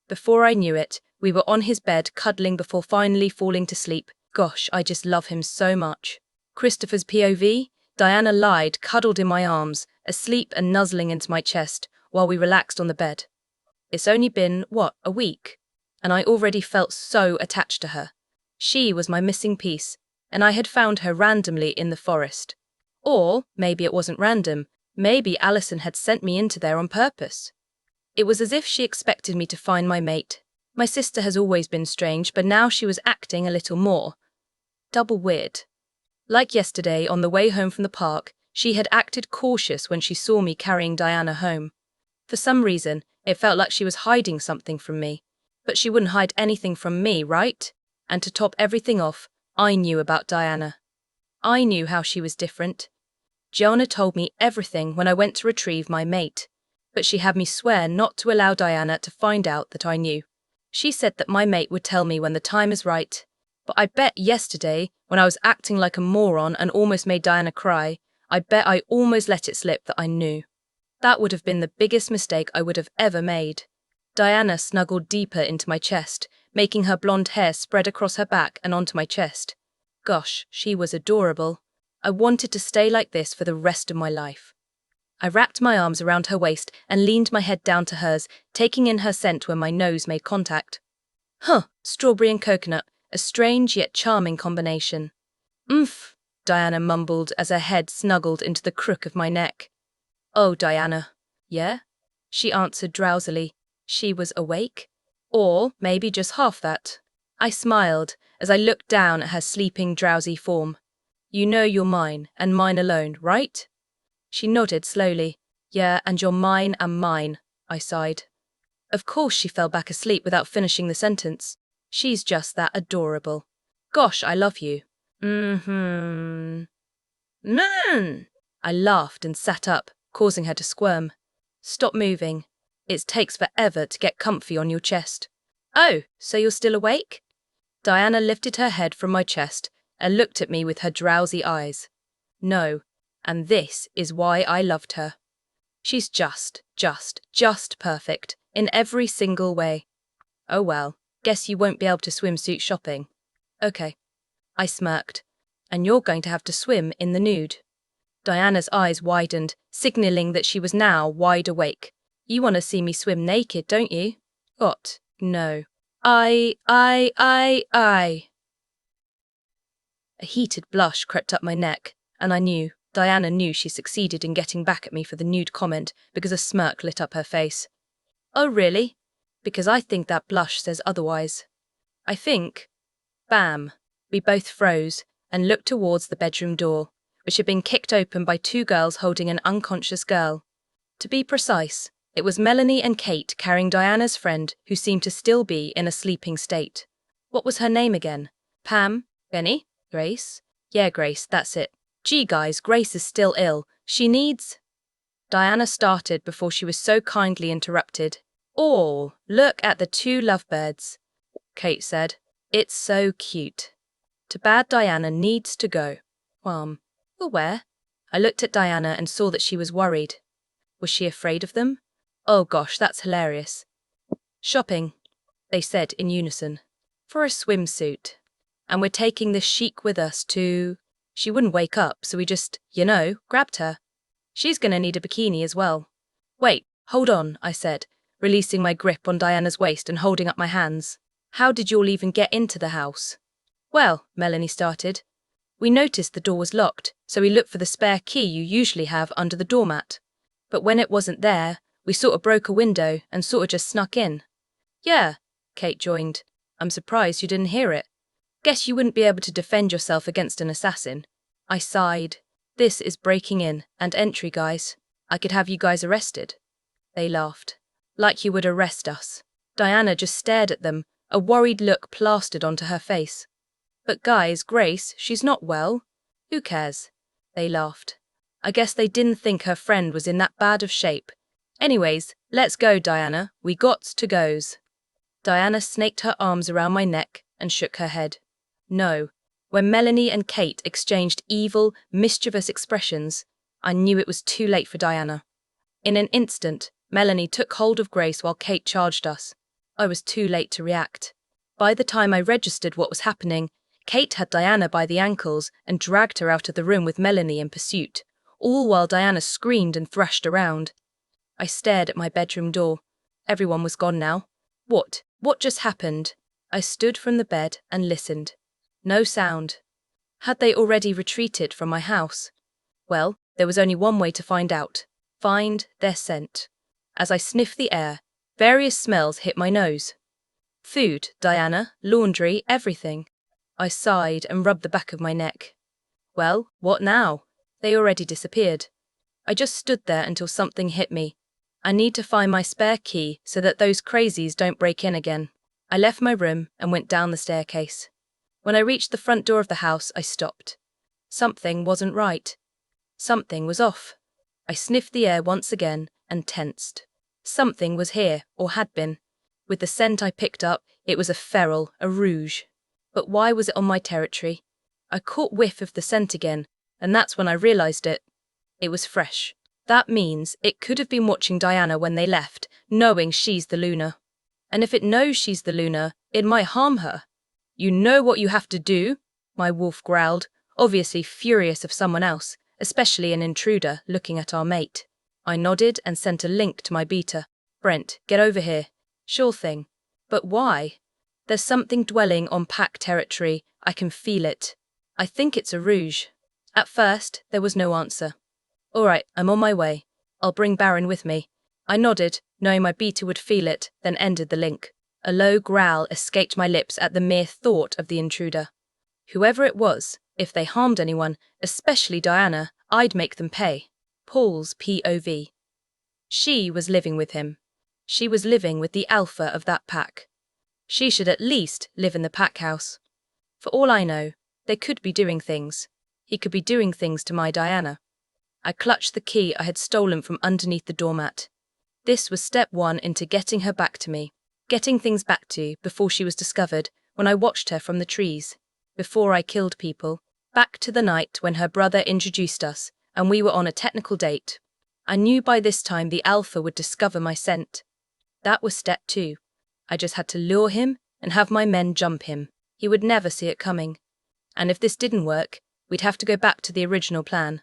Before I knew it, we were on his bed cuddling before finally falling to sleep. Gosh, I just love him so much. Christopher's POV, Diana lied, cuddled in my arms, asleep and nuzzling into my chest, while we relaxed on the bed. It's only been, a week? And I already felt so attached to her. She was my missing piece, and I had found her randomly in the forest. Or maybe it wasn't random. Maybe Alison had sent me into there on purpose. It was as if she expected me to find my mate. My sister has always been strange, but now she was acting a little more. Double weird. Like yesterday, on the way home from the park, she had acted cautious when she saw me carrying Diana home. For some reason, it felt like she was hiding something from me. But she wouldn't hide anything from me, right? And to top everything off, I knew about Diana. I knew how she was different. Gianna told me everything when I went to retrieve my mate, but she had me swear not to allow Diana to find out that I knew. She said that my mate would tell me when the time is right, but I bet yesterday, when I was acting like a moron and almost made Diana cry, I bet I almost let it slip that I knew. That would have been the biggest mistake I would have ever made. Diana snuggled deeper into my chest, making her blonde hair spread across her back and onto my chest. Gosh, she was adorable. I wanted to stay like this for the rest of my life. I wrapped my arms around her waist and leaned my head down to hers, taking in her scent when my nose made contact. Strawberry and coconut, a strange yet charming combination. Oomph, Diana mumbled as her head snuggled into the crook of my neck. Oh, Diana. Yeah? She answered drowsily. She was awake? Or maybe just half that. I smiled as I looked down at her sleeping, drowsy form. You know you're mine, and mine alone, right? She nodded slowly. Yeah, and you're mine and mine, I sighed. Of course she fell back asleep without finishing the sentence. She's just that adorable. Gosh, I love you. Mm. I laughed and sat up, causing her to squirm. Stop moving. It takes forever to get comfy on your chest. Oh, so you're still awake? Diana lifted her head from my chest and looked at me with her drowsy eyes. No, and this is why I loved her. She's just perfect in every single way. Oh well, guess you won't be able to swimsuit shopping. Okay. I smirked. And you're going to have to swim in the nude. Diana's eyes widened, signaling that she was now wide awake. You want to see me swim naked, don't you? What? No. I. A heated blush crept up my neck, and I knew, Diana knew she succeeded in getting back at me for the nude comment because a smirk lit up her face. Oh really? Because I think that blush says otherwise. I think. Bam. We both froze and looked towards the bedroom door, which had been kicked open by two girls holding an unconscious girl. To be precise, it was Melanie and Kate carrying Diana's friend, who seemed to still be in a sleeping state. What was her name again? Pam? Benny? Grace? Yeah, Grace, that's it. Gee guys, Grace is still ill. She needs… Diana started before she was so kindly interrupted. Oh, look at the two lovebirds, Kate said. It's so cute. Too bad Diana needs to go. Well, where? I looked at Diana and saw that she was worried. Was she afraid of them? Oh gosh, that's hilarious. Shopping, they said in unison. For a swimsuit. And we're taking this chic with us to… She wouldn't wake up, so we just, grabbed her. She's gonna need a bikini as well. Wait, hold on, I said, releasing my grip on Diana's waist and holding up my hands. How did you all even get into the house? Well, Melanie started. We noticed the door was locked, so we looked for the spare key you usually have under the doormat. But when it wasn't there, we sort of broke a window and sort of just snuck in. Yeah, Kate joined. I'm surprised you didn't hear it. Guess you wouldn't be able to defend yourself against an assassin. I sighed. This is breaking in and entry, guys. I could have you guys arrested. They laughed. Like you would arrest us. Diana just stared at them, a worried look plastered onto her face. But guys, Grace, she's not well. Who cares? They laughed. I guess they didn't think her friend was in that bad of shape. Anyways, let's go, Diana. We gots to goes. Diana snaked her arms around my neck and shook her head. No. When Melanie and Kate exchanged evil, mischievous expressions, I knew it was too late for Diana. In an instant, Melanie took hold of Grace while Kate charged us. I was too late to react. By the time I registered what was happening, Kate had Diana by the ankles and dragged her out of the room with Melanie in pursuit, all while Diana screamed and thrashed around. I stared at my bedroom door. Everyone was gone now. What just happened? I stood from the bed and listened. No sound. Had they already retreated from my house? Well, there was only one way to find out. Find their scent. As I sniffed the air, various smells hit my nose. Food, Diana, laundry, everything. I sighed and rubbed the back of my neck. Well, what now? They already disappeared. I just stood there until something hit me. I need to find my spare key so that those crazies don't break in again. I left my room and went down the staircase. When I reached the front door of the house, I stopped. Something wasn't right. Something was off. I sniffed the air once again and tensed. Something was here, or had been. With the scent I picked up, it was a feral, a rouge. But why was it on my territory? I caught whiff of the scent again, and that's when I realized it. It was fresh. That means it could have been watching Diana when they left, knowing she's the Luna. And if it knows she's the Luna, it might harm her. You know what you have to do, my wolf growled, obviously furious of someone else, especially an intruder looking at our mate. I nodded and sent a link to my beta. Brent, get over here. Sure thing. But why? There's something dwelling on pack territory. I can feel it. I think it's a rouge. At first, there was no answer. All right, I'm on my way. I'll bring Baron with me. I nodded, knowing my beta would feel it, then ended the link. A low growl escaped my lips at the mere thought of the intruder. Whoever it was, if they harmed anyone, especially Diana, I'd make them pay. Paul's POV. She was living with him. She was living with the alpha of that pack. She should at least live in the pack house. For all I know, they could be doing things. He could be doing things to my Diana. I clutched the key I had stolen from underneath the doormat. This was step one into getting her back to me. Getting things back to before she was discovered, when I watched her from the trees. Before I killed people. Back to the night when her brother introduced us, and we were on a technical date. I knew by this time the alpha would discover my scent. That was step two. I just had to lure him and have my men jump him. He would never see it coming. And if this didn't work, we'd have to go back to the original plan.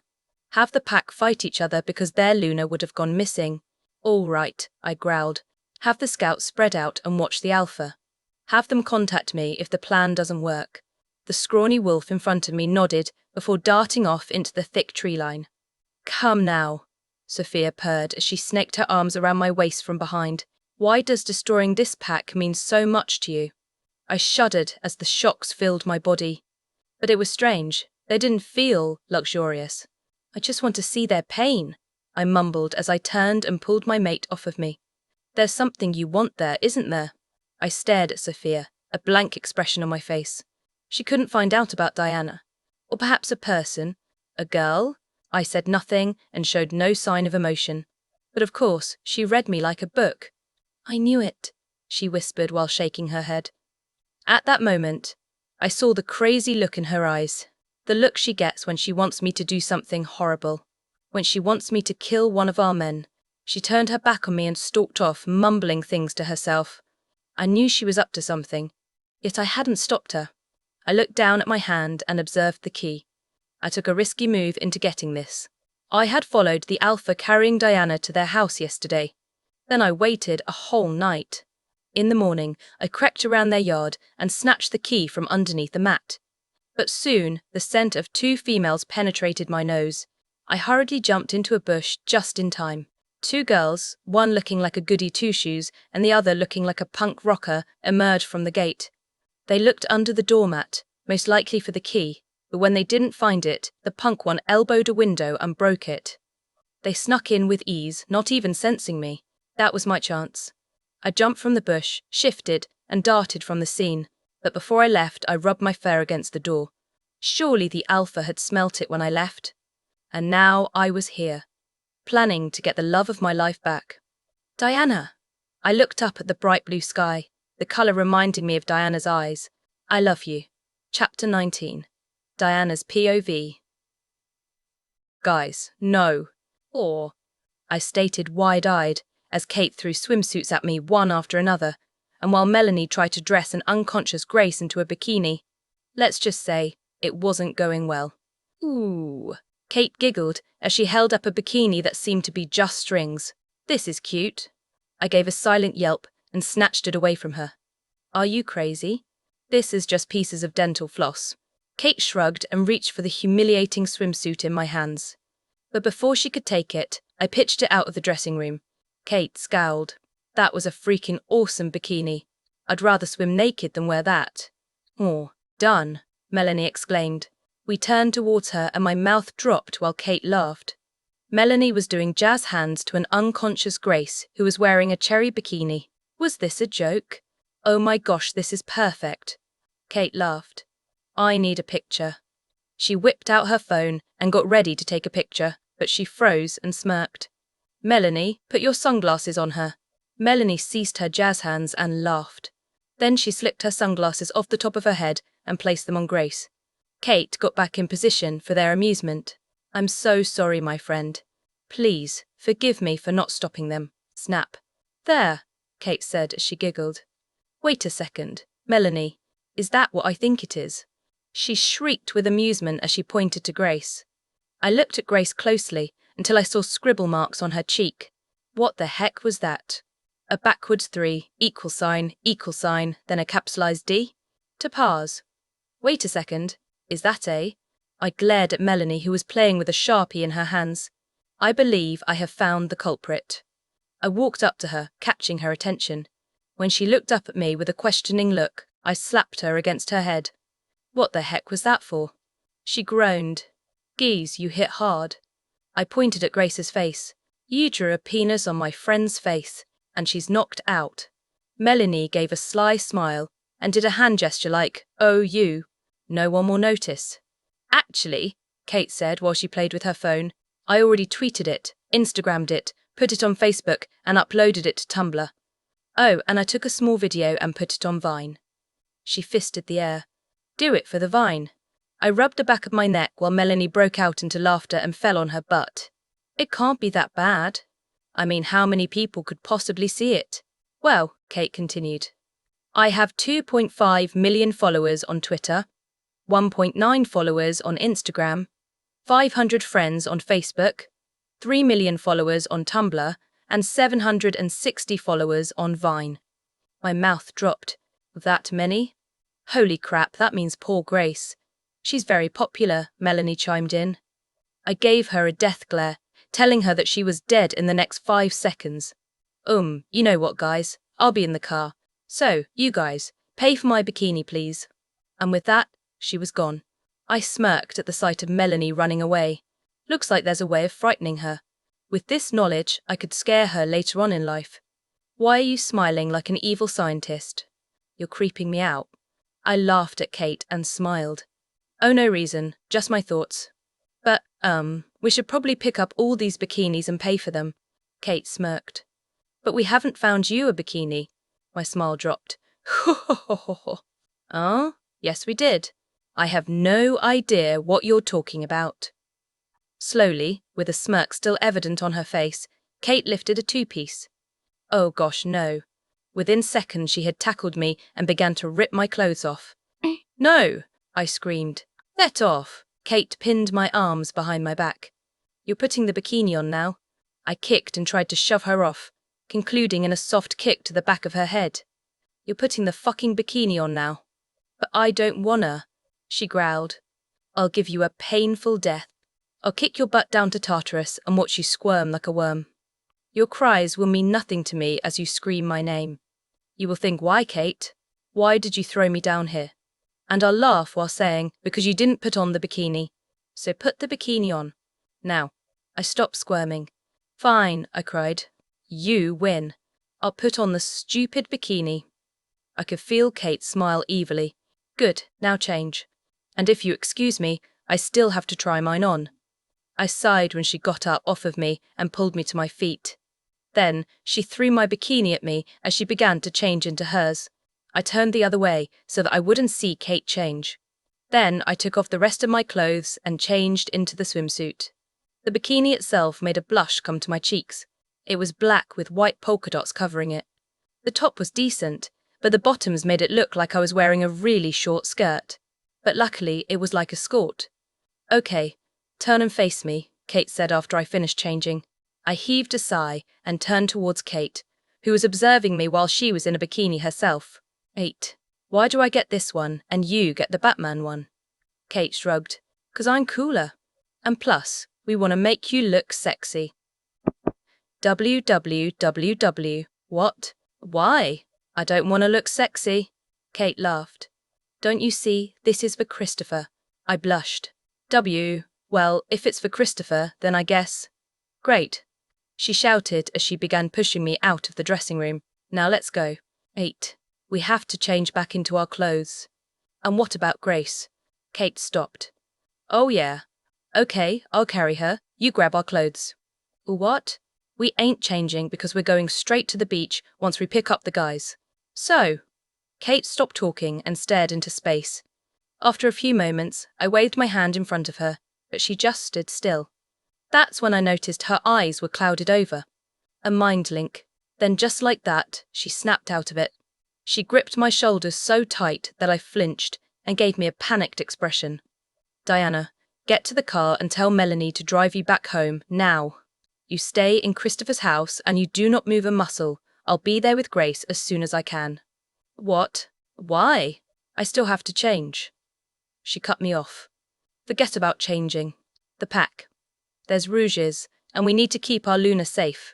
Have the pack fight each other because their Luna would have gone missing. All right, I growled. Have the scouts spread out and watch the alpha. Have them contact me if the plan doesn't work. The scrawny wolf in front of me nodded before darting off into the thick tree line. Come now, Sophia purred as she snaked her arms around my waist from behind. Why does destroying this pack mean so much to you? I shuddered as the shocks filled my body. But it was strange. They didn't feel luxurious. I just want to see their pain, I mumbled as I turned and pulled my mate off of me. There's something you want there, isn't there? I stared at Sophia, a blank expression on my face. She couldn't find out about Diana. Or perhaps a person. A girl? I said nothing and showed no sign of emotion. But of course, she read me like a book. I knew it, she whispered while shaking her head. At that moment, I saw the crazy look in her eyes. The look she gets when she wants me to do something horrible. When she wants me to kill one of our men. She turned her back on me and stalked off, mumbling things to herself. I knew she was up to something, yet I hadn't stopped her. I looked down at my hand and observed the key. I took a risky move into getting this. I had followed the alpha carrying Diana to their house yesterday. Then I waited a whole night. In the morning, I crept around their yard and snatched the key from underneath the mat. But soon, the scent of two females penetrated my nose. I hurriedly jumped into a bush just in time. Two girls, one looking like a goody two-shoes and the other looking like a punk rocker, emerged from the gate. They looked under the doormat, most likely for the key, but when they didn't find it, the punk one elbowed a window and broke it. They snuck in with ease, not even sensing me. That was my chance. I jumped from the bush, shifted, and darted from the scene, but before I left, I rubbed my fur against the door. Surely the alpha had smelt it when I left. And now I was here, planning to get the love of my life back. Diana! I looked up at the bright blue sky, the colour reminding me of Diana's eyes. I love you. Chapter 19. Diana's POV. Guys, no. Or, I stated wide-eyed, as Kate threw swimsuits at me one after another, and while Melanie tried to dress an unconscious Grace into a bikini. Let's just say, it wasn't going well. Ooh. Kate giggled as she held up a bikini that seemed to be just strings. This is cute. I gave a silent yelp and snatched it away from her. Are you crazy? This is just pieces of dental floss. Kate shrugged and reached for the humiliating swimsuit in my hands. But before she could take it, I pitched it out of the dressing room. Kate scowled. That was a freaking awesome bikini. I'd rather swim naked than wear that. Oh, done, Melanie exclaimed. We turned towards her and my mouth dropped while Kate laughed. Melanie was doing jazz hands to an unconscious Grace who was wearing a cherry bikini. Was this a joke? Oh my gosh, this is perfect. Kate laughed. I need a picture. She whipped out her phone and got ready to take a picture, but she froze and smirked. Melanie, put your sunglasses on her. Melanie ceased her jazz hands and laughed. Then she slipped her sunglasses off the top of her head and placed them on Grace. Kate got back in position for their amusement. I'm so sorry, my friend. Please, forgive me for not stopping them. Snap. There, Kate said as she giggled. Wait a second, Melanie. Is that what I think it is? She shrieked with amusement as she pointed to Grace. I looked at Grace closely until I saw scribble marks on her cheek. What the heck was that? A backwards 3, equal sign, then a capitalized D? To pars. Wait a second, is that a? I glared at Melanie, who was playing with a Sharpie in her hands. I believe I have found the culprit. I walked up to her, catching her attention. When she looked up at me with a questioning look, I slapped her against her head. What the heck was that for? She groaned. Geez, you hit hard. I pointed at Grace's face. You drew a penis on my friend's face, and she's knocked out. Melanie gave a sly smile and did a hand gesture like, oh, you. No one will notice. Actually, Kate said while she played with her phone, I already tweeted it, Instagrammed it, put it on Facebook, and uploaded it to Tumblr. Oh, and I took a small video and put it on Vine. She fisted the air. Do it for the Vine. I rubbed the back of my neck while Melanie broke out into laughter and fell on her butt. It can't be that bad. I mean, how many people could possibly see it? Well, Kate continued, I have 2.5 million followers on Twitter, 1.9 followers on Instagram, 500 friends on Facebook, 3 million followers on Tumblr, and 760 followers on Vine. My mouth dropped. That many? Holy crap, that means poor Grace. She's very popular, Melanie chimed in. I gave her a death glare, telling her that she was dead in the next 5 seconds. You know what, guys? I'll be in the car. So, you guys, pay for my bikini, please. And with that, she was gone. I smirked at the sight of Melanie running away. Looks like there's a way of frightening her. With this knowledge, I could scare her later on in life. Why are you smiling like an evil scientist? You're creeping me out. I laughed at Kate and smiled. Oh, no reason, just my thoughts. But, we should probably pick up all these bikinis and pay for them. Kate smirked. But we haven't found you a bikini. My smile dropped. Oh, yes we did. I have no idea what you're talking about. Slowly, with a smirk still evident on her face, Kate lifted a 2-piece. Oh gosh, no. Within seconds she had tackled me and began to rip my clothes off. No, I screamed. Let off. Kate pinned my arms behind my back. You're putting the bikini on now. I kicked and tried to shove her off, concluding in a soft kick to the back of her head. You're putting the fucking bikini on now. But I don't wanna, she growled. I'll give you a painful death. I'll kick your butt down to Tartarus and watch you squirm like a worm. Your cries will mean nothing to me as you scream my name. You will think, why, Kate? Why did you throw me down here? And I'll laugh while saying, because you didn't put on the bikini. So put the bikini on. Now. I stopped squirming. Fine, I cried. You win. I'll put on the stupid bikini. I could feel Kate smile evilly. Good, now change. And if you excuse me, I still have to try mine on. I sighed when she got up off of me and pulled me to my feet. Then she threw my bikini at me as she began to change into hers. I turned the other way so that I wouldn't see Kate change. Then I took off the rest of my clothes and changed into the swimsuit. The bikini itself made a blush come to my cheeks. It was black with white polka dots covering it. The top was decent, but the bottoms made it look like I was wearing a really short skirt. But luckily it was like a skirt. Okay, turn and face me, Kate said after I finished changing. I heaved a sigh and turned towards Kate, who was observing me while she was in a bikini herself. 8. Why do I get this one and you get the Batman one? Kate shrugged. 'Cause I'm cooler. And plus, we want to make you look sexy. www. What? Why? I don't want to look sexy. Kate laughed. Don't you see, this is for Christopher. I blushed. Well, if it's for Christopher, then I guess. Great. She shouted as she began pushing me out of the dressing room. Now let's go. 8. We have to change back into our clothes. And what about Grace? Kate stopped. Oh yeah. Okay, I'll carry her. You grab our clothes. What? We ain't changing because we're going straight to the beach once we pick up the guys. So? Kate stopped talking and stared into space. After a few moments, I waved my hand in front of her, but she just stood still. That's when I noticed her eyes were clouded over. A mind link. Then just like that, she snapped out of it. She gripped my shoulders so tight that I flinched and gave me a panicked expression. Diana, Get to the car and tell Melanie to drive you back home, now. You stay in Christopher's house and you do not move a muscle. I'll be there with Grace as soon as I can. What? Why? I still have to change. She cut me off. Forget about changing. The pack. There's rouges, and we need to keep our Luna safe.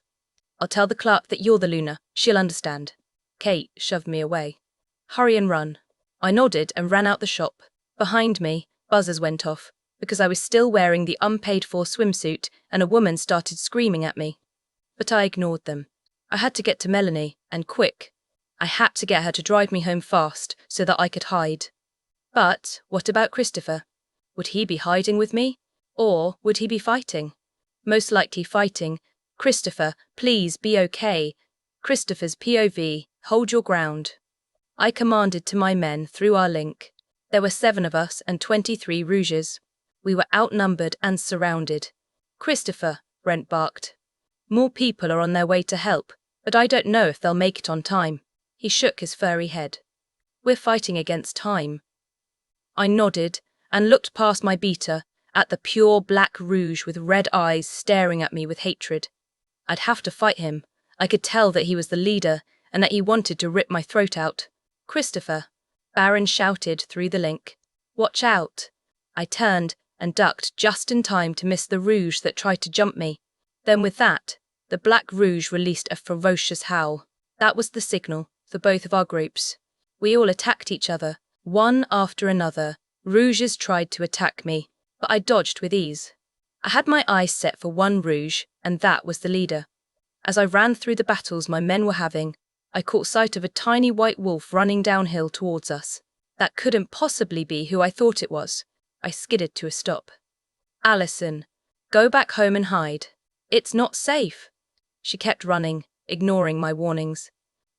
I'll tell the clerk that you're the Luna. She'll understand. Kate shoved me away. Hurry and run. I nodded and ran out the shop. Behind me, buzzers went off, because I was still wearing the unpaid-for swimsuit and a woman started screaming at me. But I ignored them. I had to get to Melanie, and quick. I had to get her to drive me home fast so that I could hide. But what about Christopher? Would he be hiding with me? Or would he be fighting? Most likely fighting. Christopher, please be okay. Christopher's POV, hold your ground. I commanded to my men through our link. There were 7 of us and 23 rouges. We were outnumbered and surrounded. Christopher, Brent barked. More people are on their way to help, but I don't know if they'll make it on time. He shook his furry head. We're fighting against time. I nodded and looked past my beater at the pure black rouge with red eyes staring at me with hatred. I'd have to fight him. I could tell that he was the leader and that he wanted to rip my throat out. Christopher, Baron shouted through the link. Watch out. I turned and ducked just in time to miss the rouge that tried to jump me. Then with that, the black rouge released a ferocious howl. That was the signal for both of our groups. We all attacked each other, one after another. Rouges tried to attack me, but I dodged with ease. I had my eyes set for one rouge, and that was the leader. As I ran through the battles my men were having, I caught sight of a tiny white wolf running downhill towards us. That couldn't possibly be who I thought it was. I skidded to a stop. Allison, go back home and hide. It's not safe. She kept running, ignoring my warnings.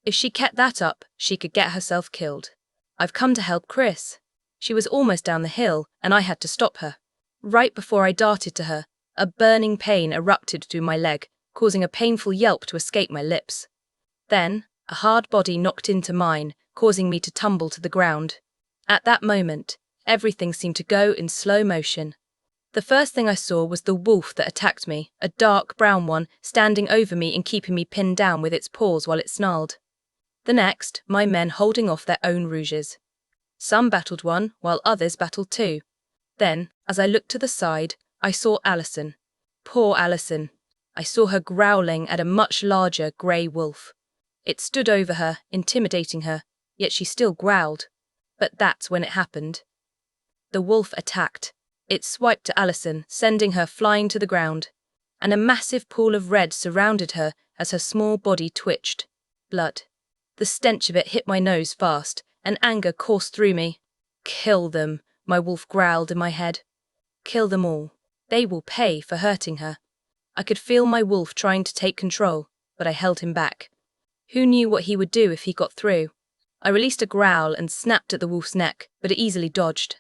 If she kept that up, she could get herself killed. I've come to help Chris. She was almost down the hill, and I had to stop her. Right before I darted to her, a burning pain erupted through my leg, causing a painful yelp to escape my lips. Then, a hard body knocked into mine, causing me to tumble to the ground. At that moment, everything seemed to go in slow motion. The first thing I saw was the wolf that attacked me, a dark brown one, standing over me and keeping me pinned down with its paws while it snarled. The next, my men holding off their own rouges. Some battled one, while others battled two. Then, as I looked to the side, I saw Allison. Poor Allison. I saw her growling at a much larger grey wolf. It stood over her, intimidating her, yet she still growled. But that's when it happened. The wolf attacked. It swiped to Allison, sending her flying to the ground, and a massive pool of red surrounded her as her small body twitched. Blood. The stench of it hit my nose fast, and anger coursed through me. Kill them, my wolf growled in my head. Kill them all. They will pay for hurting her. I could feel my wolf trying to take control, but I held him back. Who knew what he would do if he got through? I released a growl and snapped at the wolf's neck, but it easily dodged.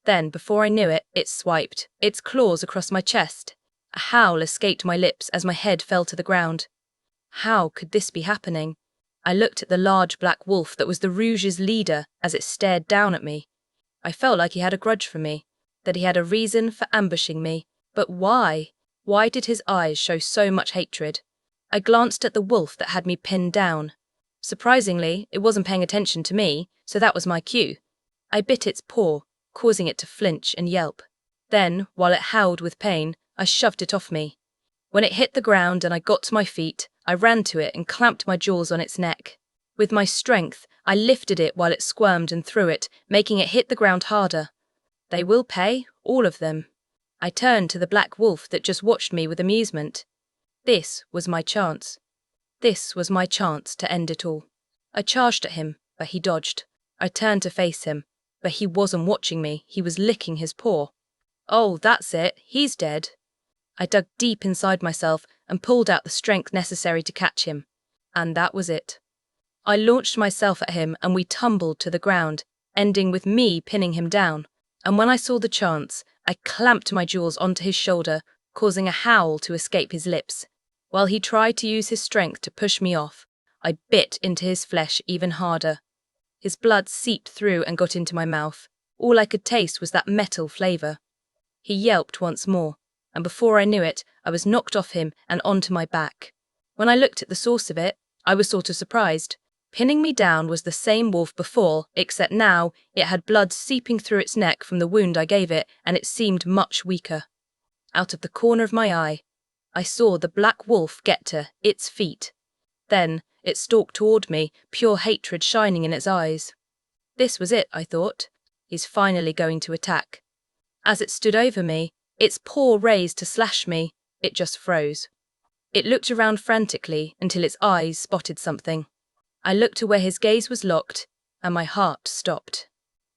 Then, before I knew it, it swiped, its claws across my chest. A howl escaped my lips as my head fell to the ground. How could this be happening? I looked at the large black wolf that was the Rouge's leader as it stared down at me. I felt like he had a grudge for me, that he had a reason for ambushing me. But why? Why did his eyes show so much hatred? I glanced at the wolf that had me pinned down. Surprisingly, it wasn't paying attention to me, so that was my cue. I bit its paw, causing it to flinch and yelp. Then, while it howled with pain, I shoved it off me. When it hit the ground and I got to my feet, I ran to it and clamped my jaws on its neck. With my strength, I lifted it while it squirmed and threw it, making it hit the ground harder. They will pay, all of them. I turned to the black wolf that just watched me with amusement. This was my chance. This was my chance to end it all. I charged at him, but he dodged. I turned to face him, but he wasn't watching me, he was licking his paw. Oh, that's it, he's dead. I dug deep inside myself and pulled out the strength necessary to catch him. And that was it. I launched myself at him and we tumbled to the ground, ending with me pinning him down. And when I saw the chance, I clamped my jaws onto his shoulder, causing a howl to escape his lips. While he tried to use his strength to push me off, I bit into his flesh even harder. His blood seeped through and got into my mouth. All I could taste was that metal flavour. He yelped once more, and before I knew it, I was knocked off him and onto my back. When I looked at the source of it, I was sort of surprised. Pinning me down was the same wolf before, except now it had blood seeping through its neck from the wound I gave it, and it seemed much weaker. Out of the corner of my eye, I saw the black wolf get to its feet. Then it stalked toward me, pure hatred shining in its eyes. This was it, I thought. He's finally going to attack. As it stood over me, its paw raised to slash me, it just froze. It looked around frantically until its eyes spotted something. I looked to where his gaze was locked, and my heart stopped.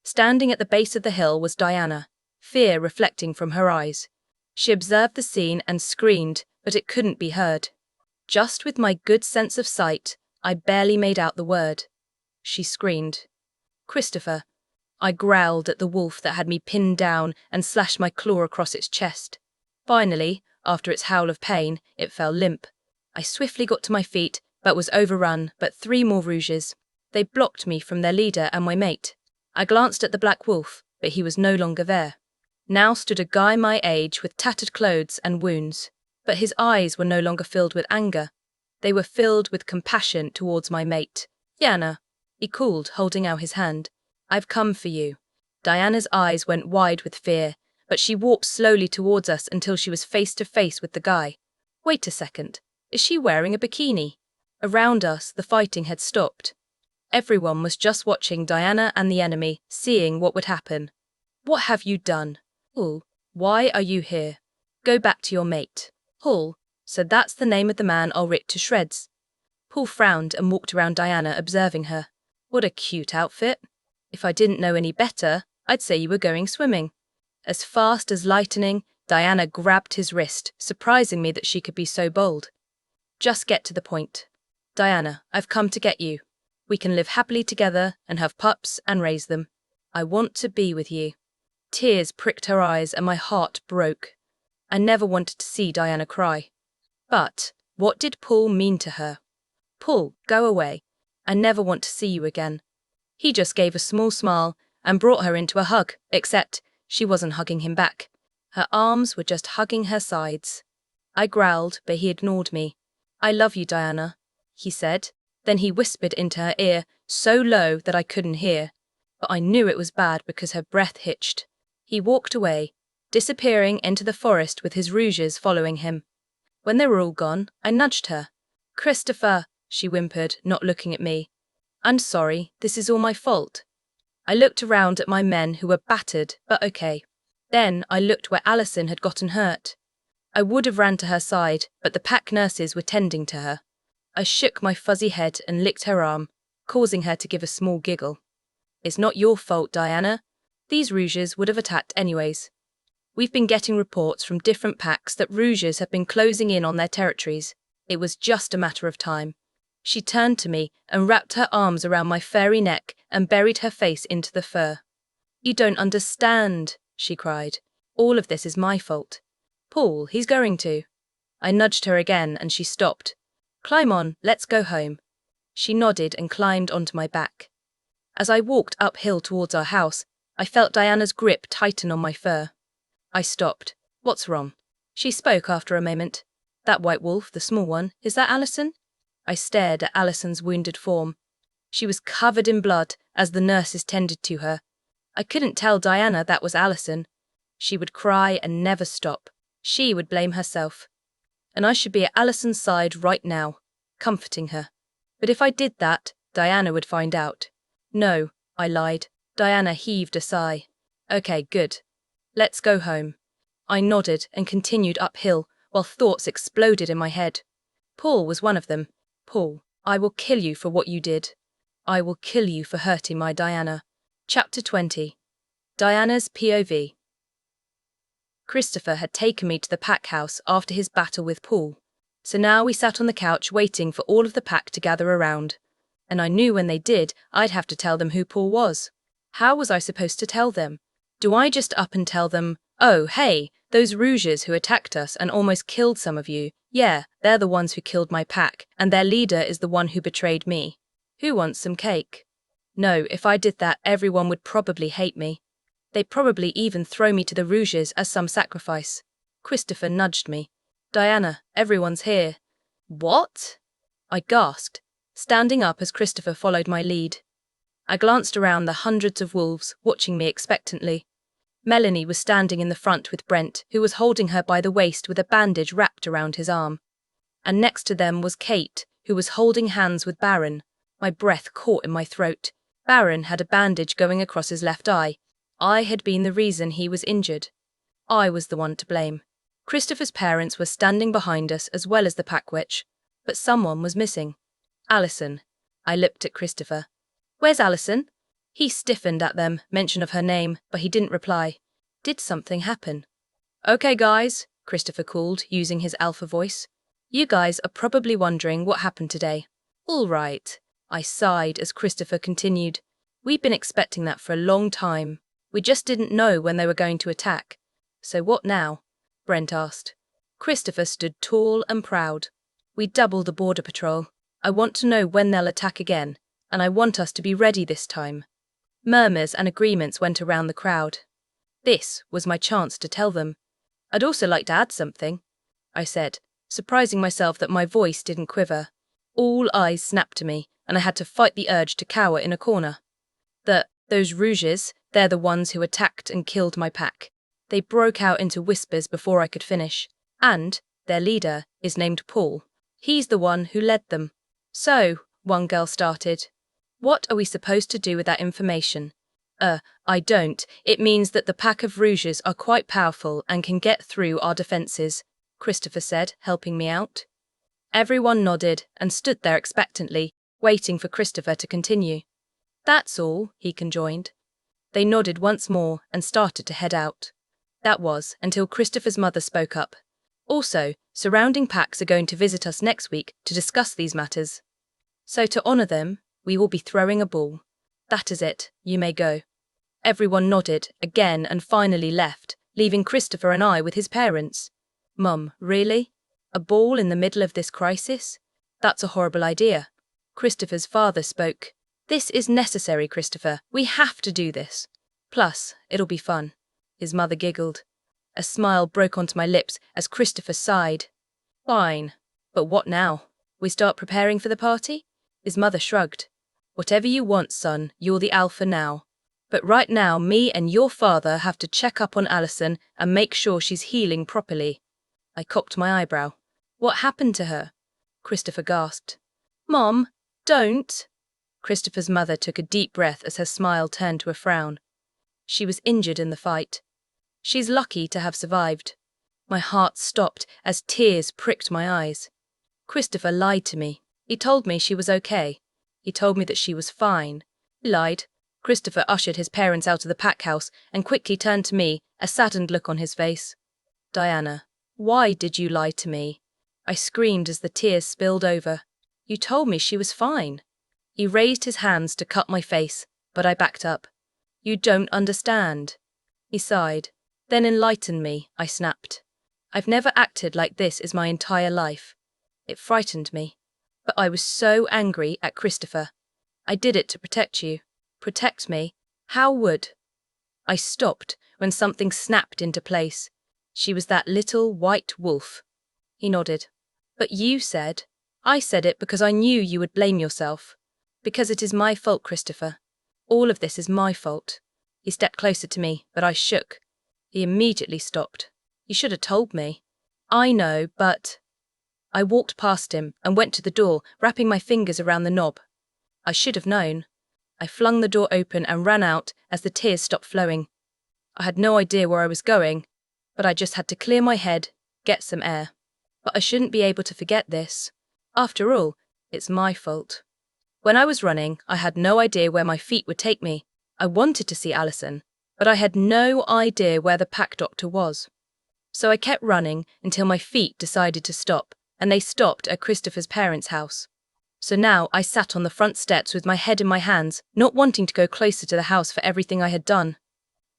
Standing at the base of the hill was Diana, fear reflecting from her eyes. She observed the scene and screamed, but it couldn't be heard. Just with my good sense of sight, I barely made out the word. She screamed, "Christopher." I growled at the wolf that had me pinned down and slashed my claw across its chest. Finally, after its howl of pain, it fell limp. I swiftly got to my feet, but was overrun by 3 more rouges. They blocked me from their leader and my mate. I glanced at the black wolf, but he was no longer there. Now stood a guy my age with tattered clothes and wounds, but his eyes were no longer filled with anger. They were filled with compassion towards my mate. "Diana," he called, holding out his hand. "I've come for you." Diana's eyes went wide with fear, but she walked slowly towards us until she was face to face with the guy. Wait a second, is she wearing a bikini? Around us, the fighting had stopped. Everyone was just watching Diana and the enemy, seeing what would happen. "What have you done? Paul, why are you here? Go back to your mate." "Paul, so that's the name of the man I'll rip to shreds." Paul frowned and walked around Diana, observing her. "What a cute outfit. If I didn't know any better, I'd say you were going swimming." As fast as lightning, Diana grabbed his wrist, surprising me that she could be so bold. "Just get to the point. Diana, I've come to get you. We can live happily together and have pups and raise them. I want to be with you." Tears pricked her eyes and my heart broke. I never wanted to see Diana cry. But what did Paul mean to her? "Paul, go away. I never want to see you again." He just gave a small smile and brought her into a hug, except she wasn't hugging him back. Her arms were just hugging her sides. I growled, but he ignored me. "I love you, Diana," he said. Then he whispered into her ear, so low that I couldn't hear. But I knew it was bad because her breath hitched. He walked away, disappearing into the forest with his rouges following him. When they were all gone, I nudged her. "Christopher," she whimpered, not looking at me. "I'm sorry, this is all my fault." I looked around at my men who were battered, but okay. Then I looked where Allison had gotten hurt. I would have ran to her side, but the pack nurses were tending to her. I shook my fuzzy head and licked her arm, causing her to give a small giggle. "It's not your fault, Diana. These rouges would have attacked anyways. We've been getting reports from different packs that rouges have been closing in on their territories. It was just a matter of time." She turned to me and wrapped her arms around my furry neck and buried her face into the fur. "You don't understand," she cried. "All of this is my fault." "Paul, he's going to." I nudged her again and she stopped. "Climb on, let's go home." She nodded and climbed onto my back. As I walked uphill towards our house, I felt Diana's grip tighten on my fur. I stopped. "What's wrong?" She spoke after a moment. "That white wolf, the small one, is that Allison?" I stared at Allison's wounded form. She was covered in blood as the nurses tended to her. I couldn't tell Diana that was Allison. She would cry and never stop. She would blame herself. And I should be at Allison's side right now, comforting her. But if I did that, Diana would find out. "No," I lied. Diana heaved a sigh. "Okay, good. Let's go home." I nodded and continued uphill while thoughts exploded in my head. Paul was one of them. "Paul, I will kill you for what you did. I will kill you for hurting my Diana." Chapter 20. Diana's POV. Christopher had taken me to the pack house after his battle with Paul, so now we sat on the couch waiting for all of the pack to gather around. And I knew when they did, I'd have to tell them who Paul was. How was I supposed to tell them? Do I just up and tell them, "Oh, hey, those rouges who attacked us and almost killed some of you, yeah, they're the ones who killed my pack, and their leader is the one who betrayed me. Who wants some cake?" No, if I did that, everyone would probably hate me. They'd probably even throw me to the Rouges as some sacrifice. Christopher nudged me. Diana, everyone's here. What? I gasped, standing up as Christopher followed my lead. I glanced around the hundreds of wolves, watching me expectantly. Melanie was standing in the front with Brent, who was holding her by the waist with a bandage wrapped around his arm. And next to them was Kate, who was holding hands with Baron. My breath caught in my throat. Baron had a bandage going across his left eye. I had been the reason he was injured. I was the one to blame. Christopher's parents were standing behind us as well as the pack witch, but someone was missing. Alison. I looked at Christopher. Where's Alison? He stiffened at them, mention of her name, but he didn't reply. Did something happen? Okay guys, Christopher called, using his alpha voice. You guys are probably wondering what happened today. All right, I sighed as Christopher continued. We've been expecting that for a long time. We just didn't know when they were going to attack. So what now? Brent asked. Christopher stood tall and proud. We doubled the border patrol. I want to know when they'll attack again, and I want us to be ready this time. Murmurs and agreements went around the crowd. This was my chance to tell them. I'd also like to add something, I said, surprising myself that my voice didn't quiver. All eyes snapped to me, and I had to fight the urge to cower in a corner. Those Rouges, they're the ones who attacked and killed my pack. They broke out into whispers before I could finish. And their leader is named Paul. He's the one who led them. So, one girl started. What are we supposed to do with that information? I don't. It means that the pack of Rouges are quite powerful and can get through our defenses, Christopher said, helping me out. Everyone nodded and stood there expectantly, waiting for Christopher to continue. That's all, he conjoined. They nodded once more and started to head out. That was until Christopher's mother spoke up. Also, surrounding packs are going to visit us next week to discuss these matters. So to honour them, we will be throwing a ball. That is it, you may go. Everyone nodded again and finally left, leaving Christopher and I with his parents. Mum, really? A ball in the middle of this crisis? That's a horrible idea. Christopher's father spoke. This is necessary, Christopher. We have to do this. Plus, it'll be fun. His mother giggled. A smile broke onto my lips as Christopher sighed. Fine. But what now? We start preparing for the party? His mother shrugged. Whatever you want, son, you're the alpha now. But right now, me and your father have to check up on Alison and make sure she's healing properly. I cocked my eyebrow. What happened to her? Christopher gasped. Mom, don't. Christopher's mother took a deep breath as her smile turned to a frown. She was injured in the fight. She's lucky to have survived. My heart stopped as tears pricked my eyes. Christopher lied to me. He told me she was okay. He told me that she was fine. He lied. Christopher ushered his parents out of the pack house and quickly turned to me, a saddened look on his face. Diana, why did you lie to me? I screamed as the tears spilled over. You told me she was fine. He raised his hands to cut my face, but I backed up. You don't understand. He sighed. Then enlighten me, I snapped. I've never acted like this in my entire life. It frightened me. But I was so angry at Christopher. I did it to protect you. Protect me? How would? I stopped when something snapped into place. She was that little white wolf. He nodded. But you said. I said it because I knew you would blame yourself. Because it is my fault, Christopher. All of this is my fault. He stepped closer to me, but I shook. He immediately stopped. You should have told me. I know, but... I walked past him and went to the door, wrapping my fingers around the knob. I should have known. I flung the door open and ran out as the tears stopped flowing. I had no idea where I was going, but I just had to clear my head, get some air. But I shouldn't be able to forget this. After all, it's my fault. When I was running, I had no idea where my feet would take me. I wanted to see Alison, but I had no idea where the pack doctor was. So I kept running until my feet decided to stop, and they stopped at Christopher's parents' house. So now I sat on the front steps with my head in my hands, not wanting to go closer to the house for everything I had done.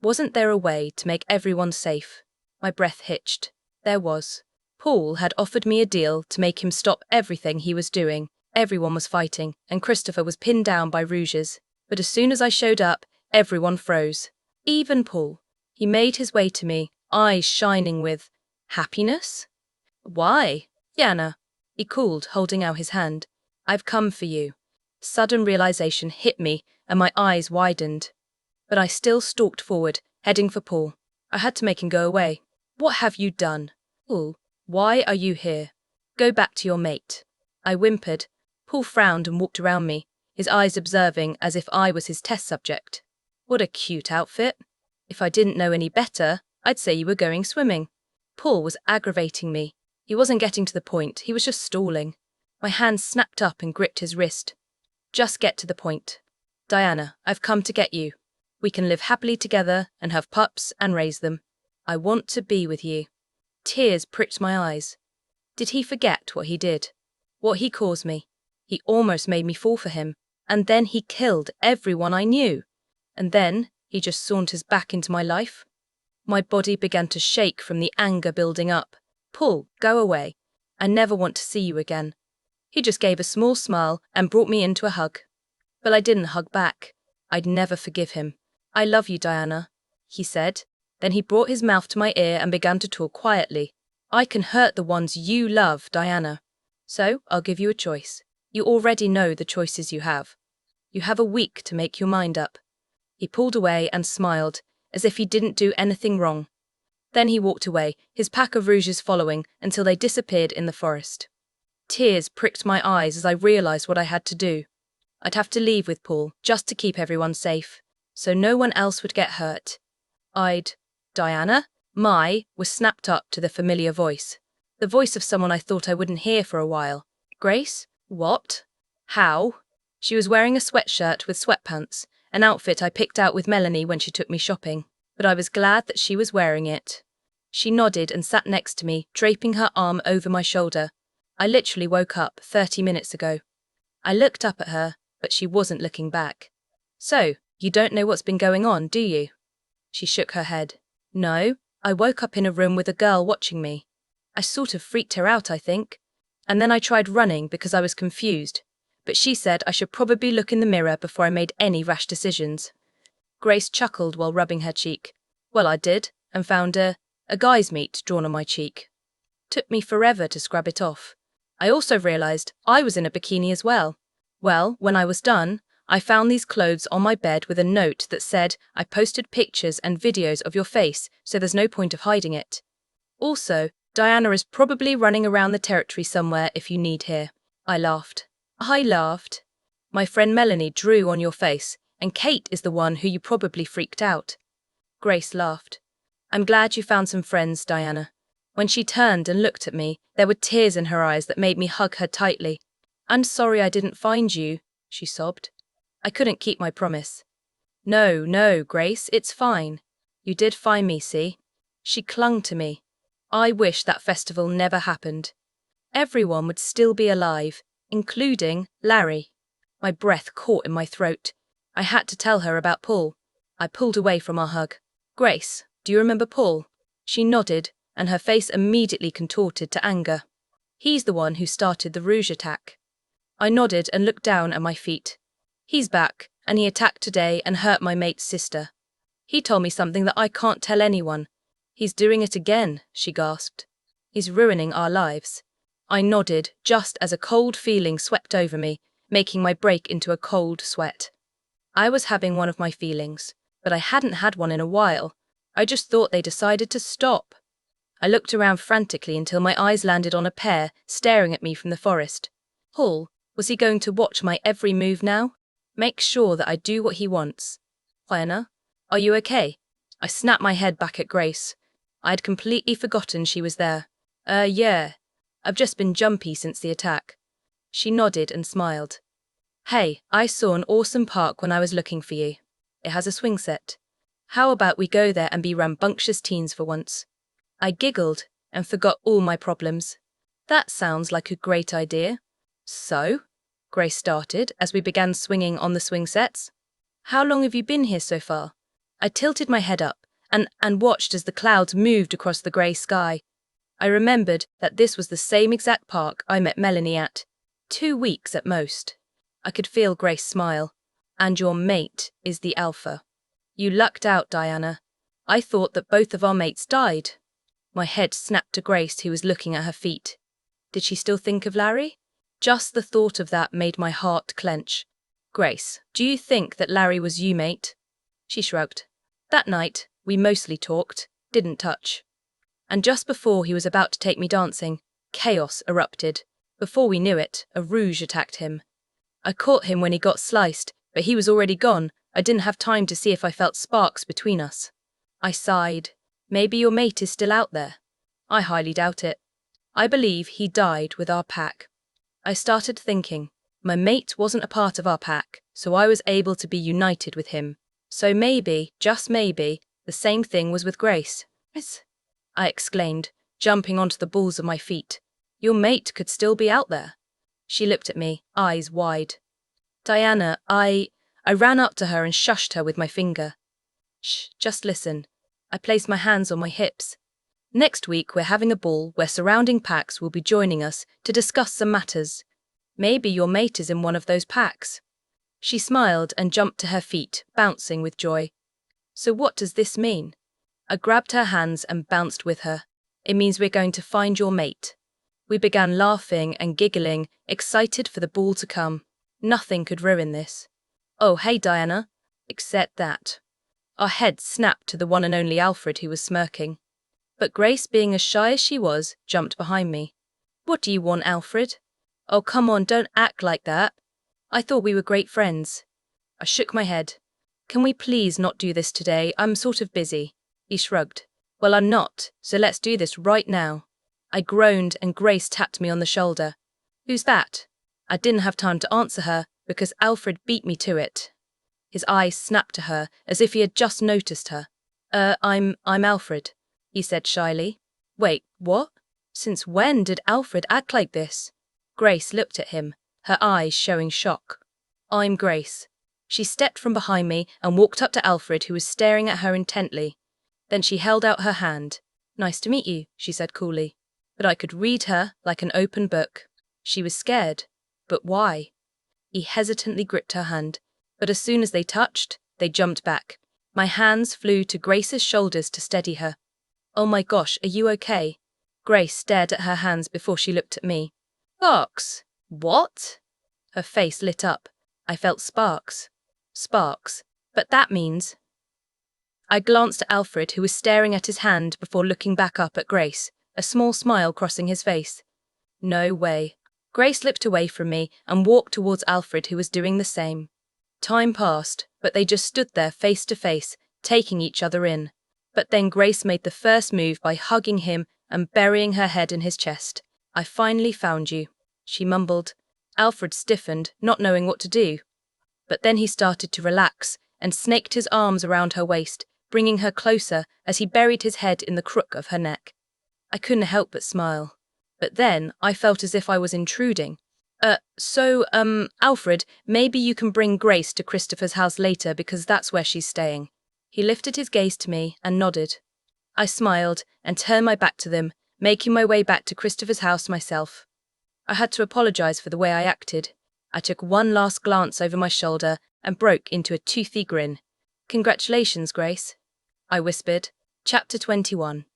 Wasn't there a way to make everyone safe? My breath hitched. There was. Paul had offered me a deal to make him stop everything he was doing. Everyone was fighting, and Christopher was pinned down by Rouges. But as soon as I showed up, everyone froze. Even Paul. He made his way to me, eyes shining with happiness. Why? Yana. He called, holding out his hand. I've come for you. Sudden realization hit me, and my eyes widened. But I still stalked forward, heading for Paul. I had to make him go away. What have you done? Paul, why are you here? Go back to your mate. I whimpered. Paul frowned and walked around me, his eyes observing as if I was his test subject. What a cute outfit. If I didn't know any better, I'd say you were going swimming. Paul was aggravating me. He wasn't getting to the point, he was just stalling. My hand snapped up and gripped his wrist. Just get to the point. Diana, I've come to get you. We can live happily together and have pups and raise them. I want to be with you. Tears pricked my eyes. Did he forget what he did? What he caused me? He almost made me fall for him. And then he killed everyone I knew. And then he just saunters back into my life. My body began to shake from the anger building up. Paul, go away. I never want to see you again. He just gave a small smile and brought me into a hug. But I didn't hug back. I'd never forgive him. I love you, Diana, he said. Then he brought his mouth to my ear and began to talk quietly. I can hurt the ones you love, Diana. So I'll give you a choice. You already know the choices you have. You have a week to make your mind up. He pulled away and smiled, as if he didn't do anything wrong. Then he walked away, his pack of rouges following until they disappeared in the forest. Tears pricked my eyes as I realized what I had to do. I'd have to leave with Paul, just to keep everyone safe, so no one else would get hurt. Diana? My was snapped up to the familiar voice. The voice of someone I thought I wouldn't hear for a while. Grace? What? How? She was wearing a sweatshirt with sweatpants, an outfit I picked out with Melanie when she took me shopping, but I was glad that she was wearing it. She nodded and sat next to me, draping her arm over my shoulder. I literally woke up 30 minutes ago. I looked up at her, but she wasn't looking back. So, you don't know what's been going on, do you? She shook her head. No, I woke up in a room with a girl watching me. I sort of freaked her out, I think. And then I tried running because I was confused, but she said I should probably look in the mirror before I made any rash decisions. Grace chuckled while rubbing her cheek. Well, I did, and found a guy's meat drawn on my cheek. Took me forever to scrub it off. I also realized I was in a bikini as well. Well, when I was done, I found these clothes on my bed with a note that said I posted pictures and videos of your face, so there's no point of hiding it. Also, Diana is probably running around the territory somewhere if you need her. I laughed. My friend Melanie drew on your face, and Kate is the one who you probably freaked out. Grace laughed. I'm glad you found some friends, Diana. When she turned and looked at me, there were tears in her eyes that made me hug her tightly. I'm sorry I didn't find you, she sobbed. I couldn't keep my promise. No, Grace, it's fine. You did find me, see? She clung to me. I wish that festival never happened. Everyone would still be alive, including Larry. My breath caught in my throat. I had to tell her about Paul. I pulled away from our hug. Grace, do you remember Paul? She nodded, and her face immediately contorted to anger. He's the one who started the rouge attack. I nodded and looked down at my feet. He's back, and he attacked today and hurt my mate's sister. He told me something that I can't tell anyone. He's doing it again, she gasped. He's ruining our lives. I nodded just as a cold feeling swept over me, making my break into a cold sweat. I was having one of my feelings, but I hadn't had one in a while. I just thought they decided to stop. I looked around frantically until my eyes landed on a pair staring at me from the forest. Paul, was he going to watch my every move now? Make sure that I do what he wants. Diana, are you okay? I snapped my head back at Grace. I had completely forgotten she was there. Yeah. I've just been jumpy since the attack. She nodded and smiled. Hey, I saw an awesome park when I was looking for you. It has a swing set. How about we go there and be rambunctious teens for once? I giggled and forgot all my problems. That sounds like a great idea. So? Grace started as we began swinging on the swing sets. How long have you been here so far? I tilted my head up and watched as the clouds moved across the grey sky. I remembered that this was the same exact park I met Melanie at. 2 weeks at most. I could feel Grace smile. And your mate is the alpha. You lucked out, Diana. I thought that both of our mates died. My head snapped to Grace, who was looking at her feet. Did she still think of Larry? Just the thought of that made my heart clench. Grace, do you think that Larry was you, mate? She shrugged. That night, we mostly talked, didn't touch. And just before he was about to take me dancing, chaos erupted. Before we knew it, a rouge attacked him. I caught him when he got sliced, but he was already gone. I didn't have time to see if I felt sparks between us. I sighed. Maybe your mate is still out there. I highly doubt it. I believe he died with our pack. I started thinking. My mate wasn't a part of our pack, so I was able to be united with him. So maybe, just maybe, the same thing was with Grace. I exclaimed, jumping onto the balls of my feet. Your mate could still be out there. She looked at me, eyes wide. Diana, I ran up to her and shushed her with my finger. Shh, just listen. I placed my hands on my hips. Next week we're having a ball where surrounding packs will be joining us to discuss some matters. Maybe your mate is in one of those packs. She smiled and jumped to her feet, bouncing with joy. So what does this mean? I grabbed her hands and bounced with her. It means we're going to find your mate. We began laughing and giggling, excited for the ball to come. Nothing could ruin this. Oh, hey, Diana. Except that. Our heads snapped to the one and only Alfred, who was smirking. But Grace, being as shy as she was, jumped behind me. What do you want, Alfred? Oh, come on, don't act like that. I thought we were great friends. I shook my head. Can we please not do this today? I'm sort of busy. He shrugged. Well, I'm not, so let's do this right now. I groaned and Grace tapped me on the shoulder. Who's that? I didn't have time to answer her because Alfred beat me to it. His eyes snapped to her as if he had just noticed her. I'm Alfred, he said shyly. Wait, what? Since when did Alfred act like this? Grace looked at him, her eyes showing shock. I'm Grace. She stepped from behind me and walked up to Alfred, who was staring at her intently. Then she held out her hand. Nice to meet you, she said coolly. But I could read her like an open book. She was scared. But why? He hesitantly gripped her hand, but as soon as they touched, they jumped back. My hands flew to Grace's shoulders to steady her. Oh my gosh, are you okay? Grace stared at her hands before she looked at me. Sparks? What? Her face lit up. I felt sparks. Sparks. But that means... I glanced at Alfred, who was staring at his hand before looking back up at Grace, a small smile crossing his face. No way. Grace slipped away from me and walked towards Alfred, who was doing the same. Time passed, but they just stood there face to face, taking each other in. But then Grace made the first move by hugging him and burying her head in his chest. I finally found you, she mumbled. Alfred stiffened, not knowing what to do. But then he started to relax and snaked his arms around her waist, bringing her closer as he buried his head in the crook of her neck. I couldn't help but smile. But then I felt as if I was intruding. Alfred, maybe you can bring Grace to Christopher's house later because that's where she's staying. He lifted his gaze to me and nodded. I smiled and turned my back to them, making my way back to Christopher's house myself. I had to apologize for the way I acted. I took one last glance over my shoulder and broke into a toothy grin. Congratulations, Grace, I whispered. Chapter 21.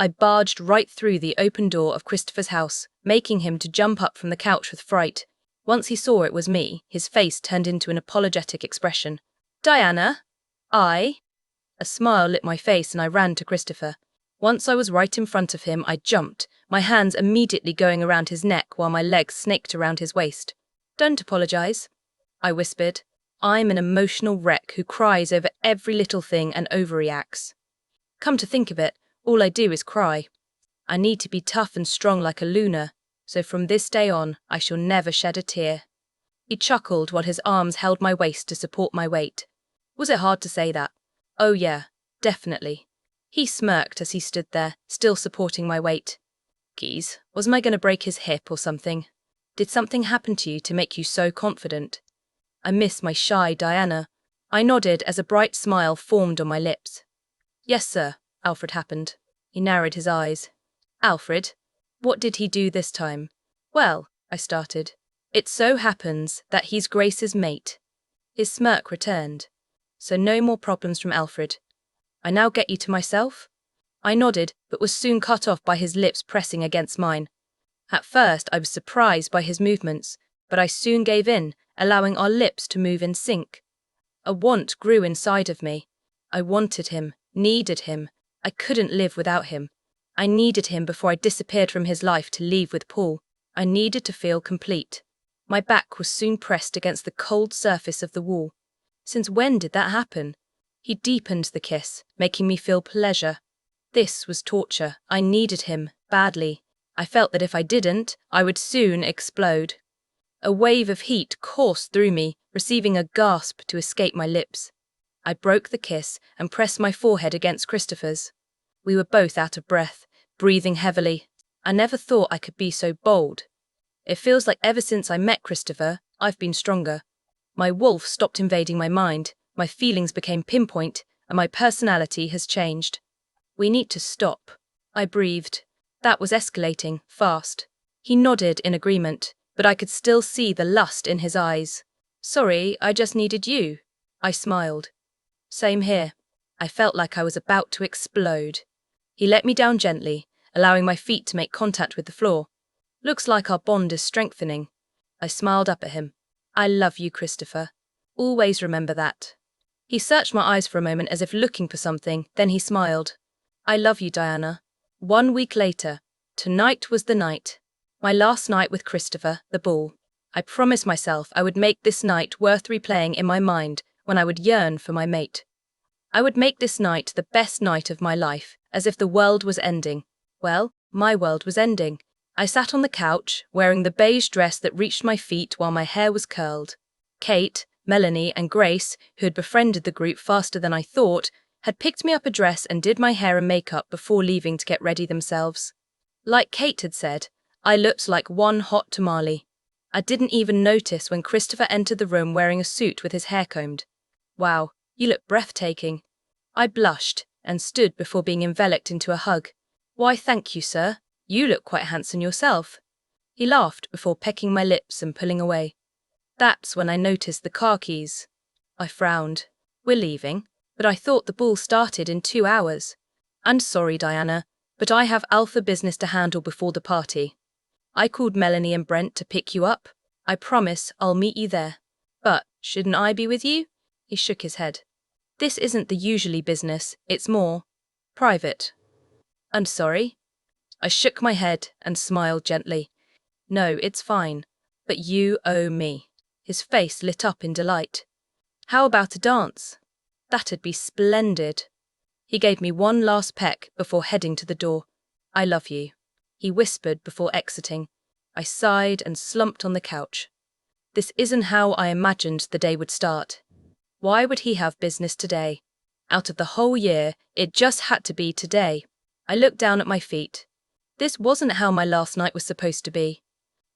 I barged right through the open door of Christopher's house, making him to jump up from the couch with fright. Once he saw it was me, his face turned into an apologetic expression. Diana? A smile lit my face and I ran to Christopher. Once I was right in front of him, I jumped, my hands immediately going around his neck while my legs snaked around his waist. Don't apologize, I whispered. I'm an emotional wreck who cries over every little thing and overreacts. Come to think of it, all I do is cry. I need to be tough and strong like a Luna, so from this day on, I shall never shed a tear. He chuckled while his arms held my waist to support my weight. Was it hard to say that? Oh yeah, definitely. He smirked as he stood there, still supporting my weight. Geez, wasn't I going to break his hip or something? Did something happen to you to make you so confident? I miss my shy Diana. I nodded as a bright smile formed on my lips. Yes, sir, Alfred happened. He narrowed his eyes. Alfred? What did he do this time? Well, I started. It so happens that he's Grace's mate. His smirk returned. So no more problems from Alfred. I now get you to myself? I nodded, but was soon cut off by his lips pressing against mine. At first I was surprised by his movements, but I soon gave in, allowing our lips to move in sync. A want grew inside of me. I wanted him, needed him. I couldn't live without him. I needed him before I disappeared from his life to leave with Paul. I needed to feel complete. My back was soon pressed against the cold surface of the wall. Since when did that happen? He deepened the kiss, making me feel pleasure. This was torture. I needed him, badly. I felt that if I didn't, I would soon explode. A wave of heat coursed through me, receiving a gasp to escape my lips. I broke the kiss and pressed my forehead against Christopher's. We were both out of breath, breathing heavily. I never thought I could be so bold. It feels like ever since I met Christopher, I've been stronger. My wolf stopped invading my mind, my feelings became pinpoint, and my personality has changed. We need to stop, I breathed. That was escalating, fast. He nodded in agreement, but I could still see the lust in his eyes. Sorry, I just needed you. I smiled. Same here. I felt like I was about to explode. He let me down gently, allowing my feet to make contact with the floor. Looks like our bond is strengthening. I smiled up at him. I love you, Christopher. Always remember that. He searched my eyes for a moment as if looking for something, then he smiled. I love you, Diana. 1 week later. Tonight was the night. My last night with Christopher, the bull. I promised myself I would make this night worth replaying in my mind when I would yearn for my mate. I would make this night the best night of my life, as if the world was ending. Well, my world was ending. I sat on the couch, wearing the beige dress that reached my feet while my hair was curled. Kate, Melanie, and Grace, who had befriended the group faster than I thought, had picked me up a dress and did my hair and makeup before leaving to get ready themselves. Like Kate had said, I looked like one hot tamale. I didn't even notice when Christopher entered the room wearing a suit with his hair combed. Wow, you look breathtaking. I blushed and stood before being enveloped into a hug. Why, thank you, sir. You look quite handsome yourself. He laughed before pecking my lips and pulling away. That's when I noticed the car keys. I frowned. We're leaving, but I thought the ball started in 2 hours. I'm sorry, Diana, but I have alpha business to handle before the party. I called Melanie and Brent to pick you up. I promise I'll meet you there. But shouldn't I be with you? He shook his head. This isn't the usually business, it's more private. I'm sorry. I shook my head and smiled gently. No, it's fine, but you owe me. His face lit up in delight. How about a dance? That'd be splendid. He gave me one last peck before heading to the door. I love you, he whispered before exiting. I sighed and slumped on the couch. This isn't how I imagined the day would start. Why would he have business today? Out of the whole year, it just had to be today. I looked down at my feet. This wasn't how my last night was supposed to be.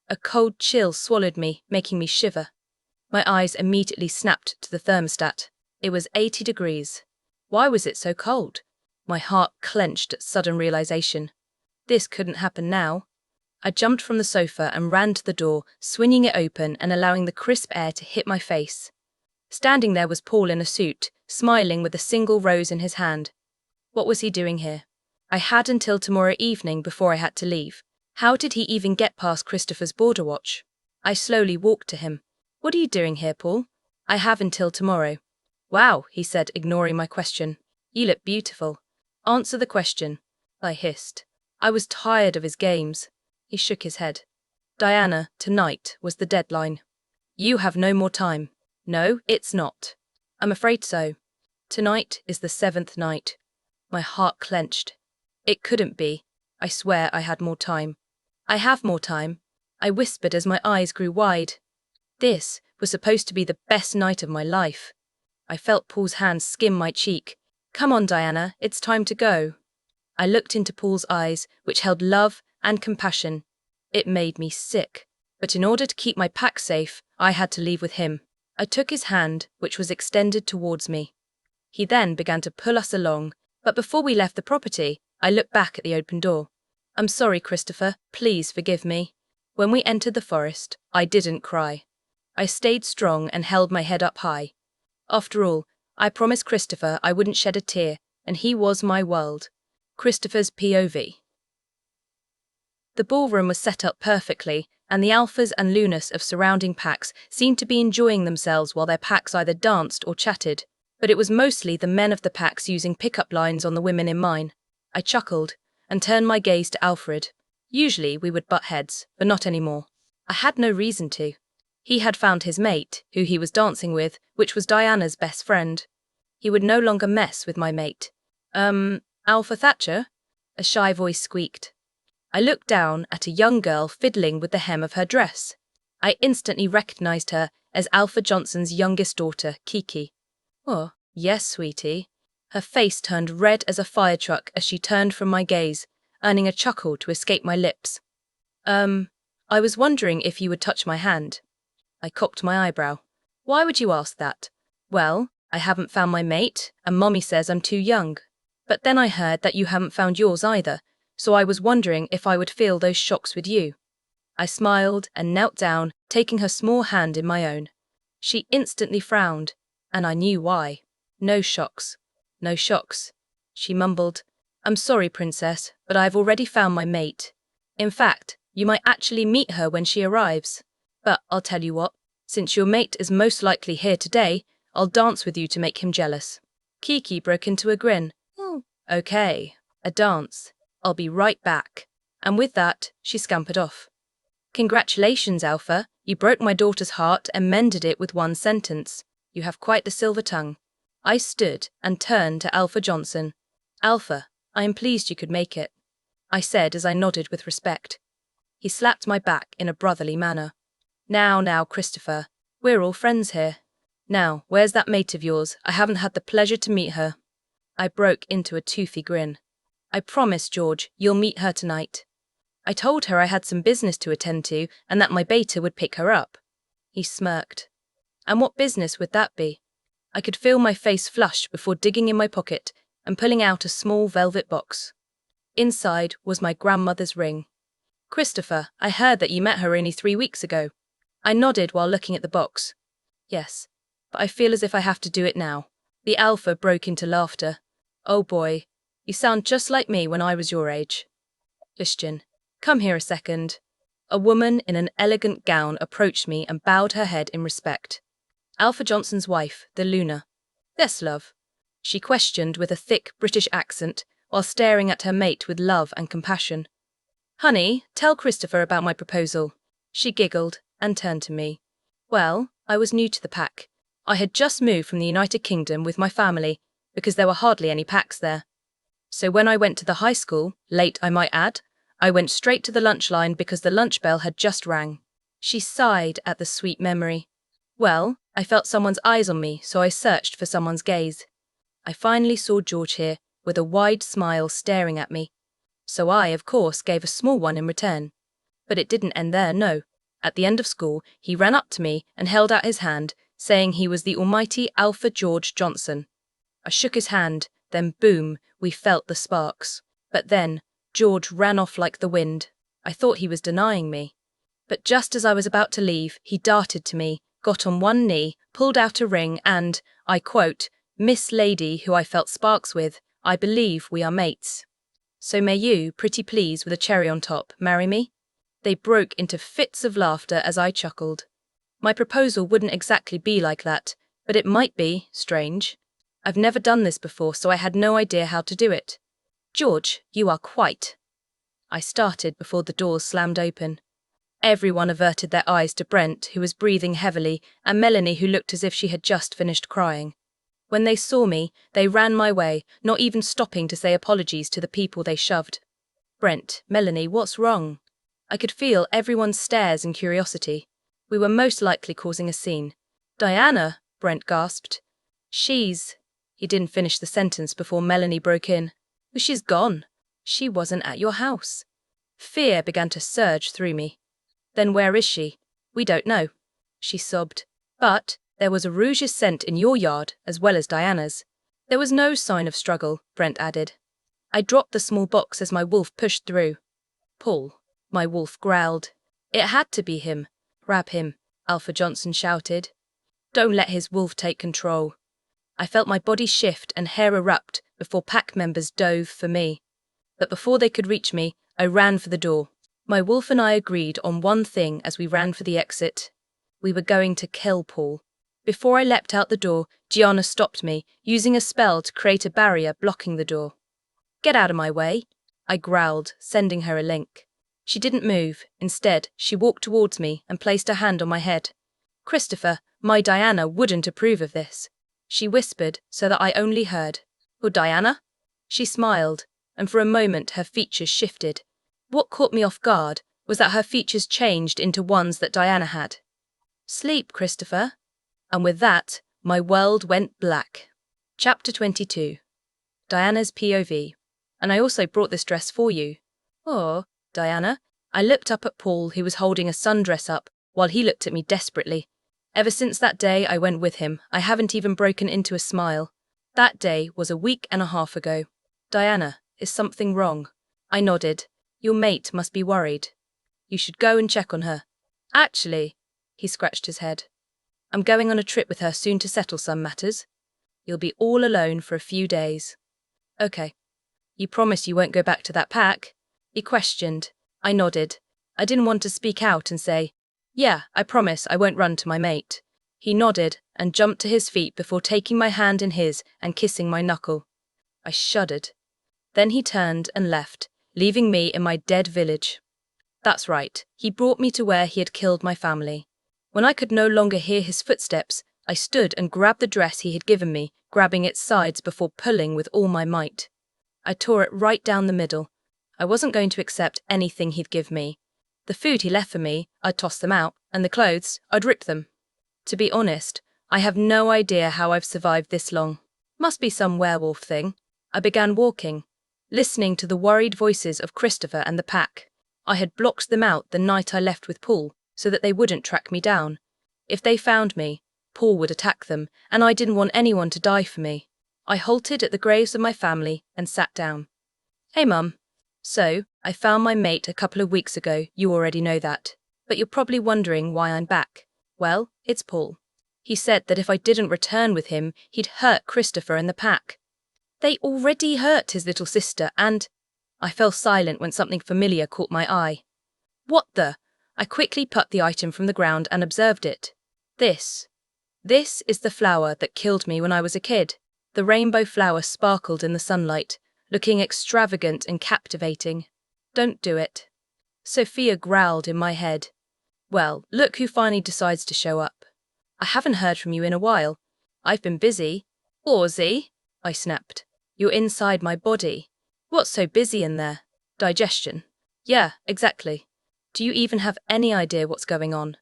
A cold chill swallowed me, making me shiver. My eyes immediately snapped to the thermostat. It was 80 degrees. Why was it so cold? My heart clenched at sudden realization. This couldn't happen now. I jumped from the sofa and ran to the door, swinging it open and allowing the crisp air to hit my face. Standing there was Paul in a suit, smiling with a single rose in his hand. What was he doing here? I had until tomorrow evening before I had to leave. How did he even get past Christopher's border watch? I slowly walked to him. What are you doing here, Paul? I have until tomorrow. Wow, he said, ignoring my question. You look beautiful. Answer the question. I hissed. I was tired of his games. He shook his head. Diana, tonight was the deadline. You have no more time. No, it's not. I'm afraid so. Tonight is the 7th night. My heart clenched. It couldn't be. I swear I had more time. I have more time, I whispered as my eyes grew wide. This was supposed to be the best night of my life. I felt Paul's hand skim my cheek. Come on, Diana, it's time to go. I looked into Paul's eyes, which held love and compassion. It made me sick, but in order to keep my pack safe, I had to leave with him. I took his hand, which was extended towards me. He then began to pull us along, but before we left the property, I looked back at the open door. I'm sorry, Christopher, please forgive me. When we entered the forest, I didn't cry. I stayed strong and held my head up high. After all, I promised Christopher I wouldn't shed a tear, and he was my world. Christopher's POV. The ballroom was set up perfectly, and the alphas and lunas of surrounding packs seemed to be enjoying themselves while their packs either danced or chatted. But it was mostly the men of the packs using pickup lines on the women in mine. I chuckled, and turned my gaze to Alfred. Usually we would butt heads, but not anymore. I had no reason to. He had found his mate, who he was dancing with, which was Diana's best friend. He would no longer mess with my mate. Alpha Thatcher? A shy voice squeaked. I looked down at a young girl fiddling with the hem of her dress. I instantly recognized her as Alpha Johnson's youngest daughter, Kiki. Oh, yes, sweetie. Her face turned red as a fire truck as she turned from my gaze, earning a chuckle to escape my lips. I was wondering if you would touch my hand. I cocked my eyebrow. Why would you ask that? Well, I haven't found my mate, and Mommy says I'm too young. But then I heard that you haven't found yours either, so I was wondering if I would feel those shocks with you. I smiled and knelt down, taking her small hand in my own. She instantly frowned, and I knew why. No shocks. No shocks. She mumbled. I'm sorry, Princess, but I've already found my mate. In fact, you might actually meet her when she arrives. But I'll tell you what, since your mate is most likely here today, I'll dance with you to make him jealous. Kiki broke into a grin. Okay, a dance. I'll be right back. And with that, she scampered off. Congratulations, Alpha. You broke my daughter's heart and mended it with one sentence. You have quite the silver tongue. I stood and turned to Alpha Johnson. Alpha, I am pleased you could make it, I said as I nodded with respect. He slapped my back in a brotherly manner. Now, Christopher, we're all friends here. Now, where's that mate of yours? I haven't had the pleasure to meet her. I broke into a toothy grin. I promise, George, you'll meet her tonight. I told her I had some business to attend to and that my beta would pick her up. He smirked. And what business would that be? I could feel my face flush before digging in my pocket and pulling out a small velvet box. Inside was my grandmother's ring. Christopher, I heard that you met her only 3 weeks ago. I nodded while looking at the box. Yes, but I feel as if I have to do it now. The Alpha broke into laughter. Oh boy, you sound just like me when I was your age. Christian, come here a second. A woman in an elegant gown approached me and bowed her head in respect. Alpha Johnson's wife, the Luna. Yes, love, she questioned with a thick British accent while staring at her mate with love and compassion. Honey, tell Christopher about my proposal. She giggled and turned to me. Well, I was new to the pack. I had just moved from the United Kingdom with my family because there were hardly any packs there. So when I went to the high school, late I might add, I went straight to the lunch line because the lunch bell had just rang. She sighed at the sweet memory. Well, I felt someone's eyes on me, so I searched for someone's gaze. I finally saw George here, with a wide smile staring at me. So I, of course, gave a small one in return. But it didn't end there, no. At the end of school, he ran up to me and held out his hand, saying he was the almighty Alpha George Johnson. I shook his hand, then boom, we felt the sparks. But then, George ran off like the wind. I thought he was denying me. But just as I was about to leave, he darted to me, got on one knee, pulled out a ring and, I quote, Miss Lady who I felt sparks with, I believe we are mates. So may you, pretty please with a cherry on top, marry me? They broke into fits of laughter as I chuckled. My proposal wouldn't exactly be like that, but it might be, strange. I've never done this before, so I had no idea how to do it. George, you are quite. I started before the doors slammed open. Everyone averted their eyes to Brent, who was breathing heavily, and Melanie, who looked as if she had just finished crying. When they saw me, they ran my way, not even stopping to say apologies to the people they shoved. Brent, Melanie, what's wrong? I could feel everyone's stares and curiosity. We were most likely causing a scene. Diana, Brent gasped. He didn't finish the sentence before Melanie broke in. She's gone. She wasn't at your house. Fear began to surge through me. Then where is she? We don't know. She sobbed. But there was a rouge's scent in your yard as well as Diana's. There was no sign of struggle, Brent added. I dropped the small box as my wolf pushed through. Paul, my wolf growled. It had to be him. Grab him, Alpha Johnson shouted. Don't let his wolf take control. I felt my body shift and hair erupt before pack members dove for me. But before they could reach me, I ran for the door. My wolf and I agreed on one thing as we ran for the exit. We were going to kill Paul. Before I leapt out the door, Gianna stopped me, using a spell to create a barrier blocking the door. "Get out of my way," I growled, sending her a link. She didn't move. Instead, she walked towards me and placed her hand on my head. "Christopher, my Diana wouldn't approve of this," she whispered so that I only heard. "Oh, Diana?" She smiled, and for a moment her features shifted. What caught me off guard was that her features changed into ones that Diana had. "Sleep, Christopher." And with that, my world went black. Chapter 22. Diana's POV. "And I also brought this dress for you." "Oh, Diana." I looked up at Paul, who was holding a sundress up, while he looked at me desperately. Ever since that day I went with him, I haven't even broken into a smile. That day was a week and a half ago. "Diana, is something wrong?" I nodded. "Your mate must be worried. You should go and check on her." "Actually," he scratched his head, "I'm going on a trip with her soon to settle some matters. You'll be all alone for a few days." "Okay. You promise you won't go back to that pack?" he questioned. I nodded. I didn't want to speak out and say, "Yeah, I promise I won't run to my mate." He nodded and jumped to his feet before taking my hand in his and kissing my knuckle. I shuddered. Then he turned and left, leaving me in my dead village. That's right, he brought me to where he had killed my family. When I could no longer hear his footsteps, I stood and grabbed the dress he had given me, grabbing its sides before pulling with all my might. I tore it right down the middle. I wasn't going to accept anything he'd give me. The food he left for me, I'd toss them out, and the clothes, I'd rip them. To be honest, I have no idea how I've survived this long. Must be some werewolf thing. I began walking, listening to the worried voices of Christopher and the pack. I had blocked them out the night I left with Paul, so that they wouldn't track me down. If they found me, Paul would attack them, and I didn't want anyone to die for me. I halted at the graves of my family and sat down. "Hey, Mum. So, I found my mate a couple of weeks ago, you already know that. But you're probably wondering why I'm back. Well, it's Paul. He said that if I didn't return with him, he'd hurt Christopher and the pack. They already hurt his little sister and—" I fell silent when something familiar caught my eye. "What the?" I quickly plucked the item from the ground and observed it. This is the flower that killed me when I was a kid. The rainbow flower sparkled in the sunlight, looking extravagant and captivating. "Don't do it." Sophia growled in my head. "Well, look who finally decides to show up. I haven't heard from you in a while. I've been busy." "Aussie," I snapped. "You're inside my body. What's so busy in there? Digestion." "Yeah, exactly. Do you even have any idea what's going on?"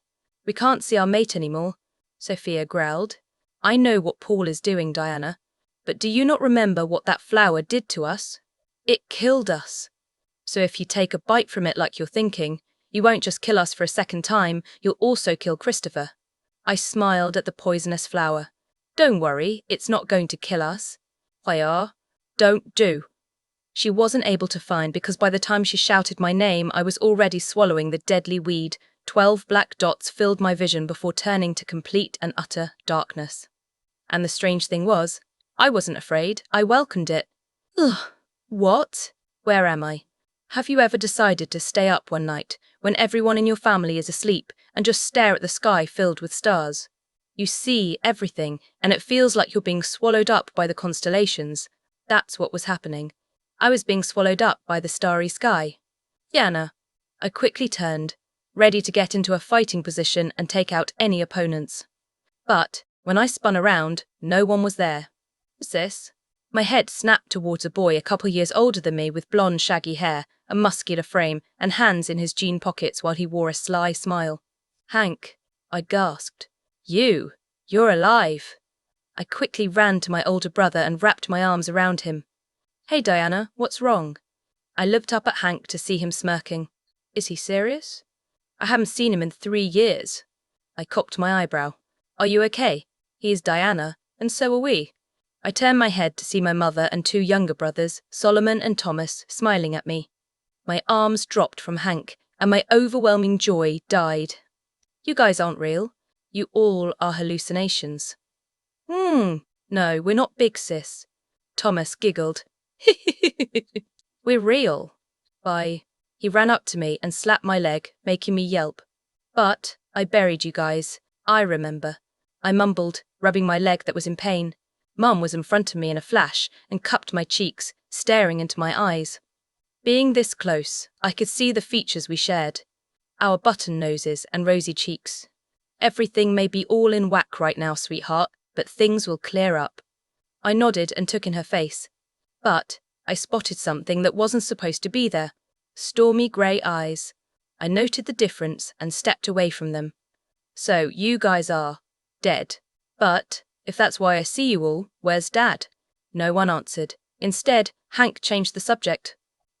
"We can't see our mate anymore," Sophia growled. "I know what Paul is doing, Diana. But do you not remember what that flower did to us? It killed us. So if you take a bite from it like you're thinking, you won't just kill us for a second time, you'll also kill Christopher." I smiled at the poisonous flower. "Don't worry, it's not going to kill us." "Why, don't do." She wasn't able to find because by the time she shouted my name, I was already swallowing the deadly weed. 12 black dots filled my vision before turning to complete and utter darkness. And the strange thing was, I wasn't afraid, I welcomed it. Ugh. What? Where am I? Have you ever decided to stay up one night, when everyone in your family is asleep, and just stare at the sky filled with stars? You see everything, and it feels like you're being swallowed up by the constellations. That's what was happening. I was being swallowed up by the starry sky. "Yana." I quickly turned, ready to get into a fighting position and take out any opponents. But when I spun around, no one was there. "What's this?" My head snapped towards a boy a couple years older than me with blonde shaggy hair, a muscular frame, and hands in his jean pockets while he wore a sly smile. "Hank," I gasped. You're alive." I quickly ran to my older brother and wrapped my arms around him. "Hey Diana, what's wrong?" I looked up at Hank to see him smirking. Is he serious? I haven't seen him in 3 years. I cocked my eyebrow. "Are you okay? He is Diana, and so are we." I turned my head to see my mother and 2 younger brothers, Solomon and Thomas, smiling at me. My arms dropped from Hank, and my overwhelming joy died. "You guys aren't real. You all are hallucinations." No, we're not big, sis. Thomas giggled. We're real. Bye. He ran up to me and slapped my leg, making me yelp. But I buried you guys. I remember. I mumbled, rubbing my leg that was in pain. Mum was in front of me in a flash and cupped my cheeks, staring into my eyes. Being this close, I could see the features we shared. Our button noses and rosy cheeks. Everything may be all in whack right now, sweetheart, but things will clear up. I nodded and took in her face. But I spotted something that wasn't supposed to be there. Stormy grey eyes. I noted the difference and stepped away from them. So you guys are dead. But if that's why I see you all, where's Dad? No one answered. Instead, Hank changed the subject.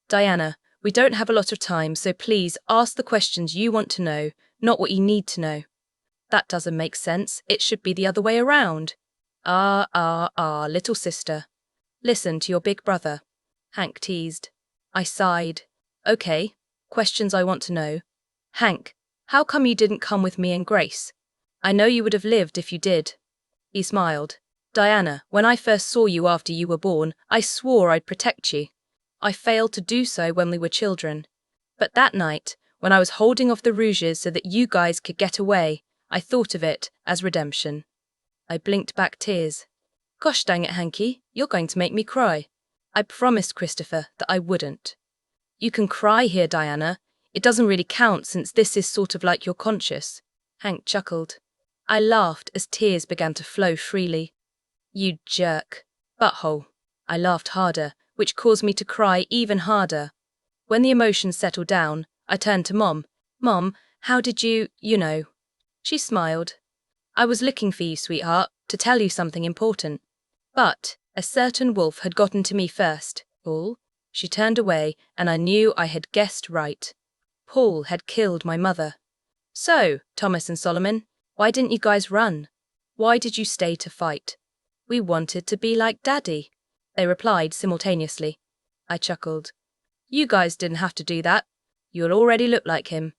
Diana, we don't have a lot of time, so please ask the questions you want to know, not what you need to know. That doesn't make sense. It should be the other way around. Little sister. Listen to your big brother. Hank teased. I sighed. Okay, questions I want to know. Hank, how come you didn't come with me and Grace? I know you would have lived if you did. He smiled. Diana, when I first saw you after you were born, I swore I'd protect you. I failed to do so when we were children. But that night, when I was holding off the rouges so that you guys could get away, I thought of it as redemption. I blinked back tears. Gosh dang it, Hanky, you're going to make me cry. I promised Christopher that I wouldn't. You can cry here, Diana. It doesn't really count since this is sort of like your conscious. Hank chuckled. I laughed as tears began to flow freely. You jerk. Butthole. I laughed harder, which caused me to cry even harder. When the emotions settled down, I turned to Mom. Mom, how did you know? She smiled. I was looking for you, sweetheart, to tell you something important. But a certain wolf had gotten to me first. Paul? She turned away, and I knew I had guessed right. Paul had killed my mother. So, Thomas and Solomon, why didn't you guys run? Why did you stay to fight? We wanted to be like Daddy, they replied simultaneously. I chuckled. You guys didn't have to do that. You'll already look like him.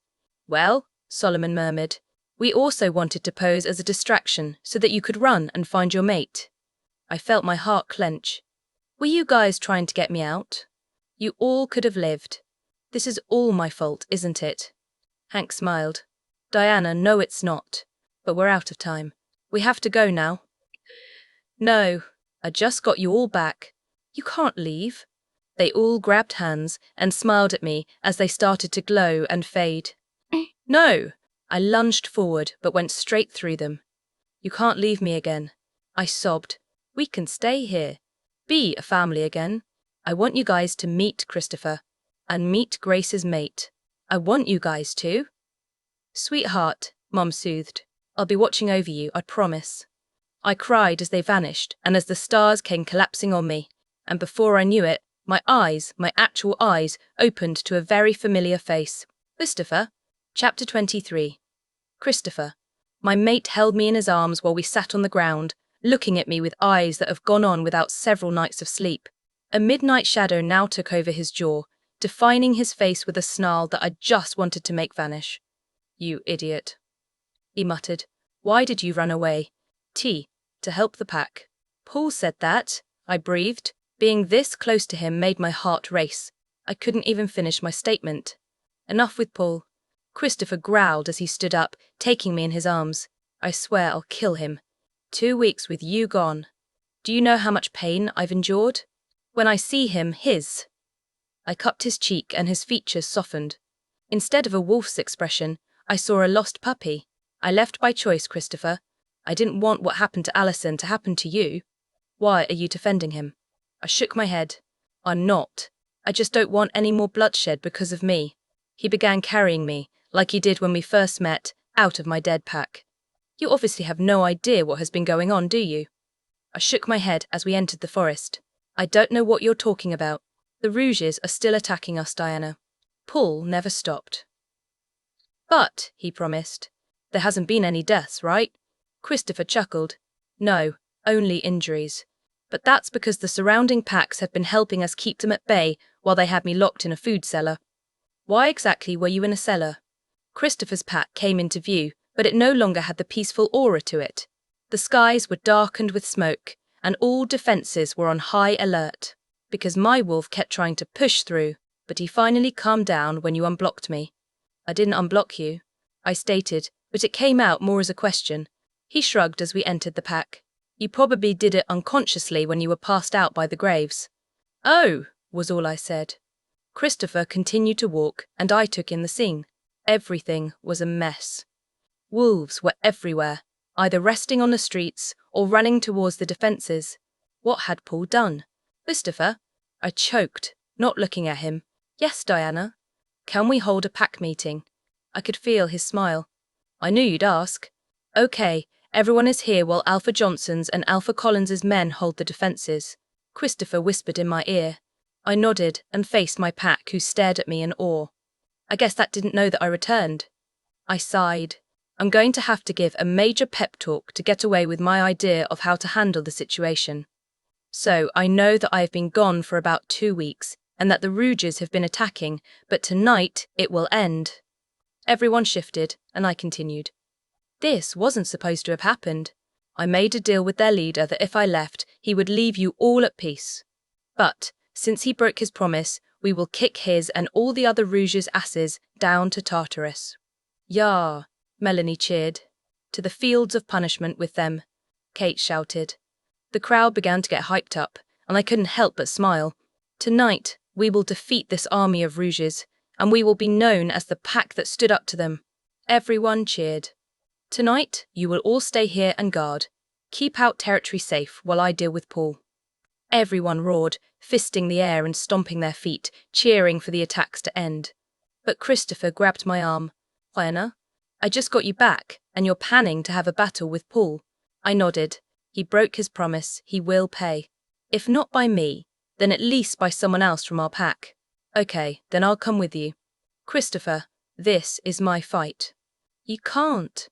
Well, Solomon murmured, we also wanted to pose as a distraction so that you could run and find your mate. I felt my heart clench. Were you guys trying to get me out? You all could have lived. This is all my fault, isn't it? Hank smiled. Diana, no it's not. But we're out of time. We have to go now. No, I just got you all back. You can't leave. They all grabbed hands and smiled at me as they started to glow and fade. No! I lunged forward but went straight through them. You can't leave me again. I sobbed. We can stay here. Be a family again. I want you guys to meet Christopher. And meet Grace's mate. I want you guys to. Sweetheart, Mom soothed. I'll be watching over you, I promise. I cried as they vanished and as the stars came collapsing on me. And before I knew it, my eyes, my actual eyes, opened to a very familiar face. Christopher. Chapter 23. Christopher. My mate held me in his arms while we sat on the ground, looking at me with eyes that have gone on without several nights of sleep. A midnight shadow now took over his jaw, defining his face with a snarl that I just wanted to make vanish. You idiot. He muttered. Why did you run away? To help the pack. Paul said that, I breathed. Being this close to him made my heart race. I couldn't even finish my statement. Enough with Paul. Christopher growled as he stood up, taking me in his arms. I swear I'll kill him. 2 weeks with you gone. Do you know how much pain I've endured? When I see him, I cupped his cheek and his features softened. Instead of a wolf's expression, I saw a lost puppy. I left by choice, Christopher. I didn't want what happened to Allison to happen to you. Why are you defending him? I shook my head. I'm not. I just don't want any more bloodshed because of me. He began carrying me, like he did when we first met, out of my dead pack. You obviously have no idea what has been going on, do you? I shook my head as we entered the forest. I don't know what you're talking about. The Rouges are still attacking us, Diana. Paul never stopped. But, he promised, there hasn't been any deaths, right? Christopher chuckled. No, only injuries. But that's because the surrounding packs have been helping us keep them at bay while they had me locked in a food cellar. Why exactly were you in a cellar? Christopher's pack came into view, but it no longer had the peaceful aura to it. The skies were darkened with smoke, and all defenses were on high alert, because my wolf kept trying to push through, but he finally calmed down when you unblocked me. I didn't unblock you, I stated, but it came out more as a question. He shrugged as we entered the pack. You probably did it unconsciously when you were passed out by the graves. Oh, was all I said. Christopher continued to walk, and I took in the scene. Everything was a mess. Wolves were everywhere, either resting on the streets or running towards the defences. What had Paul done? Christopher? I choked, not looking at him. Yes, Diana. Can we hold a pack meeting? I could feel his smile. I knew you'd ask. Okay, everyone is here while Alpha Johnson's and Alpha Collins's men hold the defences. Christopher whispered in my ear. I nodded and faced my pack, who stared at me in awe. I guess that didn't know that I returned. I sighed. I'm going to have to give a major pep talk to get away with my idea of how to handle the situation. So I know that I have been gone for about 2 weeks, and that the Rouges have been attacking, but tonight it will end. Everyone shifted, and I continued. This wasn't supposed to have happened. I made a deal with their leader that if I left, he would leave you all at peace. But, since he broke his promise, we will kick his and all the other Rouges' asses down to Tartarus. Yah, Melanie cheered. To the fields of punishment with them, Kate shouted. The crowd began to get hyped up, and I couldn't help but smile. Tonight, we will defeat this army of Rouges, and we will be known as the pack that stood up to them. Everyone cheered. Tonight, you will all stay here and guard. Keep out territory safe while I deal with Paul. Everyone roared, fisting the air and stomping their feet, cheering for the attacks to end. But Christopher grabbed my arm. Diana, I just got you back, and you're planning to have a battle with Paul. I nodded. He broke his promise. He will pay. If not by me, then at least by someone else from our pack. Okay, then I'll come with you. Christopher, this is my fight. You can't.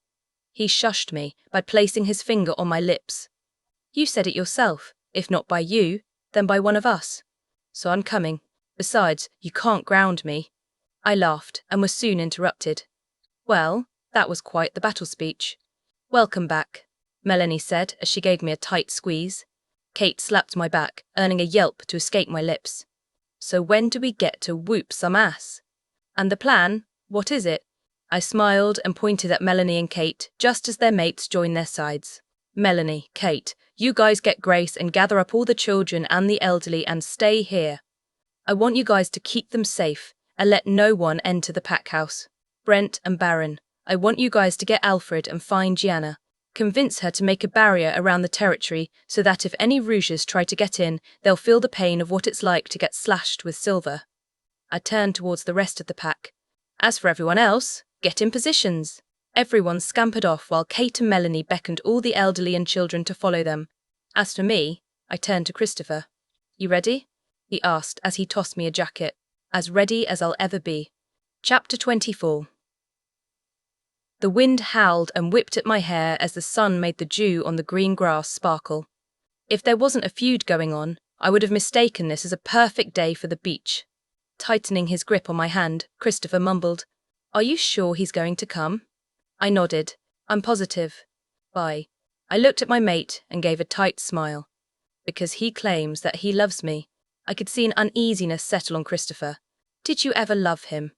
He shushed me by placing his finger on my lips. You said it yourself. If not by you, then by one of us. So I'm coming. Besides, you can't ground me. I laughed and was soon interrupted. Well, that was quite the battle speech. Welcome back, Melanie said as she gave me a tight squeeze. Kate slapped my back, earning a yelp to escape my lips. So when do we get to whoop some ass? And the plan, what is it? I smiled and pointed at Melanie and Kate just as their mates joined their sides. Melanie, Kate, you guys get Grace and gather up all the children and the elderly and stay here. I want you guys to keep them safe and let no one enter the pack house. Brent and Baron, I want you guys to get Alfred and find Gianna. Convince her to make a barrier around the territory so that if any Rouges try to get in, they'll feel the pain of what it's like to get slashed with silver. I turned towards the rest of the pack. As for everyone else, get in positions. Everyone scampered off while Kate and Melanie beckoned all the elderly and children to follow them. As for me, I turned to Christopher. You ready? He asked as he tossed me a jacket. As ready as I'll ever be. Chapter 24. The wind howled and whipped at my hair as the sun made the dew on the green grass sparkle. If there wasn't a feud going on, I would have mistaken this as a perfect day for the beach. Tightening his grip on my hand, Christopher mumbled, Are you sure he's going to come? I nodded. I'm positive. Bye. I looked at my mate and gave a tight smile. Because he claims that he loves me. I could see an uneasiness settle on Christopher. Did you ever love him?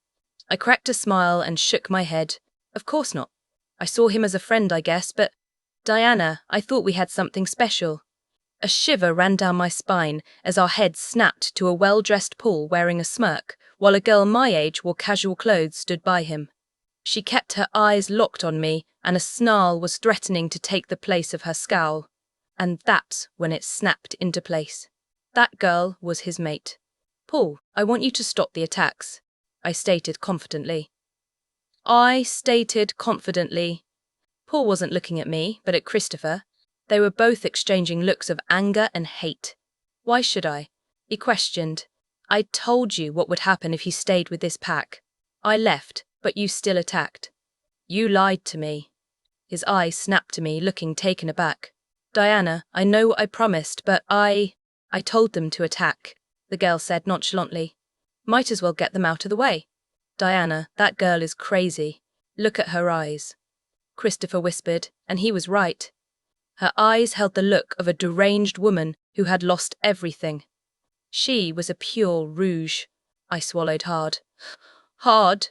I cracked a smile and shook my head. Of course not. I saw him as a friend, I guess, but Diana, I thought we had something special. A shiver ran down my spine as our heads snapped to a well-dressed Paul wearing a smirk, while a girl my age wore casual clothes stood by him. She kept her eyes locked on me, and a snarl was threatening to take the place of her scowl. And that's when it snapped into place. That girl was his mate. Paul, I want you to stop the attacks, I stated confidently. Paul wasn't looking at me, but at Christopher. They were both exchanging looks of anger and hate. Why should I? He questioned. I told you what would happen if you stayed with this pack. I left, but you still attacked. You lied to me. His eyes snapped to me, looking taken aback. Diana, I know what I promised, but I told them to attack, the girl said nonchalantly. Might as well get them out of the way. Diana, that girl is crazy. Look at her eyes. Christopher whispered, and he was right. Her eyes held the look of a deranged woman who had lost everything. She was a pure rouge. I swallowed hard. Hard?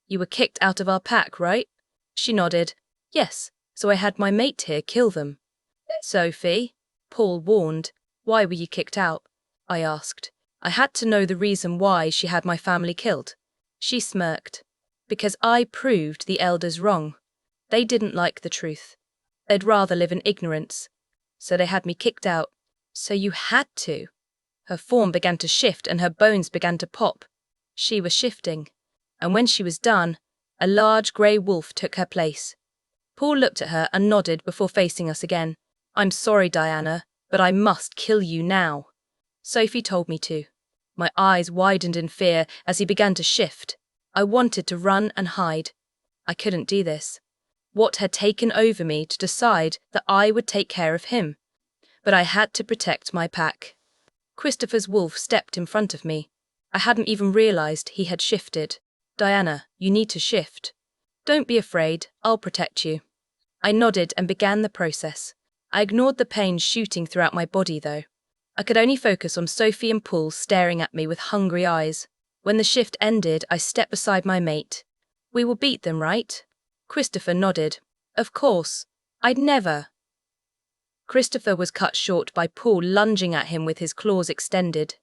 You were kicked out of our pack, right? She nodded. Yes, so I had my mate here kill them. Sophie, Paul warned. Why were you kicked out? I asked. I had to know the reason why she had my family killed. She smirked. Because I proved the elders wrong. They didn't like the truth. They'd rather live in ignorance. So they had me kicked out. So you had to. Her form began to shift and her bones began to pop. She was shifting. And when she was done, a large grey wolf took her place. Paul looked at her and nodded before facing us again. I'm sorry, Diana, but I must kill you now. Sophie told me to. My eyes widened in fear as he began to shift. I wanted to run and hide. I couldn't do this. What had taken over me to decide that I would take care of him? But I had to protect my pack. Christopher's wolf stepped in front of me. I hadn't even realized he had shifted. Diana, you need to shift. Don't be afraid, I'll protect you. I nodded and began the process. I ignored the pain shooting throughout my body, though. I could only focus on Sophie and Paul staring at me with hungry eyes. When the shift ended, I stepped beside my mate. We will beat them, right? Christopher nodded. Of course. I'd never. Christopher was cut short by Paul lunging at him with his claws extended.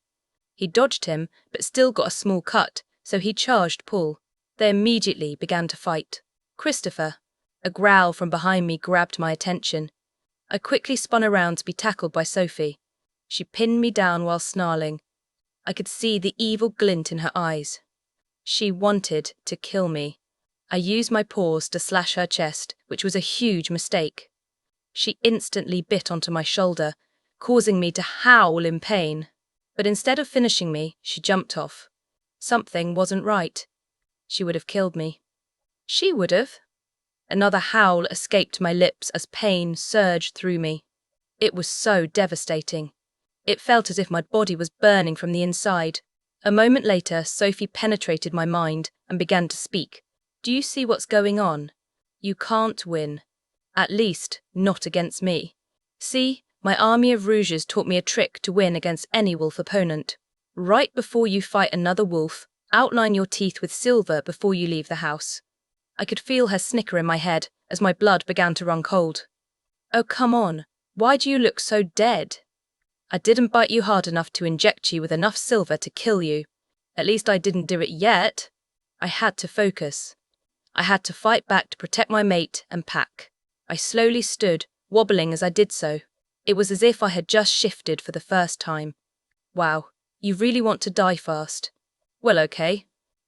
He dodged him, but still got a small cut, so he charged Paul. They immediately began to fight. Christopher. A growl from behind me grabbed my attention. I quickly spun around to be tackled by Sophie. She pinned me down while snarling. I could see the evil glint in her eyes. She wanted to kill me. I used my paws to slash her chest, which was a huge mistake. She instantly bit onto my shoulder, causing me to howl in pain. But instead of finishing me, she jumped off. Something wasn't right. She would have killed me. She would have. Another howl escaped my lips as pain surged through me. It was so devastating. It felt as if my body was burning from the inside. A moment later, Sophie penetrated my mind and began to speak. Do you see what's going on? You can't win. At least, not against me. See, my army of rouges taught me a trick to win against any wolf opponent. Right before you fight another wolf, outline your teeth with silver before you leave the house. I could feel her snicker in my head as my blood began to run cold. Oh, come on. Why do you look so dead? I didn't bite you hard enough to inject you with enough silver to kill you. At least I didn't do it yet. I had to focus. I had to fight back to protect my mate and pack. I slowly stood, wobbling as I did so. It was as if I had just shifted for the first time. Wow, you really want to die fast. Well, okay.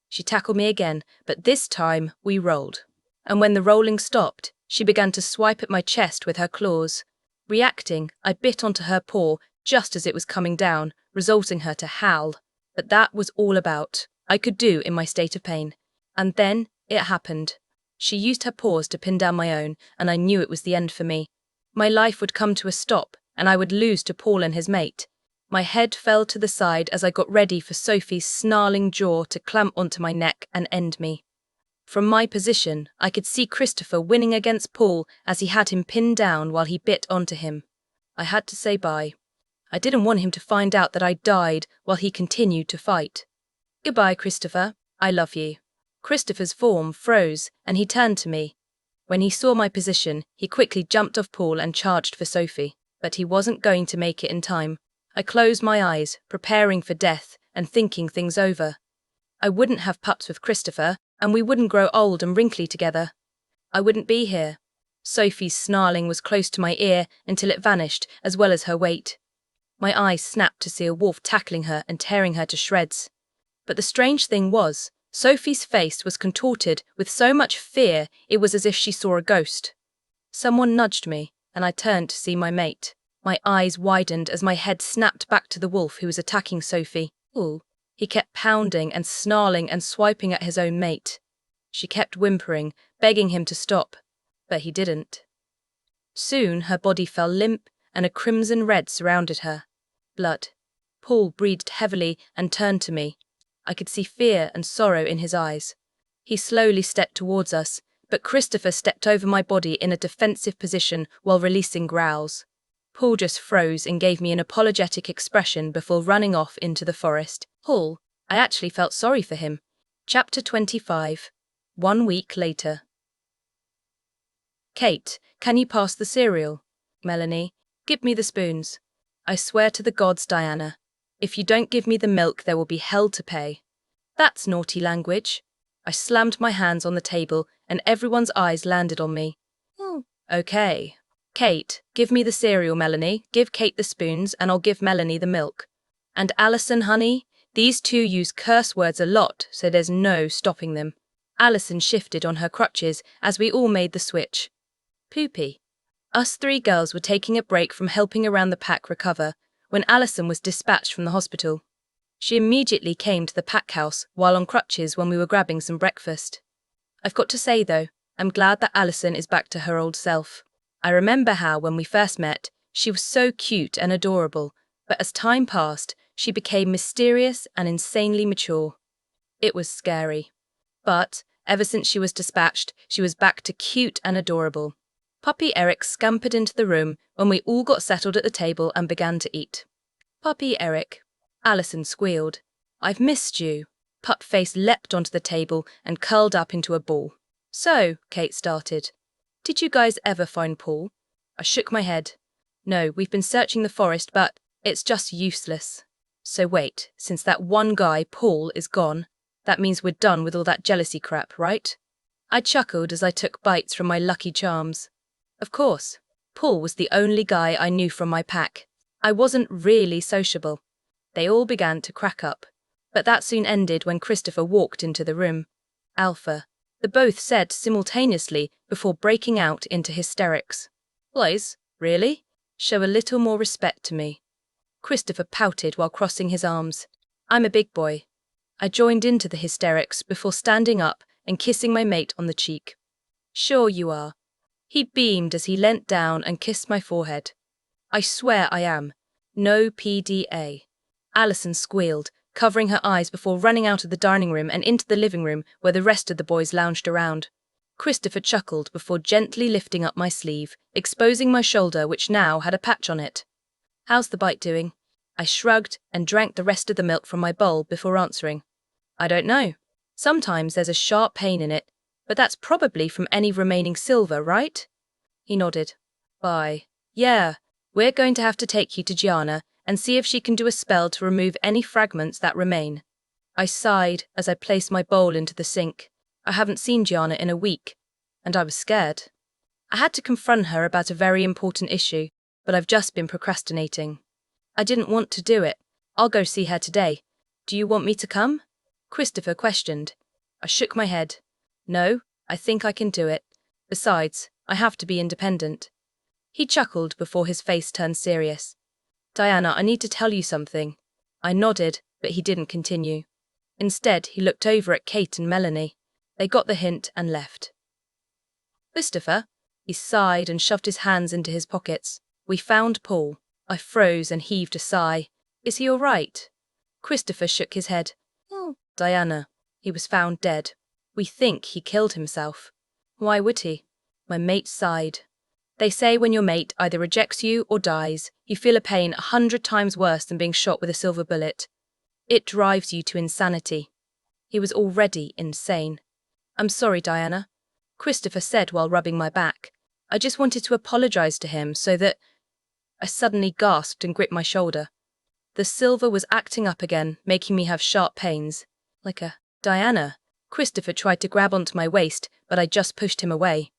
She tackled me again, but this time we rolled. And when the rolling stopped, she began to swipe at my chest with her claws. Reacting, I bit onto her paw just as it was coming down, resulting her to howl. But that was all I could do in my state of pain. And then it happened. She used her paws to pin down my own, and I knew it was the end for me. My life would come to a stop, and I would lose to Paul and his mate. My head fell to the side as I got ready for Sophie's snarling jaw to clamp onto my neck and end me. From my position, I could see Christopher winning against Paul as he had him pinned down while he bit onto him. I had to say bye. I didn't want him to find out that I died while he continued to fight. Goodbye, Christopher. I love you. Christopher's form froze, and he turned to me. When he saw my position, he quickly jumped off Paul and charged for Sophie, but he wasn't going to make it in time. I closed my eyes, preparing for death and thinking things over. I wouldn't have pups with Christopher, and we wouldn't grow old and wrinkly together. I wouldn't be here. Sophie's snarling was close to my ear until it vanished, as well as her weight. My eyes snapped to see a wolf tackling her and tearing her to shreds. But the strange thing was, Sophie's face was contorted with so much fear it was as if she saw a ghost. Someone nudged me, and I turned to see my mate. My eyes widened as my head snapped back to the wolf who was attacking Sophie. Ooh. He kept pounding and snarling and swiping at his own mate. She kept whimpering, begging him to stop, but he didn't. Soon her body fell limp and a crimson red surrounded her. Blood. Paul breathed heavily and turned to me. I could see fear and sorrow in his eyes. He slowly stepped towards us, but Christopher stepped over my body in a defensive position while releasing growls. Paul just froze and gave me an apologetic expression before running off into the forest. Paul, I actually felt sorry for him. Chapter 25. 1 week later. Kate, can you pass the cereal? Melanie, give me the spoons. I swear to the gods, Diana. If you don't give me the milk, there will be hell to pay. That's naughty language. I slammed my hands on the table and everyone's eyes landed on me. Okay. Kate, give me the cereal, Melanie. Give Kate the spoons and I'll give Melanie the milk. And Alison, honey, these two use curse words a lot, so there's no stopping them. Alison shifted on her crutches as we all made the switch. Poopy. Us three girls were taking a break from helping around the pack recover when Alison was dispatched from the hospital. She immediately came to the pack house while on crutches when we were grabbing some breakfast. I've got to say though, I'm glad that Alison is back to her old self. I remember how when we first met, she was so cute and adorable, but as time passed, she became mysterious and insanely mature. It was scary. But, ever since she was dispatched, she was back to cute and adorable. Puppy Eric scampered into the room when we all got settled at the table and began to eat. Puppy Eric. Alison squealed. I've missed you. Pup-face leapt onto the table and curled up into a ball. So, Kate started. Did you guys ever find Paul? I shook my head. No, we've been searching the forest, but it's just useless. So wait, since that one guy, Paul, is gone, that means we're done with all that jealousy crap, right? I chuckled as I took bites from my Lucky Charms. Of course, Paul was the only guy I knew from my pack. I wasn't really sociable. They all began to crack up, but that soon ended when Christopher walked into the room. Alpha. The both said simultaneously before breaking out into hysterics. Boys, really? Show a little more respect to me. Christopher pouted while crossing his arms. I'm a big boy. I joined into the hysterics before standing up and kissing my mate on the cheek. Sure you are. He beamed as he leant down and kissed my forehead. I swear I am. No PDA. Alison squealed, covering her eyes before running out of the dining room and into the living room where the rest of the boys lounged around. Christopher chuckled before gently lifting up my sleeve, exposing my shoulder which now had a patch on it. How's the bite doing? I shrugged and drank the rest of the milk from my bowl before answering. I don't know. Sometimes there's a sharp pain in it, but that's probably from any remaining silver, right? He nodded. Bye. Yeah, we're going to have to take you to Gianna and see if she can do a spell to remove any fragments that remain. I sighed as I placed my bowl into the sink. I haven't seen Gianna in a week, and I was scared. I had to confront her about a very important issue, but I've just been procrastinating. I didn't want to do it. I'll go see her today. Do you want me to come? Christopher questioned. I shook my head. No, I think I can do it. Besides, I have to be independent. He chuckled before his face turned serious. Diana, I need to tell you something. I nodded, but he didn't continue. Instead, he looked over at Kate and Melanie. They got the hint and left. Christopher? He sighed and shoved his hands into his pockets. We found Paul. I froze and heaved a sigh. Is he all right? Christopher shook his head. Diana, he was found dead. We think he killed himself. Why would he? My mate sighed. They say when your mate either rejects you or dies, you feel a pain 100 times worse than being shot with a silver bullet. It drives you to insanity. He was already insane. I'm sorry, Diana, Christopher said while rubbing my back. I just wanted to apologize to him so that... I suddenly gasped and gripped my shoulder. The silver was acting up again, making me have sharp pains. Like a... Diana. Christopher tried to grab onto my waist, but I just pushed him away.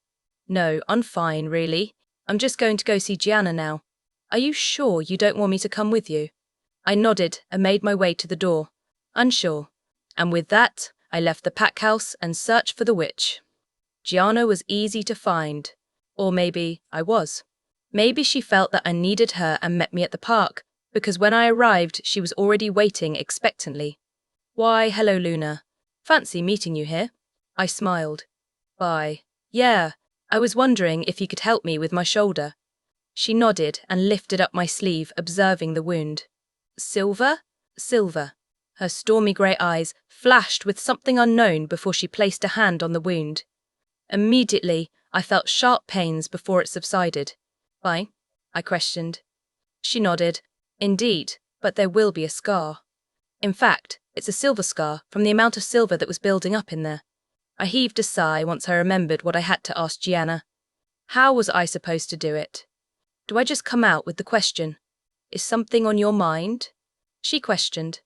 No, I'm fine, really. I'm just going to go see Gianna now. Are you sure you don't want me to come with you? I nodded and made my way to the door. Unsure. And with that, I left the pack house and searched for the witch. Gianna was easy to find. Or maybe I was. Maybe she felt that I needed her and met me at the park, because when I arrived, she was already waiting expectantly. Why, hello, Luna. Fancy meeting you here. I smiled. Bye. Yeah, I was wondering if you could help me with my shoulder. She nodded and lifted up my sleeve, observing the wound. Silver? Silver. Her stormy grey eyes flashed with something unknown before she placed a hand on the wound. Immediately, I felt sharp pains before it subsided. Why? I questioned. She nodded. Indeed, but there will be a scar. In fact, it's a silver scar from the amount of silver that was building up in there. I heaved a sigh once I remembered what I had to ask Gianna. How was I supposed to do it? Do I just come out with the question, "Is something on your mind?" She questioned.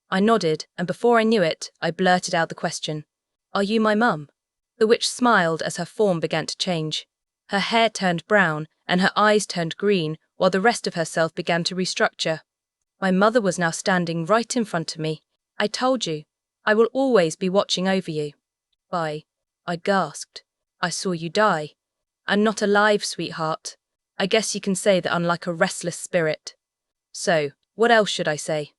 I nodded, and before I knew it, I blurted out the question, "Are you my mum?" The witch smiled as her form began to change. Her hair turned brown, and her eyes turned green, while the rest of herself began to restructure. My mother was now standing right in front of me. "I told you, I will always be watching over you." "Why?" I gasped. "I saw you die. I'm not alive, sweetheart. I guess you can say that I'm like a restless spirit." So, what else should I say?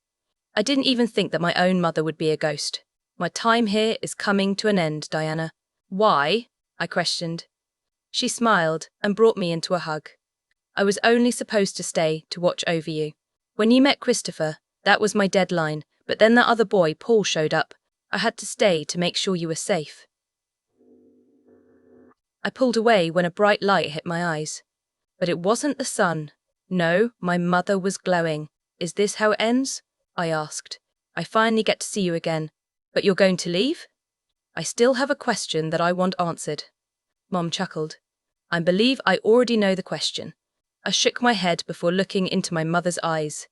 I didn't even think that my own mother would be a ghost. "My time here is coming to an end, Diana." "Why?" I questioned. She smiled and brought me into a hug. "I was only supposed to stay to watch over you. When you met Christopher, that was my deadline, but then that other boy, Paul, showed up. I had to stay to make sure you were safe." I pulled away when a bright light hit my eyes. But it wasn't the sun. No, my mother was glowing. "Is this how it ends?" I asked. "I finally get to see you again. But you're going to leave?" "I still have a question that I want answered." Mom chuckled. "I believe I already know the question." I shook my head before looking into my mother's eyes.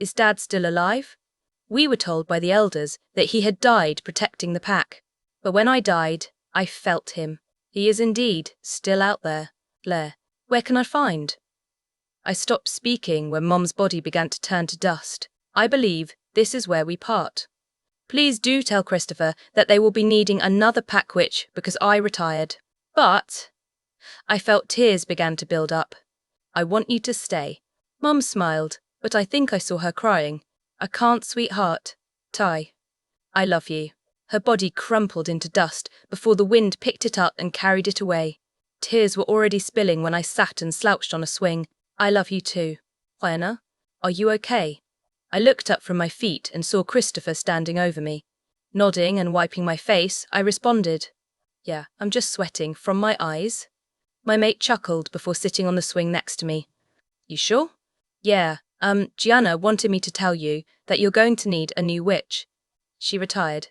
"Is Dad still alive?" "We were told by the elders that he had died protecting the pack. But when I died, I felt him. He is indeed still out there. Blair, where can I find?" I stopped speaking when Mom's body began to turn to dust. "I believe this is where we part. Please do tell Christopher that they will be needing another pack witch because I retired. But—" I felt tears began to build up. "I want you to stay." Mom smiled, but I think I saw her crying. "I can't, sweetheart. Ty, I love you." Her body crumpled into dust before the wind picked it up and carried it away. Tears were already spilling when I sat and slouched on a swing. "I love you too. Diana, are you okay?" I looked up from my feet and saw Christopher standing over me. Nodding and wiping my face, I responded, "Yeah, I'm just sweating from my eyes." My mate chuckled before sitting on the swing next to me. "You sure?" "Yeah, Gianna wanted me to tell you that you're going to need a new witch." She retired.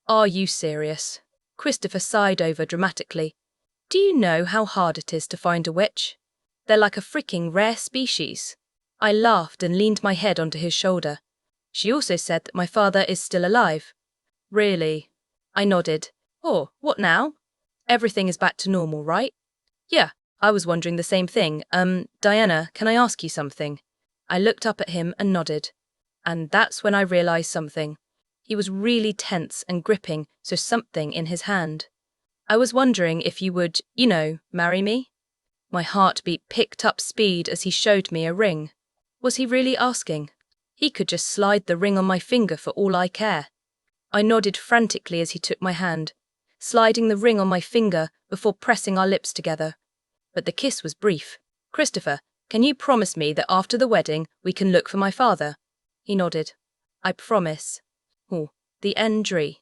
"Are you serious?" Christopher sighed over dramatically. "Do you know how hard it is to find a witch? They're like a freaking rare species." I laughed and leaned my head onto his shoulder. "She also said that my father is still alive." "Really?" I nodded. "Oh, what now? Everything is back to normal, right?" "Yeah, I was wondering the same thing. Diana, can I ask you something?" I looked up at him and nodded. And that's when I realized something. He was really tense and gripping something in his hand. "I was wondering if you would, marry me?" My heartbeat picked up speed as he showed me a ring. Was he really asking? He could just slide the ring on my finger for all I care. I nodded frantically as he took my hand, sliding the ring on my finger before pressing our lips together. But the kiss was brief. "Christopher, can you promise me that after the wedding we can look for my father?" He nodded. "I promise." Oh, the end.